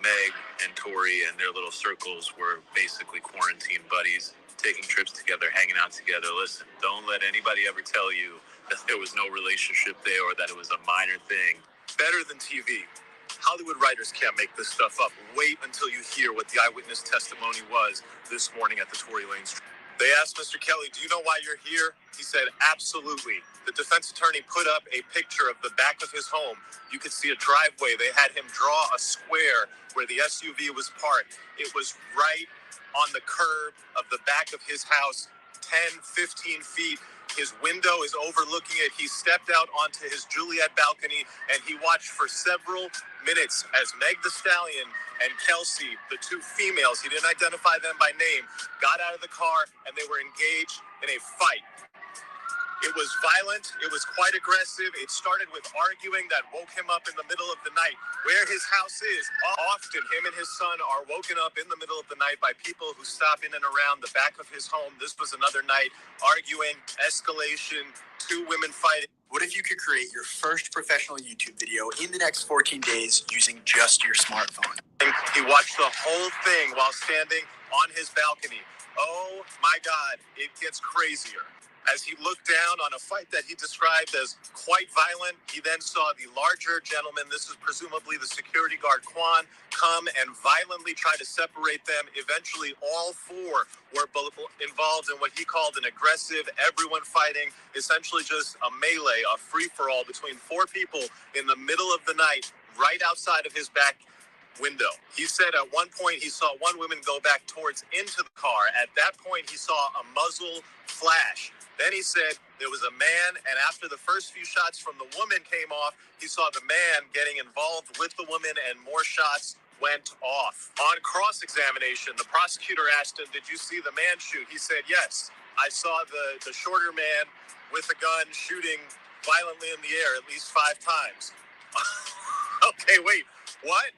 Meg and Tory and their little circles were basically quarantine buddies, taking trips together, hanging out together. Listen, don't let anybody ever tell you that there was no relationship there or that it was a minor thing. Better than TV. Hollywood writers can't make this stuff up. Wait until you hear what the eyewitness testimony was this morning at the Tory Lanez. They asked Mr. Kelly, do you know why you're here? He said, absolutely. The defense attorney put up a picture of the back of his home. You could see a driveway. They had him draw a square where the SUV was parked. It was right on the curb of the back of his house, 10, 15 feet. His window is overlooking it. He stepped out onto his Juliet balcony, and he watched for several minutes as Meg Thee Stallion and Kelsey, the 2 females, he didn't identify them by name, got out of the car, and they were engaged in a fight. It was violent. It was quite aggressive. It started with arguing that woke him up in the middle of the night. Where his house is, often him and his son are woken up in the middle of the night by people who stop in and around the back of his home. This was another night, arguing, escalation, 2 women fighting. What if you could create your first professional YouTube video in the next 14 days using just your smartphone? He watched the whole thing while standing on his balcony. Oh my God, it gets crazier. As he looked down on a fight that he described as quite violent, he then saw the larger gentleman, this is presumably the security guard Quan, come and violently try to separate them. Eventually, all four were involved in what he called an aggressive, everyone fighting, essentially just a melee, a free-for-all between four people in the middle of the night, right outside of his back window. He said at one point he saw one woman go back towards into the car. At that point, he saw a muzzle flash. Then he said there was a man, and after the first few shots from the woman came off, he saw the man getting involved with the woman, and more shots went off. On cross-examination, the prosecutor asked him, "Did you see the man shoot?" He said, "Yes, I saw the shorter man with a gun shooting violently in the air at least 5 times. Okay, wait, what?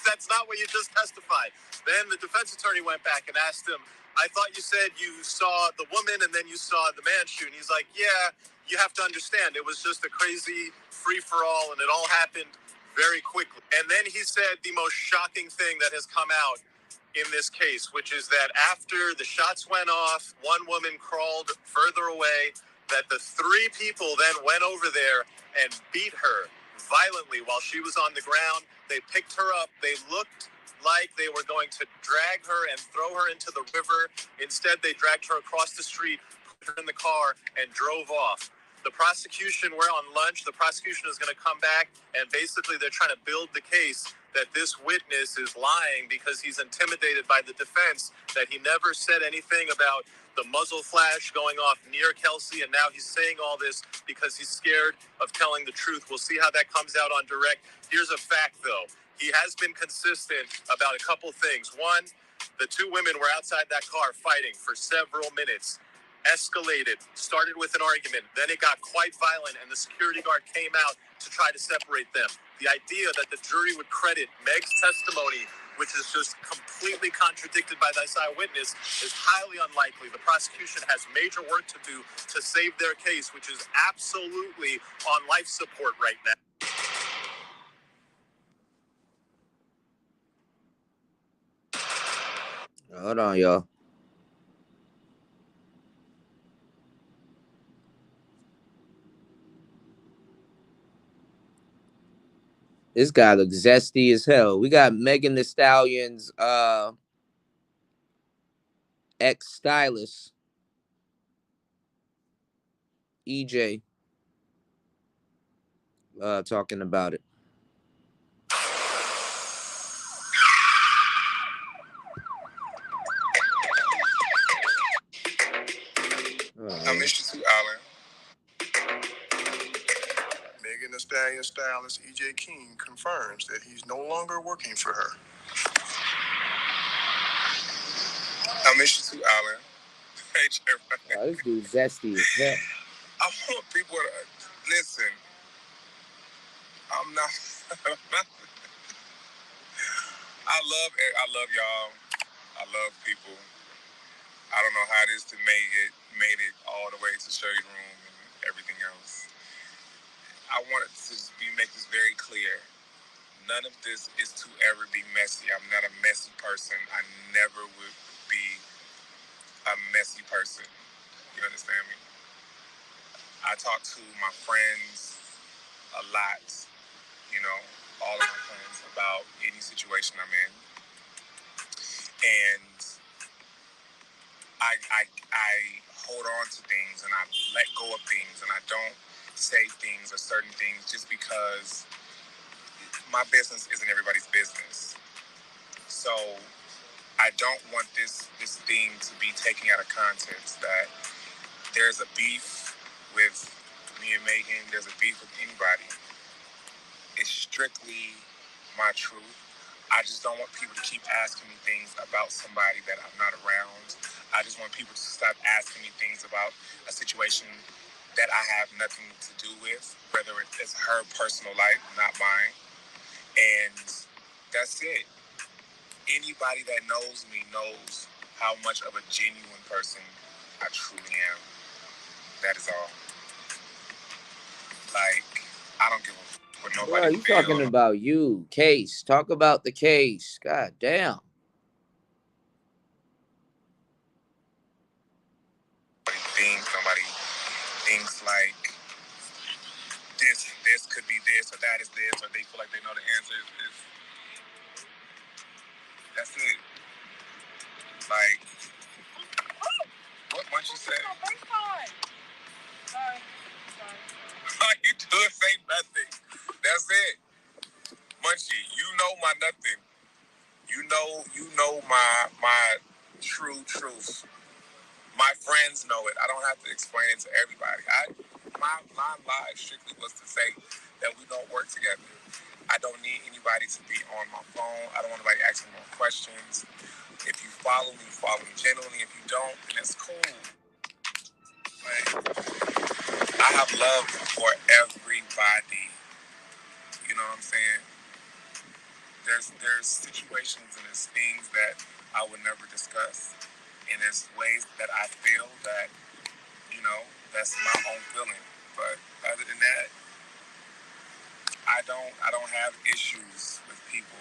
That's not what you just testified. Then the defense attorney went back and asked him, "I thought you said you saw the woman and then you saw the man shoot." And he's like, "Yeah, you have to understand, it was just a crazy free-for-all and it all happened very quickly." And then he said the most shocking thing that has come out in this case, which is that after the shots went off, one woman crawled further away, that the 3 people then went over there and beat her violently while she was on the ground. They picked her up. They looked like they were going to drag her and throw her into the river. Instead, they dragged her across the street, put her in the car, and drove off. The prosecution, we're on lunch. The prosecution is going to come back, and basically they're trying to build the case that this witness is lying because he's intimidated by the defense, that he never said anything about the muzzle flash going off near Kelsey, and now he's saying all this because he's scared of telling the truth. We'll see how that comes out on direct. Here's a fact, though. He has been consistent about a couple things. One, the 2 women were outside that car fighting for several minutes, escalated, started with an argument, then it got quite violent, and the security guard came out to try to separate them. The idea that the jury would credit Meg's testimony, which is just completely contradicted by this eyewitness, is highly unlikely. The prosecution has major work to do to save their case, which is absolutely on life support right now. Hold on, y'all. This guy looks zesty as hell. We got Megan Thee Stallion's ex-stylist, EJ, talking about it. I miss you too, Alan. Megan Thee Stallion stylist EJ King confirms that he's no longer working for her. I miss you too, Alan. Hey, oh, this dude's zesty as hell. I want people to listen. I'm not. I love y'all. I love people. I don't know how it is to made it all the way to Shade Room and everything else. I wanted to make this very clear. None of this is to ever be messy. I'm not a messy person. I never would be a messy person. You understand me? I talk to my friends a lot, you know, all of my friends, about any situation I'm in. And I hold on to things and I let go of things and I don't say things or certain things just because my business isn't everybody's business. So I don't want this thing to be taken out of context, that there's a beef with me and Megan, there's a beef with anybody. It's strictly my truth. I just don't want people to keep asking me things about somebody that I'm not around. I just want people to stop asking me things about a situation that I have nothing to do with, whether it's her personal life, not mine. And that's it. Anybody that knows me knows how much of a genuine person I truly am. That is all. Like, I don't give a what nobody. Bro, you talking about you, case. Talk about the case. God damn. Nobody thinks, nobody this or that is this, or they feel like they know the answer. That's it. Like, what Munchie said? Sorry. All you do is say nothing. That's it. Munchie, you know my nothing. You know my true truth. My friends know it. I don't have to explain it to everybody. My life strictly was to say that we don't work together. I don't need anybody to be on my phone. I don't want anybody asking more questions. If you follow me genuinely. If you don't, then it's cool. Like, I have love for everybody. You know what I'm saying? There's situations and there's things that I would never discuss. And there's ways that I feel that, that's my own feeling. But other than that, I don't have issues with people.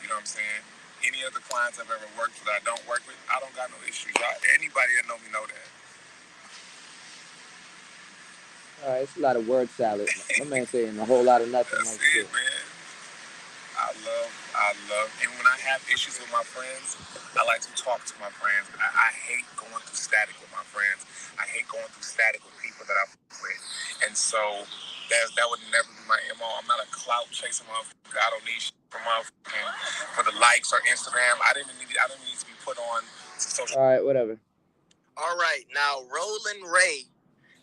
You know what I'm saying? Any of the clients I've ever worked with, I don't work with, I don't got no issues. Anybody that know me know that. All right, it's a lot of word salad. My man saying a whole lot of nothing. That's like it, shit. man. I love, and when I have issues with my friends, I like to talk to my friends. I hate going through static with my friends. I hate going through static with people that I'm with. And so that would never be my MO. I'm not a clout chasing motherfucker. I don't need shit for the likes or Instagram. I don't need to be put on social. All right, whatever. All right, now Roland Ray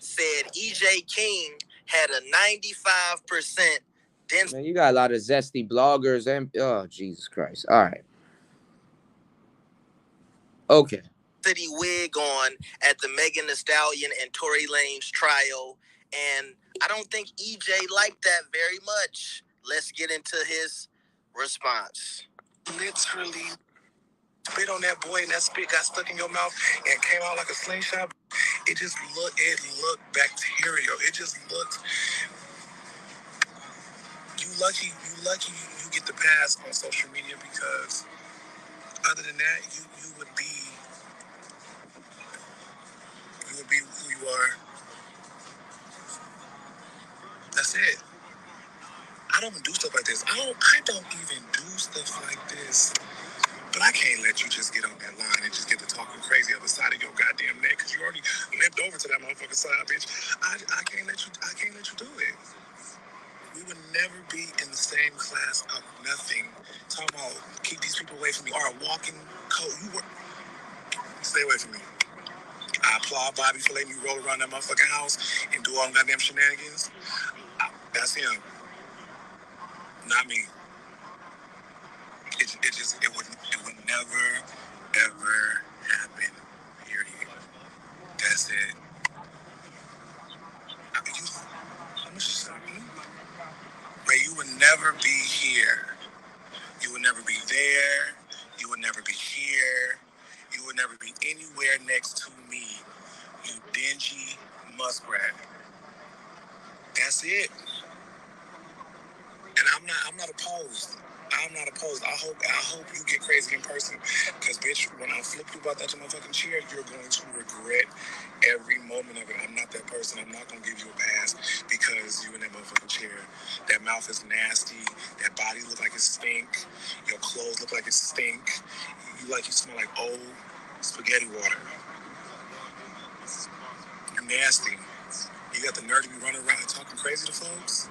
said EJ King had a 95% density. Man, you got a lot of zesty bloggers and Jesus Christ. All right. Okay. Wig on at the Megan Thee Stallion and Tory Lanez trial, and I don't think EJ liked that very much. Let's get into his response. Literally spit on that boy, and that spit got stuck in your mouth and came out like a slingshot. It looked bacterial. It just looked. You lucky you get the pass on social media, because other than that, you would be who you are. That's it. I don't do stuff like this. I don't even do stuff like this. But I can't let you just get on that line and just get to talking crazy on the side of your goddamn neck, because you already limped over to that motherfucking side, bitch. I can't let you do it. We would never be in the same class of nothing. Talking about keep these people away from me. Or a walking coat. Stay away from me. I applaud Bobby for letting me roll around that motherfucking house and do all them goddamn shenanigans. That's him. Not me. It would never, ever happen. Period. That's it. How much is that? Ray, you would never be here. You would never be there. You would never be here. You would never be anywhere next to me. You dingy muskrat. That's it. And I'm not opposed. I'm not opposed. I hope you get crazy in person. Because, bitch, when I flip you about that motherfucking chair, you're going to regret every moment of it. I'm not that person. I'm not going to give you a pass because you in that motherfucking chair. That mouth is nasty. That body look like it stink. Your clothes look like it stink. You smell like old spaghetti water. You're nasty. You got the nerve to be running around and talking crazy to folks?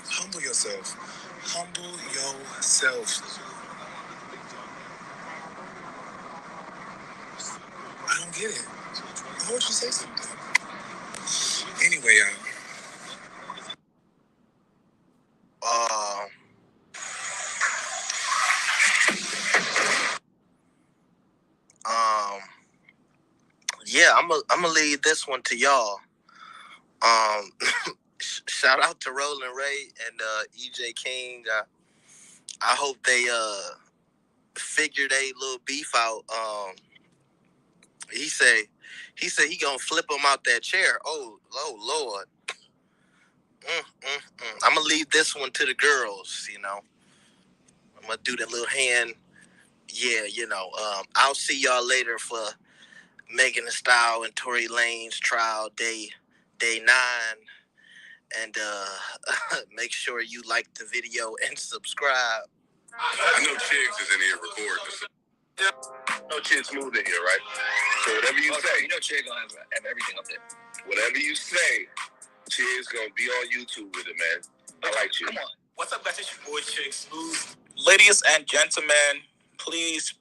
Humble yourself. Humble yourself. I don't get it. Why would you say something? Anyway, yeah, I'm gonna leave this one to y'all. Shout out to Roland Ray and EJ King. I hope they figured a little beef out. He said he gonna flip him out that chair. Oh Lord. I'm gonna leave this one to the girls. I'm gonna do that little hand. Yeah, I'll see y'all later for Megan Thee Stallion and Tory Lanez trial day 9. And make sure you like the video and subscribe. I know Chiggs is in here recording. Yeah. No Chiggs moved in here, right? So whatever you say, you know Chiggs gonna have everything up there. Whatever you say, Chiggs gonna be on YouTube with it, man. I like you. Come on. What's up, guys? It's your boy Chiggs Smooth. Ladies and gentlemen, please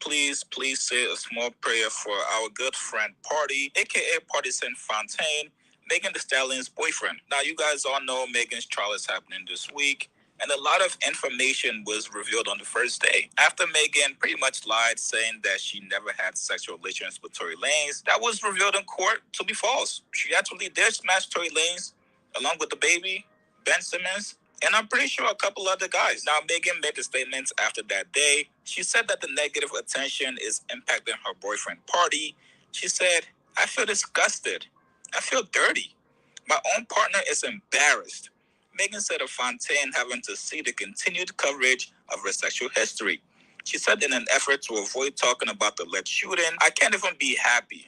say a small prayer for our good friend Party, aka Partisan Fontaine, Megan Thee Stallion's boyfriend. Now, you guys all know Megan's trial is happening this week, and a lot of information was revealed on the first day. After Megan pretty much lied, saying that she never had sexual relations with Tory Lanez, that was revealed in court to be false. She actually did smash Tory Lanez along with the baby, Ben Simmons, and I'm pretty sure a couple other guys. Now, Megan made the statements after that day. She said that the negative attention is impacting her boyfriend Party. She said, I feel disgusted. I feel dirty. My own partner is embarrassed. Megan said of Fontaine having to see the continued coverage of her sexual history. She said in an effort to avoid talking about the alleged shooting, I can't even be happy.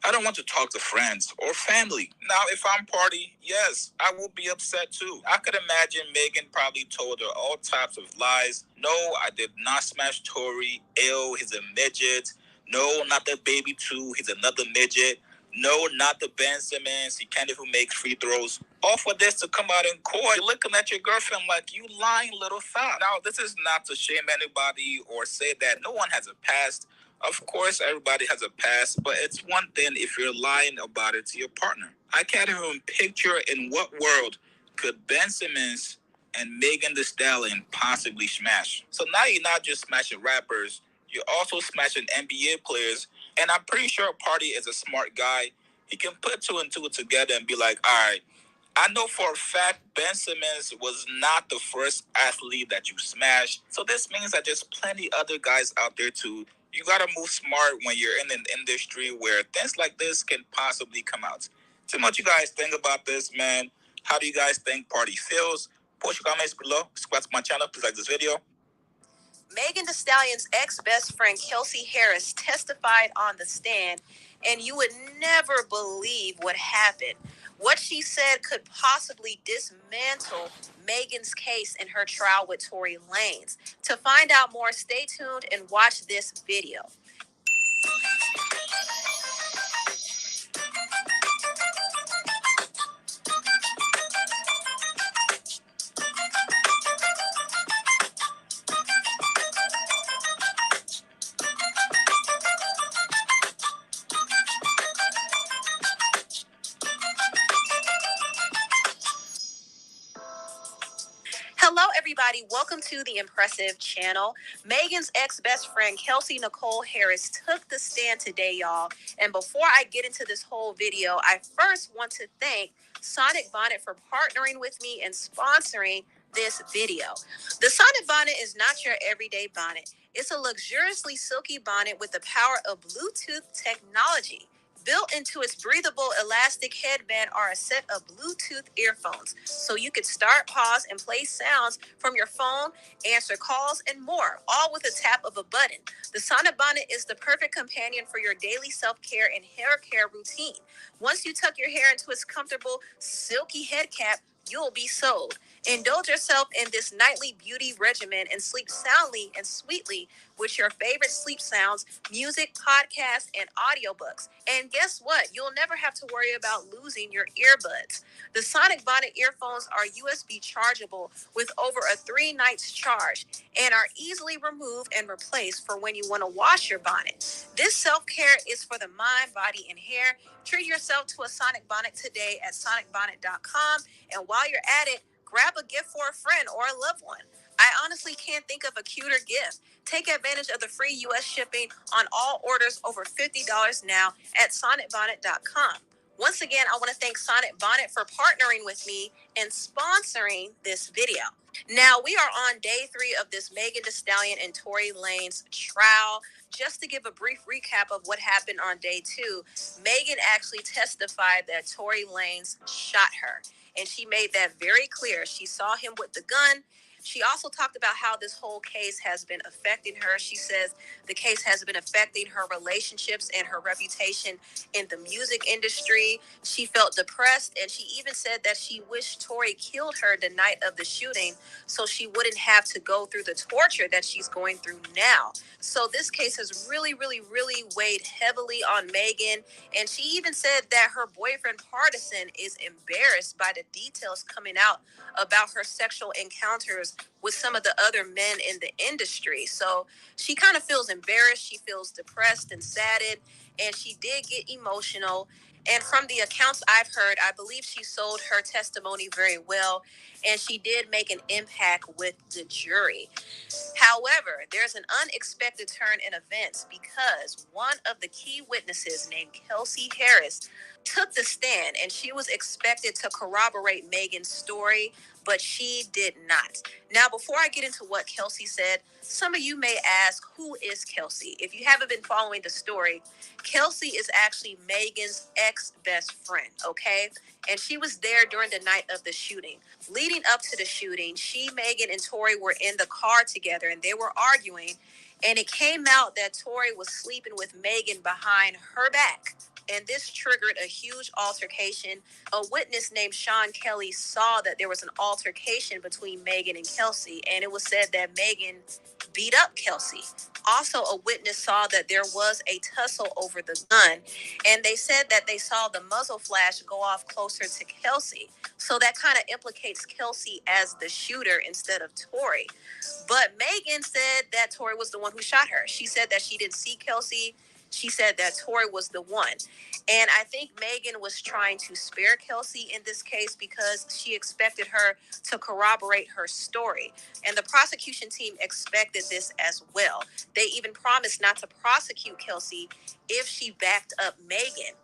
I don't want to talk to friends or family. Now, if I'm Party, yes, I will be upset too. I could imagine Megan probably told her all types of lies. No, I did not smash Tory. Ew, he's a midget. No, not the baby too. He's another midget. No, not the Ben Simmons. He can't even make free throws. All for this to come out in court. You're looking at your girlfriend like, you lying little thot. Now, this is not to shame anybody or say that no one has a past. Of course, everybody has a past, but it's one thing if you're lying about it to your partner. I can't even picture in what world could Ben Simmons and Megan Thee Stallion possibly smash. So now you're not just smashing rappers, you're also smashing NBA players, and I'm pretty sure Party is a smart guy. He can put two and two together and be like, all right, I know for a fact Ben Simmons was not the first athlete that you smashed. So this means that there's plenty other guys out there too. You gotta move smart when you're in an industry where things like this can possibly come out. Tell me what you guys think about this, man. How do you guys think Party feels? Post your comments below. Subscribe to my channel. Please like this video. Megan Thee Stallion's ex-best friend Kelsey Harris testified on the stand, and you would never believe what happened. What she said could possibly dismantle Megan's case in her trial with Tory Lanez. To find out more, stay tuned and watch this video. Hello, everybody. Welcome to the Impressive Channel. Megan's ex-best friend, Kelsey Nicole Harris, took the stand today, y'all. And before I get into this whole video, I first want to thank Sonic Bonnet for partnering with me and sponsoring this video. The Sonic Bonnet is not your everyday bonnet. It's a luxuriously silky bonnet with the power of Bluetooth technology. Built into its breathable elastic headband are a set of Bluetooth earphones, so you could start, pause, and play sounds from your phone, answer calls, and more, all with a tap of a button. The Sonic Bonnet is the perfect companion for your daily self-care and hair care routine. Once you tuck your hair into its comfortable, silky head cap, you'll be sold. Indulge yourself in this nightly beauty regimen and sleep soundly and sweetly with your favorite sleep sounds, music, podcasts, and audiobooks. And guess what? You'll never have to worry about losing your earbuds. The Sonic Bonnet earphones are USB chargeable with over a 3 nights charge and are easily removed and replaced for when you want to wash your bonnet. This self-care is for the mind, body, and hair. Treat yourself to a Sonic Bonnet today at sonicbonnet.com. And while you're at it, grab a gift for a friend or a loved one. I honestly can't think of a cuter gift. Take advantage of the free U.S. shipping on all orders over $50 now at sonicbonnet.com. Once again, I want to thank Sonic Bonnet for partnering with me and sponsoring this video. Now, we are on day 3 of this Megan Thee Stallion and Tory Lanez trial. Just to give a brief recap of what happened on day 2, Megan actually testified that Tory Lanez shot her. And she made that very clear. She saw him with the gun, She also talked about how this whole case has been affecting her. She says the case has been affecting her relationships and her reputation in the music industry. She felt depressed, and she even said that she wished Tory killed her the night of the shooting so she wouldn't have to go through the torture that she's going through now. So this case has really, really, really weighed heavily on Megan. And she even said that her boyfriend, Partisan, is embarrassed by the details coming out about her sexual encounters with some of the other men in the industry. So she kind of feels embarrassed. She feels depressed and saddened. And she did get emotional. And from the accounts I've heard, I believe she sold her testimony very well. And she did make an impact with the jury. However, there's an unexpected turn in events because one of the key witnesses named Kelsey Harris took the stand, and she was expected to corroborate Megan's story, but she did not. Now, before I get into what Kelsey said, some of you may ask, who is Kelsey? If you haven't been following the story, Kelsey is actually Megan's ex-best friend, okay? And she was there during the night of the shooting. Leading up to the shooting, Megan, and Tory were in the car together, and they were arguing. And it came out that Tory was sleeping with Megan behind her back. And this triggered a huge altercation. A witness named Sean Kelly saw that there was an altercation between Megan and Kelsey, and it was said that Megan beat up Kelsey. Also, a witness saw that there was a tussle over the gun, and they said that they saw the muzzle flash go off closer to Kelsey. So that kind of implicates Kelsey as the shooter instead of Tory. But Megan said that Tory was the one who shot her. She said that she didn't see Kelsey. She said that Tory was the one. And I think Megan was trying to spare Kelsey in this case because she expected her to corroborate her story. And the prosecution team expected this as well. They even promised not to prosecute Kelsey if she backed up Megan.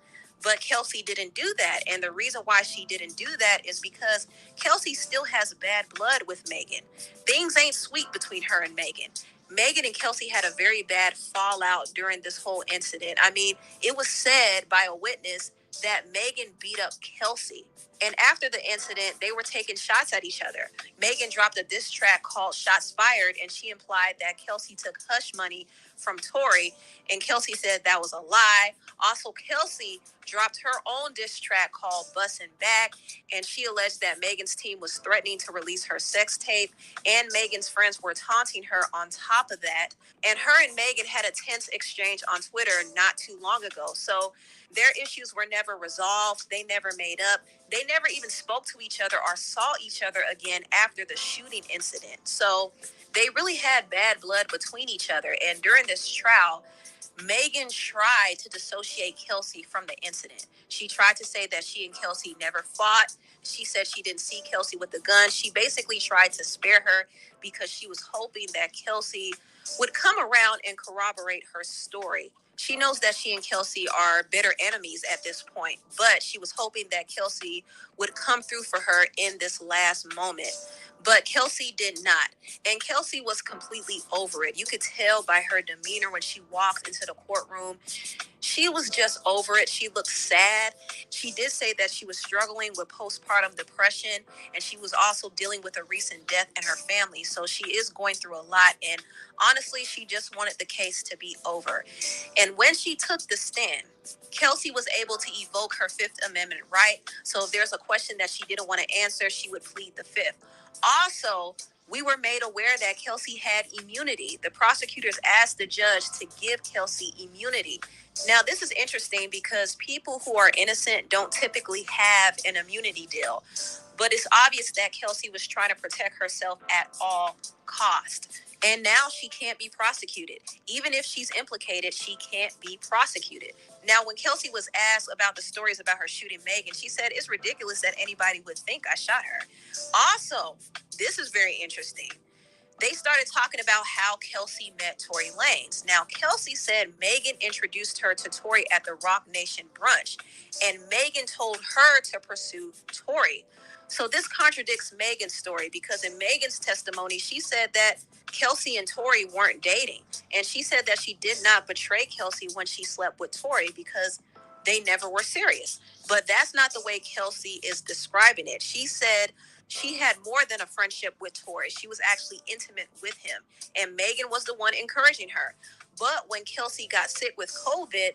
But Kelsey didn't do that. And the reason why she didn't do that is because Kelsey still has bad blood with Megan. Things ain't sweet between her and Megan. Megan and Kelsey had a very bad fallout during this whole incident. I mean, it was said by a witness that Megan beat up Kelsey. And after the incident, they were taking shots at each other. Megan dropped a diss track called Shots Fired, and she implied that Kelsey took hush money from Tory, and Kelsey said that was a lie. Also, Kelsey dropped her own diss track called Bussin' Back, and she alleged that Megan's team was threatening to release her sex tape, and Megan's friends were taunting her on top of that. And her and Megan had a tense exchange on Twitter not too long ago. So their issues were never resolved. They never made up. They never even spoke to each other or saw each other again after the shooting incident. So they really had bad blood between each other. And during this trial, Megan tried to dissociate Kelsey from the incident. She tried to say that she and Kelsey never fought. She said she didn't see Kelsey with the gun. She basically tried to spare her because she was hoping that Kelsey would come around and corroborate her story. She knows that she and Kelsey are bitter enemies at this point, but she was hoping that Kelsey would come through for her in this last moment. But Kelsey did not. And Kelsey was completely over it. You could tell by her demeanor when she walked into the courtroom. She was just over it. She looked sad. She did say that she was struggling with postpartum depression, and she was also dealing with a recent death in her family. So she is going through a lot. And honestly, she just wanted the case to be over. And when she took the stand, Kelsey was able to evoke her Fifth Amendment right. So if there's a question that she didn't want to answer, she would plead the Fifth. Also, we were made aware that Kelsey had immunity. The prosecutors asked the judge to give Kelsey immunity. Now, this is interesting because people who are innocent don't typically have an immunity deal. But it's obvious that Kelsey was trying to protect herself at all costs. And now she can't be prosecuted. Even if she's implicated, she can't be prosecuted. Now, when Kelsey was asked about the stories about her shooting Megan, she said, it's ridiculous that anybody would think I shot her. Also, this is very interesting. They started talking about how Kelsey met Tory Lanez. Now, Kelsey said Megan introduced her to Tory at the Rock Nation brunch, and Megan told her to pursue Tory. So this contradicts Megan's story because in Megan's testimony, she said that Kelsey and Tory weren't dating. And she said that she did not betray Kelsey when she slept with Tory because they never were serious. But that's not the way Kelsey is describing it. She said She had more than a friendship with Tory. She was actually intimate with him, and Megan was the one encouraging her. But when Kelsey got sick with COVID,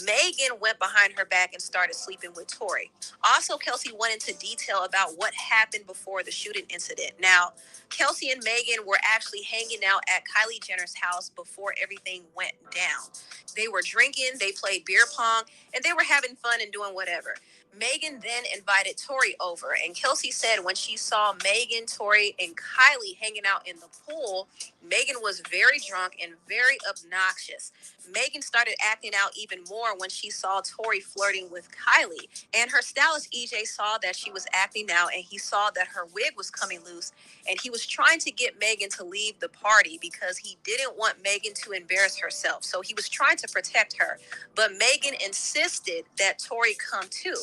Megan went behind her back and started sleeping with Tory. Also, Kelsey went into detail about what happened before the shooting incident. Now, Kelsey and Megan were actually hanging out at Kylie Jenner's house before everything went down. They were drinking, they played beer pong, and they were having fun and doing whatever. Megan then invited Tory over, and Kelsey said when she saw Megan, Tory, and Kylie hanging out in the pool, Megan was very drunk and very obnoxious. Megan started acting out even more when she saw Tory flirting with Kylie, and her stylist EJ saw that she was acting out, and he saw that her wig was coming loose, and he was trying to get Megan to leave the party because he didn't want Megan to embarrass herself. So he was trying to protect her, but Megan insisted that Tory come too.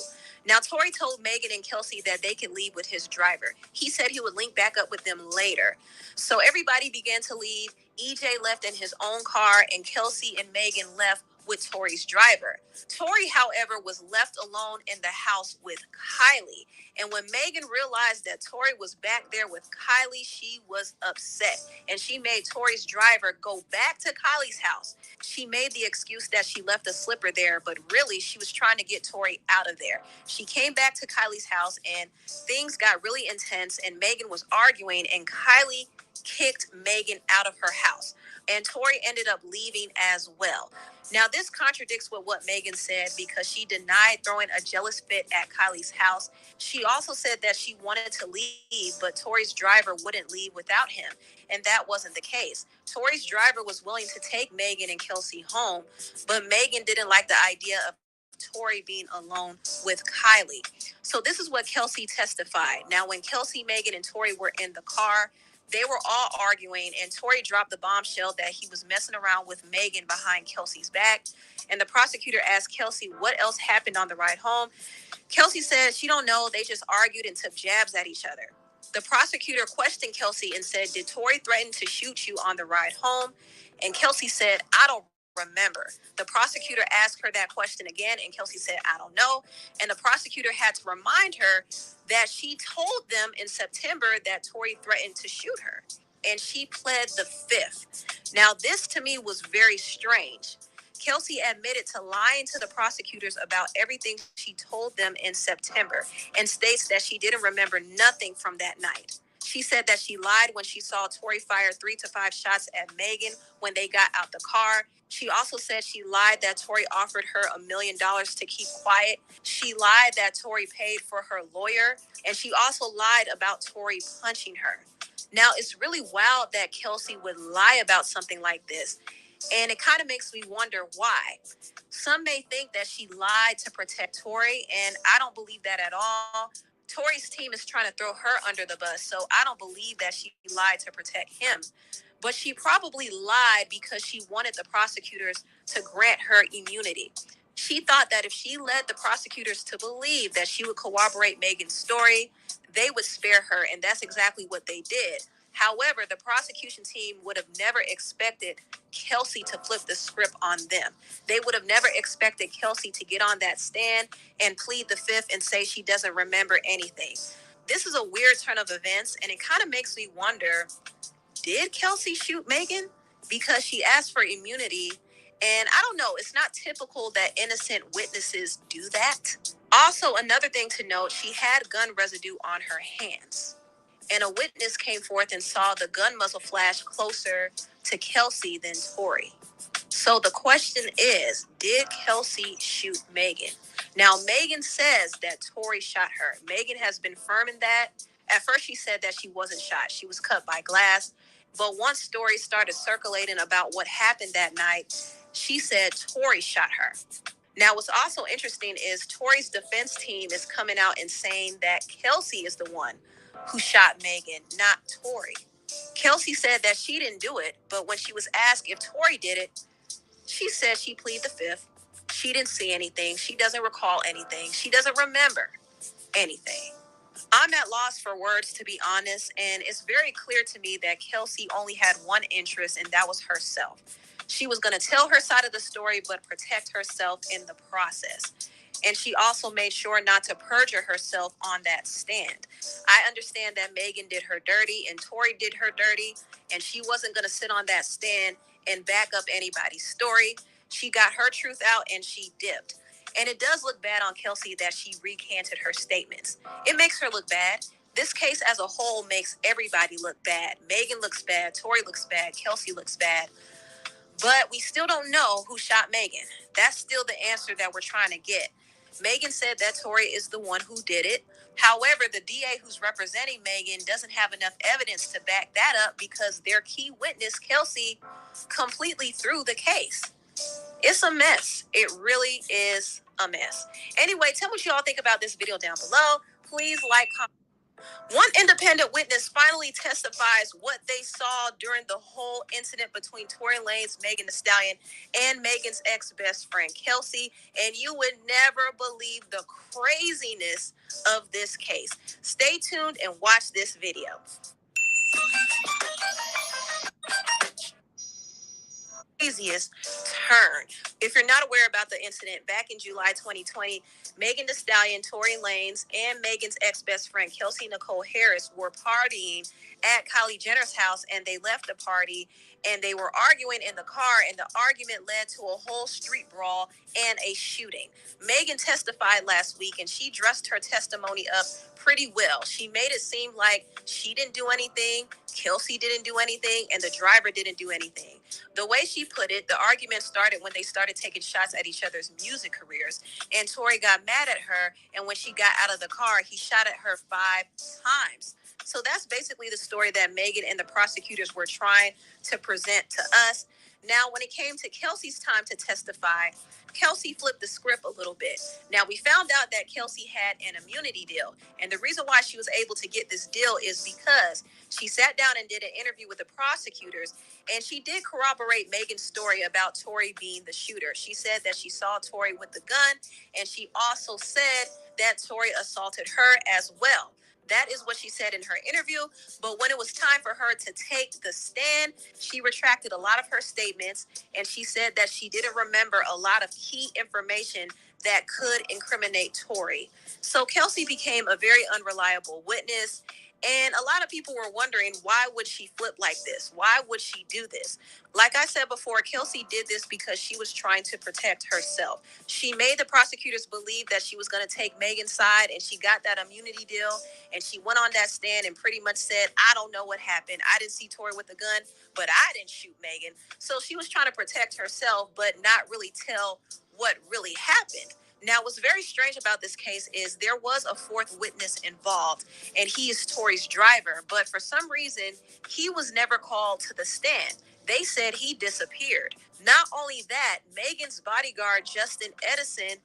Now, Tory told Megan and Kelsey that they could leave with his driver. He said he would link back up with them later. So everybody began to leave. EJ left in his own car, and Kelsey and Megan left with Tory's driver. Tory, however, was left alone in the house with Kylie. And when Megan realized that Tory was back there with Kylie, she was upset. And she made Tory's driver go back to Kylie's house. She made the excuse that she left a slipper there, but really she was trying to get Tory out of there. She came back to Kylie's house, and things got really intense, and Megan was arguing, and Kylie kicked Megan out of her house. And Tory ended up leaving as well. Now, this contradicts with what Megan said because she denied throwing a jealous fit at Kylie's house. She also said that she wanted to leave, but Tory's driver wouldn't leave without him. And that wasn't the case. Tory's driver was willing to take Megan and Kelsey home, but Megan didn't like the idea of Tory being alone with Kylie. So this is what Kelsey testified. Now, when Kelsey, Megan, and Tory were in the car, they were all arguing, and Tory dropped the bombshell that he was messing around with Megan behind Kelsey's back. And the prosecutor asked Kelsey what else happened on the ride home. Kelsey said she don't know. They just argued and took jabs at each other. The prosecutor questioned Kelsey and said, did Tory threaten to shoot you on the ride home? And Kelsey said, I don't remember. The prosecutor asked her that question again, and Kelsey said, I don't know. And the prosecutor had to remind her that she told them in September that Tory threatened to shoot her, and she pled the fifth. Now, this to me was very strange. Kelsey admitted to lying to the prosecutors about everything she told them in September and states that she didn't remember nothing from that night. She said that she lied when she saw Tory fire 3 to 5 shots at Megan when they got out the car. She also said she lied that Tory offered her $1 million to keep quiet. She lied that Tory paid for her lawyer. And she also lied about Tory punching her. Now, it's really wild that Kelsey would lie about something like this. And it kind of makes me wonder why. Some may think that she lied to protect Tory, and I don't believe that at all. Tory's team is trying to throw her under the bus, so I don't believe that she lied to protect him. But she probably lied because she wanted the prosecutors to grant her immunity. She thought that if she led the prosecutors to believe that she would corroborate Megan's story, they would spare her, and that's exactly what they did. However, the prosecution team would have never expected Kelsey to flip the script on them. They would have never expected Kelsey to get on that stand and plead the fifth and say she doesn't remember anything. This is a weird turn of events, and it kind of makes me wonder, did Kelsey shoot Megan? Because she asked for immunity. And I don't know, it's not typical that innocent witnesses do that. Also, another thing to note, she had gun residue on her hands. And a witness came forth and saw the gun muzzle flash closer to Kelsey than Tory. So the question is, did Kelsey shoot Megan? Now, Megan says that Tory shot her. Megan has been firm in that. At first, she said that she wasn't shot. She was cut by glass. But once stories started circulating about what happened that night, she said Tory shot her. Now, what's also interesting is Tory's defense team is coming out and saying that Kelsey is the one who shot Megan, not Tory. Kelsey said that she didn't do it, but when she was asked if Tory did it, she said she pleaded the fifth. She didn't see anything. She doesn't recall anything. She doesn't remember anything. I'm at loss for words, to be honest, and it's very clear to me that Kelsey only had one interest, and that was herself. She was going to tell her side of the story, but protect herself in the process. And she also made sure not to perjure herself on that stand. I understand that Megan did her dirty and Tory did her dirty, and she wasn't going to sit on that stand and back up anybody's story. She got her truth out and she dipped. And it does look bad on Kelsey that she recanted her statements. It makes her look bad. This case as a whole makes everybody look bad. Megan looks bad, Tory looks bad, Kelsey looks bad. But we still don't know who shot Megan. That's still the answer that we're trying to get. Megan said that Tory is the one who did it. However, the DA who's representing Megan doesn't have enough evidence to back that up because their key witness, Kelsey, completely threw the case. It's a mess. It really is a mess. Anyway, tell me what you all think about this video down below. Please like, comment. One independent witness finally testifies what they saw during the whole incident between Tory Lanez, Megan Thee Stallion, and Megan's ex-best friend, Kelsey. And you would never believe the craziness of this case. Stay tuned and watch this video. Craziest turn. If you're not aware about the incident, back in July 2020, Megan Thee Stallion, Tory Lanez, and Megan's ex-best friend, Kelsey Nicole Harris, were partying at Kylie Jenner's house, and they left the party, and they were arguing in the car, and the argument led to a whole street brawl and a shooting. Megan testified last week, and she dressed her testimony up pretty well. She made it seem like she didn't do anything, Kelsey didn't do anything, and the driver didn't do anything. The way she put it, the argument started when they started taking shots at each other's music careers, and Tory got mad at her, and when she got out of the car, he shot at her 5 times. So that's basically the story that Megan and the prosecutors were trying to present to us. Now, when it came to Kelsey's time to testify, Kelsey flipped the script a little bit. Now, we found out that Kelsey had an immunity deal, and the reason why she was able to get this deal is because she sat down and did an interview with the prosecutors, and she did corroborate Megan's story about Tory being the shooter. She said that she saw Tory with the gun, and she also said that Tory assaulted her as well. That is what she said in her interview. But when it was time for her to take the stand, she retracted a lot of her statements, and she said that she didn't remember a lot of key information that could incriminate Tory. So Kelsey became a very unreliable witness. And a lot of people were wondering, why would she flip like this? Why would she do this? Like I said before, Kelsey did this because she was trying to protect herself. She made the prosecutors believe that she was going to take Megan's side, and she got that immunity deal. And she went on that stand and pretty much said, I don't know what happened. I didn't see Tory with a gun, but I didn't shoot Megan. So she was trying to protect herself, but not really tell what really happened. Now, what's very strange about this case is there was a fourth witness involved, and he is Tory's driver. But for some reason, he was never called to the stand. They said he disappeared. Not only that, Megan's bodyguard, Justin Edison,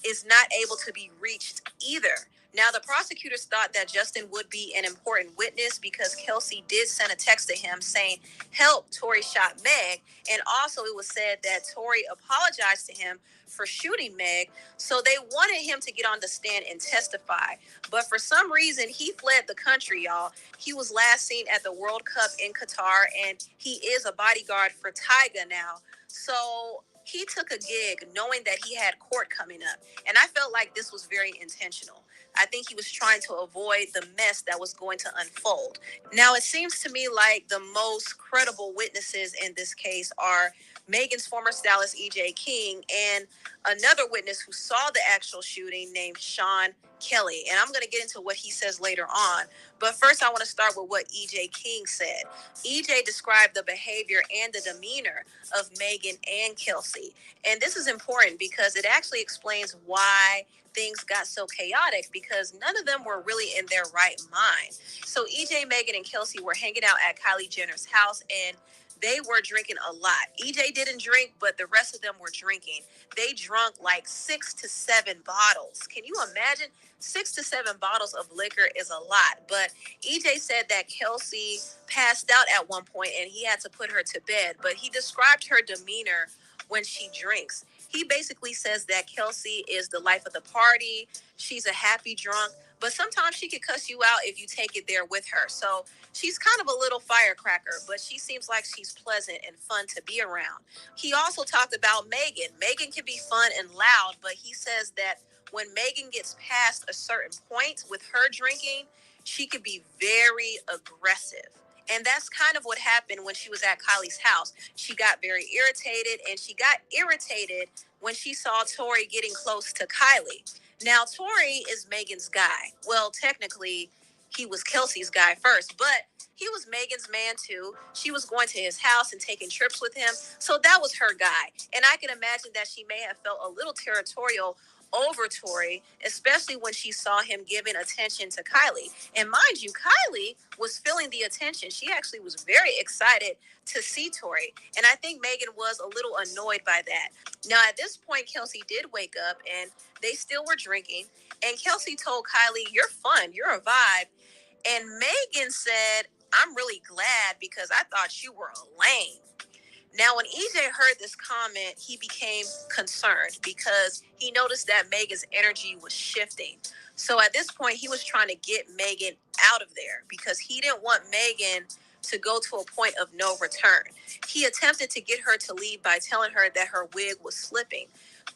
is not able to be reached either. Now, the prosecutors thought that Justin would be an important witness because Kelsey did send a text to him saying, help, Tory shot Meg. And also it was said that Tory apologized to him for shooting Meg. So they wanted him to get on the stand and testify. But for some reason, he fled the country, y'all. He was last seen at the World Cup in Qatar, and he is a bodyguard for Tyga now. So he took a gig knowing that he had court coming up. And I felt like this was very intentional. I think he was trying to avoid the mess that was going to unfold. Now, it seems to me like the most credible witnesses in this case are Megan's former stylist, E.J. King, and another witness who saw the actual shooting named Sean Kelly. And I'm going to get into what he says later on. But first, I want to start with what E.J. King said. E.J. described the behavior and the demeanor of Megan and Kelsey. And this is important because it actually explains why things got so chaotic, because none of them were really in their right mind. So EJ, Megan, and Kelsey were hanging out at Kylie Jenner's house, and they were drinking a lot. EJ didn't drink, but the rest of them were drinking. They drunk like 6 to 7 bottles. Can you imagine? 6 to 7 bottles of liquor is a lot. But EJ said that Kelsey passed out at one point and he had to put her to bed. But he described her demeanor when she drinks. He basically says that Kelsey is the life of the party. She's a happy drunk, but sometimes she could cuss you out if you take it there with her. So she's kind of a little firecracker, but she seems like she's pleasant and fun to be around. He also talked about Megan. Megan can be fun and loud, but he says that when Megan gets past a certain point with her drinking, she could be very aggressive. And that's kind of what happened when she was at Kylie's house. She got very irritated, and she got irritated when she saw Tory getting close to Kylie. Now, Tory is Megan's guy. Well, technically, he was Kelsey's guy first, but he was Megan's man too. She was going to his house and taking trips with him. So that was her guy. And I can imagine that she may have felt a little territorial over Tory, especially when she saw him giving attention to Kylie. And mind you, Kylie was feeling the attention. She actually was very excited to see Tory. And I think Megan was a little annoyed by that. Now, at this point, Kelsey did wake up and they still were drinking. And Kelsey told Kylie, "You're fun. You're a vibe." And Megan said, "I'm really glad because I thought you were a lame." Now, when EJ heard this comment, he became concerned because he noticed that Megan's energy was shifting. So at this point, he was trying to get Megan out of there because he didn't want Megan to go to a point of no return. He attempted to get her to leave by telling her that her wig was slipping,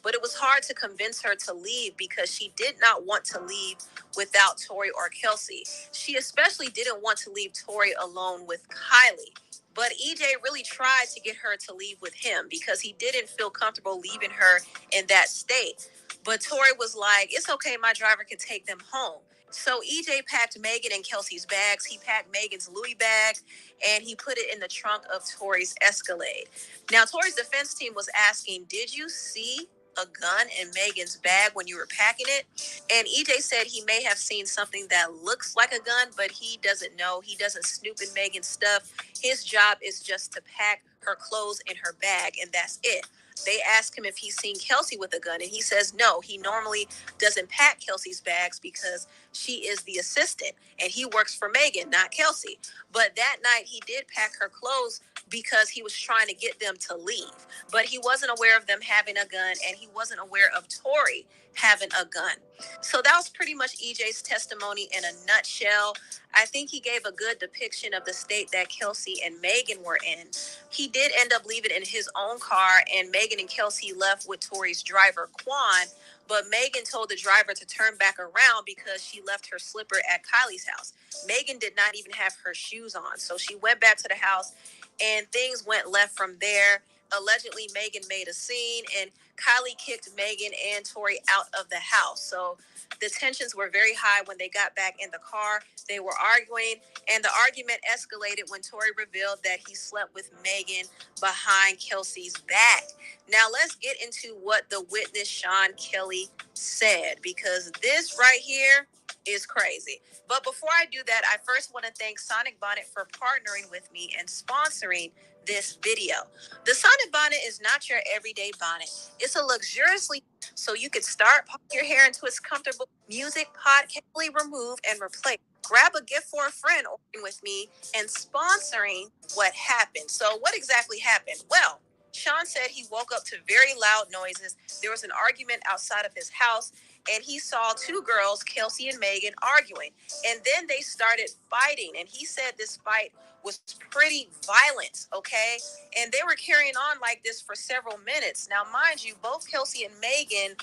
but it was hard to convince her to leave because she did not want to leave without Tory or Kelsey. She especially didn't want to leave Tory alone with Kylie. But EJ really tried to get her to leave with him because he didn't feel comfortable leaving her in that state. But Tory was like, "It's okay, my driver can take them home." So EJ packed Megan and Kelsey's bags. He packed Megan's Louis bag and he put it in the trunk of Tory's Escalade. Now, Tory's defense team was asking, "Did you see a gun in Megan's bag when you were packing it?" And EJ said he may have seen something that looks like a gun, but he doesn't know. He doesn't snoop in Megan's stuff. His job is just to pack her clothes in her bag, and that's it. They asked him if he's seen Kelsey with a gun, and he says no. He normally doesn't pack Kelsey's bags because she is the assistant, and he works for Megan, not Kelsey. But that night, he did pack her clothes because he was trying to get them to leave. But he wasn't aware of them having a gun, and he wasn't aware of Tory having a gun. So that was pretty much EJ's testimony in a nutshell. I think he gave a good depiction of the state that Kelsey and Megan were in. He did end up leaving in his own car, and Megan and Kelsey left with Tory's driver, Quan. But Megan told the driver to turn back around because she left her slipper at Kylie's house. Megan did not even have her shoes on. So she went back to the house, and things went left from there. Allegedly, Megan made a scene, and Kylie kicked Megan and Tory out of the house. So the tensions were very high when they got back in the car. They were arguing, and the argument escalated when Tory revealed that he slept with Megan behind Kelsey's back. Now, let's get into what the witness, Sean Kelly, said, because this right here is crazy. But before I do that, I first want to thank Sonic Bonnet for partnering with me and sponsoring this video. The Sonic Bonnet is not your everyday bonnet. It's a luxuriously so you could start pop your hair into its comfortable music pod, carefully remove and replace. Grab a gift for a friend with me and sponsoring what happened. So what exactly happened? Well, Sean said he woke up to very loud noises. There was an argument outside of his house, and he saw two girls, Kelsey and Megan, arguing. And then they started fighting. And he said this fight was pretty violent, okay? And they were carrying on like this for several minutes. Now, mind you, both Kelsey and Megan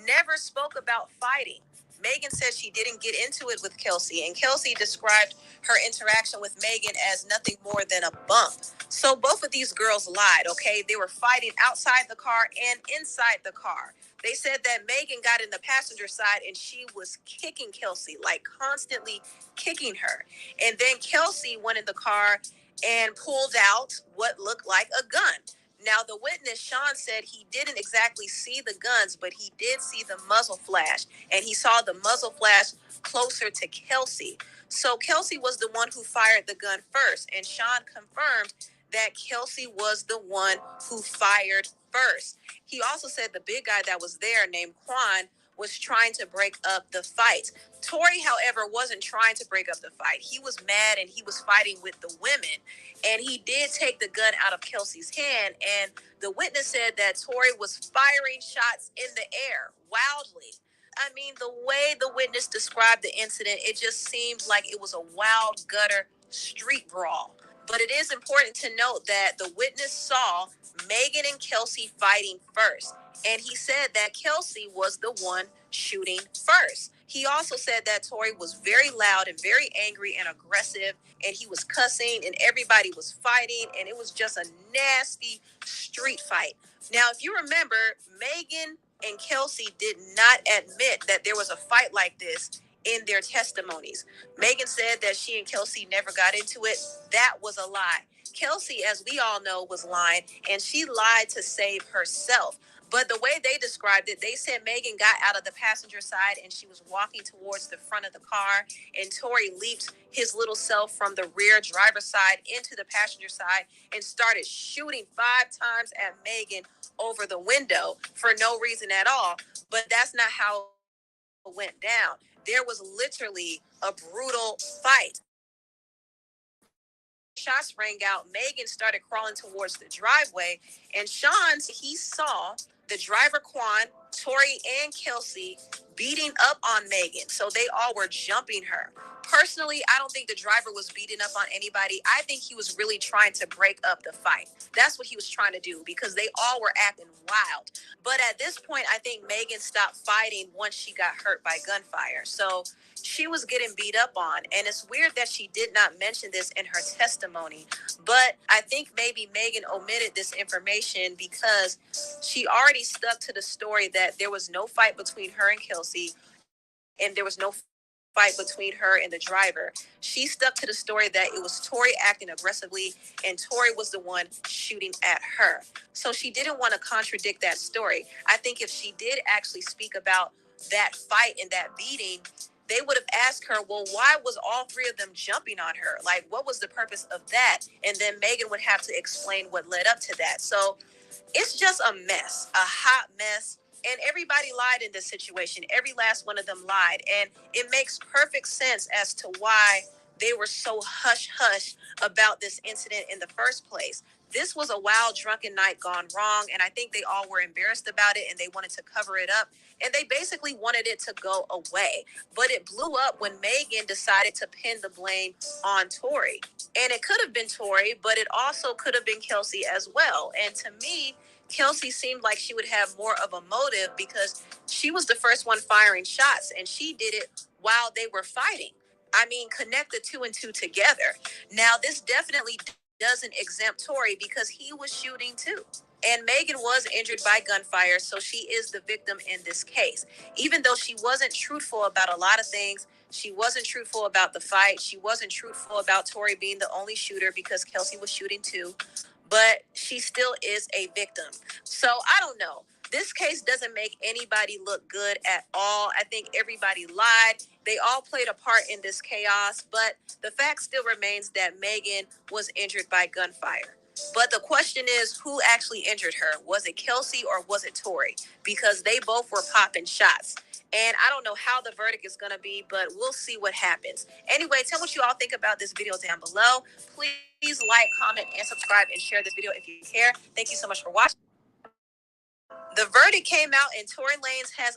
never spoke about fighting. Megan said she didn't get into it with Kelsey, and Kelsey described her interaction with Megan as nothing more than a bump. So both of these girls lied, okay? They were fighting outside the car and inside the car. They said that Megan got in the passenger side and she was kicking Kelsey, like constantly kicking her. And then Kelsey went in the car and pulled out what looked like a gun. Now, the witness, Sean, said he didn't exactly see the guns, but he did see the muzzle flash, and he saw the muzzle flash closer to Kelsey. So Kelsey was the one who fired the gun first, and Sean confirmed that Kelsey was the one who fired first. He also said the big guy that was there, named Quan, was trying to break up the fight. Tory, however, wasn't trying to break up the fight. He was mad and he was fighting with the women. And he did take the gun out of Kelsey's hand. And the witness said that Tory was firing shots in the air wildly. I mean, the way the witness described the incident, it just seemed like it was a wild gutter street brawl. But it is important to note that the witness saw Megan and Kelsey fighting first. And he said that Kelsey was the one shooting first. He also said that Tory was very loud and very angry and aggressive, and he was cussing, and everybody was fighting, and it was just a nasty street fight. Now, if you remember, Megan and Kelsey did not admit that there was a fight like this in their testimonies. Megan said that she and Kelsey never got into it. That was a lie. Kelsey, as we all know, was lying, and she lied to save herself. But the way they described it, they said Megan got out of the passenger side and she was walking towards the front of the car, and Tory leaped his little self from the rear driver's side into the passenger side and started shooting 5 times at Megan over the window for no reason at all. But that's not how it went down. There was literally a brutal fight. Shots rang out. Megan started crawling towards the driveway, and he saw the driver, Quan, Tory, and Kelsey beating up on Megan. So they all were jumping her. Personally, I don't think the driver was beating up on anybody. I think he was really trying to break up the fight. That's what he was trying to do, because they all were acting wild. But at this point, I think Megan stopped fighting once she got hurt by gunfire. So she was getting beat up on. And it's weird that she did not mention this in her testimony. But I think maybe Megan omitted this information because she already stuck to the story that there was no fight between her and Kelsey, and there was no fight between her and the driver. She stuck to the story that it was Tory acting aggressively, and Tory was the one shooting at her. So she didn't want to contradict that story. I think if she did actually speak about that fight and that beating, they would have asked her, well, why was all 3 of them jumping on her? Like, what was the purpose of that? And then Megan would have to explain what led up to that. So it's just a mess, a hot mess. And everybody lied in this situation. Every last one of them lied. And it makes perfect sense as to why they were so hush-hush about this incident in the first place. This was a wild, drunken night gone wrong, and I think they all were embarrassed about it, and they wanted to cover it up, and they basically wanted it to go away. But it blew up when Megan decided to pin the blame on Tory. And it could have been Tory, but it also could have been Kelsey as well. And to me, Kelsey seemed like she would have more of a motive because she was the first one firing shots, and she did it while they were fighting. I mean, connect the 2 and 2 together. Now, this definitely doesn't exempt Tory because he was shooting too. And Megan was injured by gunfire, so she is the victim in this case. Even though she wasn't truthful about a lot of things, she wasn't truthful about the fight. She wasn't truthful about Tory being the only shooter because Kelsey was shooting too. But she still is a victim. So I don't know. This case doesn't make anybody look good at all. I think everybody lied. They all played a part in this chaos, but the fact still remains that Megan was injured by gunfire. But the question is, who actually injured her? Was it Kelsey or was it Tory? Because they both were popping shots. And I don't know how the verdict is going to be, but we'll see what happens. Anyway, tell what you all think about this video down below. Please like, comment, and subscribe, and share this video if you care. Thank you so much for watching. The verdict came out, and Tory Lanez has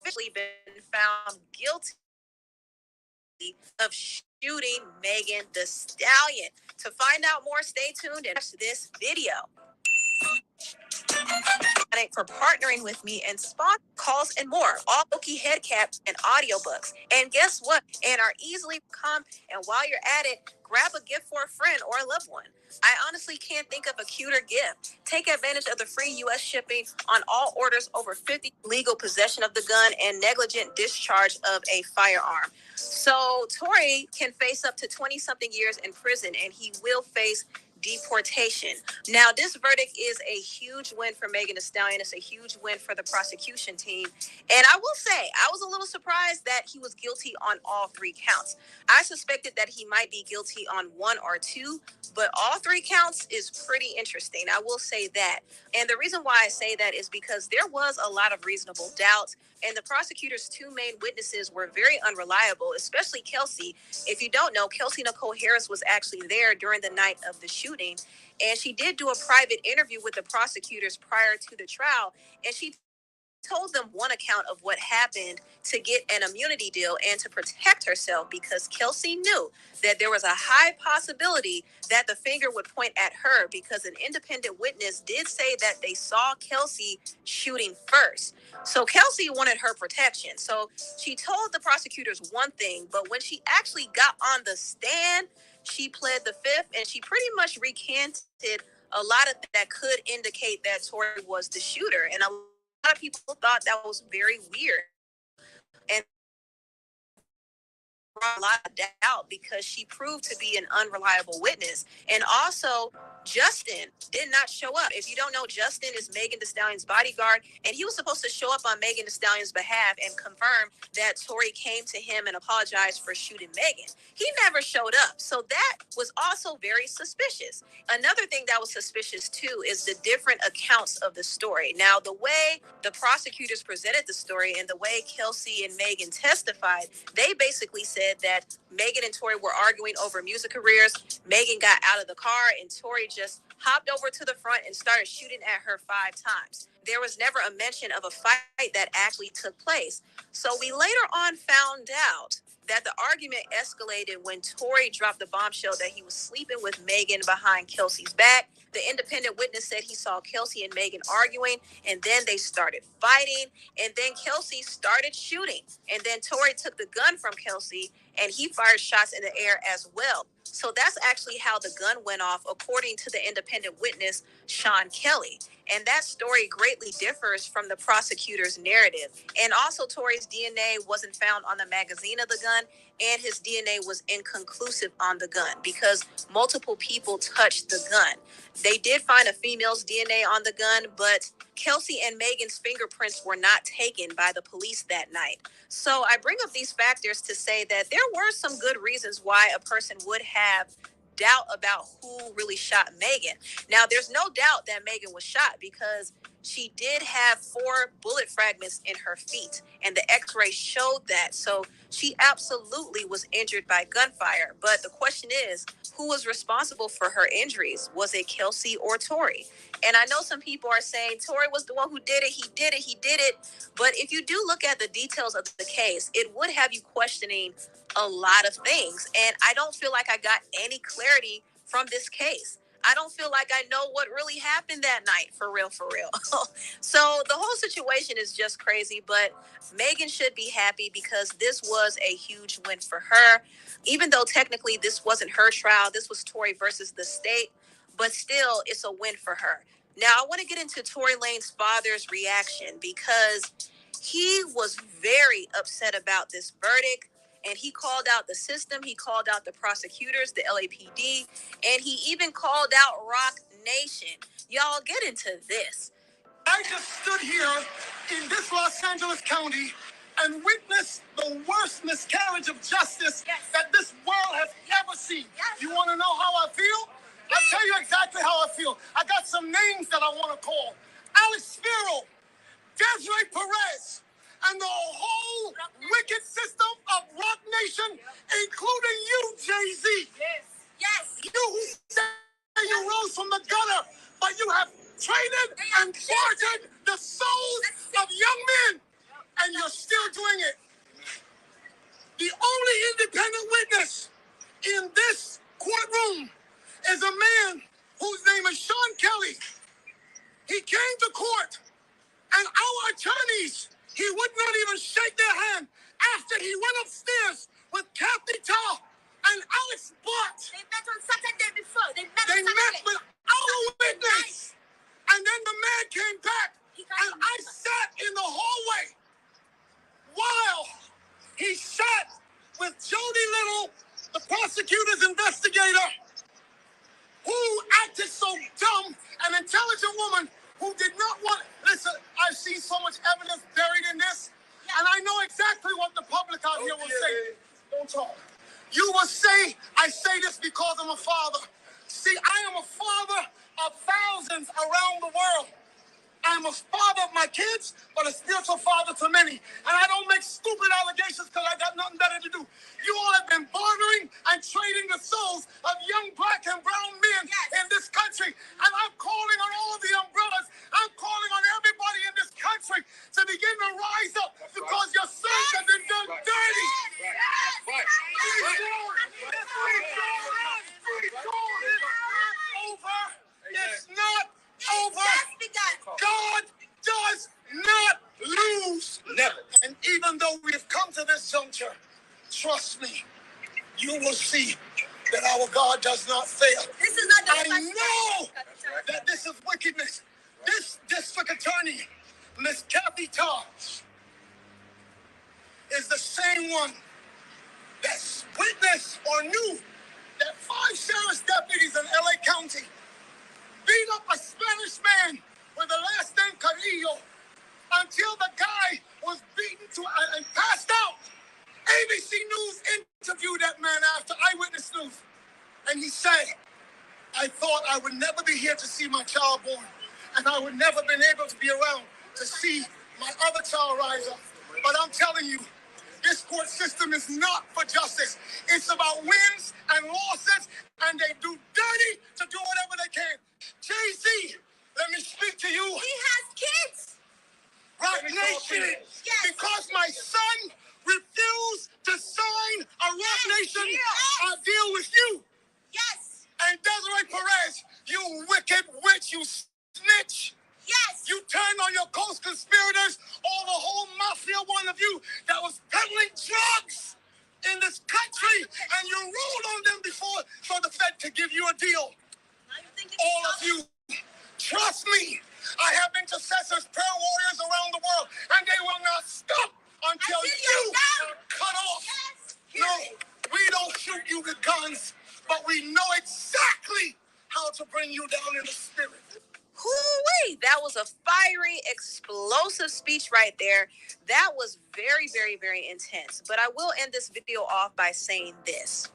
officially been found guilty of shooting Megan Thee Stallion. To find out more, stay tuned and watch this video. For partnering with me and spot calls and more, all Loki head caps and audiobooks. And guess what? And are easily come. And while you're at it, grab a gift for a friend or a loved one. I honestly can't think of a cuter gift. Take advantage of the free U.S. shipping on all orders over 50, legal possession of the gun, and negligent discharge of a firearm. So Tory can face up to 20-something years in prison, and he will face deportation. Now, this verdict is a huge win for Megan Thee Stallion. It's a huge win for the prosecution team. And I will say, I was a little surprised that he was guilty on all 3 counts. I suspected that he might be guilty on 1 or 2, but all 3 counts is pretty interesting. I will say that. And the reason why I say that is because there was a lot of reasonable doubt, and the prosecutor's 2 main witnesses were very unreliable, especially Kelsey. If you don't know, Kelsey Nicole Harris was actually there during the night of the shooting, and she did do a private interview with the prosecutors prior to the trial, and she told them one account of what happened to get an immunity deal and to protect herself because Kelsey knew that there was a high possibility that the finger would point at her because an independent witness did say that they saw Kelsey shooting first. So Kelsey wanted her protection. So she told the prosecutors one thing, but when she actually got on the stand, she pled the fifth and she pretty much recanted a lot of that could indicate that Tory was the shooter. And a lot of people thought that was very weird and brought a lot of doubt because she proved to be an unreliable witness. And also, Justin did not show up. If you don't know, Justin is Megan Thee Stallion's bodyguard, and he was supposed to show up on Megan Thee Stallion's behalf and confirm that Tory came to him and apologized for shooting Megan. He never showed up. So that was also very suspicious. Another thing that was suspicious too is the different accounts of the story. Now, the way the prosecutors presented the story and the way Kelsey and Megan testified, they basically said that Megan and Tory were arguing over music careers. Megan got out of the car and Tory just hopped over to the front and started shooting at her 5 times. There was never a mention of a fight that actually took place. So we later on found out that the argument escalated when Tory dropped the bombshell that he was sleeping with Megan behind Kelsey's back. The independent witness said he saw Kelsey and Megan arguing, and then they started fighting, and then Kelsey started shooting. And then Tory took the gun from Kelsey, and he fired shots in the air as well. So that's actually how the gun went off, according to the independent witness, Sean Kelly. And that story greatly differs from the prosecutor's narrative. And also, Tory's DNA wasn't found on the magazine of the gun, and his DNA was inconclusive on the gun because multiple people touched the gun. They did find a female's DNA on the gun, but Kelsey and Megan's fingerprints were not taken by the police that night. So I bring up these factors to say that there were some good reasons why a person would have doubt about who really shot Megan. Now, there's no doubt that Megan was shot because she did have 4 bullet fragments in her feet, and the x-ray showed that. So she absolutely was injured by gunfire. But the question is, who was responsible for her injuries? Was it Kelsey or Tory? And I know some people are saying Tory was the one who did it. He did it. But if you do look at the details of the case, it would have you questioning a lot of things. And I don't feel like I got any clarity from this case. I don't feel like I know what really happened that night, for real. So the whole situation is just crazy, but Megan should be happy because this was a huge win for her. Even though technically this wasn't her trial, this was Tory versus the state, but still it's a win for her. Now, I want to get into Tory Lanez's father's reaction because he was very upset about this verdict. And he called out the system, he called out the prosecutors, the LAPD, and he even called out Rock Nation. Y'all get into this. I just stood here in this Los Angeles County and witnessed the worst miscarriage of justice that this world has ever seen. You want to know how I feel? I'll tell you exactly how I feel. I got some names that I want to call. Alex Spiro, Desiree Perez, and the whole wicked system of Rock Nation, including you, Jay-Z. Yes. You who say you rose from the gutter, but you have traded and bartered the souls of young men, and you're still doing it. The only independent witness in this courtroom is a man whose name is Sean Kelly. He came to court, and our attorneys, he would not even shake their hand after he went upstairs with Kathy Tall and Alex Bott. They met on Saturday before. They met with our witness. And then the man came back, and I sat in the hallway while he sat with Jody Little, the prosecutor's investigator, who acted so dumb, an intelligent woman who did not want... Listen, I've seen so much evidence buried in this, and I know exactly what the public out here will say. Don't talk. You will say, I say this because I'm a father. See, I am a father of thousands around the world. I'm a father of my kids, but a spiritual father to many. And I don't make stupid allegations because I got nothing better to do. You all have been bartering and trading the souls of young black and brown men in this country. And I'm calling on all of the umbrellas. I'm calling on everybody in this country to begin trust me, you will see that our God does not fail. This is not I know that this is wickedness. This district attorney, Miss Kathy Tarr, is the same one that witnessed or knew that 5 sheriff's deputies in LA County beat up a Spanish man with the last name Carrillo until the guy was beaten and passed out. ABC News interviewed that man after Eyewitness News, and he said, I thought I would never be here to see my child born, and I would never been able to be around to see my other child rise up. But I'm telling you, this court system is not for justice. It's about wins and losses, and they do dirty to do whatever they can. Jay-Z, let me speak to you. He has kids. Rock Nation, yes. Because my son refused to sign a Rock Nation deal with you. Yes. And Desiree Perez, you wicked witch, you snitch. Yes. You turned on your co-conspirators, all the whole mafia, one of you that was peddling drugs in this country, and you ruled on them before for the Fed to give you a deal. All of you, trust me, I have intercessors, prayer warriors around the world, and they will not stop until you are cut off. Yes. No, we don't shoot you with guns, but we know exactly how to bring you down in the spirit. Hoo-wee! That was a fiery, explosive speech right there. That was very, very, very intense. But I will end this video off by saying this.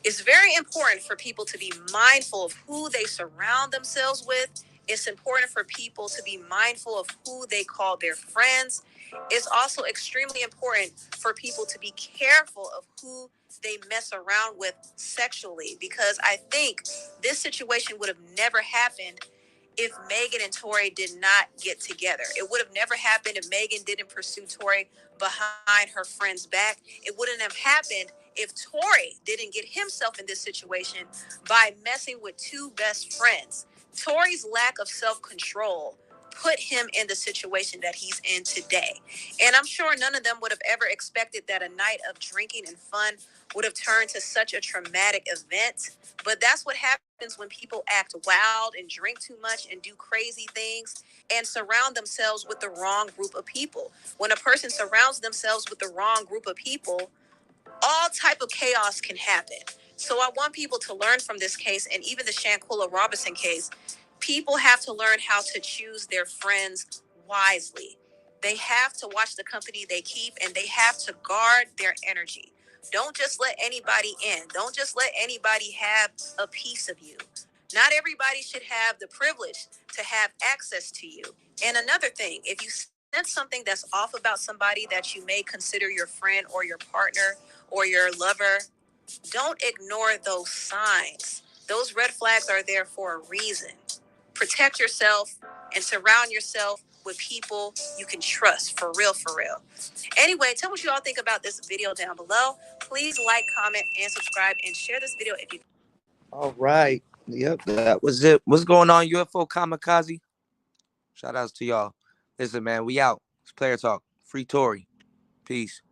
It's very important for people to be mindful of who they surround themselves with. It's important for people to be mindful of who they call their friends. It's also extremely important for people to be careful of who they mess around with sexually, because I think this situation would have never happened if Megan and Tory did not get together. It would have never happened if Megan didn't pursue Tory behind her friend's back. It wouldn't have happened if Tory didn't get himself in this situation by messing with 2 best friends. Tory's lack of self-control put him in the situation that he's in today. And I'm sure none of them would have ever expected that a night of drinking and fun would have turned to such a traumatic event. But that's what happens when people act wild and drink too much and do crazy things and surround themselves with the wrong group of people. When a person surrounds themselves with the wrong group of people, all type of chaos can happen. So I want people to learn from this case, and even the Shanquella Robinson case. People have to learn how to choose their friends wisely. They have to watch the company they keep, and they have to guard their energy. Don't just let anybody in. Don't just let anybody have a piece of you. Not everybody should have the privilege to have access to you. And another thing, if you sense something that's off about somebody that you may consider your friend or your partner or your lover, don't ignore those signs. Those red flags are there for a reason. Protect yourself and surround yourself with people you can trust, for real, for real. Anyway, tell what you all think about this video down below. Please like, comment, and subscribe, and share this video if you... All right. Yep, that was it. What's going on, UFO Kamikaze? Shout outs to y'all. Listen, man, we out. It's Player Talk. Free Tory. Peace.